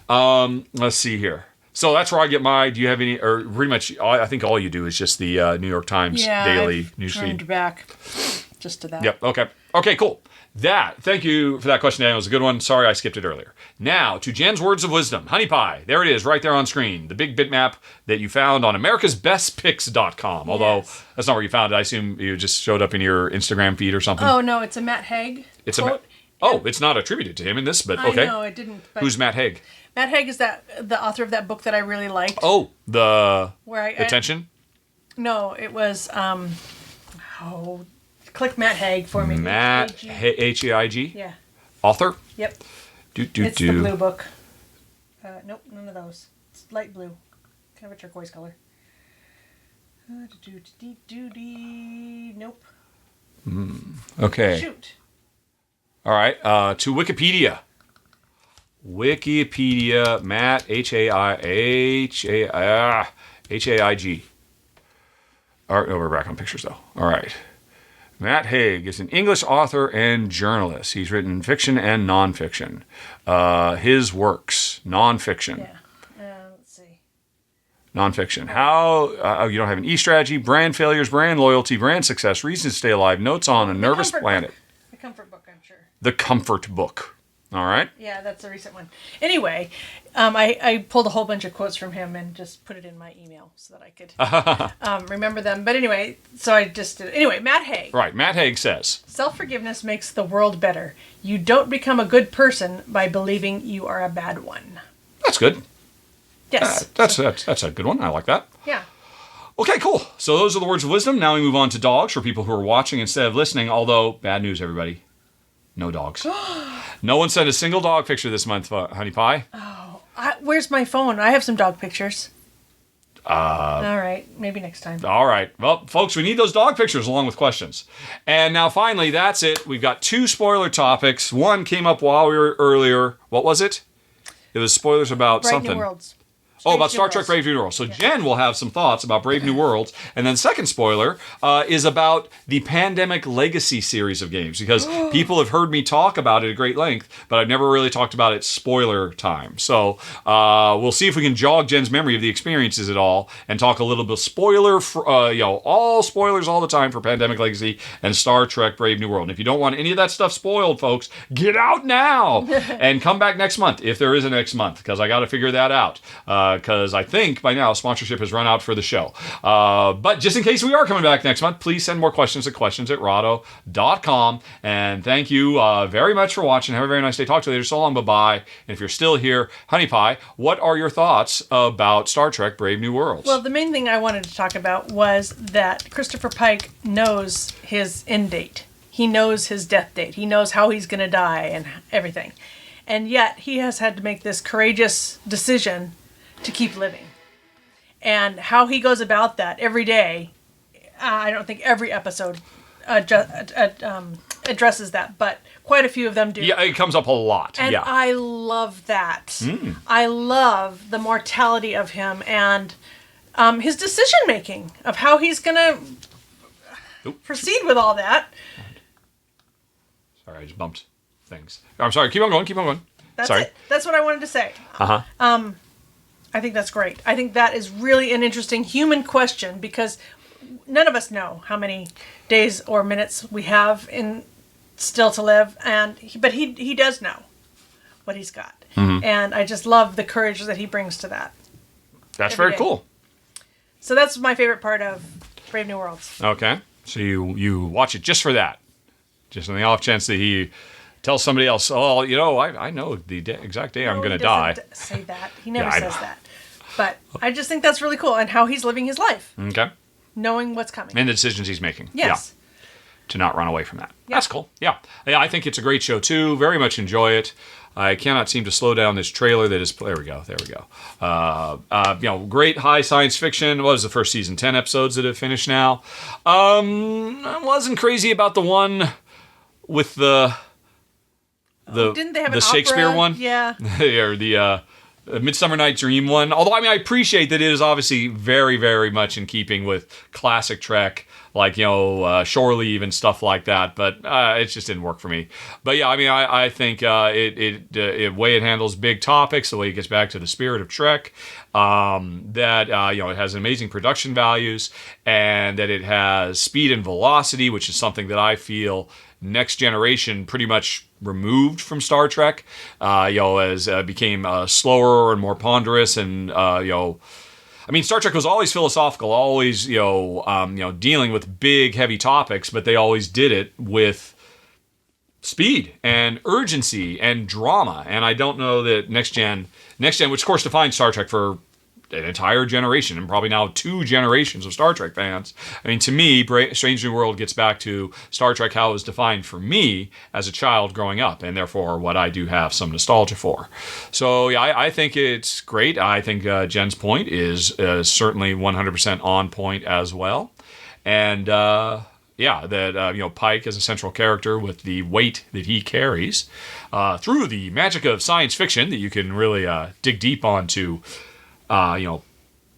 Let's see here. So that's where I get my. Do you have any, or pretty much? I think all you do is just the New York Times daily newsfeed. Turned back just to that. Yep. Okay. Cool. Thank you for that question, Daniel. It was a good one. Sorry I skipped it earlier. Now, to Jen's Words of Wisdom. Honey Pie. There it is, right there on screen. The big bitmap that you found on americasbestpics.com. Although, that's not where you found it. I assume you just showed up in your Instagram feed or something. Oh, no, it's a Matt Haig quote. It's not attributed to him in this, but okay. I know, it didn't. But who's Matt Haig? Matt Haig is the author of that book that I really liked. Oh, the where Attention? No, it was, click Matt Haig for me. Matt Haig. Yeah. Author. Yep. It's the blue book. Nope, none of those. It's light blue, kind of a turquoise color. Nope. Okay. Shoot. All right. To Wikipedia. Wikipedia. Matt Haig. All right, we're back on pictures though. All right. Matt Haig is an English author and journalist. He's written fiction and nonfiction. His works, nonfiction. Yeah. Let's see. Nonfiction. How you don't have an E-strategy, brand failures, brand loyalty, brand success, reasons to stay alive, notes on a nervous planet. The comfort book, I'm sure. The Comfort Book. All right. Yeah, that's a recent one. Anyway, I pulled a whole bunch of quotes from him and just put it in my email so that I could remember them. But anyway, so I just did it. Anyway, Matt Haig. Right. Matt Haig says, self-forgiveness makes the world better. You don't become a good person by believing you are a bad one. that's good. Yes. That's a good one. I like that. Yeah. Okay, cool. So those are the words of wisdom. Now we move on to dogs for people who are watching instead of listening. Although, bad news, everybody. No dogs. No one sent a single dog picture this month, Honey Pie. Oh, where's my phone? I have some dog pictures. All right, maybe next time. All right. Well, folks, we need those dog pictures along with questions. And now, finally, that's it. We've got 2 spoiler topics. One came up while we were earlier. What was it? It was spoilers about Bright something. New Worlds. About Star Trek Brave New Worlds. So Jen will have some thoughts about Brave New Worlds. And then second spoiler is about the Pandemic Legacy series of games. Because people have heard me talk about it at great length, but I've never really talked about it spoiler time. So we'll see if we can jog Jen's memory of the experiences at all and talk a little bit spoiler, all spoilers all the time for Pandemic Legacy and Star Trek Brave New World. And if you don't want any of that stuff spoiled, folks, get out now and come back next month, if there is a next month, because I got to figure that out. Because I think by now sponsorship has run out for the show. But just in case we are coming back next month, please send more questions at questions@rahdo.com. And thank you very much for watching. Have a very nice day. Talk to you later. So long. Bye-bye. And if you're still here, Honey Pie, what are your thoughts about Star Trek Brave New Worlds? Well, the main thing I wanted to talk about was that Christopher Pike knows his end date. He knows his death date. He knows how he's going to die and everything. And yet he has had to make this courageous decision to keep living. And how he goes about that every day, I don't think every episode addresses that, but quite a few of them do. Yeah, it comes up a lot. And yeah. I love that. I love the mortality of him and his decision making of how he's going to proceed with all that. Sorry, I just bumped things. I'm sorry. Keep on going. That's sorry. it. That's what I wanted to say. I think that's great. I think that is really an interesting human question because none of us know how many days or minutes we have in still to live, but he does know what he's got, and I just love the courage that he brings to that. That's very cool. So that's my favorite part of Brave New Worlds. Okay, so you watch it just for that, just on the off chance that he tells somebody else, oh, I know the exact day I'm going to die. He doesn't say that. He never says that. But I just think that's really cool and how he's living his life. Okay. Knowing what's coming. And the decisions he's making. Yes. Yeah. To not run away from that. Yeah. That's cool. Yeah. I think it's a great show, too. Very much enjoy it. I cannot seem to slow down this trailer that is... There we go. Great high science fiction. What was the first season? 10 episodes that have finished now. I wasn't crazy about the one with the... Didn't they have the Shakespeare opera? one? Yeah. Or the Midsummer Night's Dream one. Although, I appreciate that it is obviously very, very much in keeping with classic Trek, like, Shore Leave and stuff like that. But it just didn't work for me. But yeah, I think the way it handles big topics, the way it gets back to the spirit of Trek, that it has amazing production values, and that it has speed and velocity, which is something that I feel Next Generation pretty much removed from Star Trek, as became slower and more ponderous, and Star Trek was always philosophical, always dealing with big, heavy topics, but they always did it with speed and urgency and drama. And I don't know that Next Gen, which of course defines Star Trek for an entire generation, and probably now 2 generations of Star Trek fans. I mean, to me, Strange New World gets back to Star Trek how it was defined for me as a child growing up, and therefore what I do have some nostalgia for. So yeah, I think it's great. I think Jen's point is certainly 100% on point as well. And yeah, that Pike is a central character with the weight that he carries through the magic of science fiction that you can really dig deep onto.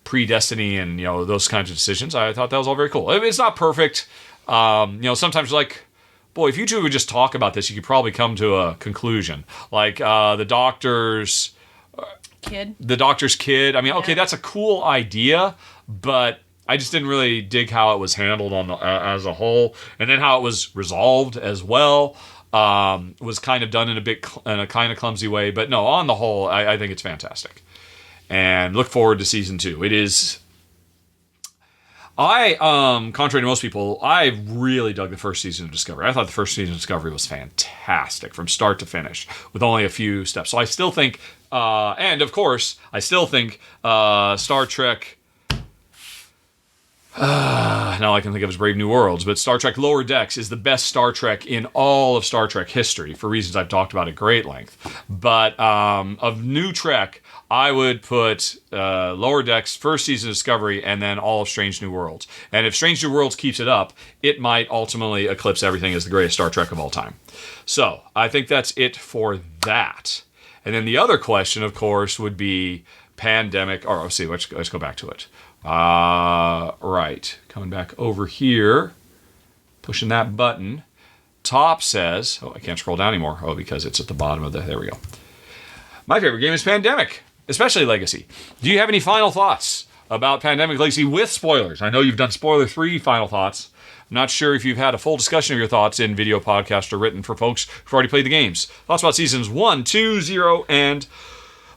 Predestiny and those kinds of decisions. I thought that was all very cool. It's not perfect. Sometimes you're like, boy, if you two would just talk about this, you could probably come to a conclusion. Like the doctor's kid. The doctor's kid. I mean, okay, that's a cool idea, but I just didn't really dig how it was handled as a whole, and then how it was resolved as well. Was kind of done in a kind of clumsy way, but no, on the whole, I think it's fantastic. And look forward to season 2. It is. Contrary to most people, I really dug the first season of Discovery. I thought the first season of Discovery was fantastic from start to finish, with only a few steps. So I still think, and of course, I still think Star Trek. Now I can think of as Brave New Worlds, but Star Trek Lower Decks is the best Star Trek in all of Star Trek history, for reasons I've talked about at great length. But of New Trek, I would put Lower Decks, first season of Discovery, and then all of Strange New Worlds. And if Strange New Worlds keeps it up, it might ultimately eclipse everything as the greatest Star Trek of all time. So I think that's it for that. And then the other question, of course, would be pandemic. Or let's see, let's go back to it. Right, coming back over here, pushing that button. Top says, I can't scroll down anymore. Oh, because it's at the bottom of there we go. My favorite game is Pandemic, especially Legacy. Do you have any final thoughts about Pandemic Legacy with spoilers? I know you've done spoiler-free final thoughts. I'm not sure if you've had a full discussion of your thoughts in video, podcast, or written for folks who've already played the games. Thoughts about seasons 1, 2, 0, and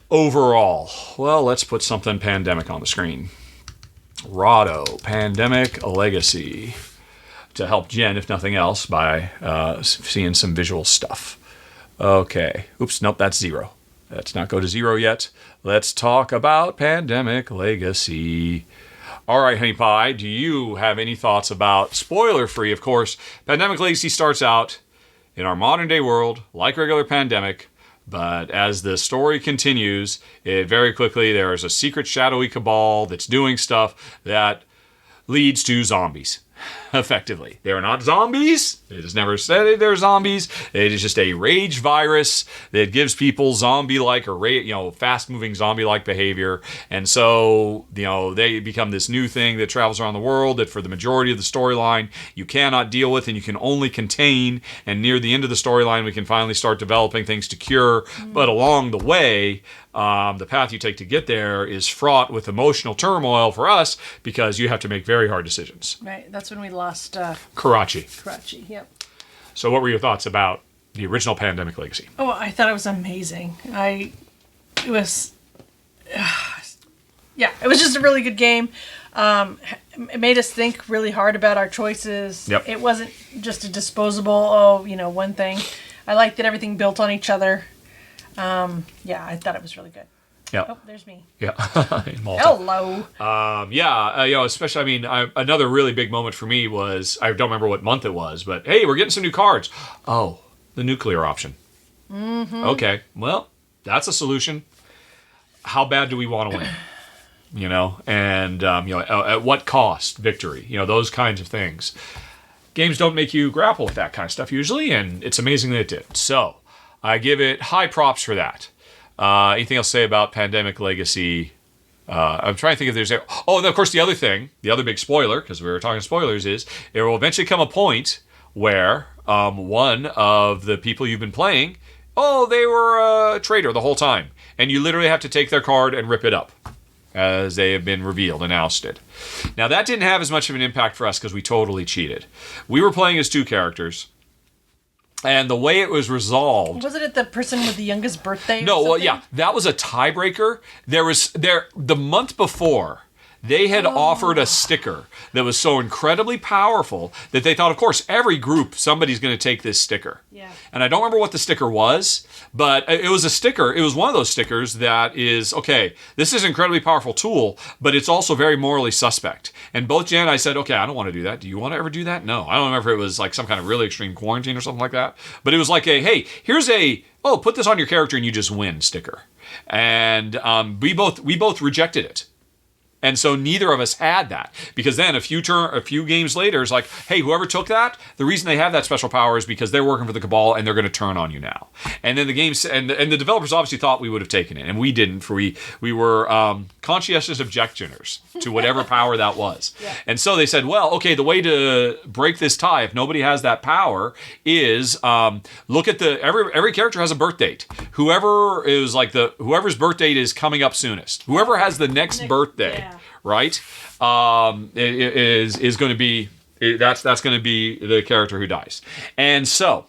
overall. Well, let's put something Pandemic on the screen. Rahdo, Pandemic Legacy, to help Jen, if nothing else, by seeing some visual stuff. Okay. Oops, nope, that's 0. Let's not go to 0 yet. Let's talk about Pandemic Legacy. All right, Honey Pie, do you have any thoughts about, spoiler-free, of course, Pandemic Legacy starts out in our modern-day world, like regular Pandemic, but as the story continues, it very quickly, there is a secret shadowy cabal that's doing stuff that leads to zombies. Effectively. They are not zombies. It is never said they're zombies. It is just a rage virus that gives people zombie-like or fast-moving zombie-like behavior. And so, they become this new thing that travels around the world that for the majority of the storyline you cannot deal with and you can only contain. And near the end of the storyline we can finally start developing things to cure. But along the way, the path you take to get there is fraught with emotional turmoil for us because you have to make very hard decisions. Right. That's when we lost Karachi. Yep. So what were your thoughts about the original Pandemic Legacy? Oh, I thought it was amazing. It was just a really good game. It made us think really hard about our choices. Yep. It wasn't just a disposable, one thing. I liked that everything built on each other. I thought it was really good. Yeah. Oh, there's me. Yeah. Hello. Especially, another really big moment for me was, I don't remember what month it was, but hey, we're getting some new cards. Oh, the nuclear option. Mm-hmm. Okay, well, that's a solution. How bad do we want to win? At what cost? Victory. Those kinds of things. Games don't make you grapple with that kind of stuff usually, and it's amazing that it did. So, I give it high props for that. Anything else to say about Pandemic Legacy? I'm trying to think if there's... and of course the other big spoiler, because we were talking spoilers, is there will eventually come a point where one of the people you've been playing, they were a traitor the whole time. And you literally have to take their card and rip it up, as they have been revealed and ousted. Now that didn't have as much of an impact for us because we totally cheated. We were playing as 2 characters. And the way it was resolved... Was it the person with the youngest birthday? No, that was a tiebreaker. The month before, They had offered a sticker that was so incredibly powerful that they thought, of course, every group, somebody's going to take this sticker. Yeah. And I don't remember what the sticker was, but it was a sticker. It was one of those stickers that is, okay, this is an incredibly powerful tool, but it's also very morally suspect. And both Jan and I said, okay, I don't want to do that. Do you want to ever do that? No. I don't remember if it was like some kind of really extreme quarantine or something like that. But it was like a, hey, here's a, oh, put this on your character and you just win sticker. And we both rejected it. And so neither of us had that, because then a few games later, it's like, hey, whoever took that, the reason they have that special power is because they're working for the Cabal and they're going to turn on you now. And then the games and the developers obviously thought we would have taken it, and we didn't. For we were conscientious objectioners to whatever power that was. Yeah. And so they said, well, okay, the way to break this tie, if nobody has that power, is look at every character has a birth date. Whoever's birth date is coming up soonest, whoever has the next birthday. Yeah. Right, is going to be that's going to be the character who dies. And so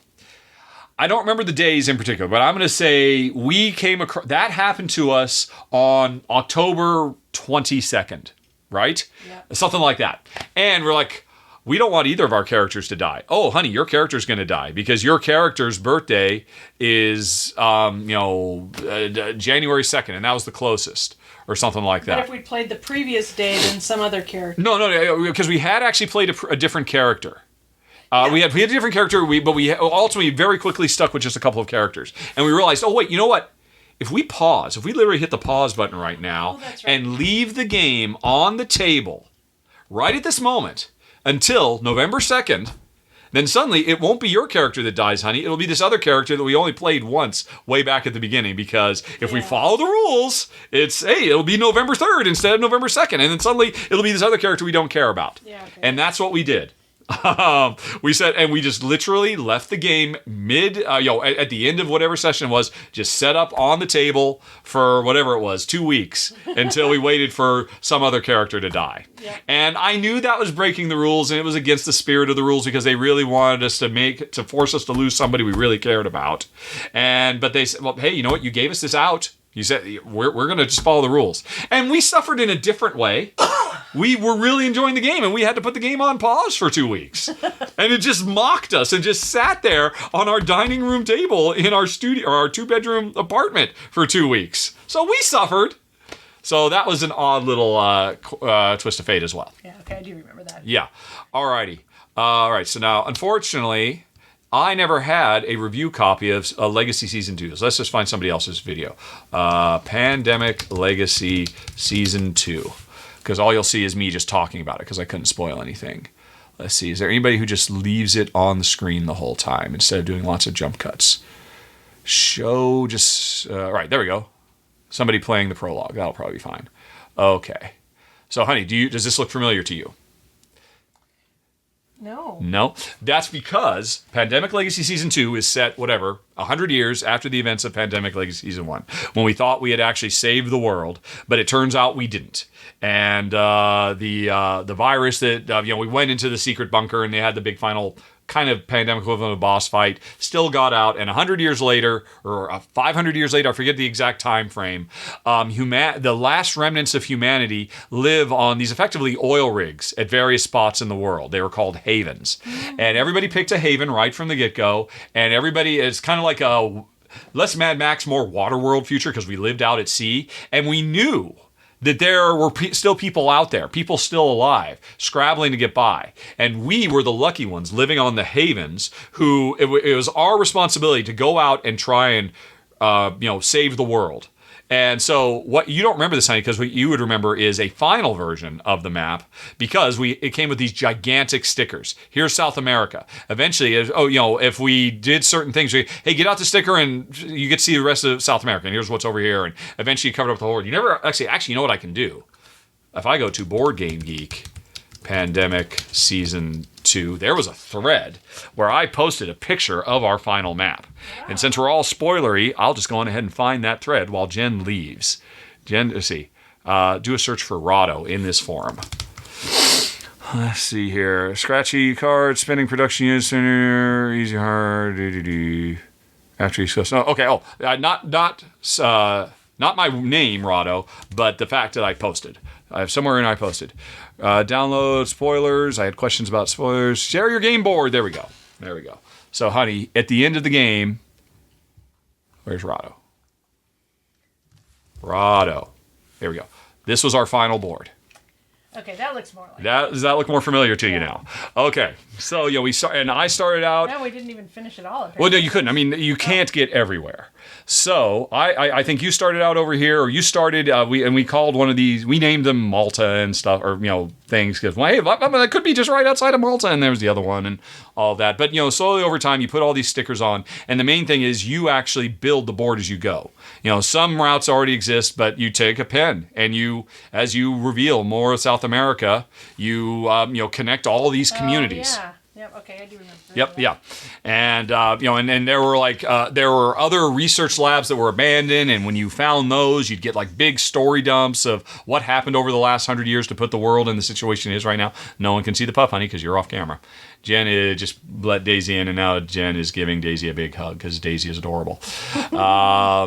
I don't remember the days in particular, but I'm going to say we came across that happened to us on October 22nd, right? Yeah. Something like that. And we're like, we don't want either of our characters to die. Oh, honey, your character's going to die because your character's birthday is January 2nd, and that was the closest. Or something like that. But if we played the previous day, then some other character. No, because we had actually played a different character. We had a different character, but we ultimately very quickly stuck with just a couple of characters. And we realized, oh, wait, you know what? If we literally hit the pause button right now and leave the game on the table right at this moment until November 2nd, then suddenly it won't be your character that dies, honey. It'll be this other character that we only played once way back at the beginning, because if we follow the rules, it'll be November 3rd instead of November 2nd. And then suddenly it'll be this other character we don't care about. Yeah, okay. And that's what we did. We said, and we just literally left the game at the end of whatever session it was, just set up on the table for whatever it was, 2 weeks until we waited for some other character to die. Yeah. And I knew that was breaking the rules, and it was against the spirit of the rules, because they really wanted us to force us to lose somebody we really cared about. But they said, well, hey, you know what? You gave us this out. You said, we're going to just follow the rules. And we suffered in a different way. We were really enjoying the game, and we had to put the game on pause for 2 weeks. And it just mocked us and just sat there on our dining room table in our studio, or our 2-bedroom apartment for 2 weeks. So we suffered. So that was an odd little twist of fate as well. Yeah, okay, I do remember that. Yeah. Alrighty. All right, so now, unfortunately, I never had a review copy of Legacy Season 2. So let's just find somebody else's video. Pandemic Legacy Season 2. Because all you'll see is me just talking about it, because I couldn't spoil anything. Let's see. Is there anybody who just leaves it on the screen the whole time instead of doing lots of jump cuts? Show just... right, there we go. Somebody playing the prologue. That'll probably be fine. Okay. So, honey, does this look familiar to you? No. That's because Pandemic Legacy Season 2 is set, 100 years after the events of Pandemic Legacy Season 1, when we thought we had actually saved the world, but it turns out we didn't. And the virus that, we went into the secret bunker, and they had the big final kind of pandemic equivalent of a boss fight, still got out, and 100 years later, or 500 years later, I forget the exact time frame, the last remnants of humanity live on these effectively oil rigs at various spots in the world. They were called havens. And everybody picked a haven right from the get-go, and everybody is kind of like a less Mad Max, more Waterworld future, because we lived out at sea, and we knew that there were still people out there, people still alive, scrabbling to get by. And we were the lucky ones living on the havens who, it was our responsibility to go out and try and, save the world. And so what you don't remember this, honey, because what you would remember is a final version of the map, because it came with these gigantic stickers. Here's South America. Eventually, if we did certain things, hey, get out the sticker and you get to see the rest of South America, and here's what's over here, and eventually you covered up the whole world. You never actually, you know what I can do? If I go to Board Game Geek, Pandemic Season 2, there was a thread where I posted a picture of our final map. And since we're all spoilery, I'll just go on ahead and find that thread while Jen leaves. Jen, let's see. Do a search for Rahdo in this forum. Let's see here. Scratchy card, spending production units, easy, hard, after you discuss. Not my name, Rahdo, but the fact that I posted. I have somewhere in I posted. Download spoilers. I had questions about spoilers. Share your game board. There we go. So, honey, at the end of the game, where's Rahdo? Rahdo. There we go. This was our final board. Okay, that looks more like Does that look more familiar to you now? Okay, so we start, and I started out. No, we didn't even finish it all. Apparently. Well, no, you couldn't. I mean, you can't get everywhere. So I think you started out over here, or you started. We called one of these. We named them Malta and stuff, or things because hey, that could be just right outside of Malta, and there was the other one and all that. But slowly over time, you put all these stickers on, and the main thing is you actually build the board as you go. Some routes already exist, but you take a pen and as you reveal more of South America, you connect all these communities. Yeah. Yep. Okay, I do remember. Yep. Yeah. And and there were there were other research labs that were abandoned, and when you found those, you'd get big story dumps of what happened over the last 100 years to put the world in the situation it is right now. No one can see the pup, honey, because you're off camera. Jen just let Daisy in, and now Jen is giving Daisy a big hug because Daisy is adorable. But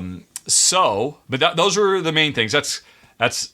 those were the main things. Heck,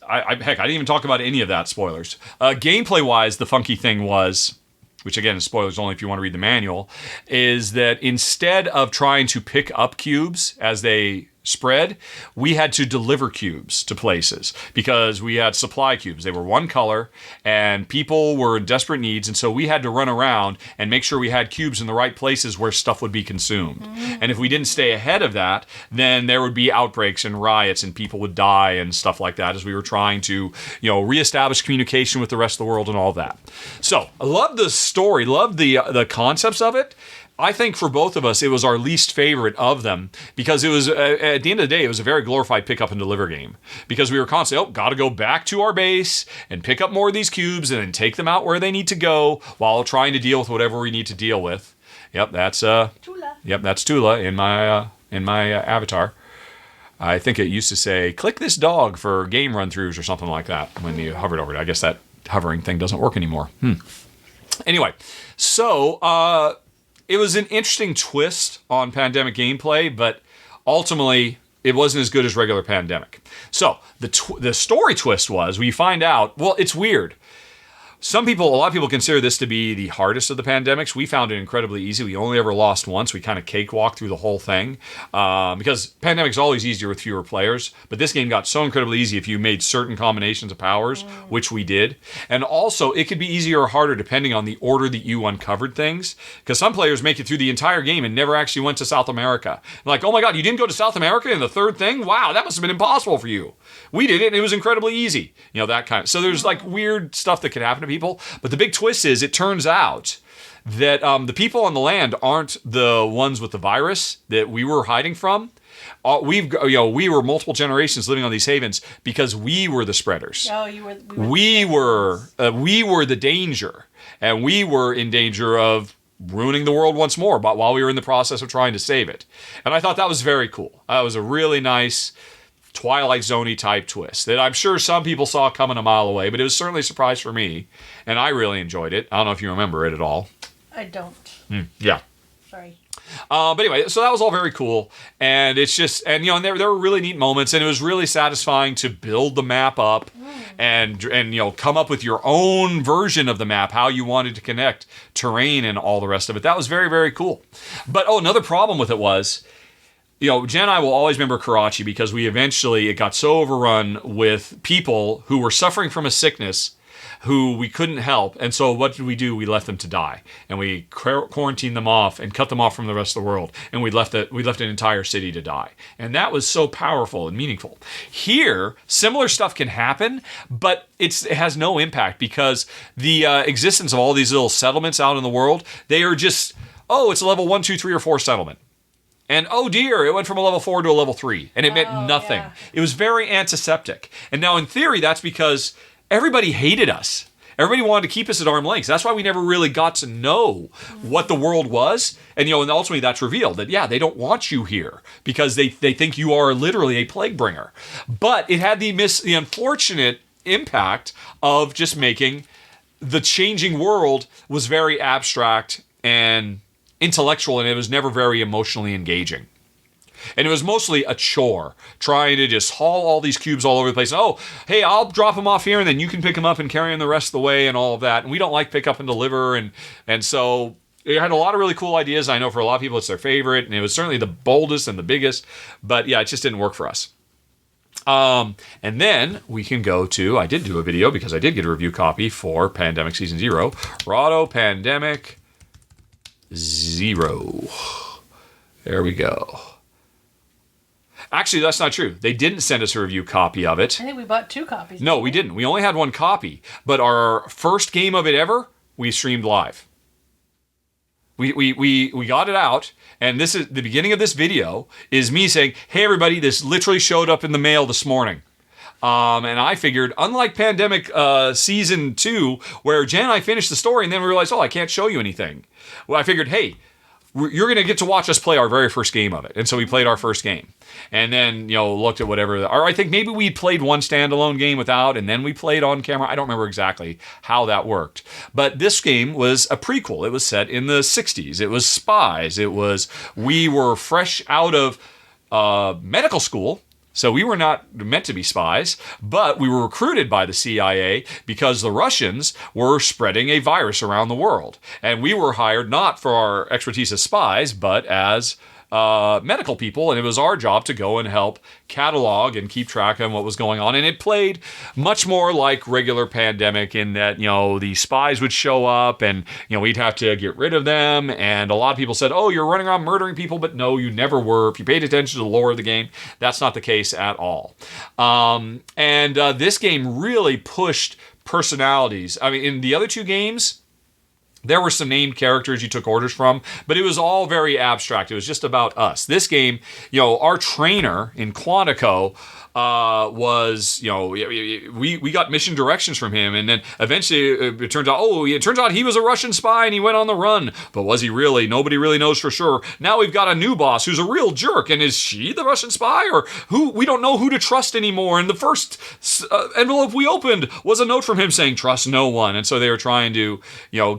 I didn't even talk about any of that. Spoilers. Gameplay-wise, the funky thing was, which again is spoilers only if you want to read the manual, is that instead of trying to pick up cubes as they spread, we had to deliver cubes to places because we had supply cubes. They were one color and people were in desperate needs, and so we had to run around and make sure we had cubes in the right places where stuff would be consumed. And if we didn't stay ahead of that, then there would be outbreaks and riots and people would die and stuff like that as we were trying to, reestablish communication with the rest of the world and all that. So I love the story, love the concepts of it. I think for both of us, it was our least favorite of them because it was, at the end of the day, it was a very glorified pick up and deliver game because we were constantly, got to go back to our base and pick up more of these cubes and then take them out where they need to go while trying to deal with whatever we need to deal with. Yep, that's Tula. Yep, that's Tula in my avatar. I think it used to say, click this dog for game run-throughs or something like that when you hovered over it. I guess that hovering thing doesn't work anymore. Anyway, so it was an interesting twist on Pandemic gameplay, but ultimately it wasn't as good as regular Pandemic. So the story twist was we find out, well, it's weird. A lot of people consider this to be the hardest of the Pandemics. We found it incredibly easy. We only ever lost once. We kind of cakewalked through the whole thing because Pandemic's always easier with fewer players. But this game got so incredibly easy if you made certain combinations of powers, which we did. And also, it could be easier or harder depending on the order that you uncovered things. Because some players make it through the entire game and never actually went to South America. Like, oh my God, you didn't go to South America in the third thing? Wow, that must have been impossible for you. We did it, and it was incredibly easy. That kind of. So there's weird stuff that could happen to people. But the big twist is it turns out that the people on the land aren't the ones with the virus that we were hiding from. We were multiple generations living on these havens because we were the spreaders. Oh, we were the danger, and we were in danger of ruining the world once more. But while we were in the process of trying to save it, and I thought that was very cool. That was a really nice Twilight Zone-y type twist that I'm sure some people saw coming a mile away, but it was certainly a surprise for me, and I really enjoyed it. I don't know if you remember it at all. I don't. Yeah. Sorry. But anyway, so that was all very cool, and it's just, and there were really neat moments, and it was really satisfying to build the map up and come up with your own version of the map, how you wanted to connect terrain and all the rest of it. That was very, very cool. But another problem with it was, Jen and I will always remember Karachi because it got so overrun with people who were suffering from a sickness who we couldn't help. And so what did we do? We left them to die. And we quarantined them off and cut them off from the rest of the world. And we left an entire city to die. And that was so powerful and meaningful. Here, similar stuff can happen, but it has no impact because the existence of all these little settlements out in the world, they are just, it's a level 1, 2, 3, or 4 settlement. And oh dear, it went from a level 4 to a level 3, and it meant nothing. Yeah. It was very antiseptic. And now in theory, that's because everybody hated us. Everybody wanted to keep us at arm's length. That's why we never really got to know what the world was. And and ultimately that's revealed that, they don't want you here because they think you are literally a plague bringer. But it had the unfortunate impact of just making the changing world was very abstract and intellectual, and it was never very emotionally engaging. And it was mostly a chore, trying to just haul all these cubes all over the place. Oh, hey, I'll drop them off here, and then you can pick them up and carry them the rest of the way and all of that. And we don't like pick up and deliver. And so it had a lot of really cool ideas. I know for a lot of people it's their favorite, and it was certainly the boldest and the biggest. But yeah, it just didn't work for us. And then we can go to, I did do a video because I did get a review copy for Pandemic Season 0. Rahdo Pandemic 0. There we go. Actually, that's not true. They didn't send us a review copy of it. I think we bought 2 copies. No, we didn't. We only had 1 copy. But our first game of it ever, we streamed live. We got it out, and this is the beginning of this video is me saying, hey everybody, this literally showed up in the mail this morning. And I figured, unlike Pandemic Season 2, where Jen and I finished the story and then we realized, I can't show you anything. Well, I figured, hey, you're going to get to watch us play our very first game of it. And so we played our first game. And then, looked at whatever. Or I think maybe we played one standalone game without, and then we played on camera. I don't remember exactly how that worked. But this game was a prequel. It was set in the 60s. It was spies. We were fresh out of medical school. So we were not meant to be spies, but we were recruited by the CIA because the Russians were spreading a virus around the world. And we were hired not for our expertise as spies, but as medical people, and it was our job to go and help catalog and keep track of what was going on. And it played much more like regular Pandemic in that, the spies would show up and, we'd have to get rid of them. And a lot of people said, oh, you're running around murdering people, but no, you never were. If you paid attention to the lore of the game, that's not the case at all. This game really pushed personalities. I mean, in the other 2 games, there were some named characters you took orders from, but it was all very abstract. It was just about us. This game, our trainer in Quantico was, we got mission directions from him, and then eventually it turns out he was a Russian spy and he went on the run. But was he really? Nobody really knows for sure. Now we've got a new boss who's a real jerk, and is she the Russian spy, or who? We don't know who to trust anymore. And the first envelope we opened was a note from him saying, trust no one. And so they were trying to,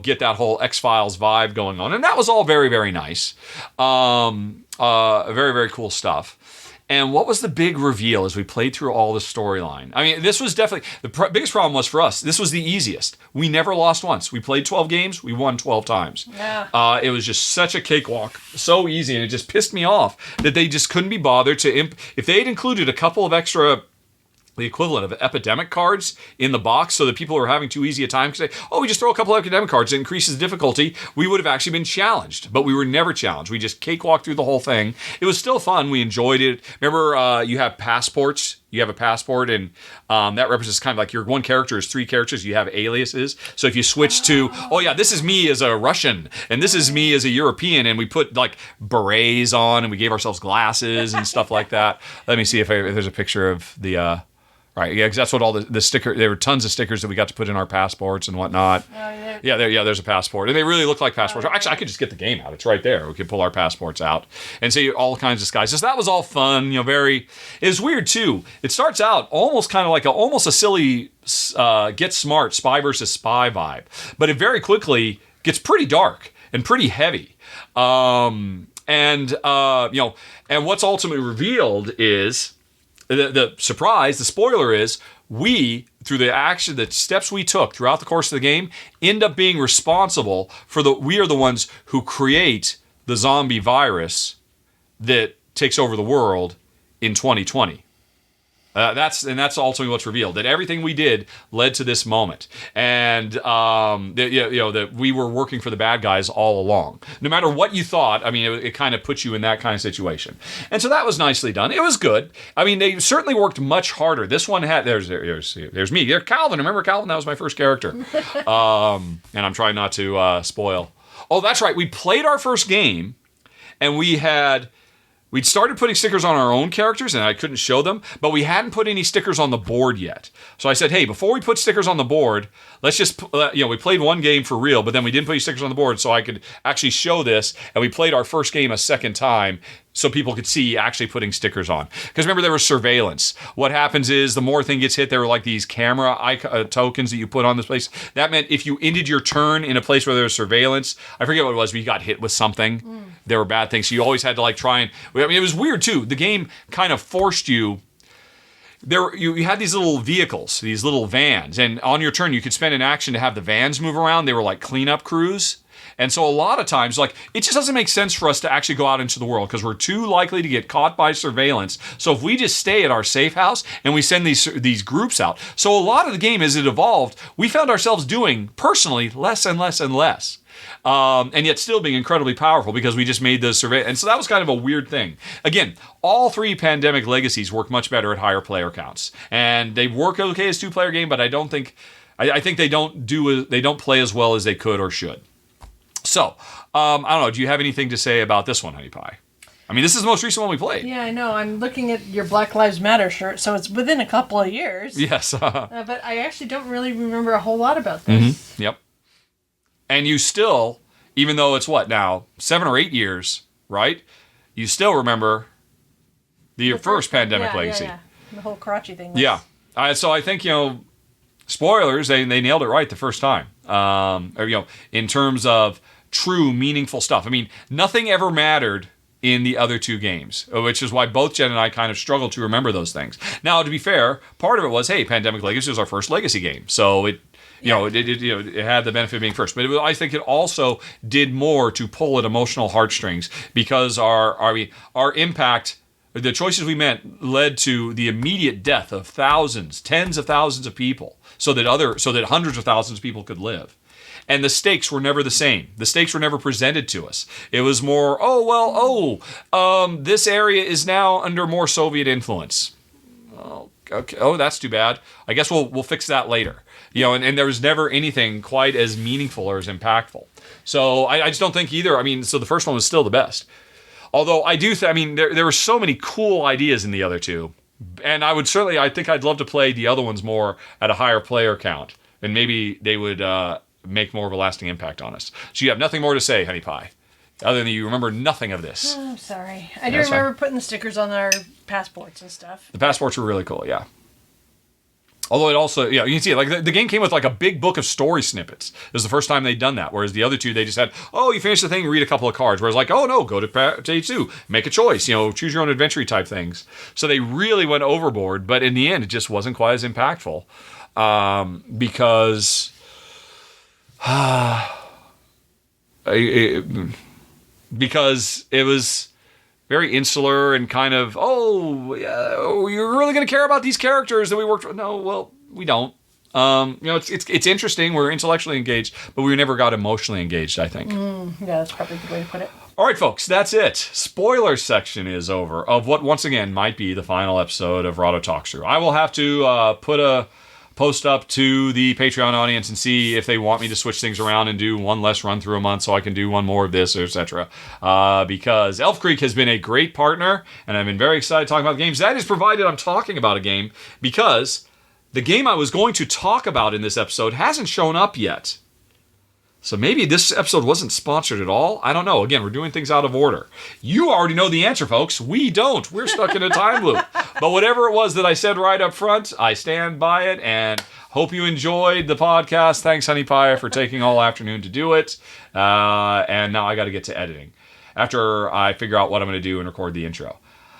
get that whole X-Files vibe going on. And that was all very, very nice. Very, very cool stuff. And what was the big reveal as we played through all the storyline? I mean, this was definitely, the biggest problem was for us, this was the easiest. We never lost once. We played 12 games, we won 12 times. Yeah. It was just such a cakewalk, so easy, and it just pissed me off that they just couldn't be bothered to, if they had included a couple of extra, the equivalent of epidemic cards in the box so that people who are having too easy a time can say, we just throw a couple of epidemic cards, it increases difficulty, we would have actually been challenged. But we were never challenged. We just cakewalked through the whole thing. It was still fun. We enjoyed it. Remember, you have passports. You have a passport, and that represents kind of like your one character is 3 characters. You have aliases. So if you switch to, this is me as a Russian, and this is me as a European, and we put like berets on, and we gave ourselves glasses and stuff like that. Let me see if there's a picture of the... Right, yeah, because that's what all the sticker. There were tons of stickers that we got to put in our passports and whatnot. There's a passport, and they really look like passports. Actually, I could just get the game out. It's right there. We could pull our passports out and see all kinds of skies. So that was all fun. It was weird too. It starts out almost kind of like almost a silly Get Smart spy versus spy vibe, but it very quickly gets pretty dark and pretty heavy. And what's ultimately revealed is. The surprise, the spoiler is, we, through the steps we took throughout the course of the game, end up being responsible we are the ones who create the zombie virus that takes over the world in 2020. That's ultimately what's revealed, that everything we did led to this moment, and that we were working for the bad guys all along. No matter what you thought, I mean, it kind of puts you in that kind of situation, and so that was nicely done. It was good. I mean, they certainly worked much harder. This one had there's me. There's Calvin. Remember Calvin? That was my first character, and I'm trying not to spoil. Oh, that's right. We played our first game, and we'd started putting stickers on our own characters, and I couldn't show them, but we hadn't put any stickers on the board yet. So I said, hey, before we put stickers on the board, let's just, we played one game for real, but then we didn't put any stickers on the board, so I could actually show this, and we played our first game a second time so people could see actually putting stickers on. Because remember, there was surveillance. What happens is the more thing gets hit, there were like these camera tokens that you put on this place. That meant if you ended your turn in a place where there was surveillance, I forget what it was, but you got hit with something. There were bad things. So you always had to like try and, I mean, it was weird too. The game kind of forced you. You had these little vehicles, these little vans, and on your turn you could spend an action to have the vans move around. They were like cleanup crews. And so a lot of times, like, it just doesn't make sense for us to actually go out into the world because we're too likely to get caught by surveillance. So if we just stay at our safe house and we send these groups out. So a lot of the game, as it evolved, we found ourselves doing, personally, less and less and less. And yet still being incredibly powerful because we just made those surveillance. And so that was kind of a weird thing. Again, all 3 Pandemic legacies work much better at higher player counts. And they work okay as 2-player game, but I think they don't play as well as they could or should. So, I don't know. Do you have anything to say about this one, Honey Pie? I mean, this is the most recent one we played. Yeah, I know. I'm looking at your Black Lives Matter shirt, so it's within a couple of years. Yes. But I actually don't really remember a whole lot about this. Yep. And you still, even though it's what now, 7 or 8 years, right? You still remember your first Pandemic legacy. Yeah. The whole crotchy thing. Yeah. So I think, spoilers, they nailed it right the first time. In terms of true, meaningful stuff. I mean, nothing ever mattered in the other 2 games, which is why both Jen and I kind of struggled to remember those things. Now, to be fair, part of it was, hey, Pandemic Legacy was our first Legacy game, so it had the benefit of being first. But I think it also did more to pull at emotional heartstrings because our impact, the choices we made, led to the immediate death of thousands, tens of thousands of people, so that hundreds of thousands of people could live. And the stakes were never the same. The stakes were never presented to us. It was more, this area is now under more Soviet influence. Oh, okay. Oh, that's too bad. I guess we'll fix that later. And there was never anything quite as meaningful or as impactful. So I just don't think either. I mean, so the first one was still the best. Although I do, there were so many cool ideas in the other 2. And I think I'd love to play the other ones more at a higher player count. And maybe they would make more of a lasting impact on us. So you have nothing more to say, Honey Pie, other than you remember nothing of this. Oh, I'm sorry. I do remember putting the stickers on our passports and stuff. The passports were really cool, yeah. Although it also, you can see it, like the game came with like a big book of story snippets. It was the first time they'd done that, whereas the other 2, they just had, you finish the thing, read a couple of cards. Whereas like, no, go to page 2, make a choice, choose your own adventure type things. So they really went overboard, but in the end, it just wasn't quite as impactful because it was very insular and kind of, you're really going to care about these characters that we worked with? No, well, we don't. It's interesting. We're intellectually engaged, but we never got emotionally engaged, I think. Yeah, that's probably a good way to put it. All right, folks, that's it. Spoiler section is over of what, once again, might be the final episode of Rahdo Talks Through. I will have to put a post up to the Patreon audience and see if they want me to switch things around and do one less run through a month so I can do one more of this, etc. Because Elf Creek has been a great partner, and I've been very excited to talk about games. That is provided I'm talking about a game, because the game I was going to talk about in this episode hasn't shown up yet. So maybe this episode wasn't sponsored at all. I don't know. Again, we're doing things out of order. You already know the answer, folks. We don't. We're stuck in a time loop. But whatever it was that I said right up front, I stand by it, and hope you enjoyed the podcast. Thanks, Honey Pie, for taking all afternoon to do it. And now I got to get to editing after I figure out what I'm going to do and record the intro.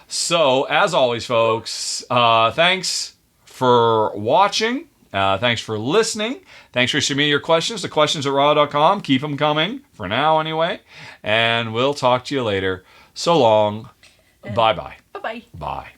So, as always, folks, thanks for watching. Thanks for listening. Thanks for submitting your questions to questions@rahdo.com. Keep them coming, for now anyway. And we'll talk to you later. So long. Bye-bye. Bye-bye. Bye.